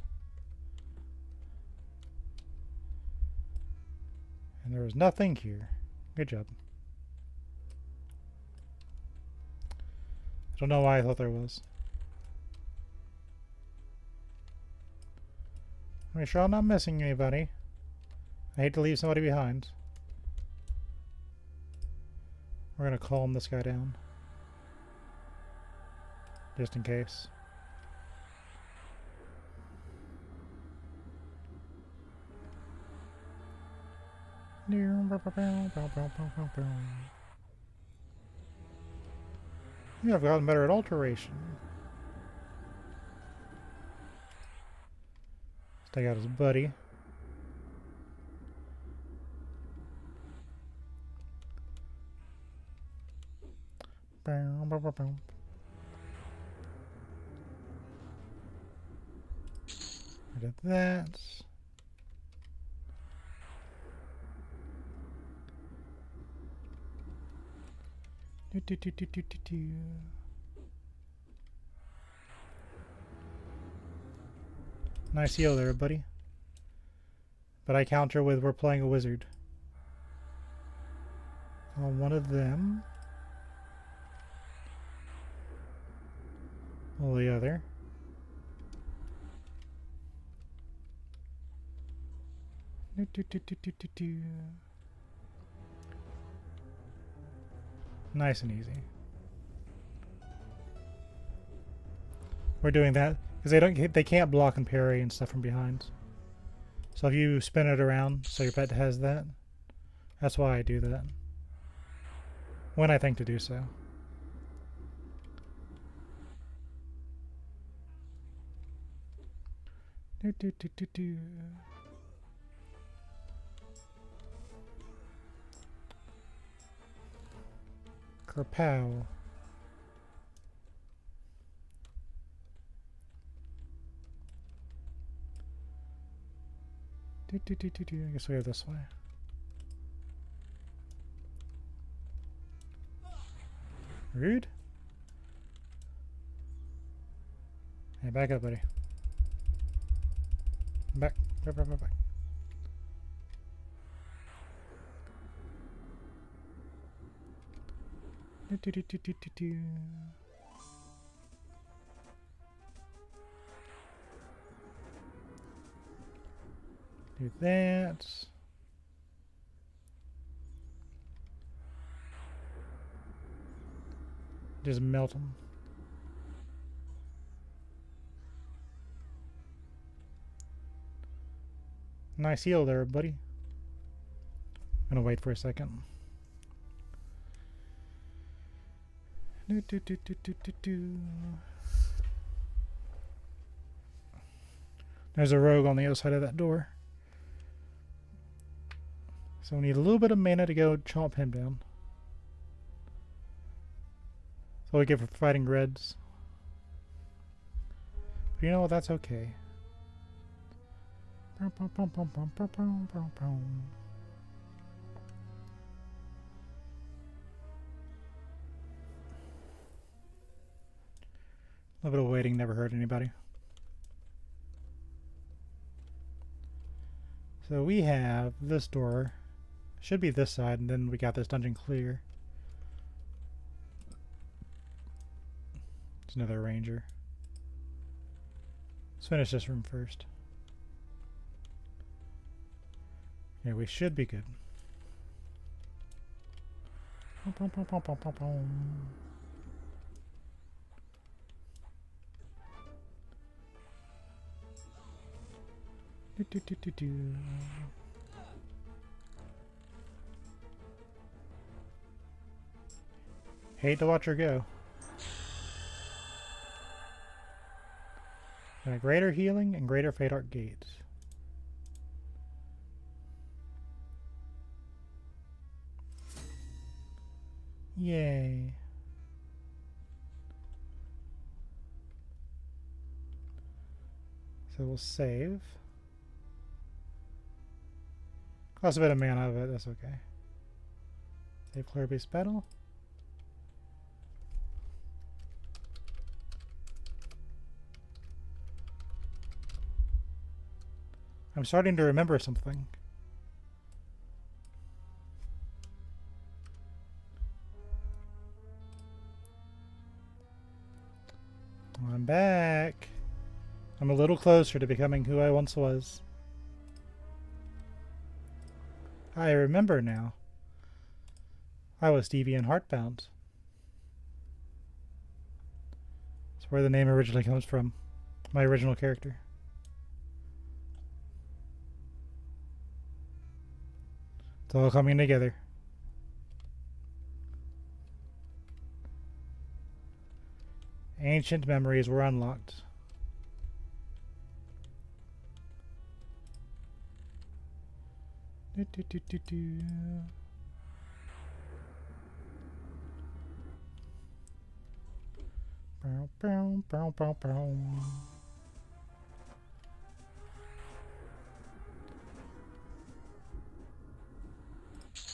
S1: And there was nothing here. Good job. I don't know why I thought there was. Make sure I'm not missing anybody. I hate to leave somebody behind. We're gonna calm this guy down. Just in case. Yeah, I've gotten better at alteration. Let's take out his buddy. I did that. Nice heal there, buddy. But I counter with we're playing a wizard. On one of them. Well, the other. Nice and easy. We're doing that because they can't block and parry and stuff from behind. So if you spin it around so your pet has that, that's why I do that. When I think to do so. Kerpow. I guess we go this way. Rude. Hey, back up, buddy. Back. Back. Do that. Just melt them. Nice heal there, buddy. I'm gonna wait for a second. There's a rogue on the other side of that door. So we need a little bit of mana to go chomp him down. That's all we get for fighting reds. But you know what? That's okay. A little bit of waiting never hurt anybody. So we have this door. Should be this side, and then we got this dungeon clear. There's another ranger. Let's finish this room first. Yeah, we should be good. Hate to watch her go. And a greater healing and greater Fate Art Gate. Yay. So we'll save. Cost a bit of mana, but that's okay. Save clear base battle. I'm starting to remember something. I'm back. I'm a little closer to becoming who I once was. I remember now. I was deviant heartbound. That's where the name originally comes from. My original character. It's all coming together. Ancient memories were unlocked. Do, do, do, do, do. Bow, bow, bow, bow, bow.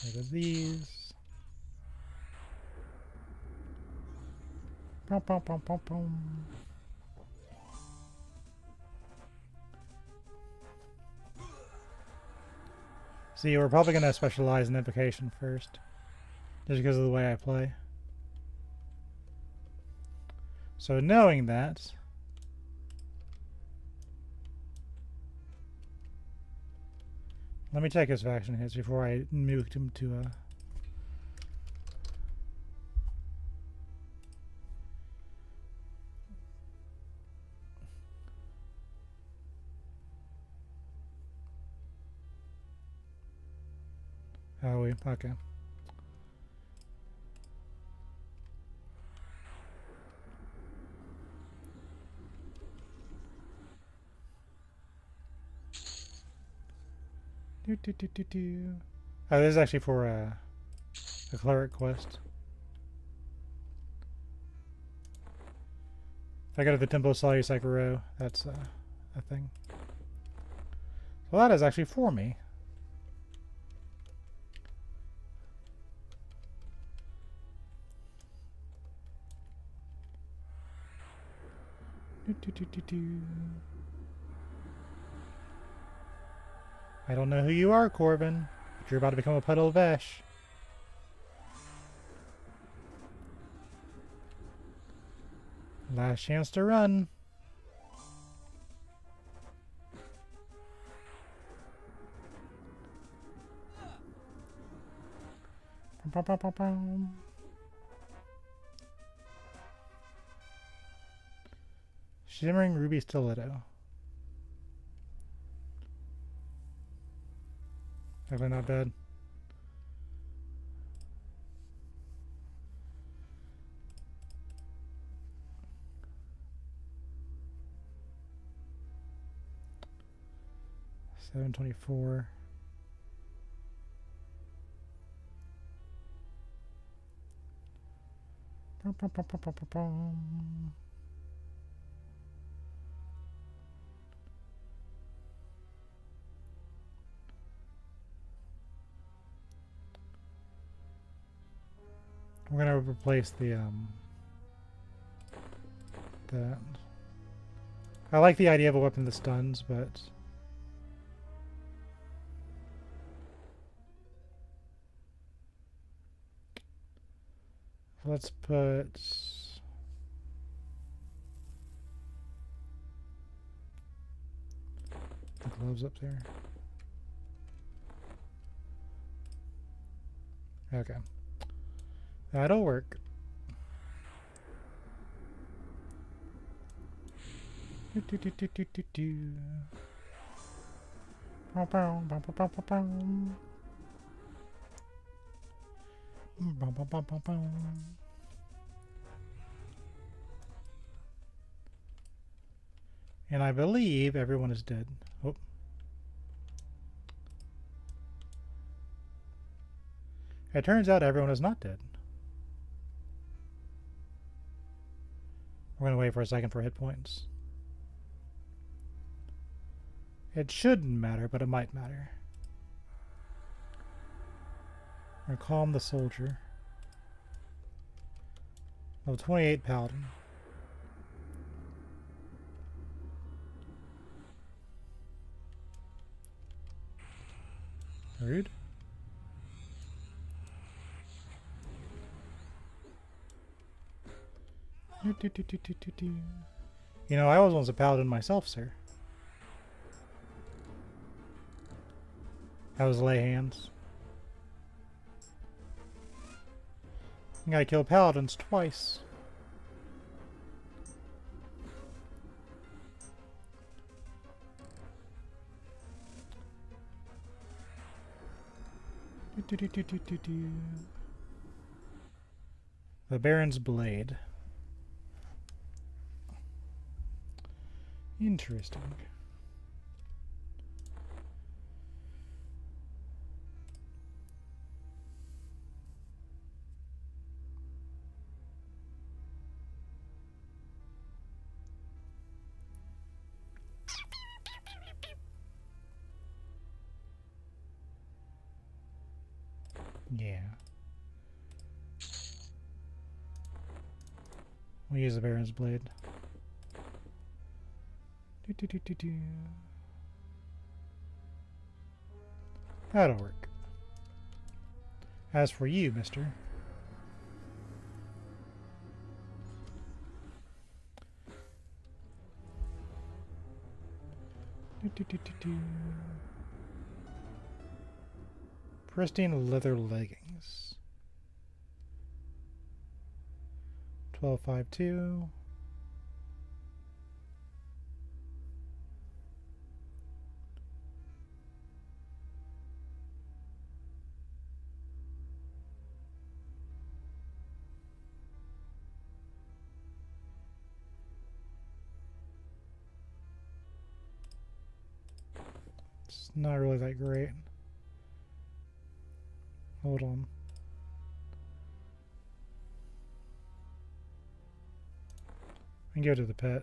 S1: Rid of these. Bow, bow, bow, bow, bow. See, we're probably going to specialize in invocation first, just because of the way I play. So knowing that, let me check his faction hits before I nuked him to a... Oh, we... okay. Do, do, do, do, do. Oh, this is actually for a cleric quest. If I go to the Temple of Sayu that's a thing. Well, that is actually for me. Do, do, do, do, do. I don't know who you are, Corbin, but you're about to become a puddle of ash. Last chance to run. Bum, bum, bum, bum. Shimmering Ruby Stiletto. Definitely not bad. $724. Bum, bum, bum, bum, bum, bum, bum. We're gonna replace the that. I like the idea of a weapon that stuns, but let's put the gloves up there. Okay. That'll work. And I believe everyone is dead. Oh. It turns out everyone is not dead. We're going to wait for a second for hit points. It shouldn't matter, but it might matter. We're going to calm the soldier. Level 28 paladin. Rude. You know, I was once a paladin myself, sir. That was lay hands. You gotta kill paladins twice. The Baron's Blade. Interesting. Yeah. We'll use the Baron's Blade. That'll work. As for you, mister. Pristine leather leggings. 1252. It's not really that great. Hold on. I can go to the pet.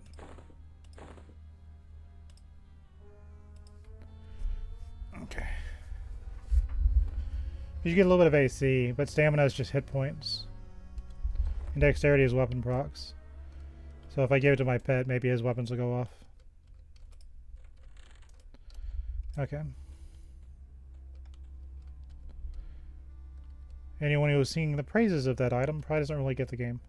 S1: Okay. You get a little bit of AC, but stamina is just hit points. And dexterity is weapon procs. So if I give it to my pet, maybe his weapons will go off. Okay. Anyone who was singing the praises of that item probably doesn't really get the game.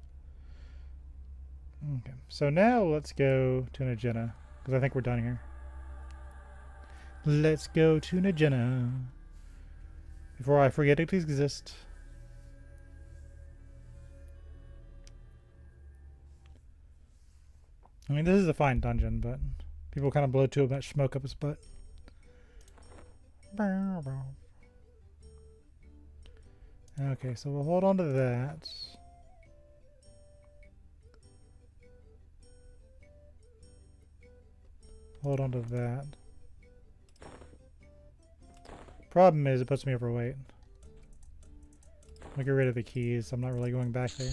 S1: Okay, so now let's go to Najena, because I think we're done here. Let's go to Najena before I forget it exists. I mean, this is a fine dungeon, but people kind of blow too much smoke up his butt. Okay, so we'll hold on to that. Hold on to that. Problem is, it puts me overweight. I'll get rid of the keys. I'm not really going back there.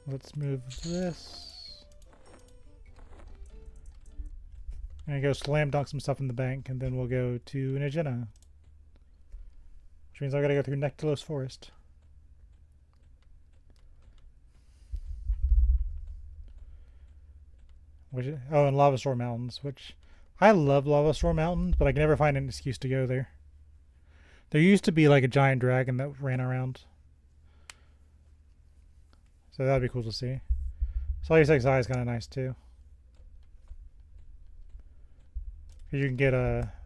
S1: Let's move this. And go slam dunk some stuff in the bank, and then we'll go to an agenda. Which means I gotta go through Nectalos Forest. Oh, and Lava Store Mountains, which I love Lava Store Mountains, but I can never find an excuse to go there. There used to be like a giant dragon that ran around. So that'd be cool to see. Solid 6i is kind of nice too. Because you can get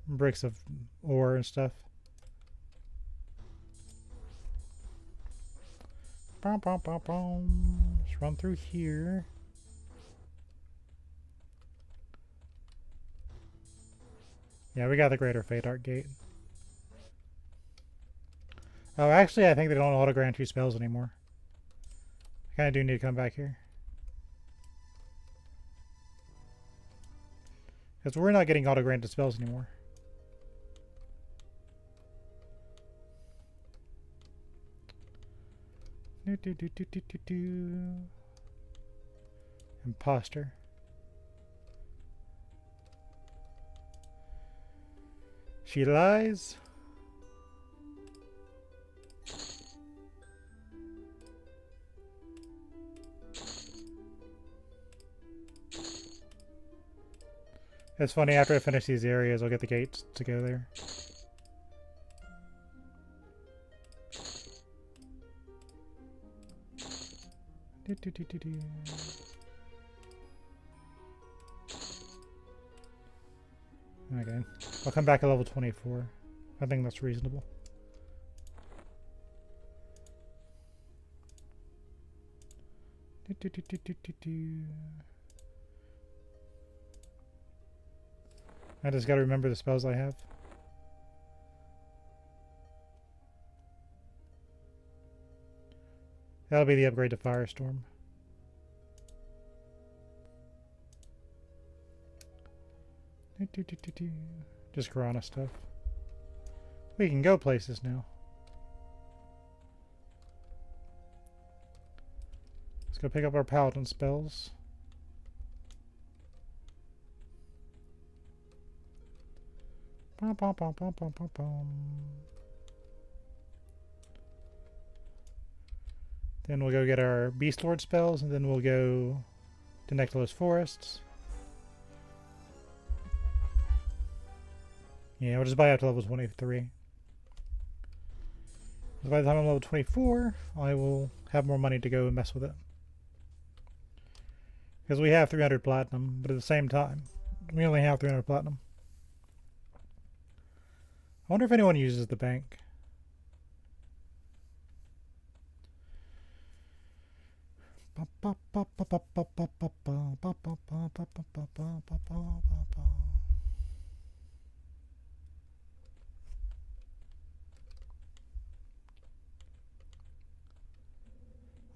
S1: bricks of ore and stuff. Just run through here. Yeah, we got the Greater Fate Art Gate. Oh, actually, I think they don't auto-grant you spells anymore. I kind of do need to come back here. Because we're not getting auto-granted spells anymore. Imposter. She lies. It's funny, after I finish these areas, I'll get the gates to go there. Okay, I'll come back at level 24. I think that's reasonable. I just gotta remember the spells I have. That'll be the upgrade to Firestorm. Just Corona stuff. We can go places now. Let's go pick up our Paladin spells. Bum, bum, bum, bum, bum, bum, bum. Then we'll go get our Beast Lord spells, and then we'll go to Nectalos Forests. Yeah, we'll just buy up to level 23. By the time I'm level 24, I will have more money to go and mess with it. Because we have 300 platinum, but at the same time, we only have 300 platinum. I wonder if anyone uses the bank.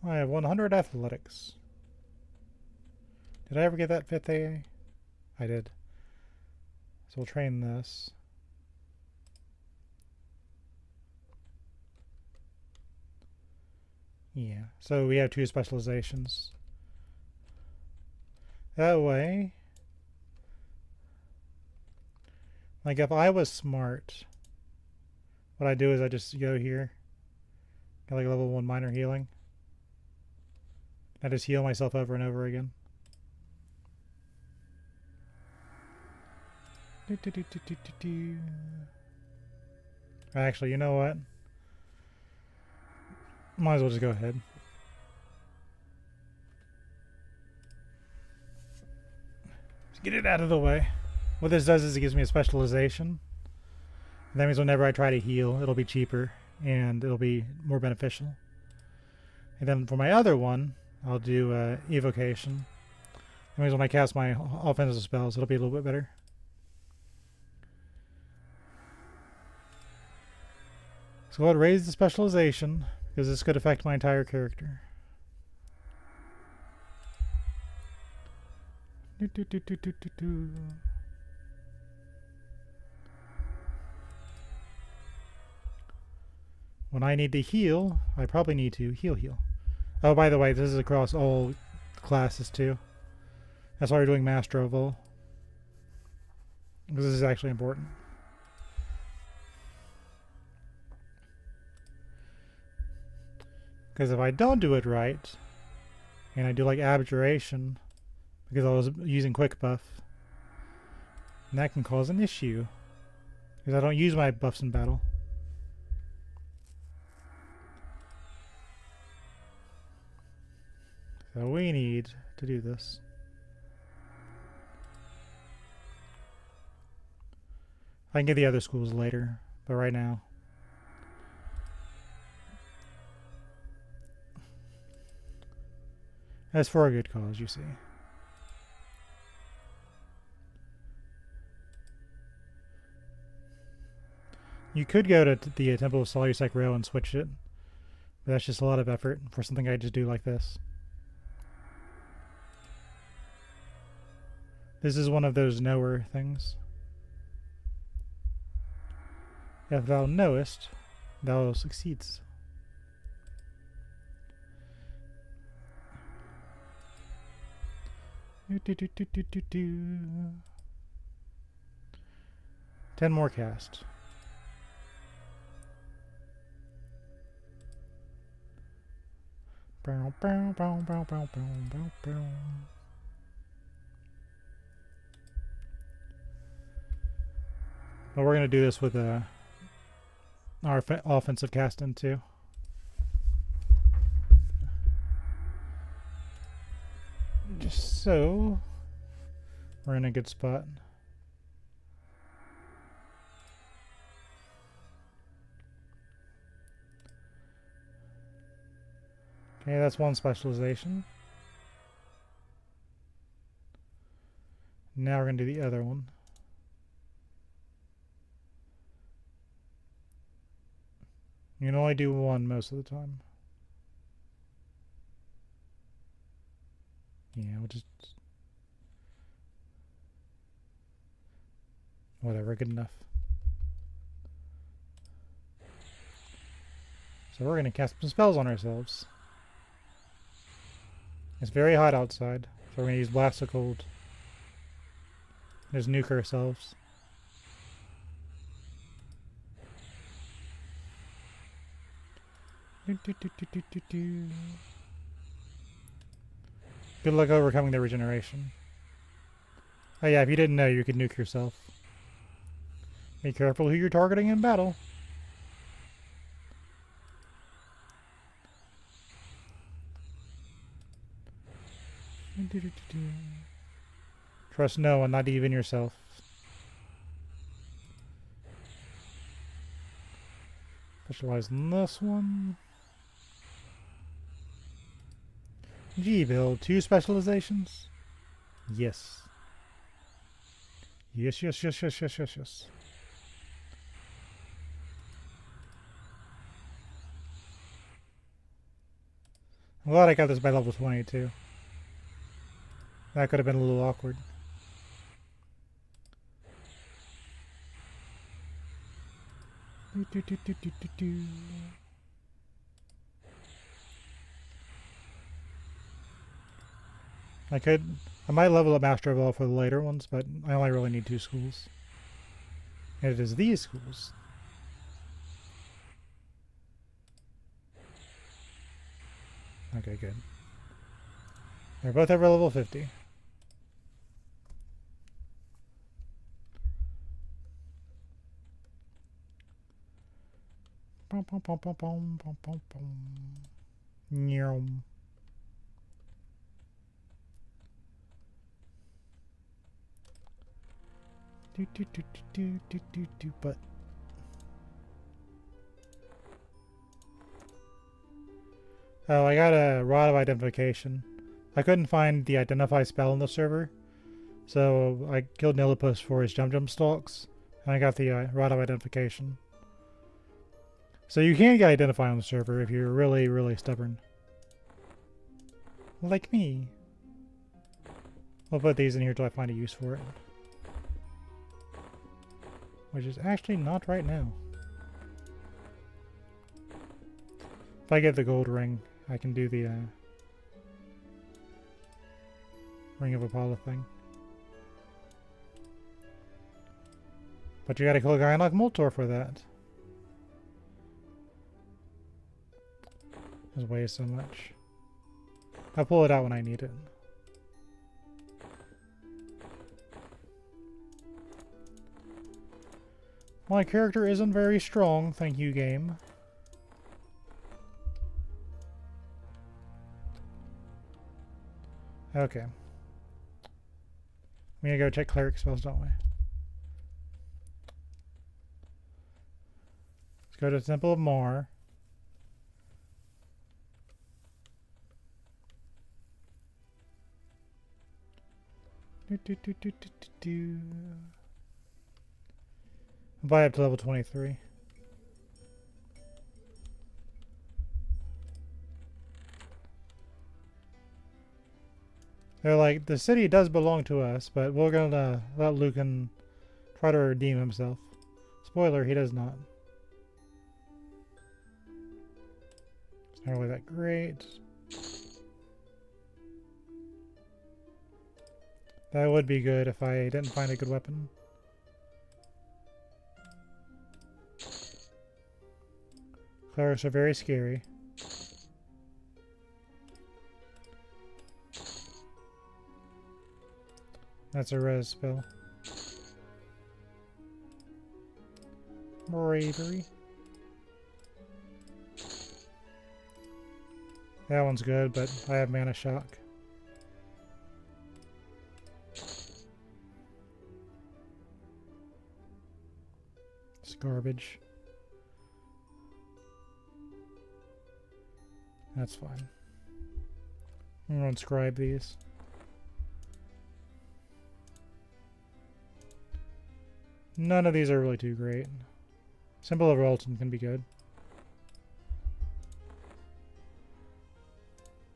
S1: I have 100 athletics. Did I ever get that 5th AA? I did. So we'll train this. Yeah, so we have 2 specializations. That way, like if I was smart, what I do is I just go here, get like level 1 minor healing. I just heal myself over and over again. Actually, you know what? Might as well just go ahead. Just get it out of the way. What this does is it gives me a specialization. And that means whenever I try to heal, it'll be cheaper and it'll be more beneficial. And then for my other one, I'll do evocation. That means when I cast my offensive spells, it'll be a little bit better. So I'll raise the specialization, because this could affect my entire character. When I need to heal, I probably need to heal. Oh, by the way, this is across all classes too. That's why we're doing Master of all. Because this is actually important. Because if I don't do it right, and I do like abjuration, because I was using quick buff, and that can cause an issue. Because I don't use my buffs in battle. So we need to do this. I can get the other schools later, but right now. That's for a good cause, you see. You could go to the Temple of Solusec Rail and switch it, but that's just a lot of effort for something I just do like this. This is one of those knower things. If thou knowest, thou succeeds. Do, do, do, do, do, do. 10 more cast. Bow, bow, bow, bow, bow, bow, bow, bow. But we're going to do this with our offensive casting too. Just so we're in a good spot. Okay, that's one specialization. Now we're going to do the other one. You can only do one most of the time. Yeah, we'll just... whatever, good enough. So we're going to cast some spells on ourselves. It's very hot outside, so we're going to use Blast of Cold. Just nuke ourselves. Good luck overcoming the regeneration. Oh yeah, if you didn't know, you could nuke yourself. Be careful who you're targeting in battle. Trust no one, not even yourself. Specialize in this one. Gee, Bill, 2 specializations? Yes. Yes, yes, yes, yes, yes, yes, yes. I'm glad I got this by level 22. That could have been a little awkward. I might level up Master of All for the later ones, but I only really need 2 schools. And it is these schools. Okay, good. They're both over level 50. Pom pom pom pom pom pom pom pom. Nyom. But oh, I got a Rod of Identification. I couldn't find the Identify spell on the server, so I killed Nilipus for his Jump Stalks, and I got the Rod of Identification. So you can get Identify on the server if you're really, really stubborn. Like me. I'll put these in here till I find a use for it. Which is actually not right now. If I get the gold ring, I can do the Ring of Apollo thing. But you gotta kill a guy like Moltor for that. This weighs so much. I'll pull it out when I need it. My character isn't very strong, thank you, game. Okay. We gotta go check cleric spells, don't we? Let's go to the Temple of Mar. Buy up to level 23. They're like, the city does belong to us, but we're gonna let Lucan try to redeem himself. Spoiler, he does not. It's not really that great. That would be good if I didn't find a good weapon. Clerics are very scary. That's a res spell. Bravery. That one's good, but I have mana shock. It's garbage. That's fine. I'm gonna inscribe these. None of these are really too great. Symbol of Rolton can be good.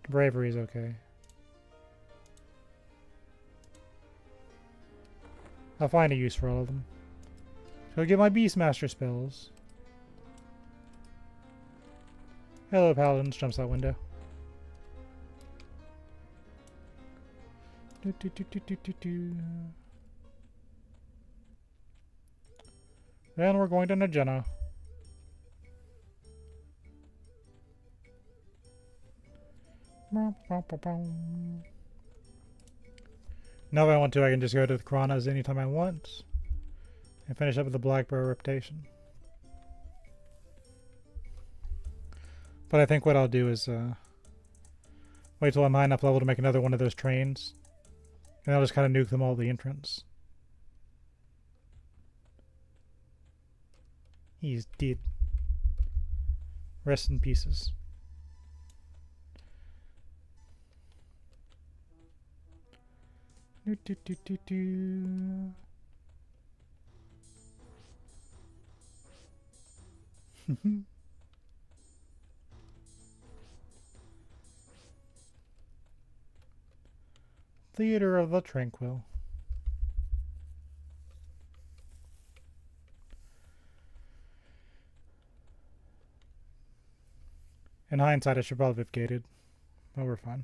S1: Bravery is okay. I'll find a use for all of them. So I'll get my Beastmaster spells. Hello, Paladins. Jumps out window. Then we're going to Najena. Now if I want to, I can just go to the Karanas anytime I want. And finish up with the Black Bow reputation. But I think what I'll do is wait till I'm high enough level to make another one of those trains. And I'll just kind of nuke them all at the entrance. He's dead. Rest in pieces. Theater of the Tranquil. In hindsight, I should probably have gated, but we're fine.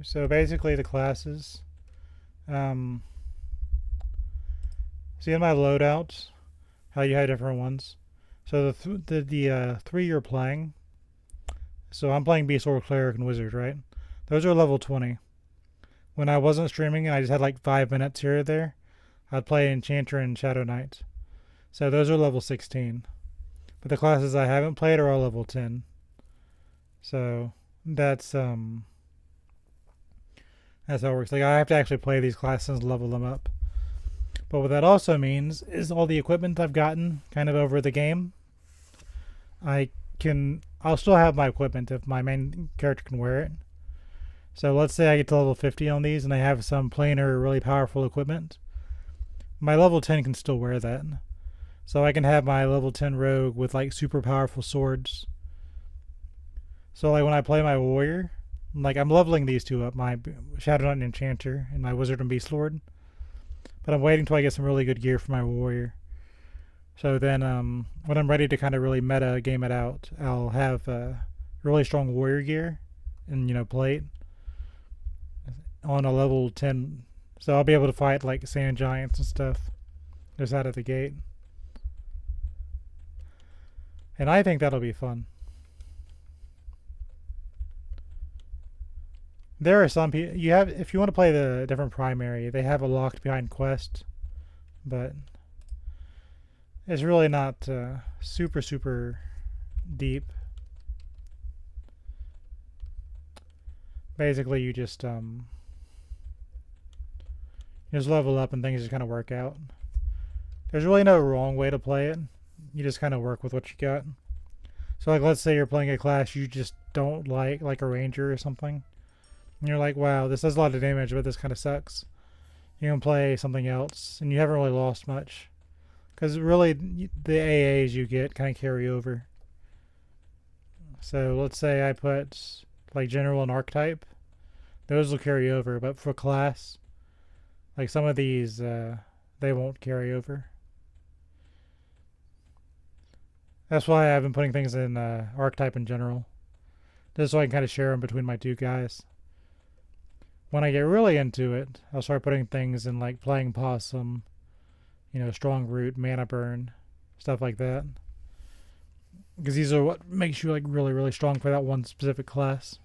S1: So basically the classes, see in my loadouts, how you had different ones. So the three you're playing, so I'm playing Beast, Orc, Cleric, and Wizard, right? Those are level 20. When I wasn't streaming and I just had like 5 minutes here or there, I'd play Enchanter and Shadow Knight. So those are level 16. But the classes I haven't played are all level 10. So that's how it works. Like I have to actually play these classes and level them up. But what that also means is all the equipment I've gotten kind of over the game, I'll still have my equipment if my main character can wear it. So let's say I get to level 50 on these and I have some planar really powerful equipment. My level 10 can still wear that. So I can have my level 10 rogue with like super powerful swords. So like when I play my warrior, like I'm leveling these two up, my Shadow Knight and Enchanter and my Wizard and Beast Lord. But I'm waiting till I get some really good gear for my warrior. So then when I'm ready to kind of really meta game it out, I'll have really strong warrior gear and play it on a level 10. So I'll be able to fight like sand giants and stuff just out of the gate. And I think that'll be fun. There are some people if you want to play the different primary, they have a locked behind quest, but it's really not super deep. Basically, you just level up and things just kind of work out. There's really no wrong way to play it. You just kind of work with what you got. So like let's say you're playing a class you just don't like a ranger or something. And you're like, wow, this does a lot of damage, but this kind of sucks. You can play something else, and you haven't really lost much. Because really, the AAs you get kind of carry over. So let's say I put like general and archetype. Those will carry over, but for class, like some of these, they won't carry over. That's why I've been putting things in archetype in general. Just so I can kind of share them between my two guys. When I get really into it, I'll start putting things in like playing possum, strong root, mana burn, stuff like that. Because these are what makes you like really strong for that one specific class.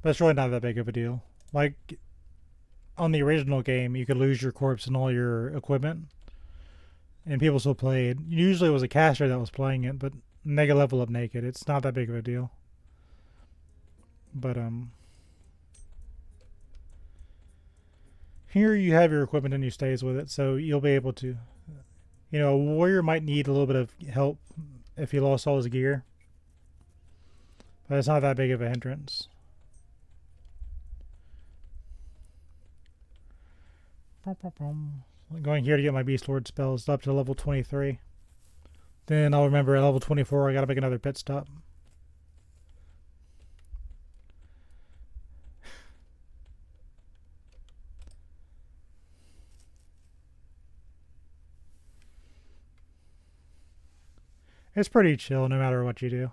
S1: But it's really not that big of a deal. Like on the original game, you could lose your corpse and all your equipment, and people still played. Usually it was a caster that was playing it, but they could level up naked. It's not that big of a deal. But here you have your equipment and you stays with it, so you'll be able to. A warrior might need a little bit of help if he lost all his gear, but it's not that big of a hindrance. I'm going here to get my Beast Lord spells up to level 23. Then I'll remember at level 24 I gotta make another pit stop. It's pretty chill no matter what you do.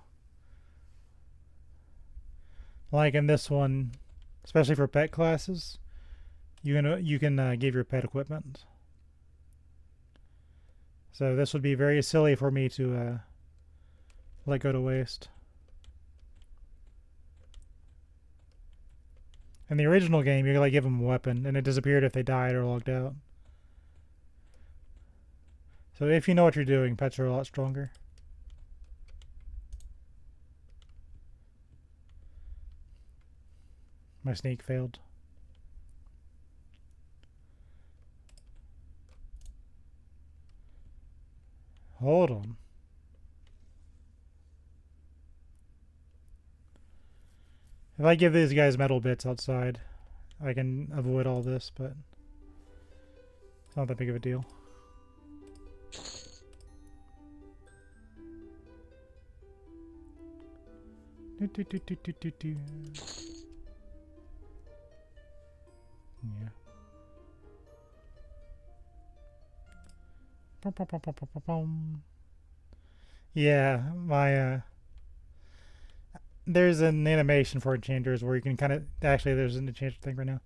S1: Like in this one, especially for pet classes, you can give your pet equipment. So this would be very silly for me to let go to waste. In the original game, you could like give them a weapon, and it disappeared if they died or logged out. So if you know what you're doing, pets are a lot stronger. My sneak failed. Hold on. If I give these guys metal bits outside, I can avoid all this, but it's not that big of a deal. Yeah. Yeah, my there's an animation for enchanters where you can kind of actually there's an enchanter thing right now.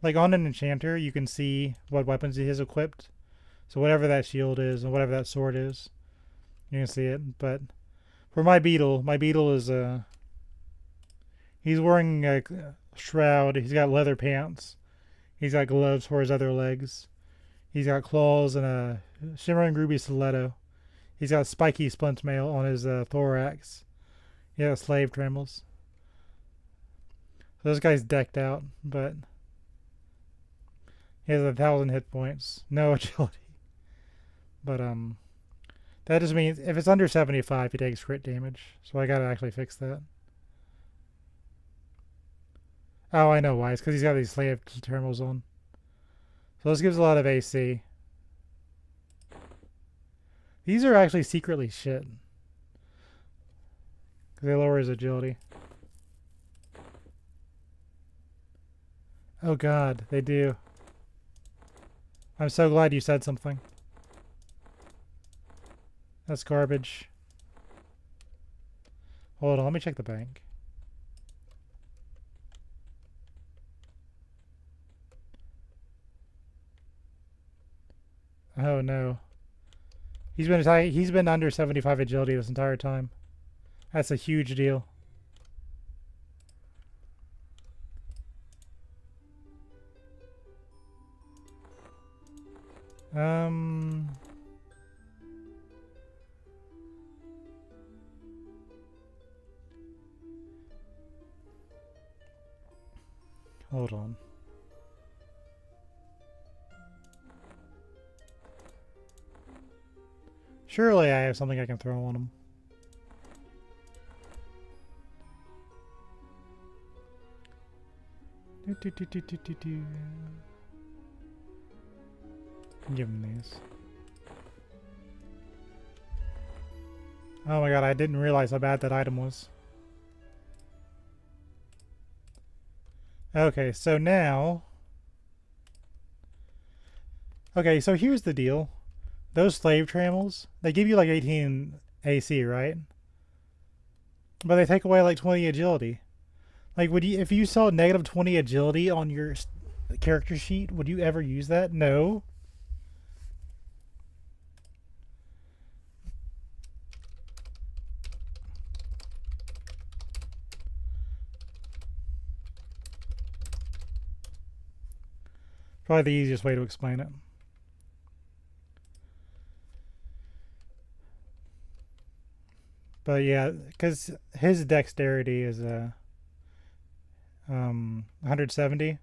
S1: Like on an enchanter, you can see what weapons he has equipped. So whatever that shield is and whatever that sword is, you can see it. But for my beetle is he's wearing a shroud. He's got leather pants. He's got gloves for his other legs. He's got claws and a shimmering ruby stiletto. He's got spiky splint mail on his thorax. He has slave trammels. So this guy's decked out, but he has 1,000 hit points, no agility. But that just means if it's under 75, he takes crit damage. So I gotta actually fix that. Oh, I know why. It's because he's got these slave terminals on. So this gives a lot of AC. These are actually secretly shit. Because they lower his agility. Oh god, they do. I'm so glad you said something. That's garbage. Hold on, let me check the bank. Oh no. He's been under 75 agility this entire time. That's a huge deal. Hold on. Surely I have something I can throw on him. Give him these. Oh my god, I didn't realize how bad that item was. Okay, so now... Okay, so here's the deal. Those slave trammels, they give you like 18 AC, right? But they take away like 20 agility. Like, would you, if you saw negative 20 agility on your character sheet, would you ever use that? No. Probably the easiest way to explain it. But yeah, because his dexterity is 170,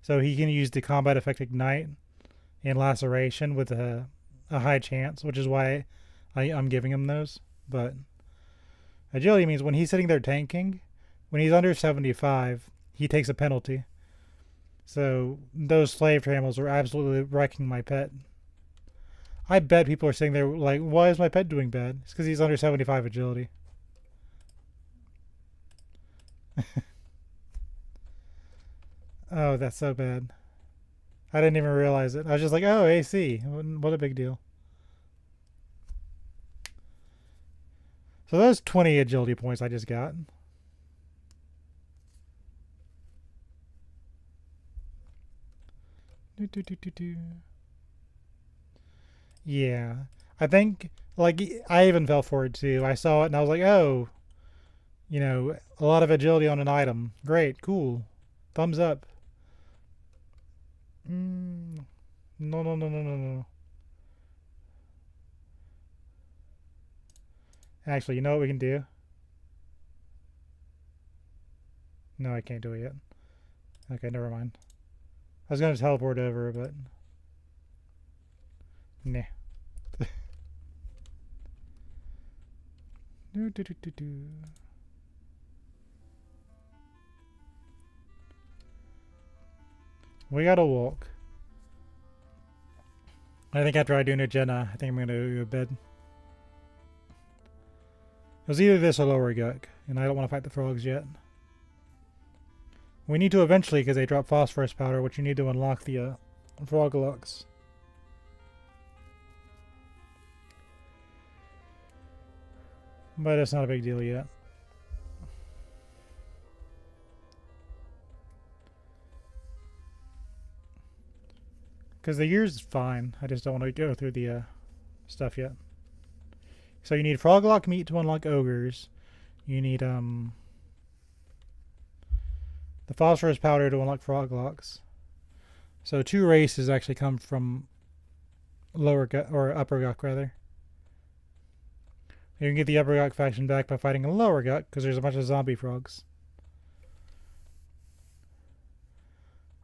S1: so he can use the combat effect ignite and laceration with a high chance, which is why I'm giving him those. But agility means when he's sitting there tanking, when he's under 75, he takes a penalty. So those slave trammels are absolutely wrecking my pet. I bet people are sitting there like, why is my pet doing bad? It's because he's under 75 agility. Oh, that's so bad. I didn't even realize it. I was just like, oh, AC. What a big deal. So those 20 agility points I just got. Yeah. I think, like, I even fell for it too. I saw it and I was like, oh, you know, a lot of agility on an item. Great, cool. Thumbs up. No, no, no, no, no, no. Actually, you know what we can do? No, I can't do it yet. Okay, never mind. I was going to teleport over, but... Nah. We gotta walk. I think after I do Nugena, I think I'm gonna go to bed. It was either this or Lower Guk, and I don't want to fight the frogs yet. We need to eventually, because they drop phosphorus powder, which you need to unlock the frog locks. But it's not a big deal yet. Because the year's fine. I just don't want to go through the stuff yet. So you need froglock meat to unlock ogres. You need the phosphorus powder to unlock froglocks. So 2 races actually come from Lower Guk, or Upper Guk rather. You can get the Upper Guk faction back by fighting a Lower Guk because there's a bunch of zombie frogs.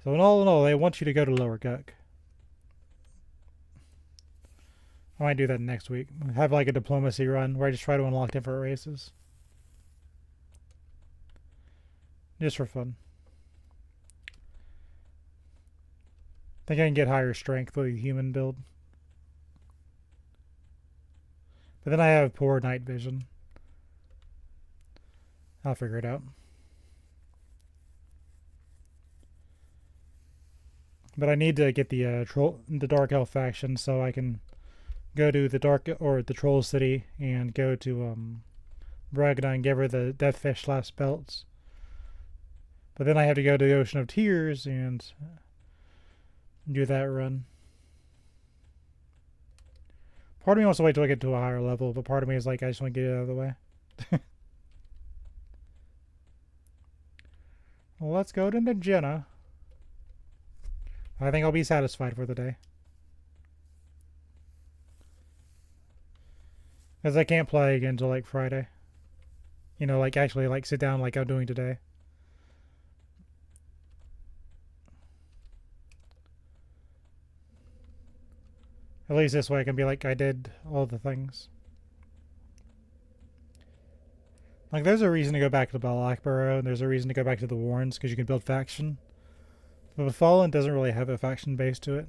S1: So in all, they want you to go to Lower Guk. I might do that next week. Have like a diplomacy run where I just try to unlock different races. Just for fun. I think I can get higher strength with a human build. But then I have poor night vision. I'll figure it out. But I need to get the Dark Elf faction so I can go to the Troll City and go to Bragna and give her the Deathfish last belts. But then I have to go to the Ocean of Tears and do that run. Part of me wants to wait till I get to a higher level, but part of me is like, I just want to get it out of the way. Well, let's go to Najena. I think I'll be satisfied for the day. Because I can't play again until like Friday. You know, like actually like sit down like I'm doing today. At least this way I can be like, I did all the things. Like, there's a reason to go back to Blackborough, and there's a reason to go back to the Warrens, because you can build faction. But Befallen doesn't really have a faction base to it.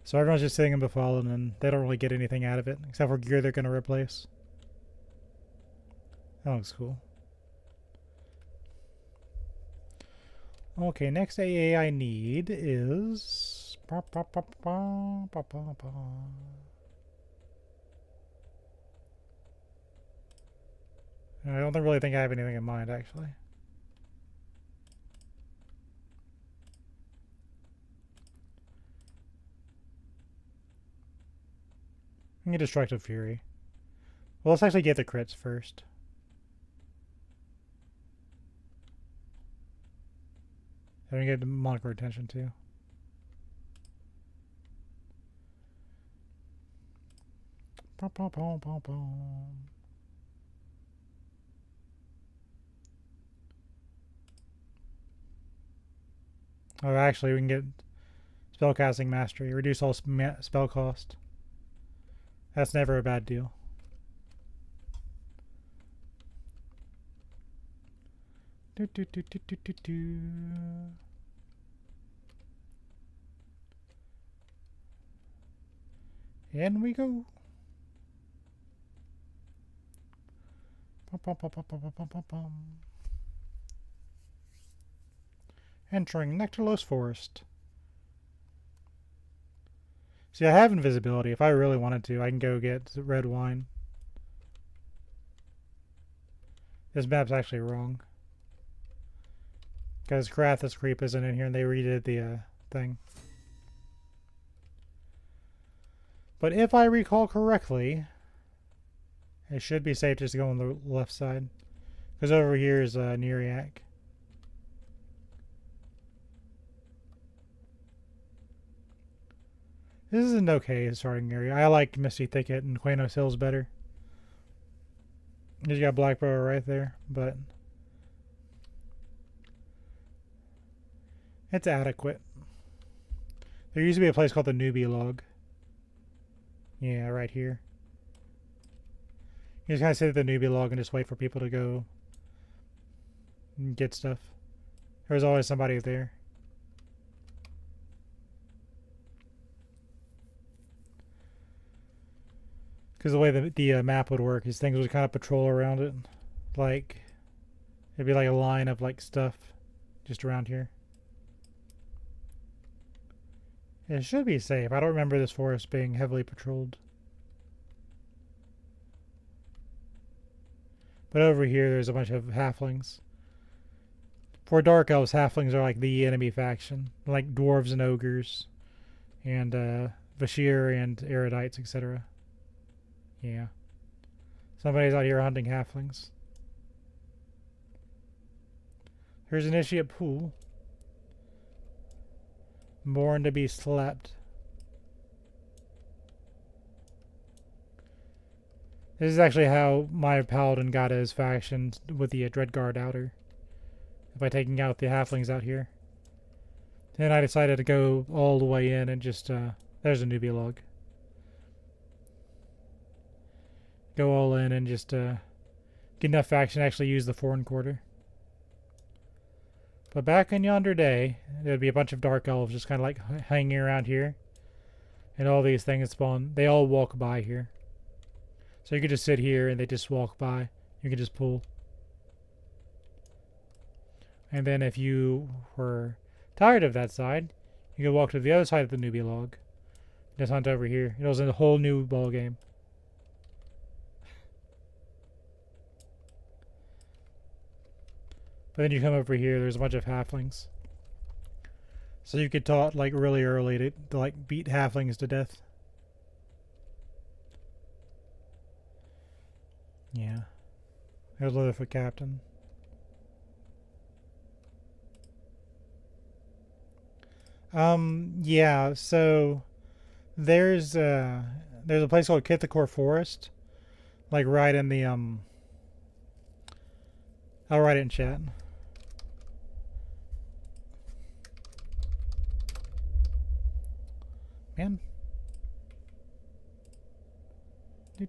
S1: So everyone's just sitting in Befallen, and they don't really get anything out of it, except for gear they're going to replace. That looks cool. Okay, next AA I need is... I don't really think I have anything in mind, actually. I can get Destructive Fury. Well, let's actually get the crits first. And we get Moniker Retention, too. Oh, actually, we can get Spellcasting Mastery. Reduce all spell cost. That's never a bad deal. In we go. Entering Nectarlose Forest. See, I have invisibility. If I really wanted to, I can go get red wine. This map's actually wrong. Because Karathis Creep isn't in here and they redid the thing. But if I recall correctly, it should be safe just to go on the left side. Because over here is Neriak. This is an okay starting area. I like Misty Thicket and Quanos Hills better. You got Blackborough right there, but it's adequate. There used to be a place called the Newbie Log. Yeah, right here. You just kind of sit at the Newbie Log and just wait for people to go and get stuff. There's always somebody there. Because the way the map would work is things would kind of patrol around it. Like, it'd be like a line of like stuff just around here. It should be safe. I don't remember this forest being heavily patrolled. But over here there's a bunch of halflings. For Dark Elves, halflings are like the enemy faction. Like dwarves and ogres. And Vashir and erudites, etc. Yeah. Somebody's out here hunting halflings. Here's an Initiate Pool. Born to be slapped. This is actually how my paladin got his faction with the Dreadguard outer. By taking out the halflings out here. Then I decided to go all the way in and just, there's a newbie log. Go all in and just, get enough faction to actually use the foreign quarter. But back in yonder day, there'd be a bunch of dark elves just kind of like hanging around here. And all these things spawn. They all walk by here. So you could just sit here and they just walk by. You can just pull. And then if you were tired of that side, you could walk to the other side of the newbie log. Just hunt over here. It was a whole new ball game. But then you come over here, there's a bunch of halflings. So you get taught like really early to like beat halflings to death. Yeah. There's Leatherfoot Captain. Yeah, so there's a place called Kithakor Forest. Like right in the I'll write it in chat. Man. Do.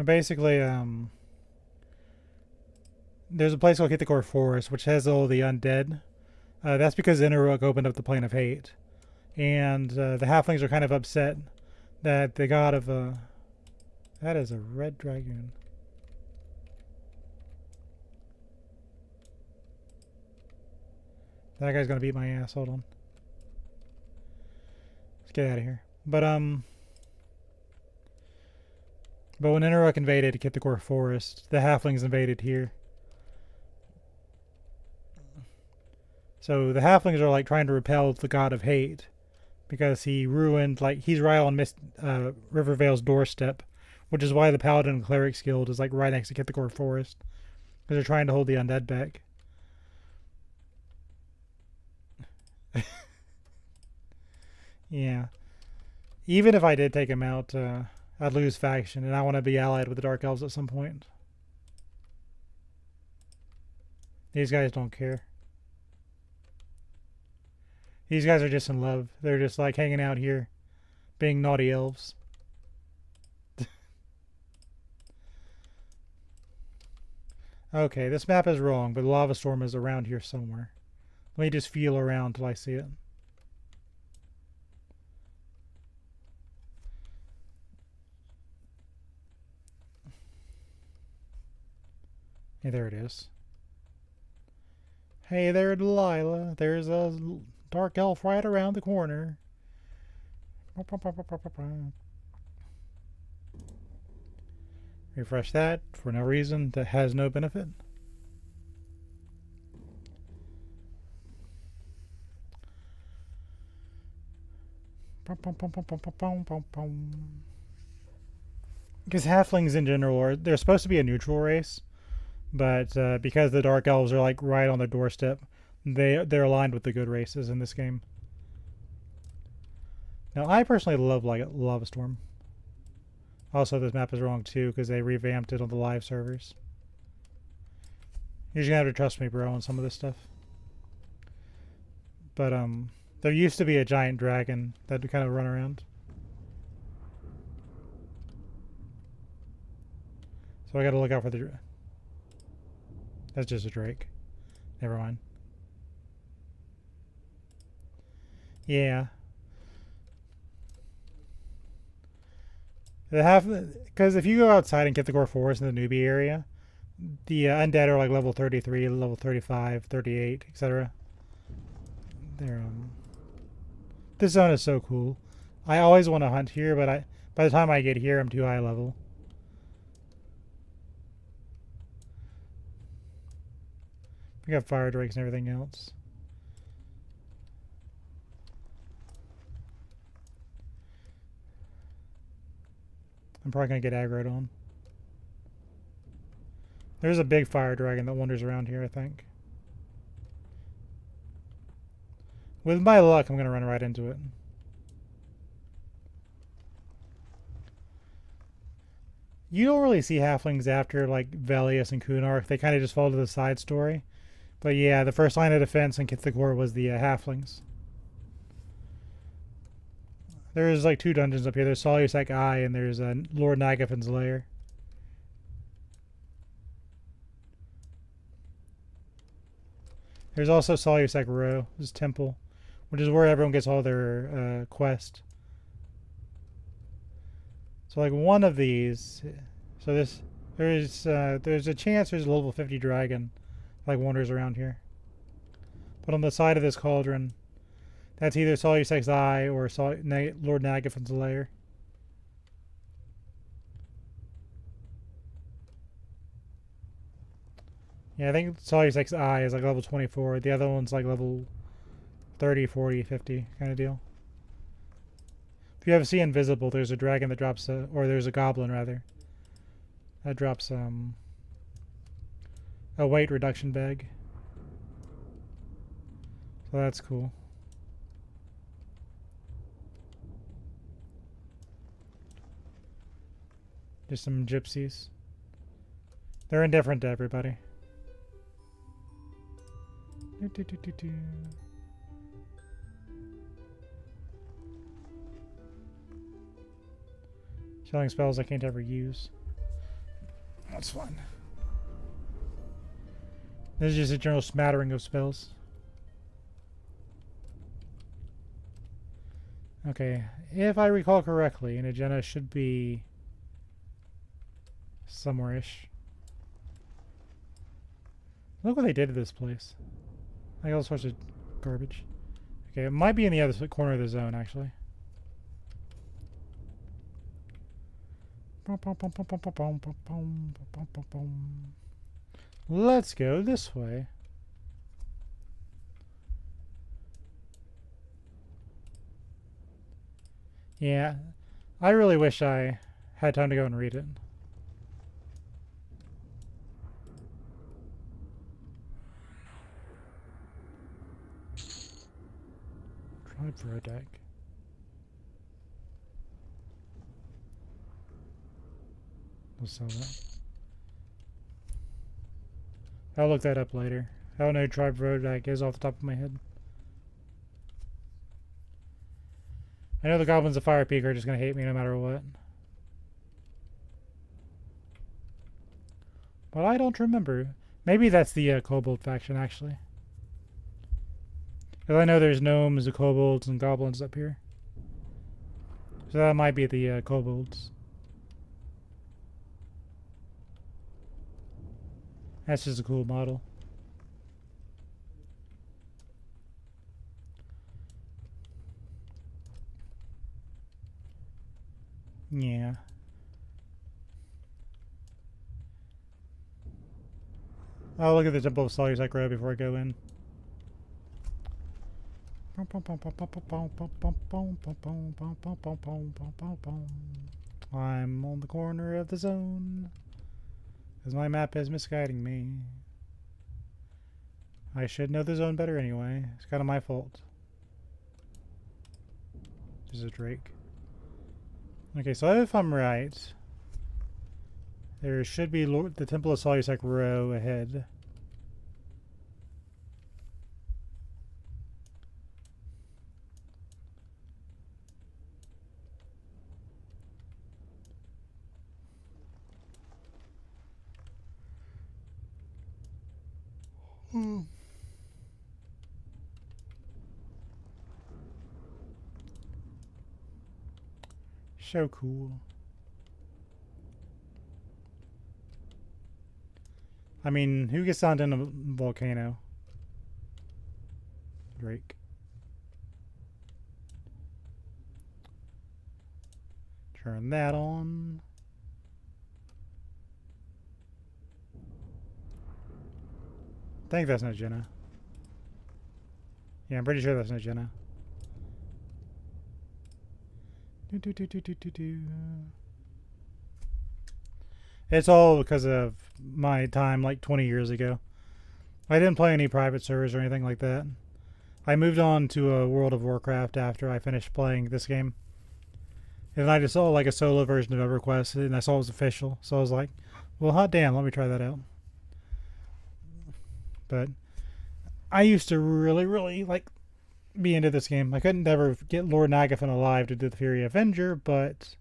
S1: Basically, there's a place called Kithakor Forest, which has all the undead. That's because Inaruk opened up the Plane of Hate. And the halflings are kind of upset that the god of... that is a red dragoon. That guy's gonna beat my ass. Hold on. Let's get out of here. But when Inaruk invaded Kithakor Forest, the halflings invaded here. So the halflings are like trying to repel the god of hate because he ruined, like, he's right on Rivervale's doorstep, which is why the Paladin and Clerics Guild is like right next to Kithakor Forest, because they're trying to hold the undead back. Yeah. Even if I did take him out, I'd lose faction, and I want to be allied with the Dark Elves at some point. These guys don't care. These guys are just in love. They're just like hanging out here, being naughty elves. Okay, this map is wrong, but the lava storm is around here somewhere. Let me just feel around till I see it. Hey, there it is. Hey there, Delilah. There's a dark elf right around the corner. Refresh that for no reason that has no benefit. Because halflings in general they're supposed to be a neutral race, but because the dark elves are like right on their doorstep, they're aligned with the good races in this game. Now I personally love like Lava Storm. Also, this map is wrong too because they revamped it on the live servers. You're just gonna have to trust me, bro, on some of this stuff. But there used to be a giant dragon that would kind of run around. So I gotta look out for the... That's just a drake. Never mind. Yeah. Because if you go outside and get the Gore Forest in the newbie area, the undead are like level 33, level 35, 38, etc. They're this zone is so cool. I always want to hunt here, but by the time I get here, I'm too high level. We got fire drakes and everything else. I'm probably going to get aggroed on. There's a big fire dragon that wanders around here, I think. With my luck, I'm going to run right into it. You don't really see halflings after like Velius and Kunark. They kind of just fall to the side story. But yeah, the first line of defense in Kithagor was the halflings. There's like 2 dungeons up here. There's Solusak Eye and there's Lord Nagafin's Lair. There's also Solusak Row, this temple, which is where everyone gets all their quests. So like one of these, so there's a chance there's a level 50 dragon like wanders around here. But on the side of this cauldron, that's either Solusek's Eye or Lord Nagafin's Lair. Yeah, I think Solusek's Eye is like level 24. The other one's like level 30, 40, 50 kind of deal. If you ever see Invisible, there's a dragon that drops or there's a goblin rather, that drops a weight reduction bag. So that's cool. Just some gypsies. They're indifferent to everybody. Selling spells I can't ever use. That's fine. This is just a general smattering of spells. Okay, if I recall correctly, an agenda should be somewhere-ish. Look what they did to this place. Like all sorts of garbage. Okay, it might be in the other corner of the zone, actually. Let's go this way. Yeah, I really wish I had time to go and read it. Tribe for a deck. We'll sell that. I'll look that up later. I don't know who Tribe Road deck is off the top of my head. I know the goblins of Fire Peak are just going to hate me no matter what. But I don't remember. Maybe that's the Kobold faction, actually. Because I know there's gnomes, the kobolds, and goblins up here. So that might be the kobolds. That's just a cool model. Yeah. I'll look at the Temple of Solusak Row before I go in. I'm on the corner of the zone, because my map is misguiding me. I should know the zone better anyway. It's kind of my fault. This is a Drake. Okay, so if I'm right, there should be the Temple of Solusak Row ahead. So cool. I mean, who gets down in a volcano? Drake. Turn that on. I think that's not Jenna. Yeah, I'm pretty sure that's not Jenna. It's all because of my time like 20 years ago. I didn't play any private servers or anything like that. I moved on to World of Warcraft after I finished playing this game. And I just saw like a solo version of EverQuest, and I saw it was official. So I was like, well, hot damn, let me try that out. But I used to really like be into this game. I couldn't ever get Lord Nagafen alive to do the Fury Avenger, but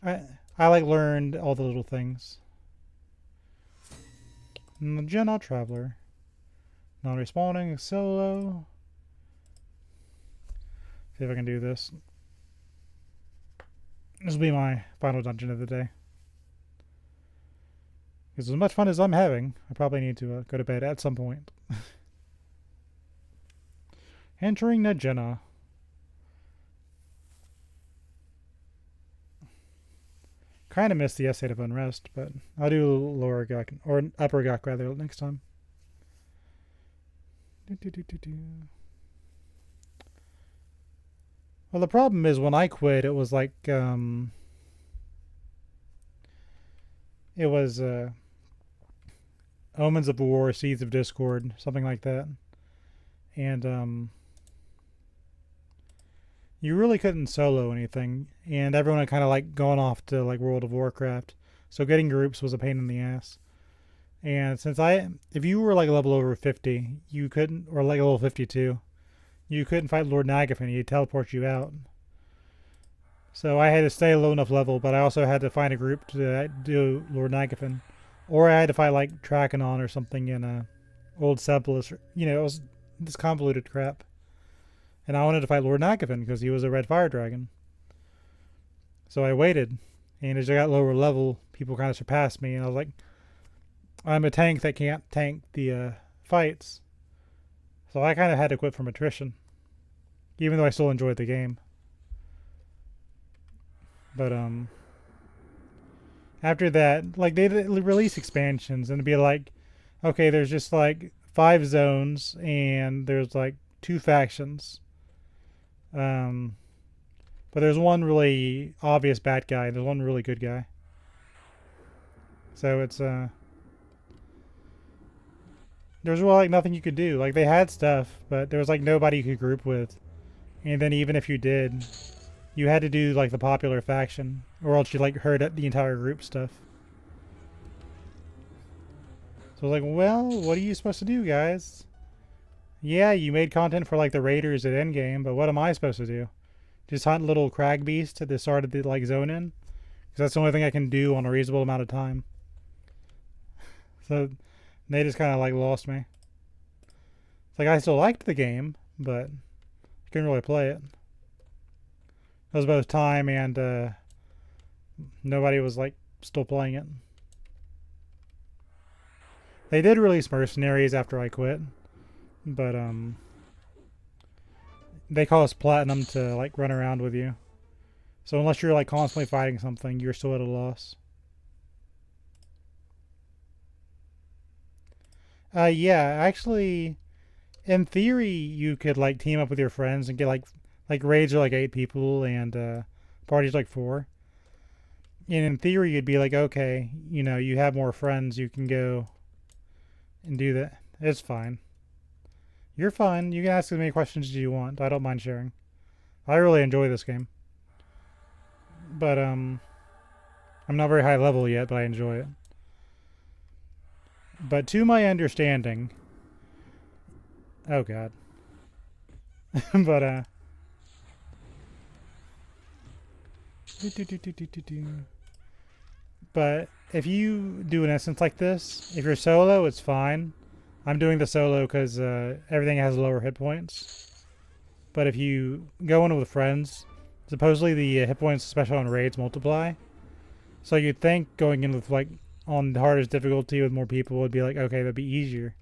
S1: I like learned all the little things. Jenna Traveler. Non-respawning, solo. See if I can do this. This will be my final dungeon of the day. Because as much fun as I'm having, I probably need to go to bed at some point. Entering Najena. Kind of missed the Essay of Unrest, but I'll do lower Gok, or upper Gok rather, next time. Well, the problem is when I quit, it was like, it was Omens of War, Seeds of Discord, something like that. And you really couldn't solo anything, and everyone had kind of like gone off to like World of Warcraft, so getting groups was a pain in the ass. And since if you were like a level over 50, you couldn't, or like level 52, you couldn't fight Lord Nagafen, he'd teleport you out. So I had to stay a low enough level, but I also had to find a group to do Lord Nagafen. Or I had to fight like Trachanon or something in a old Sepulus. You know, it was this convoluted crap. And I wanted to fight Lord Nagafen because he was a red fire dragon. So I waited. And as I got lower level, people kind of surpassed me. And I was like, I'm a tank that can't tank the fights. So I kind of had to quit from attrition. Even though I still enjoyed the game. But after that, like they release expansions and it'd be like, okay, there's just like 5 zones and there's like 2 factions. But there's one really obvious bad guy and there's one really good guy. So it's there's really like nothing you could do. Like they had stuff, but there was like nobody you could group with. And then even if you did, you had to do like the popular faction, or else you like hurt the entire group stuff. So I was like, well, what are you supposed to do, guys? Yeah, you made content for like the raiders at endgame, but what am I supposed to do? Just hunt little crag beasts at the start of the like zone in? Because that's the only thing I can do on a reasonable amount of time. So they just kind of like lost me. It's like I still liked the game, but I couldn't really play it. It was both time and nobody was like still playing it. They did release Mercenaries after I quit, but they cost platinum to like run around with you. So unless you're like constantly fighting something, you're still at a loss. Yeah, actually, in theory, you could like team up with your friends and get like raids are like 8 people and parties like 4. And in theory, you'd be like, okay, you know, you have more friends, you can go and do that. It's fine. You're fine. You can ask as many questions as you want. I don't mind sharing. I really enjoy this game. But I'm not very high level yet, but I enjoy it. But to my understanding, oh god. But but if you do an instance like this, if you're solo, it's fine. I'm doing the solo because everything has lower hit points. But if you go in with friends, supposedly the hit points, especially on raids, multiply. So you'd think going in with like on the hardest difficulty with more people would be like, okay, that'd be easier,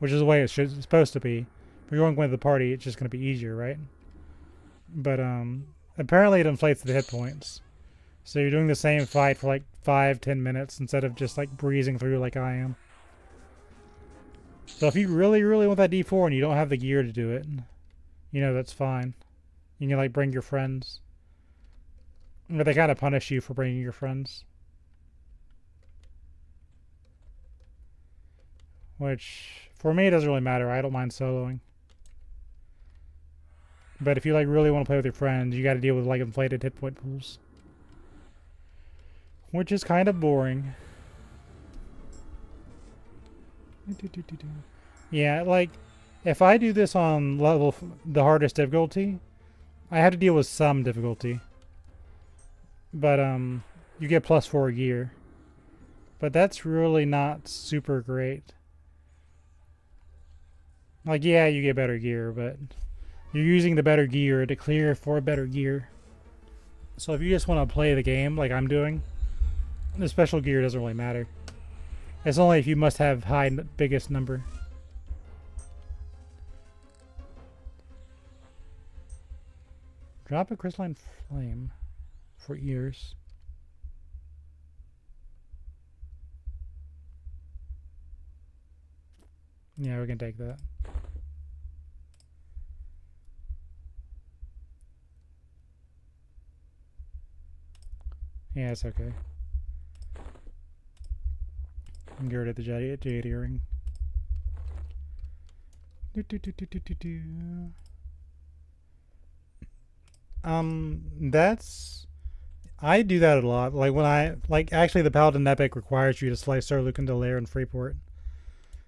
S1: which is the way it's supposed to be. If you're going with the party, it's just going to be easier, right? But apparently it inflates the hit points. So you're doing the same fight for like 5-10 minutes instead of just like breezing through like I am. So if you really want that D4 and you don't have the gear to do it, you know, that's fine. You can like bring your friends. But they kind of punish you for bringing your friends. Which, for me, it doesn't really matter. I don't mind soloing. But if you like really want to play with your friends, you got to deal with like inflated hit point pools, which is kind of boring. Yeah, like if I do this on the hardest difficulty, I have to deal with some difficulty. But you get +4 gear. But that's really not super great. Like, yeah, you get better gear, but you're using the better gear to clear for better gear. So if you just want to play the game like I'm doing, the special gear doesn't really matter. It's only if you must have biggest number. Drop a crystalline flame for ears. Yeah, we can take that. Yeah, it's okay. Get rid of the jade earring. That's... I do that a lot. Like when actually the Paladin Epic requires you to slice Sir Lucan de Lair in Freeport.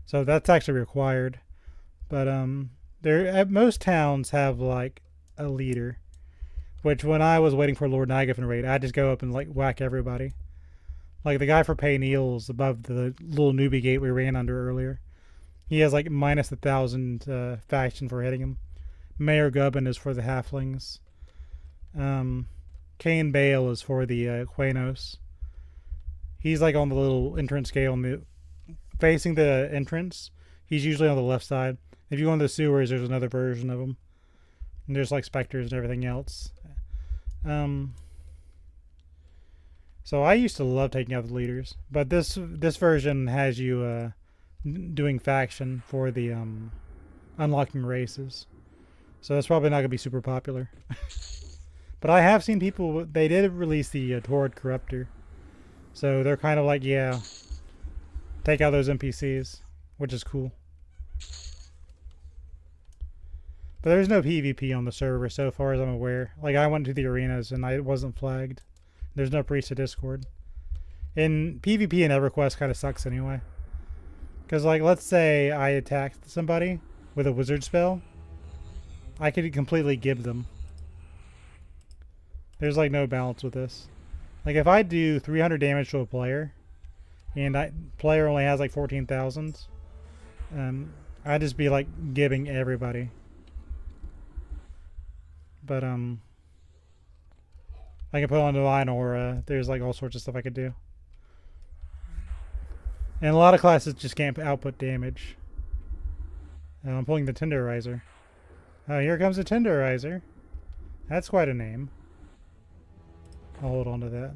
S1: So that's actually required. But, most towns have, like, a leader. Which, when I was waiting for Lord Nagavan raid, I'd just go up and, like, whack everybody. Like, the guy for Payneal's above the little newbie gate we ran under earlier. He has, like, -1,000 faction for hitting him. Mayor Gubbin is for the halflings. Cain Bale is for the Quanos. He's, like, on the little entrance scale facing the entrance. He's usually on the left side. If you go into the sewers, there's another version of him. And there's like specters and everything else. So I used to love taking out the leaders, but this version has you doing faction for the unlocking races. So that's probably not going to be super popular. But I have seen people, they did release the Torrid Corruptor. So they're kind of like, yeah, take out those NPCs, which is cool. But there's no PvP on the server so far as I'm aware. Like, I went to the arenas and it wasn't flagged. There's no priest of Discord. And PvP in EverQuest kind of sucks anyway. Because, like, let's say I attacked somebody with a wizard spell. I could completely give them. There's, like, no balance with this. Like, if I do 300 damage to a player, and player only has, like, 14,000, I'd just be, like, giving everybody. But, I can put on Divine Aura. There's, like, all sorts of stuff I could do. And a lot of classes just can't output damage. I'm pulling the Tenderizer. Oh, here comes the Tenderizer. That's quite a name. I'll hold on to that.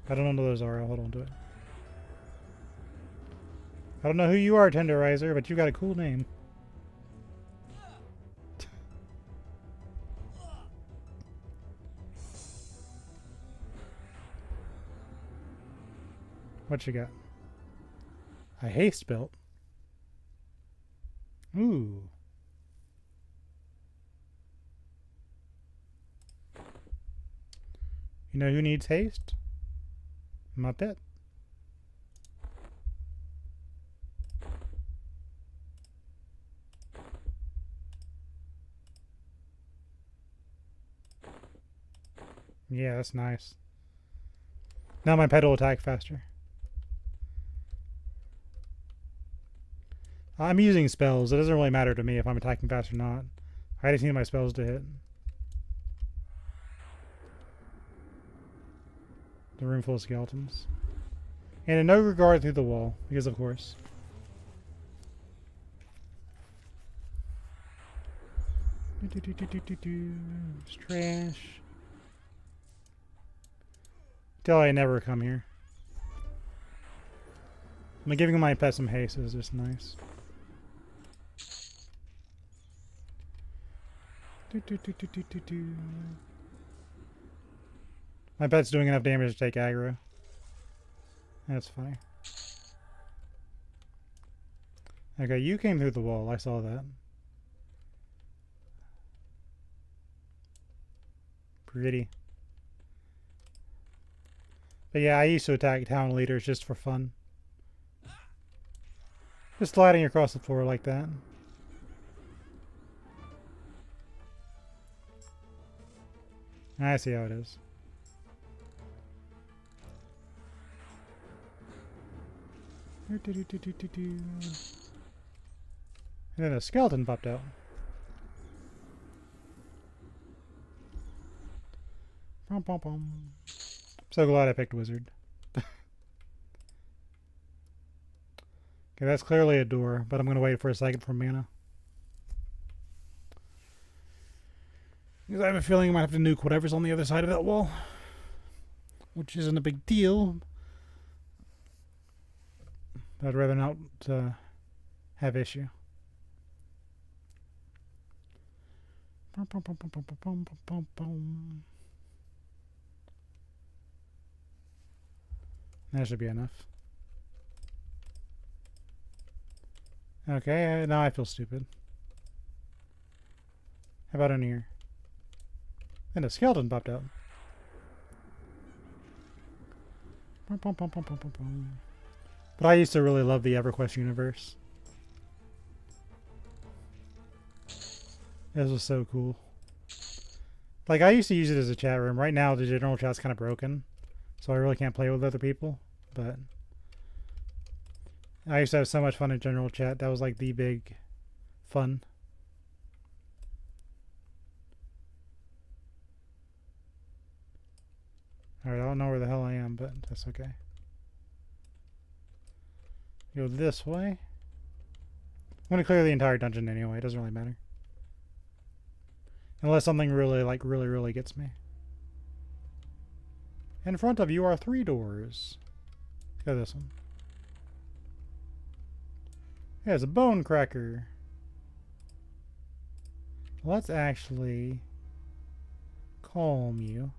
S1: I don't know what those are. I'll hold on to it. I don't know who you are, Tenderizer, but you got a cool name. What you got? A haste belt. Ooh. You know who needs haste? My pet. Yeah, that's nice. Now my pet will attack faster. I'm using spells. It doesn't really matter to me if I'm attacking fast or not. I just need my spells to hit. The room full of skeletons. And in no regard through the wall, because of course. It's trash. Till I never come here. I'm giving my pet some haste is just nice. My pet's doing enough damage to take aggro. That's funny. Okay, you came through the wall. I saw that. pretty. But yeah, I used to attack town leaders just for fun. Just sliding across the floor like that. I see how it is. And then a skeleton popped out. So glad I picked wizard. Okay, that's clearly a door, but I'm going to wait for a second for mana. Because I have a feeling I might have to nuke whatever's on the other side of that wall. Which isn't a big deal. But I'd rather not have issue. That should be enough. Okay, now I feel stupid. How about in here? And a skeleton popped out. But I used to really love the EverQuest universe. This was so cool. Like, I used to use it as a chat room. Right now, the general chat's kind of broken. So I really can't play with other people. But I used to have so much fun in general chat. That was like the big fun. Alright, I don't know where the hell I am, but that's okay. Go this way. I'm going to clear the entire dungeon anyway. It doesn't really matter. Unless something really gets me. In front of you are 3 doors. Go this one. Yeah, it's a bone cracker. Let's actually calm you.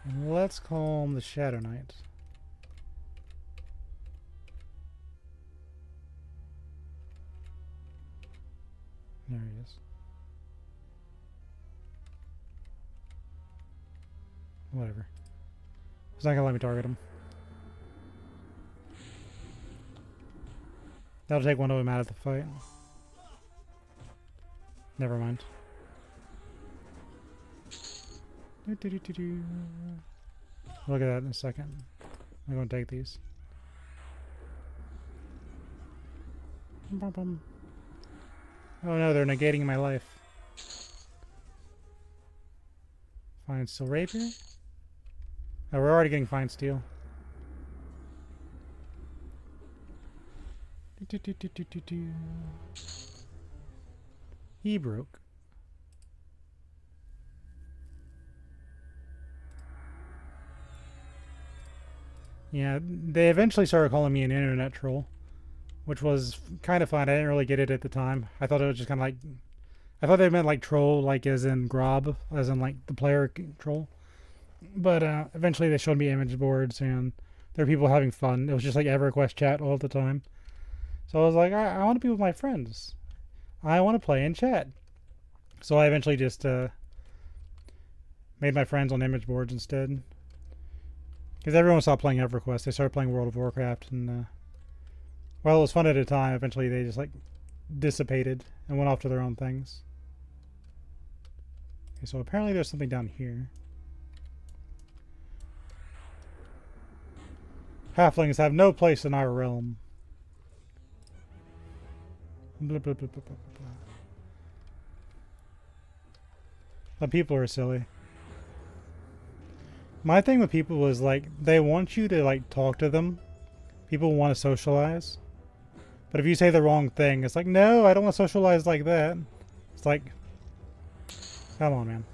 S1: And let's calm the Shadow Knight. There he is. Whatever. He's not gonna let me target him. That'll take one of them out of the fight. Never mind. Look at that in a second. I'm going to take these. Oh no, they're negating my life. Fine steel rapier? Oh, we're already getting fine steel. He broke. Yeah, they eventually started calling me an internet troll, which was kind of fun. I didn't really get it at the time. I thought it was just kind of like, I thought they meant like troll, like as in grob, as in like the player troll. But eventually they showed me image boards and there were people having fun. It was just like EverQuest chat all the time. So I was like, I want to be with my friends. I want to play in chat. So I eventually just made my friends on image boards instead. Because everyone stopped playing EverQuest. They started playing World of Warcraft. And while it was fun at a time, eventually they just like dissipated and went off to their own things. Okay, so apparently there's something down here. Halflings have no place in our realm. Blah, blah, blah, blah, blah, blah. The people are silly. My thing with people is like, they want you to like talk to them. People want to socialize. But if you say the wrong thing, it's like, no, I don't want to socialize like that. It's like, come on, man.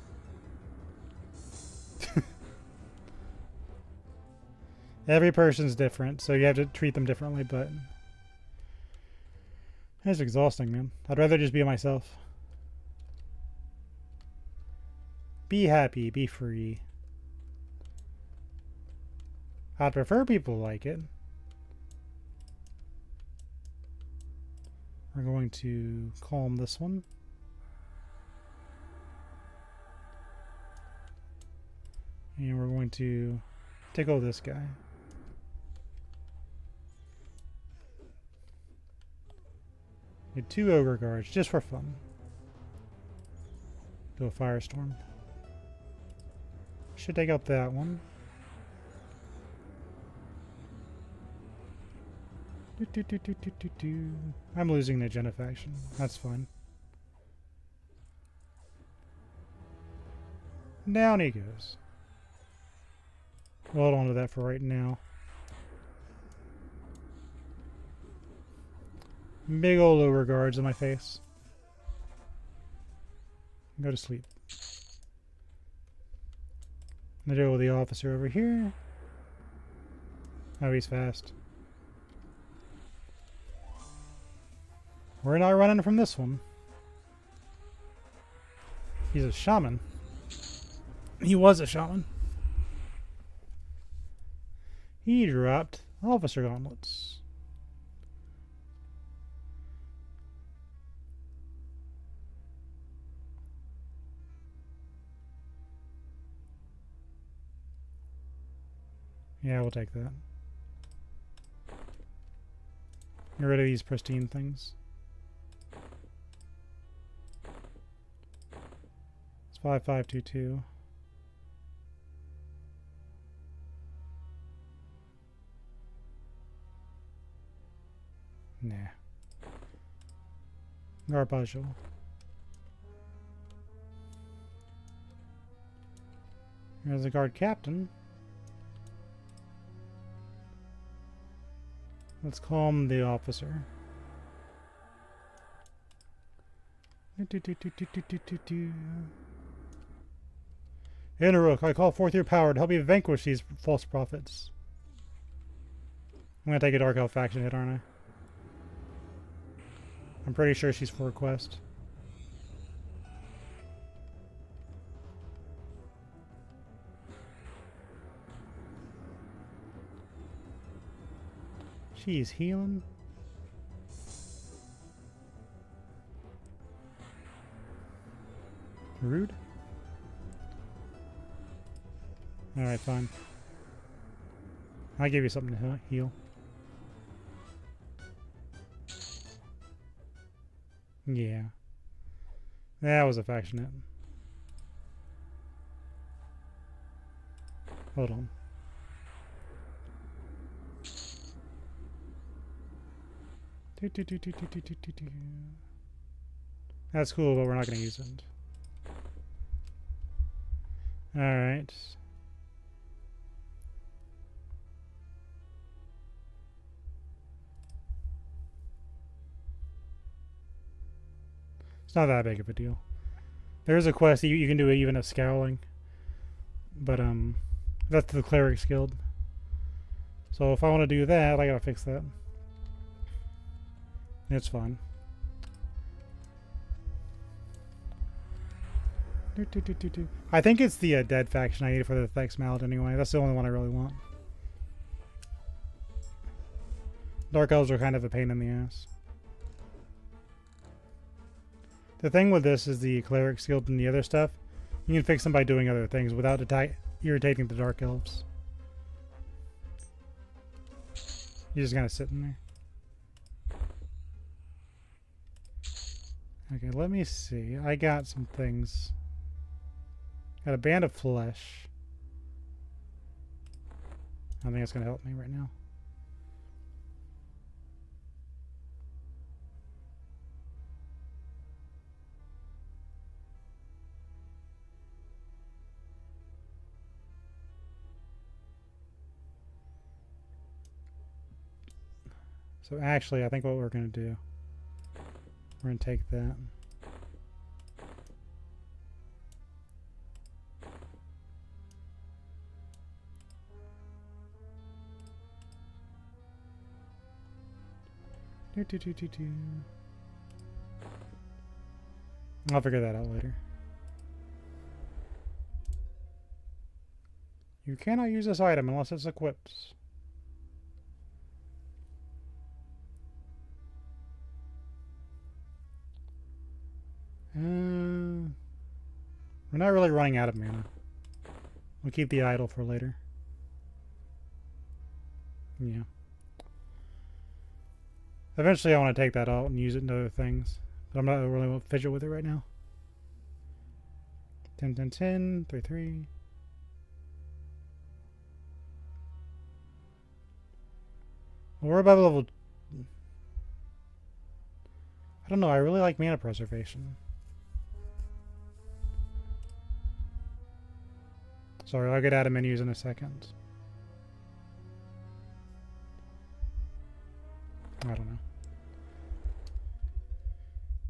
S1: Every person's different, so you have to treat them differently, but it's exhausting, man. I'd rather just be myself. Be happy, be free. I'd prefer people like it. We're going to calm this one. And we're going to tickle this guy. Get 2 ogre guards just for fun. Do a firestorm. Should take out that one. I'm losing the Jenna faction. That's fine. Down he goes. We'll hold on to that for right now. Big old ogre guards in my face. Go to sleep. I'll deal with the officer over here. Oh, he's fast. We're not running from this one. He's a shaman. He was a shaman. He dropped officer gauntlets. Yeah, we'll take that. Get rid of these pristine things. It's 5522. Nah. Garbage. Here's the guard captain. Let's calm the officer. Inaruk, I call forth your power to help you vanquish these false prophets. I'm gonna take a Dark Elf faction hit, aren't I? I'm pretty sure she's for a quest. She's healing. Rude. Alright, fine. I'll give you something to heal. Yeah. That was affectionate. Hold on. That's cool, but we're not going to use it. Alright. It's not that big of a deal. There's a quest that you can do even a scowling. But, that's the Cleric's Guild. So if I want to do that, I gotta fix that. It's fine. I think it's the dead faction I need for the Thex Mallet anyway. That's the only one I really want. Dark Elves are kind of a pain in the ass. The thing with this is the Cleric's Guild and the other stuff. You can fix them by doing other things without irritating the Dark Elves. You're just kind of sitting there. Okay, let me see. I got some things. Got a band of flesh. I think it's going to help me right now. So actually, I think what we're going to do, we're going to take that. I'll figure that out later. You cannot use this item unless it's equipped. We're not really running out of mana. We'll keep the idol for later. Yeah. Eventually I want to take that out and use it in other things. But I'm not really want to fidget with it right now. 10, 10, 10, 3, 3. Well, we're above level... I don't know, I really like mana preservation. Sorry, I'll get out of menus in a second. I don't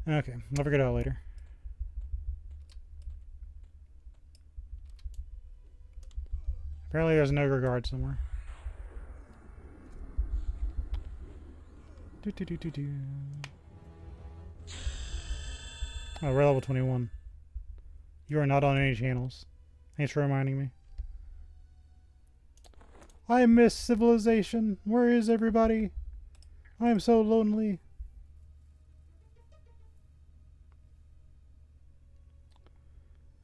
S1: know. Okay, I'll figure it out later. Apparently there's no regard somewhere. Do, do, do, do, do. Oh, we're level 21. You are not on any channels. Thanks for reminding me. I miss civilization. Where is everybody? I am so lonely.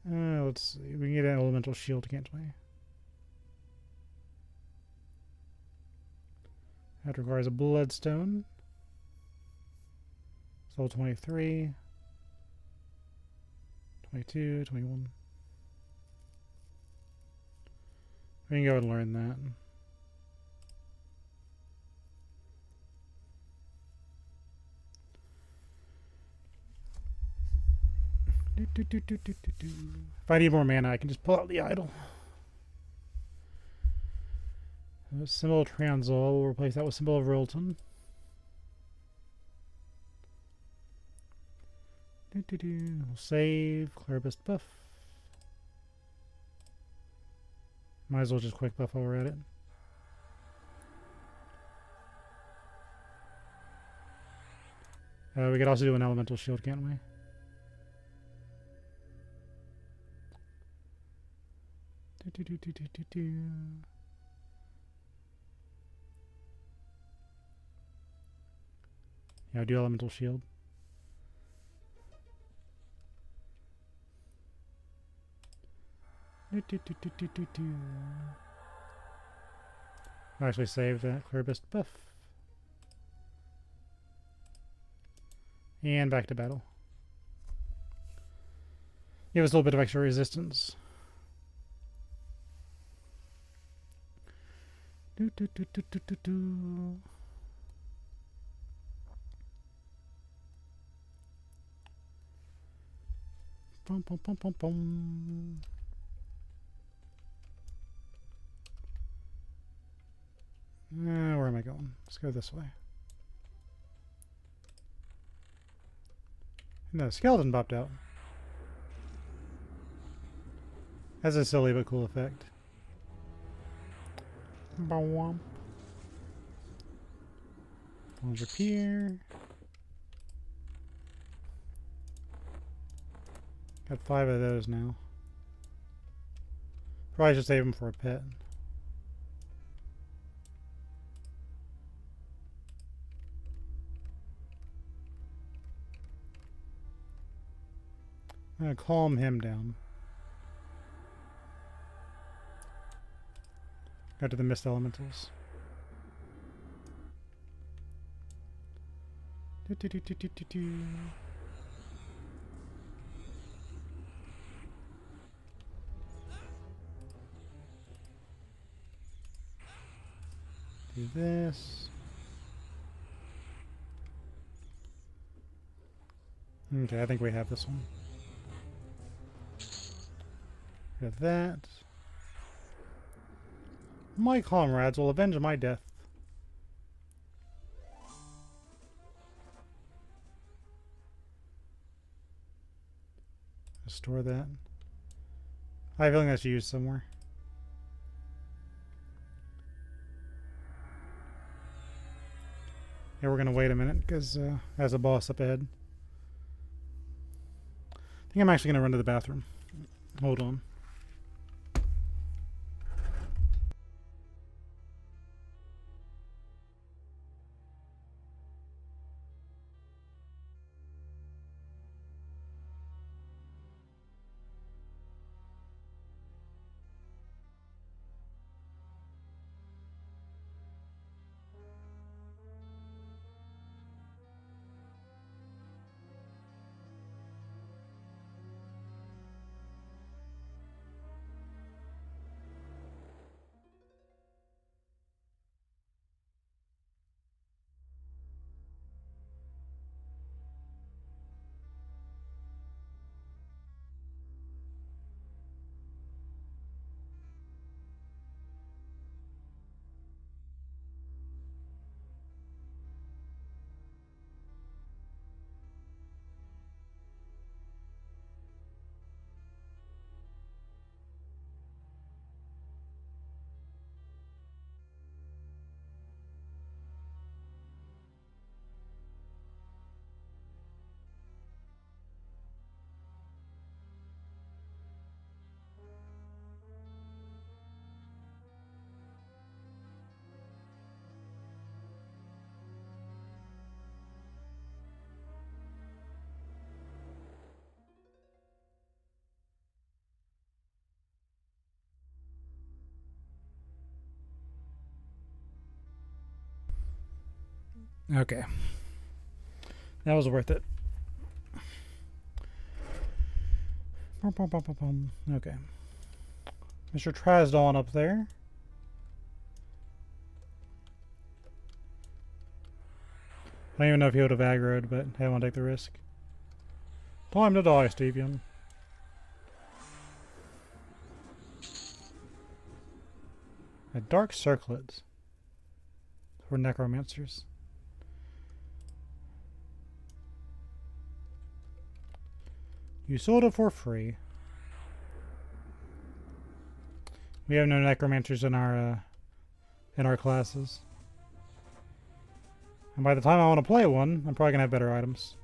S1: Let's see. We can get an elemental shield, can't we? That requires a bloodstone. Soul 23. 22, 21. We can go and learn that. If I need more mana, I can just pull out the idol. Symbol of Transol, we'll replace that with Symbol of Rilton. We'll save, Claribus buff. Might as well just quick buff while we're at it. We could also do an elemental shield, can't we? Yeah, do elemental shield. I'll actually save that Claribus buff. And back to battle. Give us a little bit of extra resistance. Bum, bum, bum, bum, bum. Where am I going? Let's go this way. No, skeleton popped out. That's a silly but cool effect. Boom. One's here. Got 5 of those now. Probably should save them for a pet. I'm gonna calm him down. Go to the mist elementals. Do this. Okay, I think we have this one. Got that. My comrades will avenge my death. Store that. I have a feeling that's used somewhere. Yeah, we're gonna wait a minute because there's a boss up ahead. I think I'm actually gonna run to the bathroom. Hold on. Okay. That was worth it. Okay. Mr. Trasdon up there. I don't even know if he would have aggroed, but I don't want to take the risk. Time to die, Stevian. A dark circlet for necromancers. You sold it for free. We have no necromancers in our classes. And by the time I want to play one, I'm probably gonna have better items.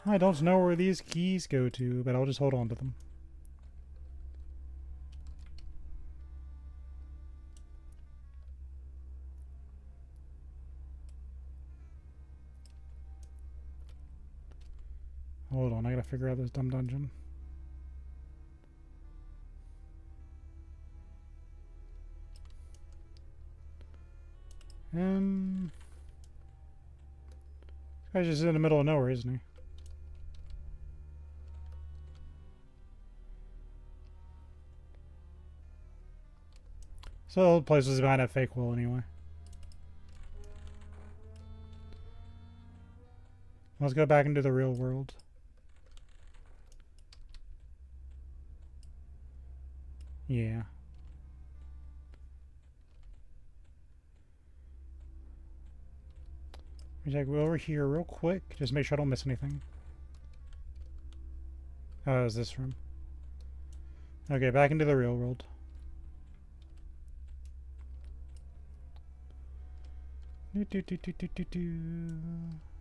S1: I don't know where these keys go to, but I'll just hold on to them. Hold on, I gotta figure out this dumb dungeon. This guy's just in the middle of nowhere, isn't he? So the place was behind that fake wall anyway. Let's go back into the real world. Yeah. Let me check over here real quick. Just make sure I don't miss anything. Oh, it's this room. Okay, back into the real world.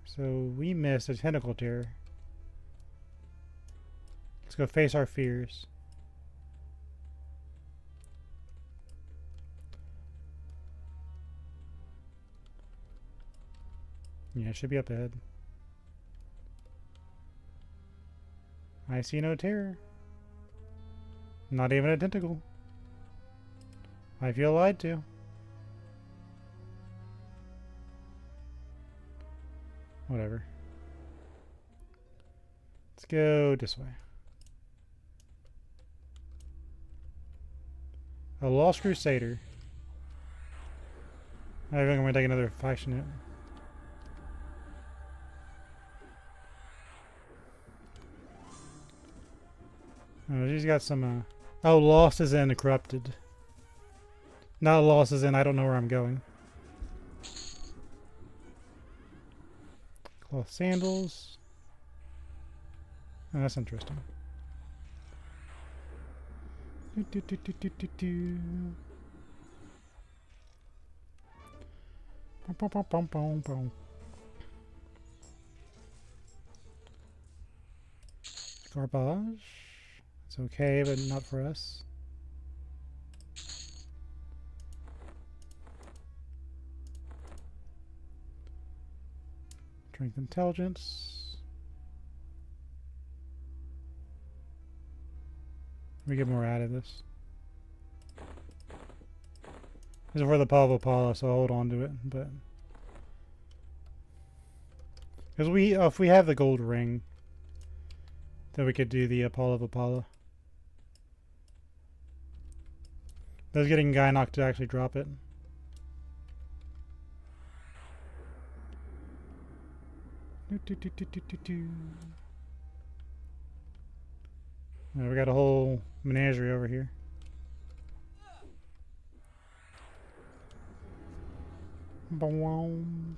S1: So we missed a tentacle tear. Let's go face our fears. Yeah, it should be up ahead. I see no terror. Not even a tentacle. I feel lied to. Whatever. Let's go this way. A lost crusader. I think I'm gonna take another faction. Oh, she's got some, oh, lost as in corrupted. Not lost as in I don't know where I'm going. Cloth sandals. Oh, that's interesting. Garbage. It's okay, but not for us. Strength intelligence. We get more out of this. This is for the Paw of Apollo, so I'll hold on to it. But because if we have the gold ring, then we could do the Paw of Apollo. That's getting Gynoc to actually drop it. We got a whole menagerie over here. Boom.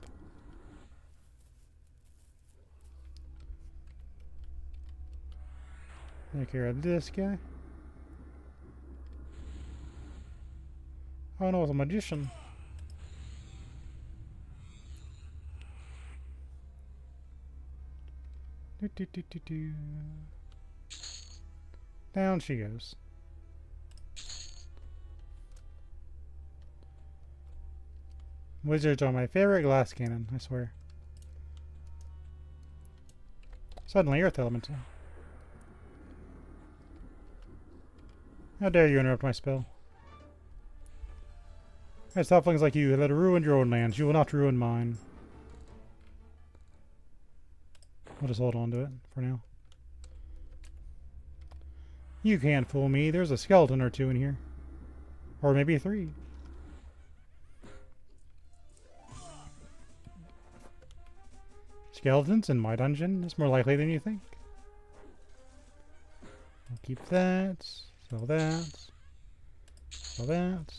S1: Take care of this guy. Oh no, it's a magician. Down she goes. Wizards are my favorite glass cannon, I swear. Suddenly Earth Elemental. How dare you interrupt my spell? It's halflings like you that ruined your own lands. You will not ruin mine. I'll just hold on to it for now. You can't fool me. There's a skeleton or two in here. Or maybe 3. Skeletons in my dungeon? It's more likely than you think. I'll keep that. Sell that. Sell that.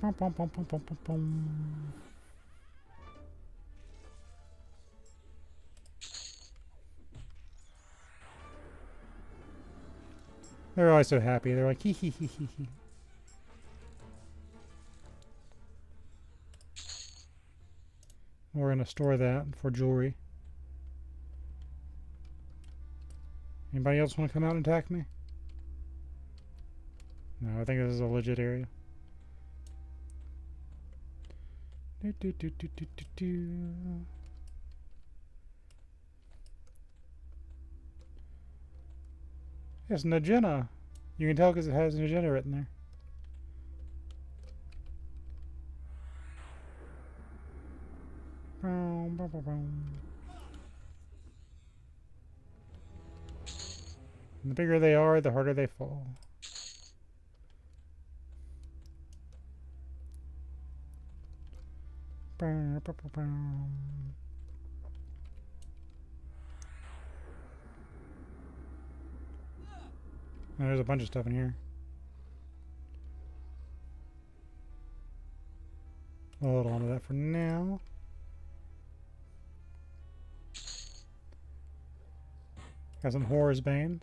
S1: Bum, bum, bum, bum, bum, bum, bum. They're always so happy. They're like, hee hee hee hee hee. We're going to store that for jewelry. Anybody else want to come out and attack me? No, I think this is a legit area. It's an agenda. You can tell because it has an agenda written there. And the bigger they are, the harder they fall. Oh, there's a bunch of stuff in here. I'll hold on to that for now. Got some Horror's Bane.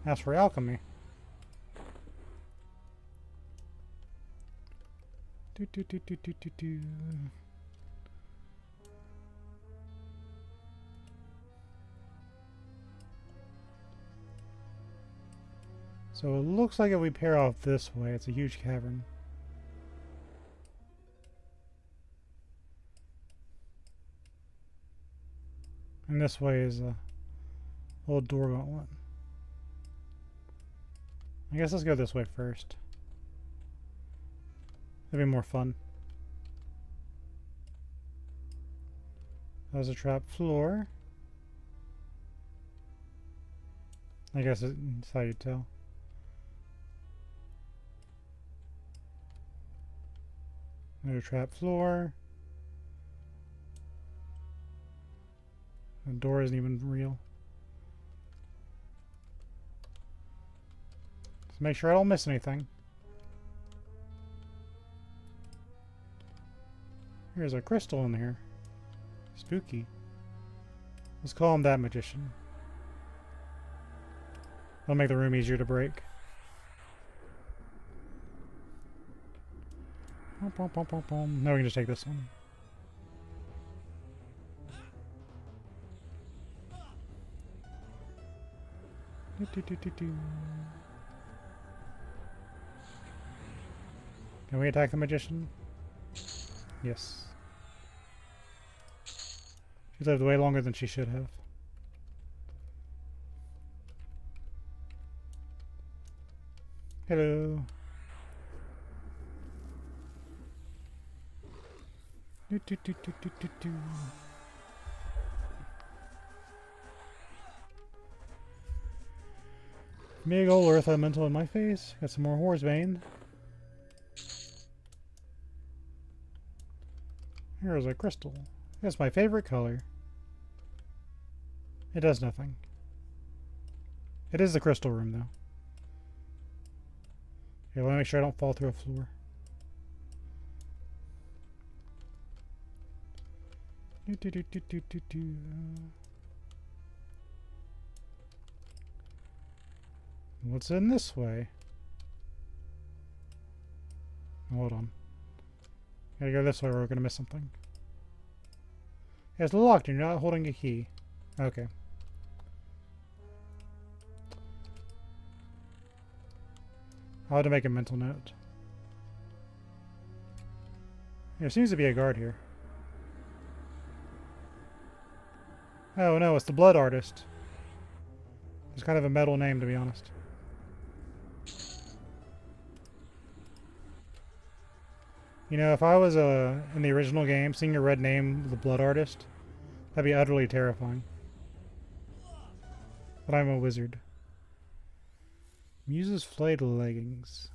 S1: As for alchemy. So it looks like if we pair off this way, it's a huge cavern. And this way is a old door gauntlet. I guess let's go this way first. That'd be more fun. There's a trap floor. I guess that's how you tell. Another trap floor. The door isn't even real. Let's make sure I don't miss anything. There's a crystal in here. Spooky. Let's call him that magician. That'll make the room easier to break. Now we can just take this one. Can we attack the magician? Yes. She lived way longer than she should have. Hello. Big ol' earth elemental in my face. Got some more Horror's Bane. Here's a crystal. That's my favorite color. It does nothing. It is the crystal room, though. Okay, let me make sure I don't fall through a floor. What's in this way? Hold on. Gotta go this way or we're gonna miss something. Yeah, it's locked and you're not holding a key. Okay. I'll have to make a mental note. There seems to be a guard here. Oh no, it's the Blood Artist. It's kind of a metal name, to be honest. You know, if I was in the original game, seeing a red name, the Blood Artist, that'd be utterly terrifying. But I'm a wizard. Muse's flayed leggings.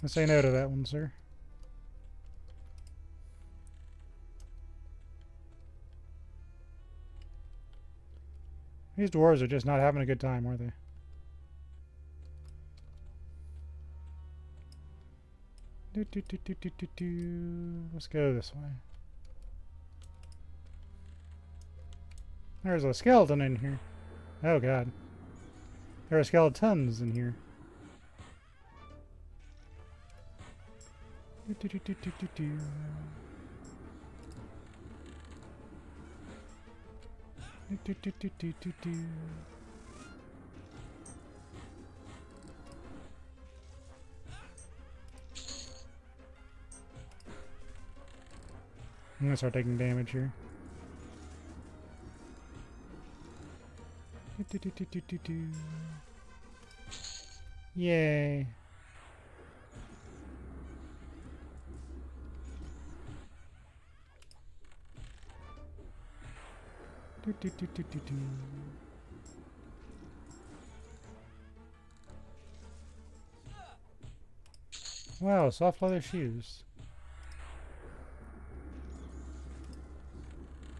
S1: I say no to that one, sir. These dwarves are just not having a good time, are they? Let's go this way. There's a skeleton in here. Oh god. There are skeletons in here. I'm gonna start taking damage here. Yay. Wow, soft leather shoes.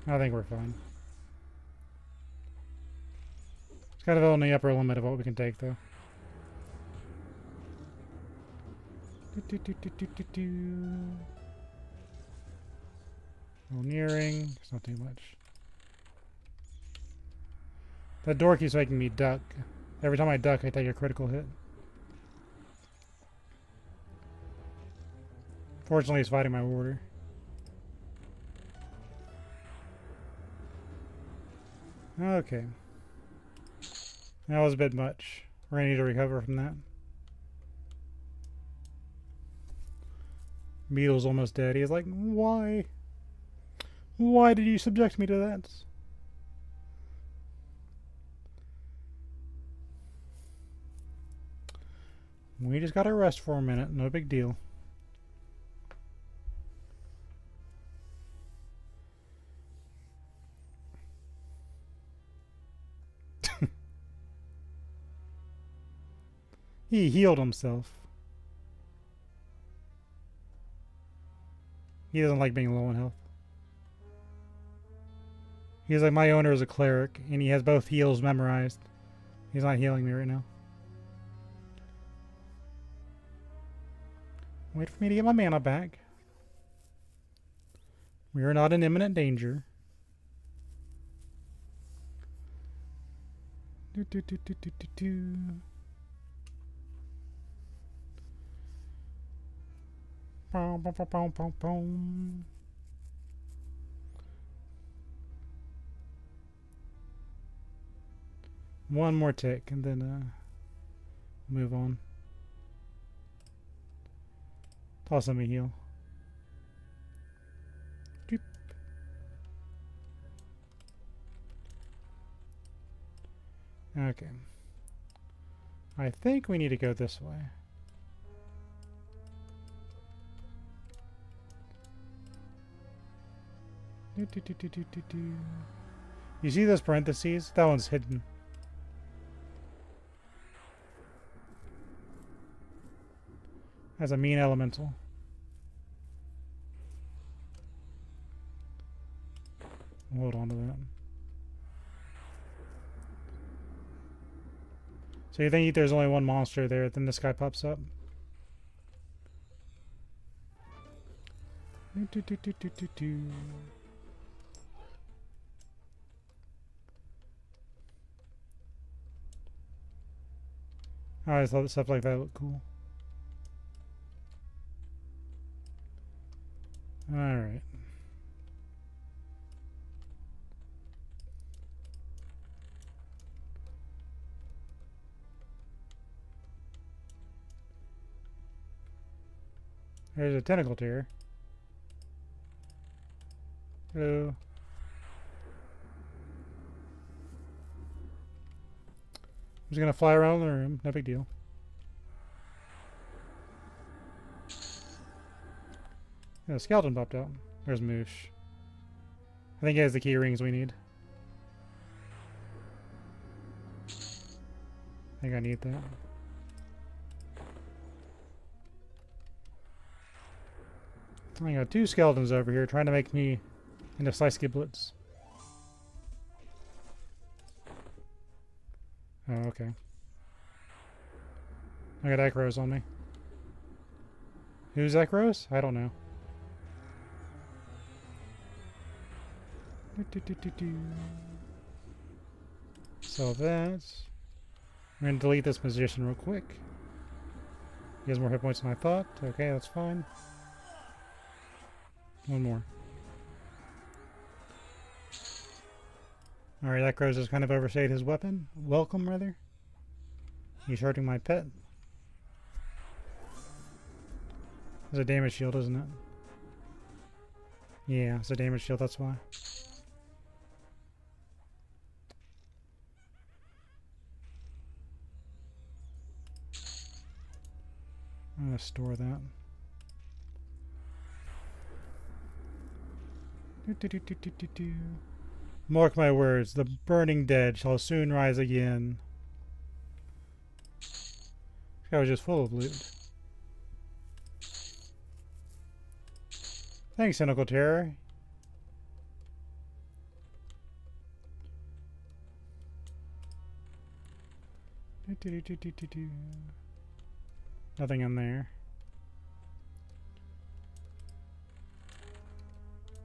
S1: I think we're fine. It's kind of on the upper limit of what we can take, though. Nearing. It's not too much. That door keeps making me duck. Every time I duck, I take a critical hit. Fortunately, he's fighting my warder. Okay. That was a bit much. We're gonna need to recover from that. Beetle's almost dead. He's like, why? Why did you subject me to that? We just gotta rest for a minute. No big deal. He healed himself. He doesn't like being low on health. He's like, my owner is a cleric, and he has both heals memorized. He's not healing me right now. Wait for me to get my mana back. We are not in imminent danger. One more tick and then move on. Toss him a heal. Doop. Okay. I think we need to go this way. You see those parentheses? That one's hidden. As a mean elemental. Hold on to that. So you think there's only one monster there, then this guy pops up? I always thought stuff like that looked cool. Alright. There's a tentacle tear. Hello. I'm just gonna fly around the room. No big deal. Yeah, a skeleton popped out. There's Moosh. I think he has the key rings we need. I think I need that. I got two skeletons over here trying to make me into slice giblets. Oh, okay. I got Ekros on me. Who's Ekros? I don't know. So that's... I'm going to delete this magician real quick. He has more hit points than I thought. Okay, that's fine. One more. Alright, that Crows has kind of overstayed his weapon. Welcome, rather. He's hurting my pet. It's a damage shield, isn't it? Yeah, it's a damage shield, that's why. I'm going to store that. Mark my words, the burning dead shall soon rise again. This guy was just full of loot. Thanks, Cynical Terror. Nothing in there.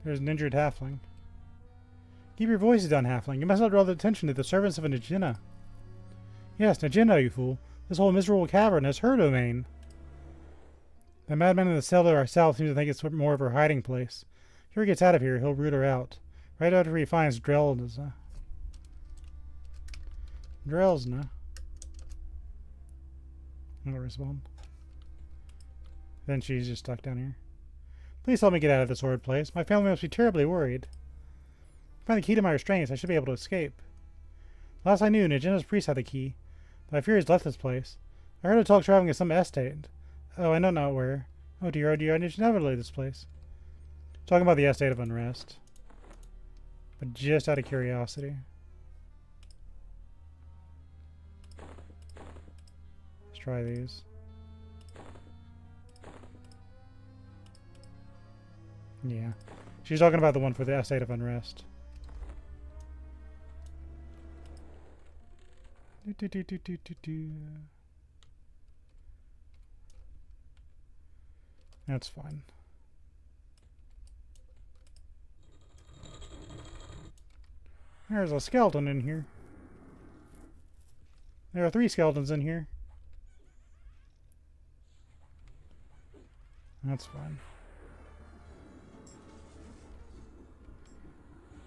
S1: There's an injured halfling. Keep your voices down, halfling. You must not draw the attention to the servants of a Najina. Yes, Najina, you fool. This whole miserable cavern is her domain. The madman in the cellar ourselves seems to think it's more of her hiding place. If he ever gets out of here, he'll root her out. Right after he finds Drelzna. Drelzna. I'm gonna respond. Then she's just stuck down here. Please help me get out of this horrid place. My family must be terribly worried. If I find the key to my restraints, I should be able to escape. Last I knew, Najina's priest had the key, but I fear he's left this place. I heard a talk traveling to some estate. Oh, I know not where. Oh dear, I should never leave this place. Talking about the estate of unrest. But just out of curiosity. Let's try these. Yeah. She's talking about the one for the estate of unrest. That's fine. There's a skeleton in here. There are 3 skeletons in here. That's fine.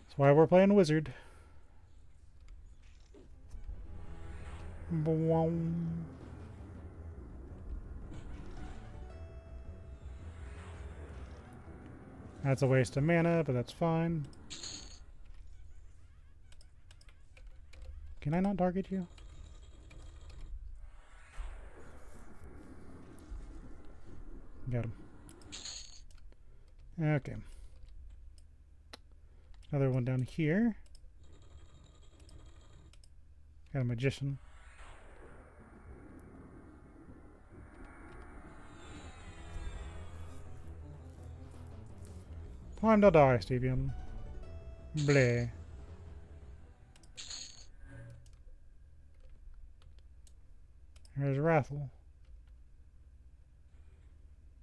S1: That's why we're playing wizard. That's a waste of mana, but that's fine. Can I not target you? Got him. Okay. Another one down here. Got a magician. Time to die, Stevian. Bleh. There's Rathel.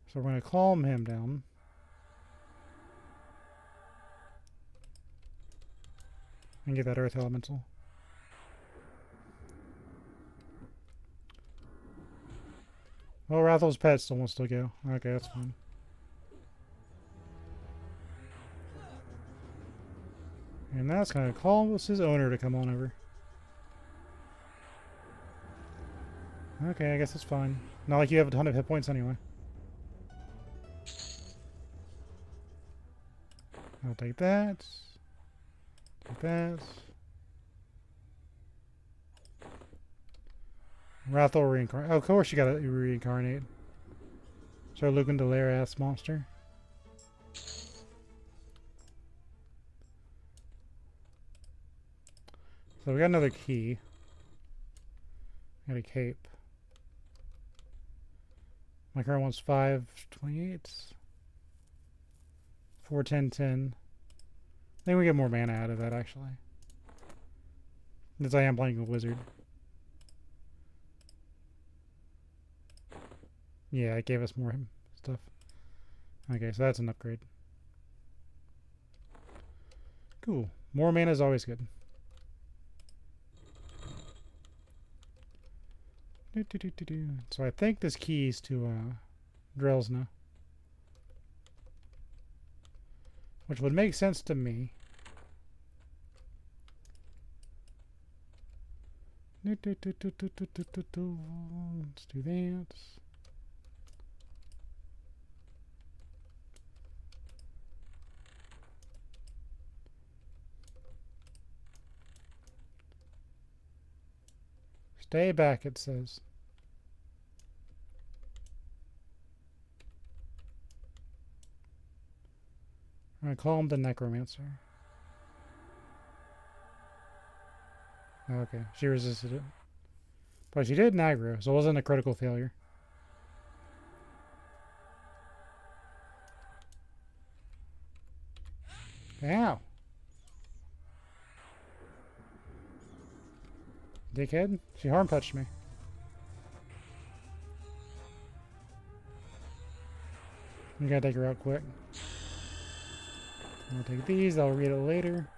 S1: So we're going to calm him down. And get that earth elemental. Well, Rathel's pet still wants to go. Okay, that's fine. And that's going to call his owner to come on over. Okay, I guess that's fine. Not like you have a ton of hit points anyway. I'll take that. Take that. Rathor reincarnate. Oh, of course you gotta reincarnate. Sir Lucan Delaire ass monster. So we got another key. Got a cape. My current one's 528. 41010. I think we get more mana out of that actually. Because I am playing a wizard. Yeah, it gave us more stuff. Okay, so that's an upgrade. Cool. More mana is always good. So I think this key's to Drelsna. Which would make sense to me. Let's do that. Stay back, it says. I'm going to call him the Necromancer. Okay, she resisted it. But she did an aggro, so it wasn't a critical failure. Ow! Dickhead. She harm touched me. We gotta take her out quick. I'll take these, I'll read it later.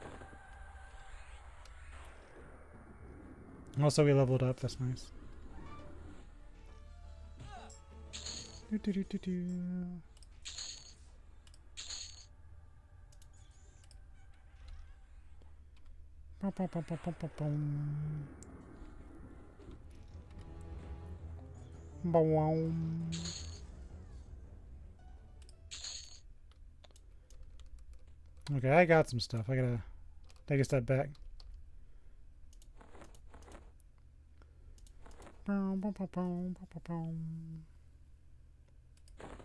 S1: Also, we leveled up, that's nice. Okay, I got some stuff. I gotta take a step back.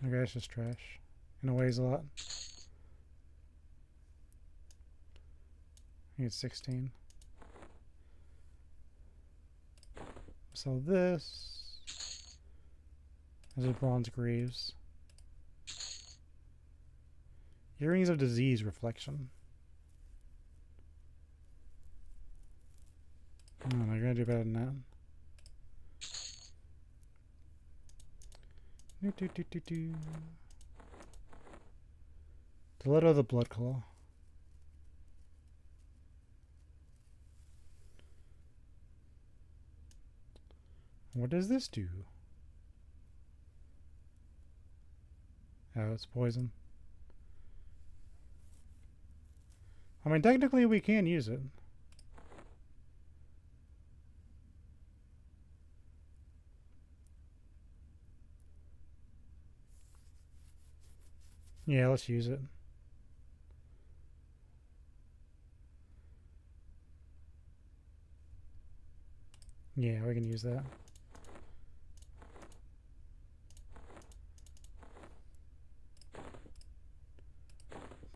S1: Okay, it's just trash. And it weighs a lot. I need 16. So this is a bronze greaves. Earrings of disease reflection. Oh, they're gonna do better than that. The letter of the blood claw. What does this do? Oh, it's poison. I mean, technically we can use it. Yeah, let's use it. Yeah, we can use that.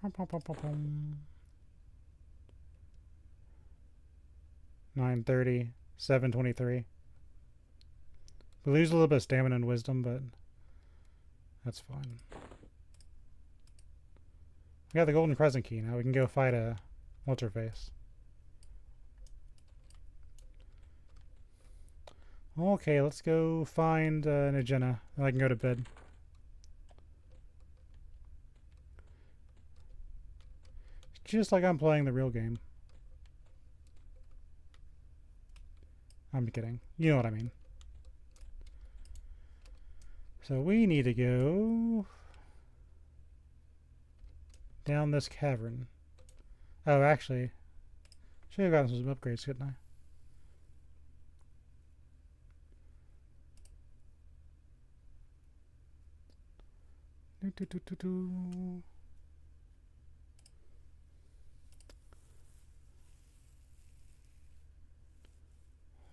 S1: Pum. 930, 723. We lose a little bit of stamina and wisdom, but that's fine. We got the golden crescent key now. We can go fight a what's her face. Okay, let's go find an Agena, and I can go to bed. Just like I'm playing the real game. I'm kidding. You know what I mean. So we need to go down this cavern. Oh, actually, should have gotten some upgrades, couldn't I?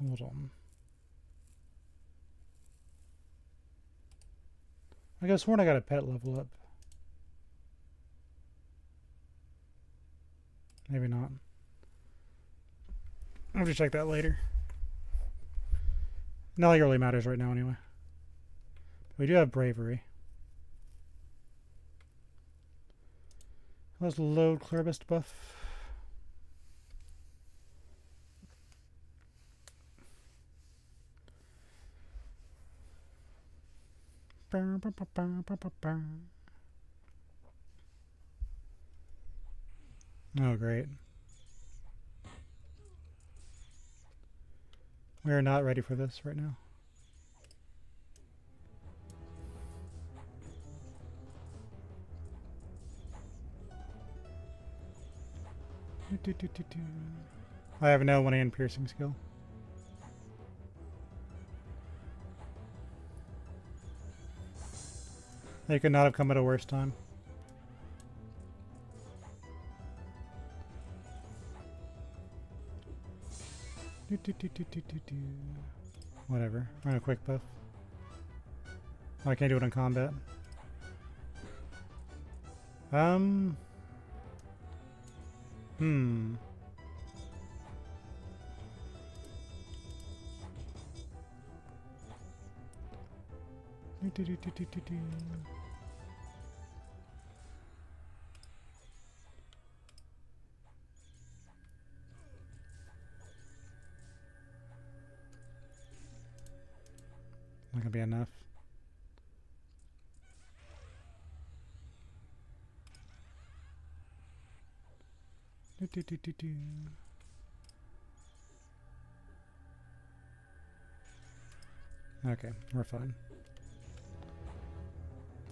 S1: Hold on. I guess sworn I got a pet level up. Maybe not. I'll have to check that later. Not like it really matters right now anyway. We do have bravery. Let's load Cloudbot buff. Oh, great. We are not ready for this right now. I have no one-hand piercing skill. They could not have come at a worse time. Whatever. Run a quick buff. Oh, I can't do it in combat. Not gonna be enough. Okay, we're fine.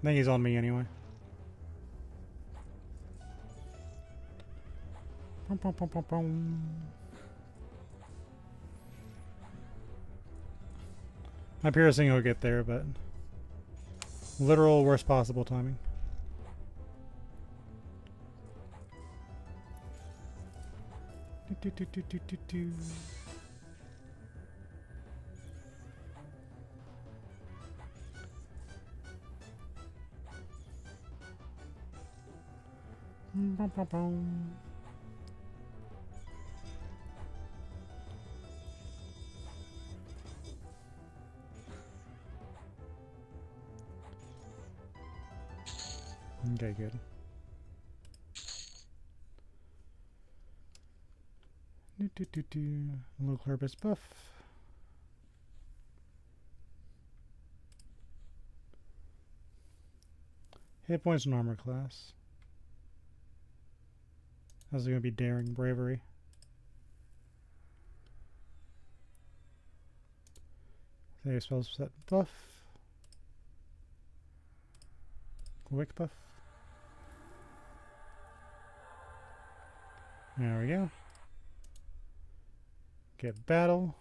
S1: I think he's on me anyway. My piercing will get there, but literal worst possible timing. Okay, good. A little Cloudbot buff. Hit points and armor class. How's it gonna be daring bravery? Save spells set buff. Quick buff. There we go. Get battle.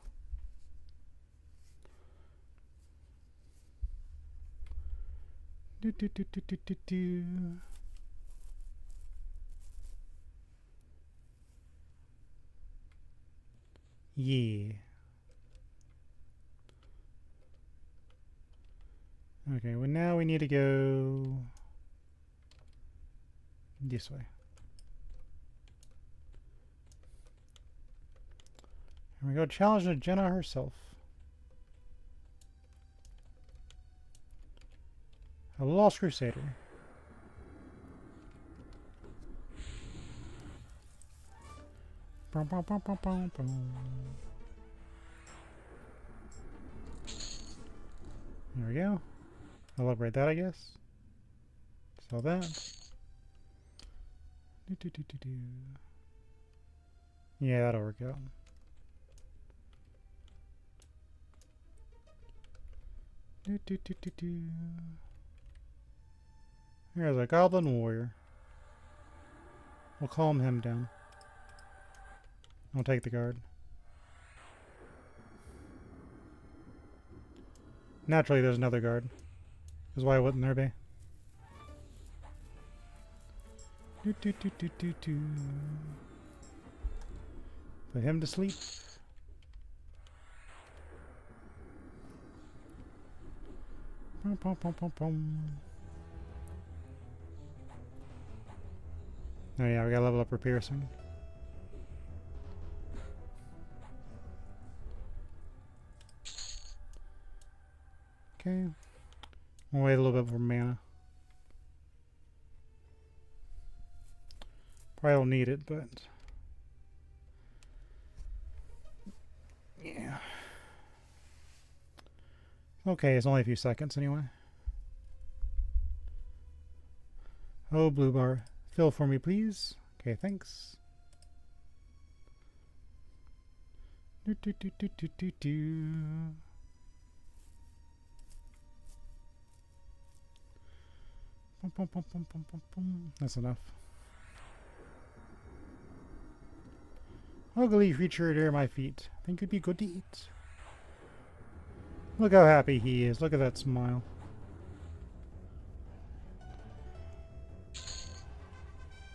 S1: Yeah. Okay, well now we need to go this way. Here we go, challenge to Jenna herself. A lost crusader. There we go. I'll upgrade that, I guess. Sell that. Yeah, that'll work out. Here's a goblin warrior. We'll calm him down. I'll take the guard. Naturally, there's another guard. Because why wouldn't there be? Put him to sleep. Pum, pum, pum, pum. Oh yeah, we gotta level up her piercing. Okay. We'll wait a little bit for mana. Probably don't need it, but yeah. Okay, it's only a few seconds anyway. Oh, blue bar. Fill for me, please. Okay, thanks. Do, do, do, do, do, do, do. Pum, pum, pum, pum, pum, pum, pum. That's enough. Ugly creature near my feet. Think it'd be good to eat. Look how happy he is. Look at that smile.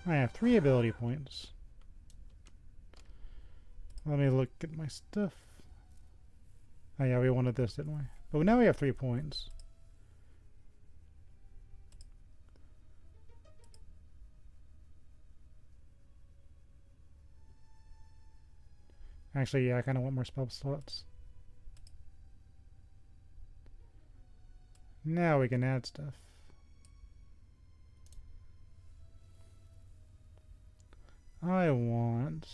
S1: I have 3 ability points. Let me look at my stuff. Oh yeah, we wanted this, didn't we? But now we have 3 points. Actually, yeah, I kind of want more spell slots. Now we can add stuff. I want...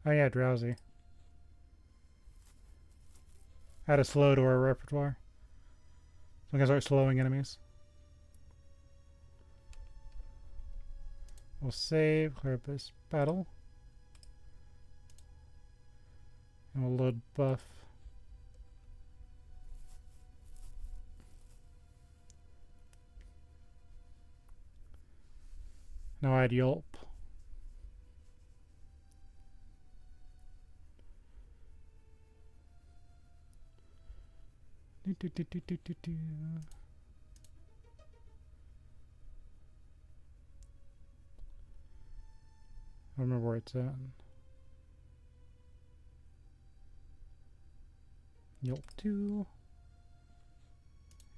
S1: Oh yeah, drowsy. Add a slow to our repertoire. So we can start slowing enemies. We'll save, clear up this battle. And we'll load buff. Now add yelp. I don't remember where it's at. Yelp 2.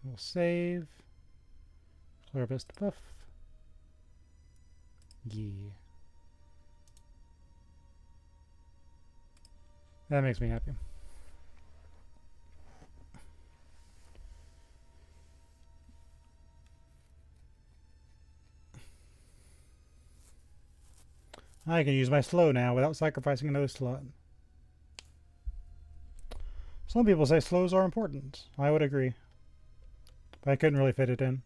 S1: We'll save. Clear best buff. Yeah. That makes me happy. I can use my slow now without sacrificing another slot. Some people say slows are important. I would agree. But I couldn't really fit it in.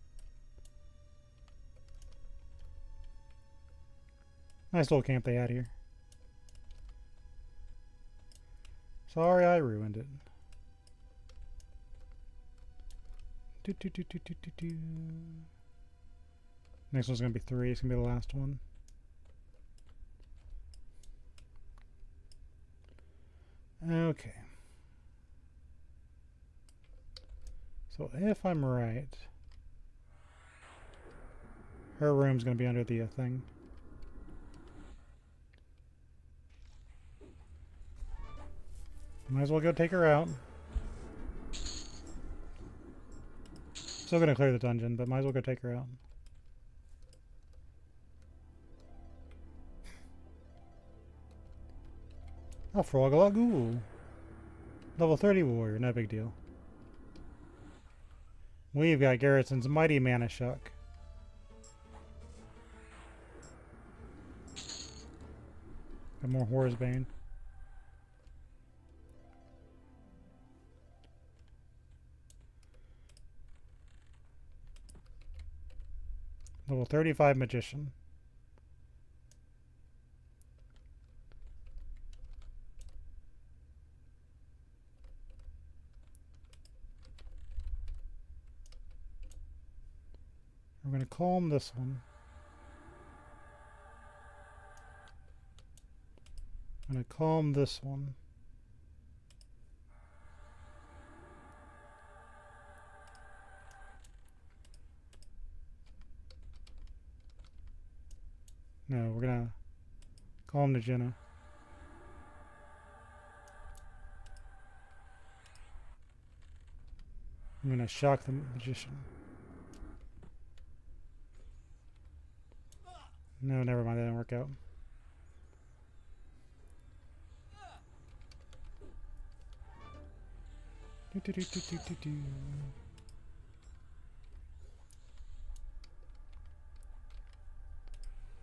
S1: Nice little camp they had here. Sorry I ruined it. Next one's going to be 3. It's going to be the last one. Okay. So if I'm right, her room's going to be under the thing. Might as well go take her out. Still going to clear the dungeon, but might as well go take her out. Oh, Frog-a-lot Ghoul. Level 30 warrior, no big deal. We've got Garrison's Mighty Mana Shock. Got more Horror's Bane. Level 35 Magician. We're going to calm this one. I'm going to calm this one. Call him to Jenna. I'm gonna shock the magician. No, never mind. That didn't work out.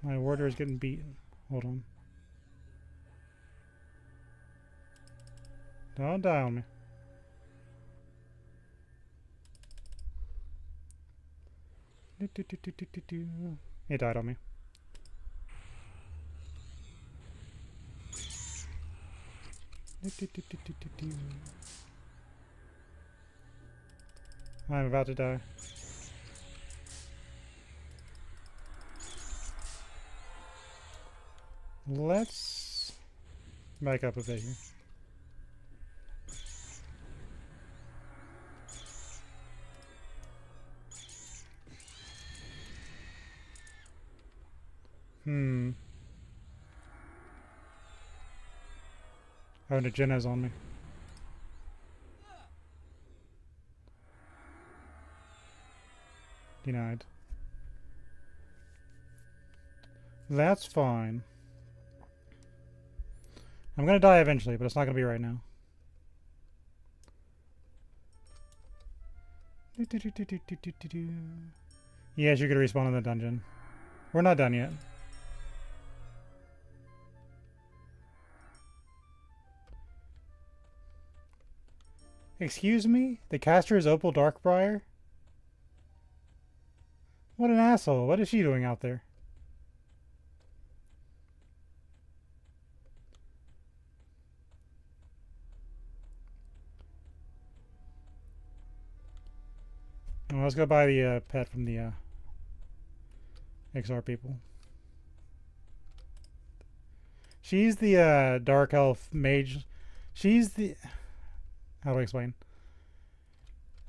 S1: My warder is getting beaten. Hold on. Don't die on me. He died on me. I'm about to die. Let's back up a bit here. Oh, the Jenna's on me. Denied. That's fine. I'm gonna die eventually, but it's not gonna be right now. Yes, you're gonna respawn in the dungeon. We're not done yet. Excuse me? The caster is Opal Darkbriar? What an asshole. What is she doing out there? Well, let's go buy the pet from the XR people. She's the dark elf mage. She's the... How do I explain?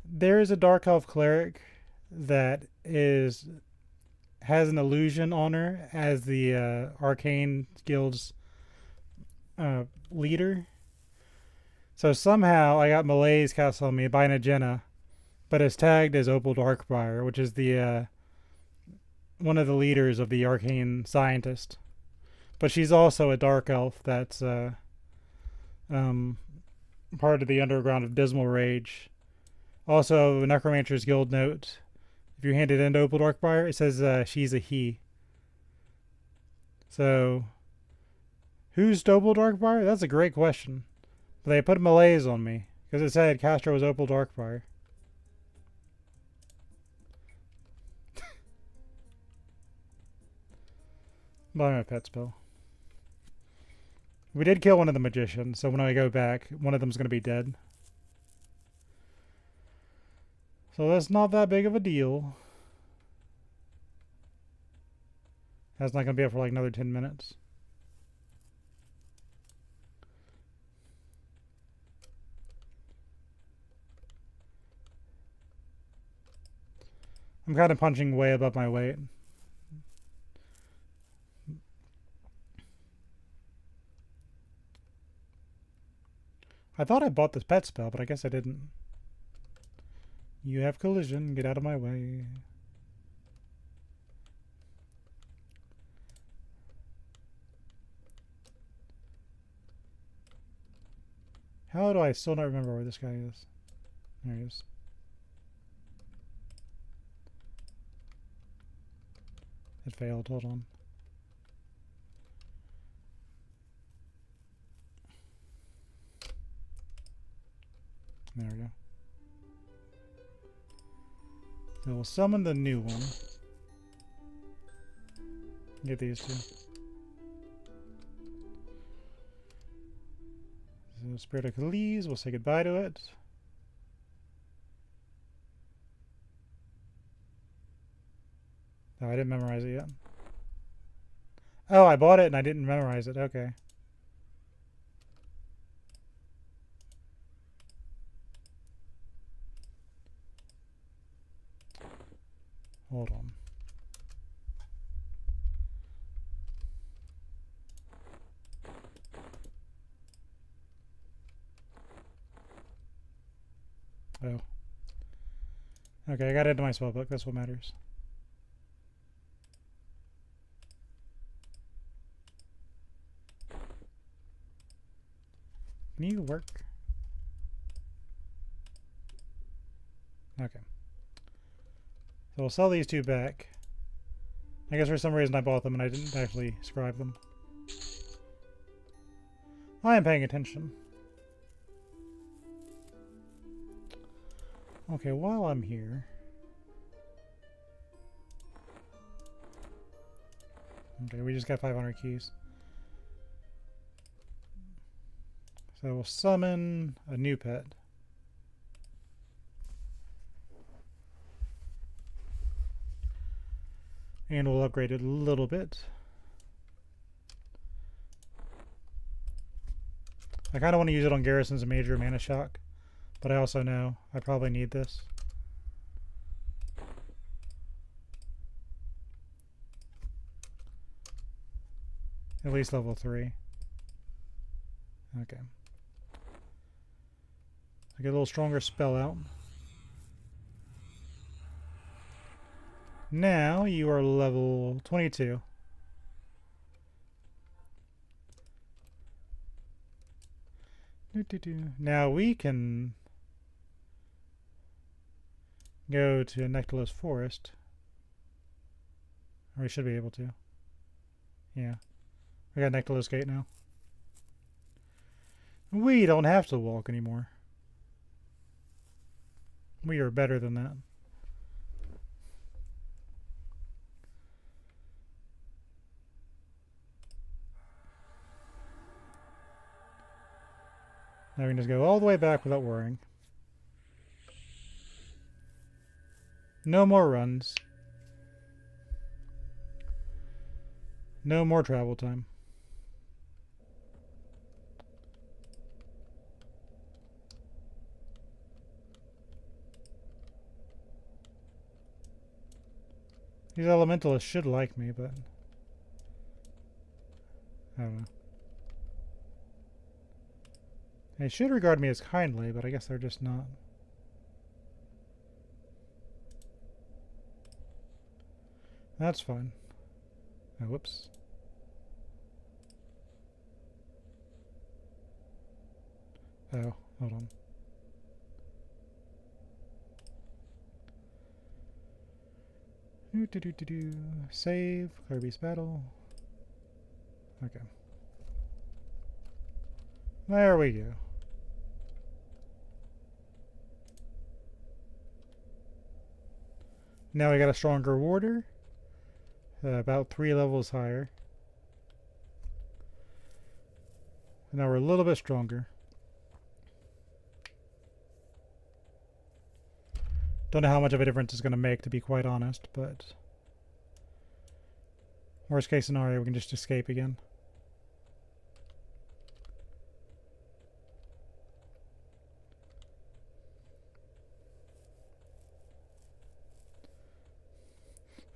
S1: There is a dark elf cleric that has an illusion on her as the arcane guild's leader. So somehow I got malaise cast on me by Jenna, but it's tagged as Opal Darkbriar, which is the one of the leaders of the arcane scientist. But she's also a dark elf that's part of the underground of Dismal Rage. Also, Necromancer's Guild note. If you hand it into Opal Darkbriar, it says she's a he. So, who's Opal Darkbriar? That's a great question. But they put malaise on me because it said Castro was Opal Darkbriar. Buy my pet spell. We did kill one of the magicians, so when I go back, one of them's going to be dead. So that's not that big of a deal. That's not going to be up for like another 10 minutes. I'm kind of punching way above my weight. I thought I bought this pet spell, but I guess I didn't. You have collision. Get out of my way. How do I still not remember where this guy is? There he is. It failed. Hold on. There we go. So we'll summon the new one. Get these two. So Spirit of Khalees, we'll say goodbye to it. Oh, I didn't memorize it yet. Oh, I bought it and I didn't memorize it. Okay. Hold on. Oh. Okay, I got into my spellbook. That's what matters. Can you work? Okay. So we'll sell these two back. I guess for some reason I bought them and I didn't actually scribe them. I am paying attention. Okay, while I'm here... Okay, we just got 500 keys. So we'll summon a new pet. And we'll upgrade it a little bit. I kind of want to use it on Garrison's Major Mana Shock, but I also know I probably need this. At least level 3. Okay. I get a little stronger spell out. Now you are level 22. Now we can go to Nectalos Forest. Or we should be able to. Yeah. We got Nectalos Gate now. We don't have to walk anymore. We are better than that. Now we can just go all the way back without worrying. No more runs. No more travel time. These elementalists should like me, but I don't know. They should regard me as kindly, but I guess they're just not. That's fine. Oh, whoops. Oh, hold on. Save, Kirby's Battle. Okay. There we go. Now we got a stronger warder. About 3 levels higher. And now we're a little bit stronger. Don't know how much of a difference it's going to make, to be quite honest, but worst case scenario, we can just escape again.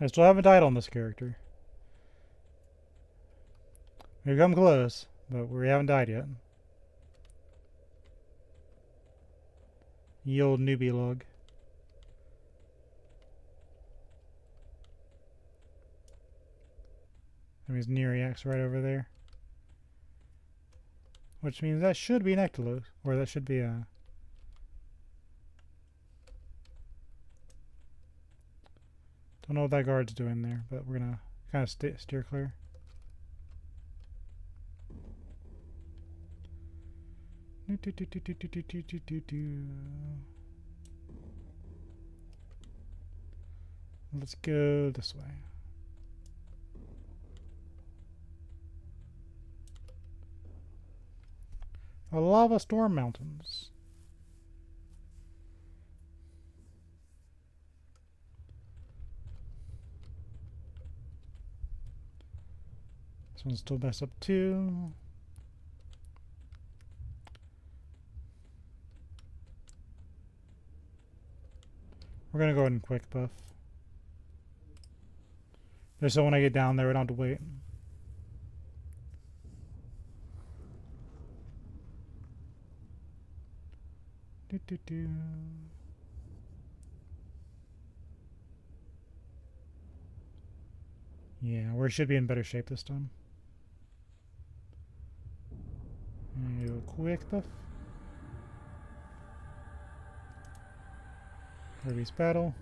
S1: I still haven't died on this character. We've come close, but we haven't died yet. Ye old newbie log. That means Nereax right over there. Which means that should be Nectalos, or that should be a... Don't know what that guard's doing there, but we're gonna kind of steer clear. Let's go this way. A lava storm mountains. This one's still messed up too. We're gonna go ahead and quick buff. Just so when I get down there, we don't have to wait. Yeah, we should be in better shape this time. Do a quick buff. Kirby's battle.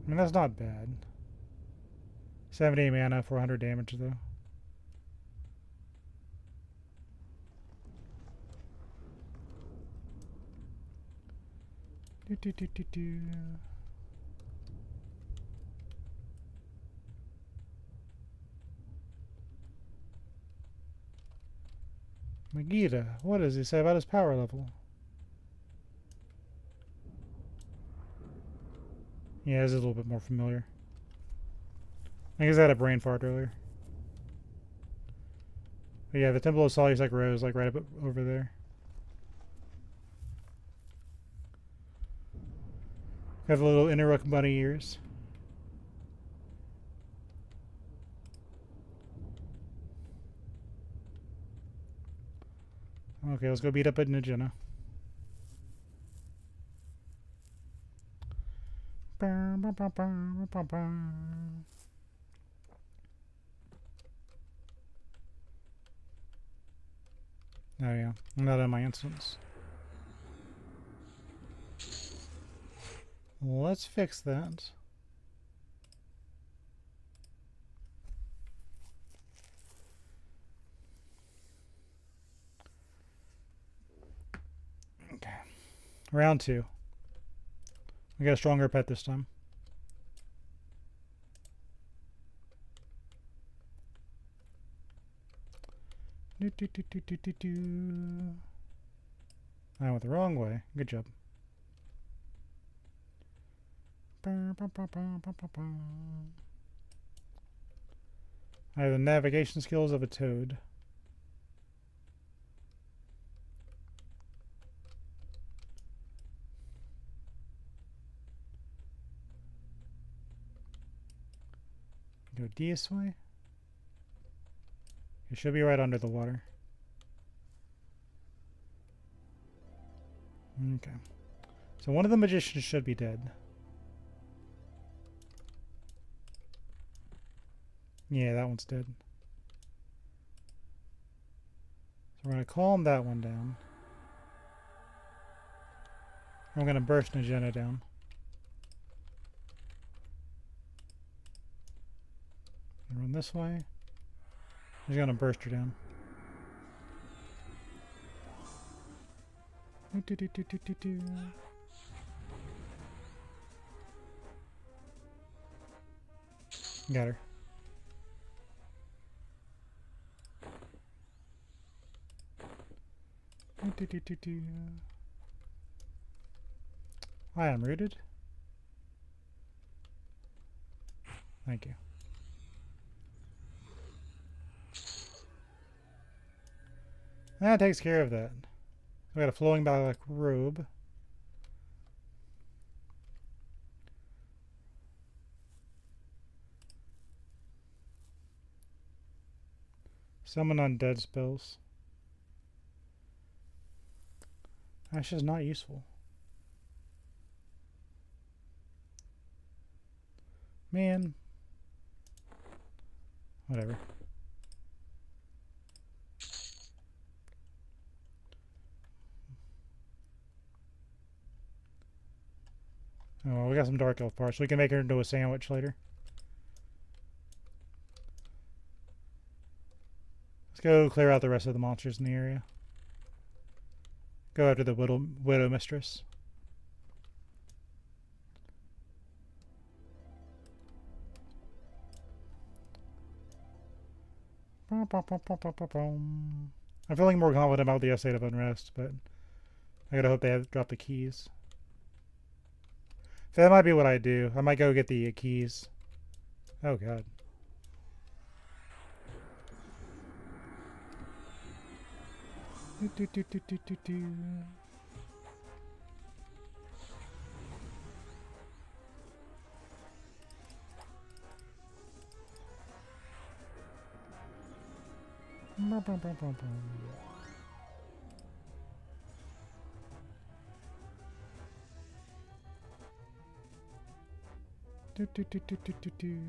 S1: I mean, that's not bad. 70 mana, 400 damage, though. Do. Megiddo, what does he say about his power level? Yeah, this is a little bit more familiar. I guess I had a brain fart earlier. But yeah, the Temple of Solus like Rose, like right up over there. Got the little inner rook bunny ears. Okay, let's go beat up at Nijina. Oh yeah, I'm not in my instance. Let's fix that. Okay. Round 2. We got a stronger pet this time. I went the wrong way. Good job. I have the navigation skills of a toad. Go this way. It should be right under the water. Okay. So one of the magicians should be dead. Yeah, that one's dead. So we're going to calm that one down. We're going to burst Nijina down. Run this way. He's going to burst her down. Got her. I am rooted. Thank you. That takes care of that. We got a flowing back robe. Summon undead spells. That's just not useful. Man. Whatever. Oh, well, we got some dark elf parts. We can make her into a sandwich later. Let's go clear out the rest of the monsters in the area. Go after the widow mistress. I'm feeling more confident about the Estate of Unrest, but I gotta hope they have dropped the keys. So that might be what I do. I might go get the keys. Oh god. Do, do, do, do, do, do, do.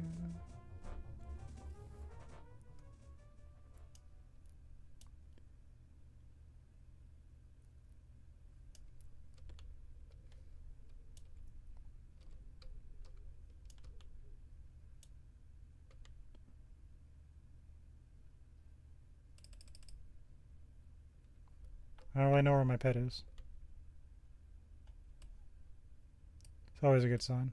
S1: I don't really know where my pet is. It's always a good sign.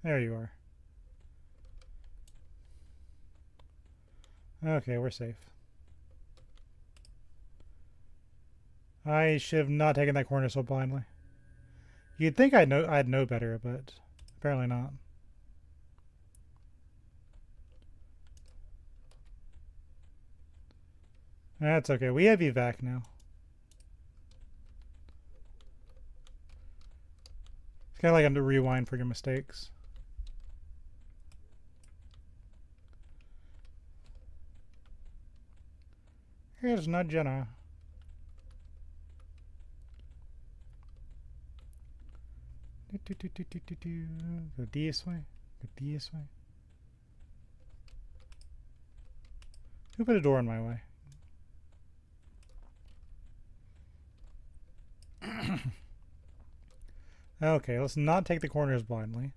S1: There you are. Okay, we're safe. I should have not taken that corner so blindly. You'd think I'd know better, but apparently not. That's okay. We have evac now. It's kind of like I'm to rewind for your mistakes. Here's not Jenna. Go this way. Go this way. Who put a door in my way? Okay, let's not take the corners blindly.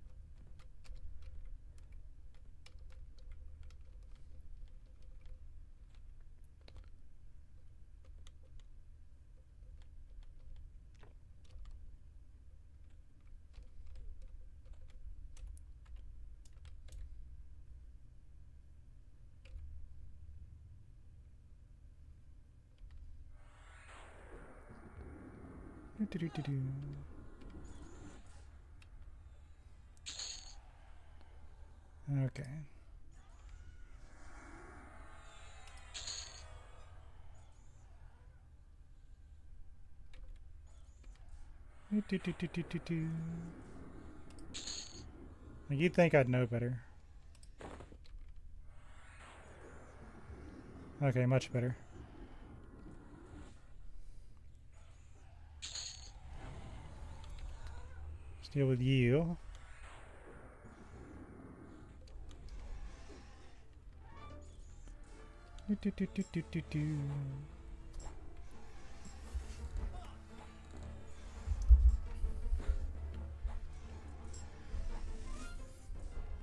S1: Okay. You'd think I'd know better. Okay, much better. Let's deal with you.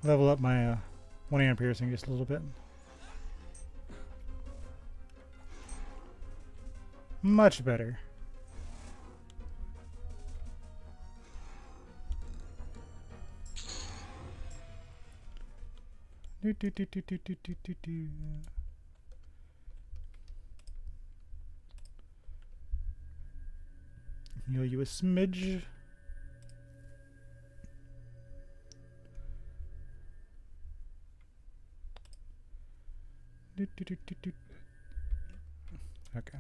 S1: Level up my 1 piercing just a little bit. Much better. Heal you a smidge. Okay.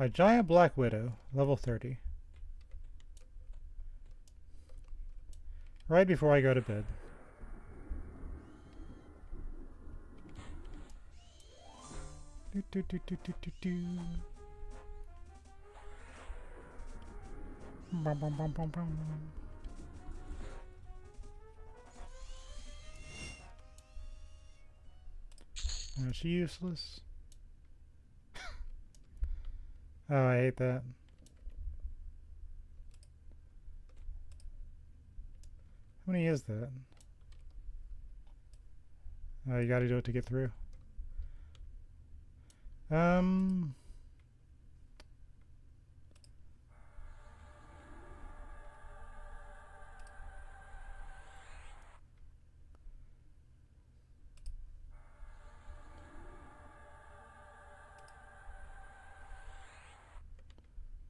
S1: A giant black widow, level 30. Right before I go to bed. Bum, bum, bum, bum, bum. Is she useless? Oh, I hate that. How many is that? Oh, you gotta do it to get through.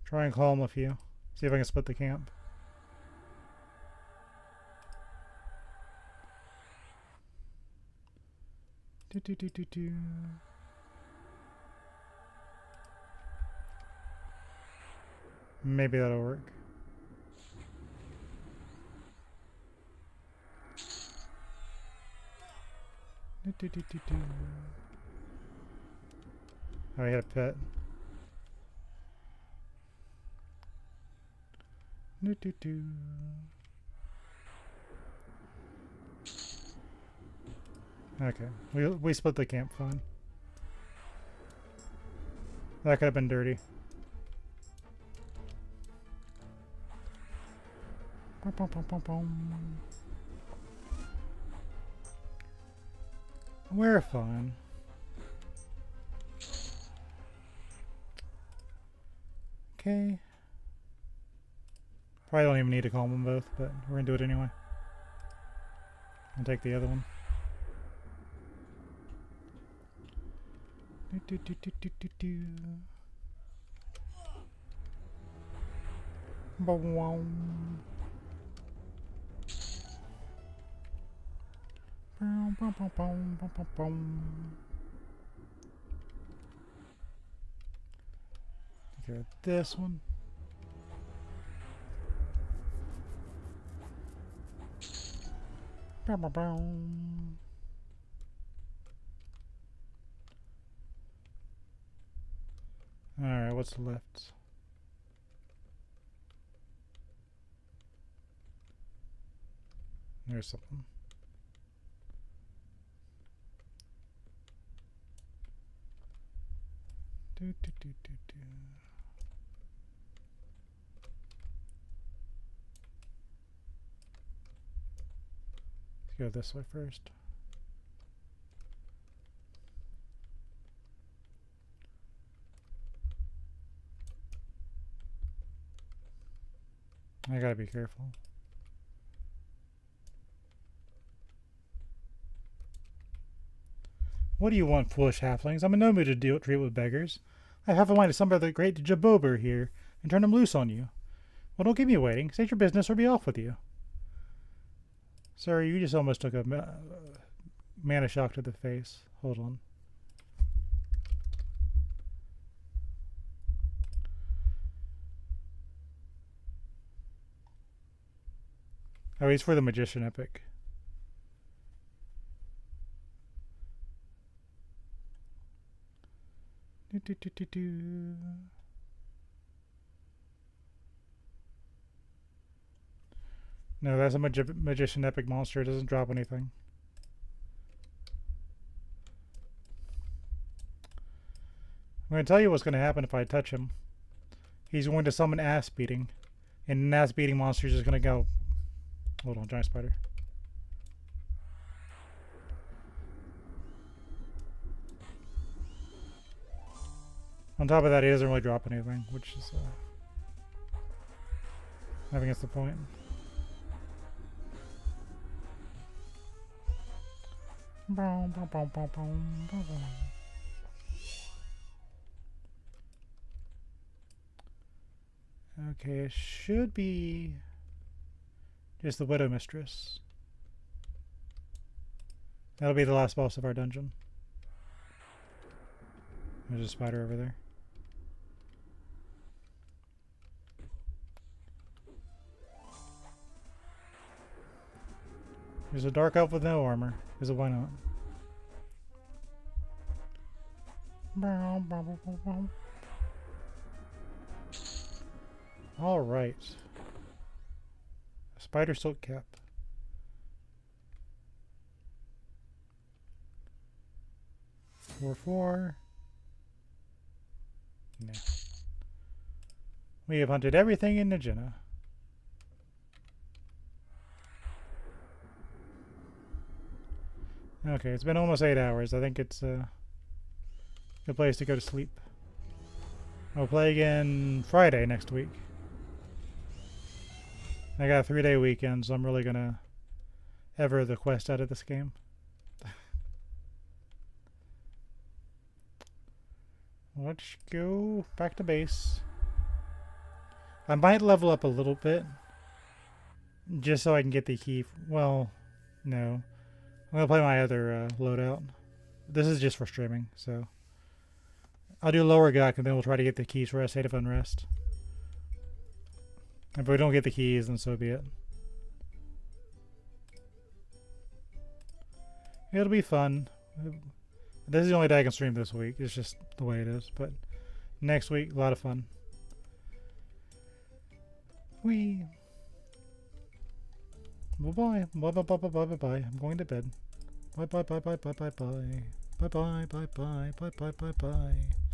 S1: Try and call him a few. See if I can split the camp. Maybe that'll work. Oh, I had a pet. Okay, we split the camp fine. That could have been dirty. We're fine. Okay. Probably don't even need to calm them both, but we're gonna do it anyway. I'll take the other one. Okay, this one. Alright, what's left? There's something. Let's go this way first. I gotta be careful. What do you want, foolish halflings? I'm in no mood to treat with beggars. I have a mind to summon the great Jabober here and turn him loose on you. Well, don't keep me waiting. State your business or be off with you. Sir, you just almost took a mana shock to the face. Hold on. Oh, he's for the Magician Epic. No, that's a Magician Epic monster. It doesn't drop anything. I'm going to tell you what's going to happen if I touch him. He's going to summon Ass Beating. And an Ass Beating monster is just going to go... Hold on, giant spider. On top of that, he doesn't really drop anything, which is... I think that's the point. Okay, it should be just the Widow Mistress. That'll be the last boss of our dungeon. There's a spider over there. There's a dark elf with no armor. Because why not? Alright. Spider silk cap. Four. No. We have hunted everything in Najina. Okay, it's been almost 8 hours. I think it's a good place to go to sleep. I'll play again Friday next week. I got a 3-day weekend, so I'm really gonna ever the quest out of this game. Let's go back to base. I might level up a little bit, just so I can get the key. Well, no. I'm going to play my other loadout. This is just for streaming, so... I'll do lower Gok, and then we'll try to get the keys for a State of Unrest. If we don't get the keys, then so be it. It'll be fun. This is the only day I can stream this week. It's just the way it is. But next week, a lot of fun. Wee. Bye-bye. Bye-bye-bye-bye-bye-bye. I'm going to bed. Bye-bye-bye-bye-bye-bye-bye. Bye-bye-bye-bye-bye-bye-bye-bye.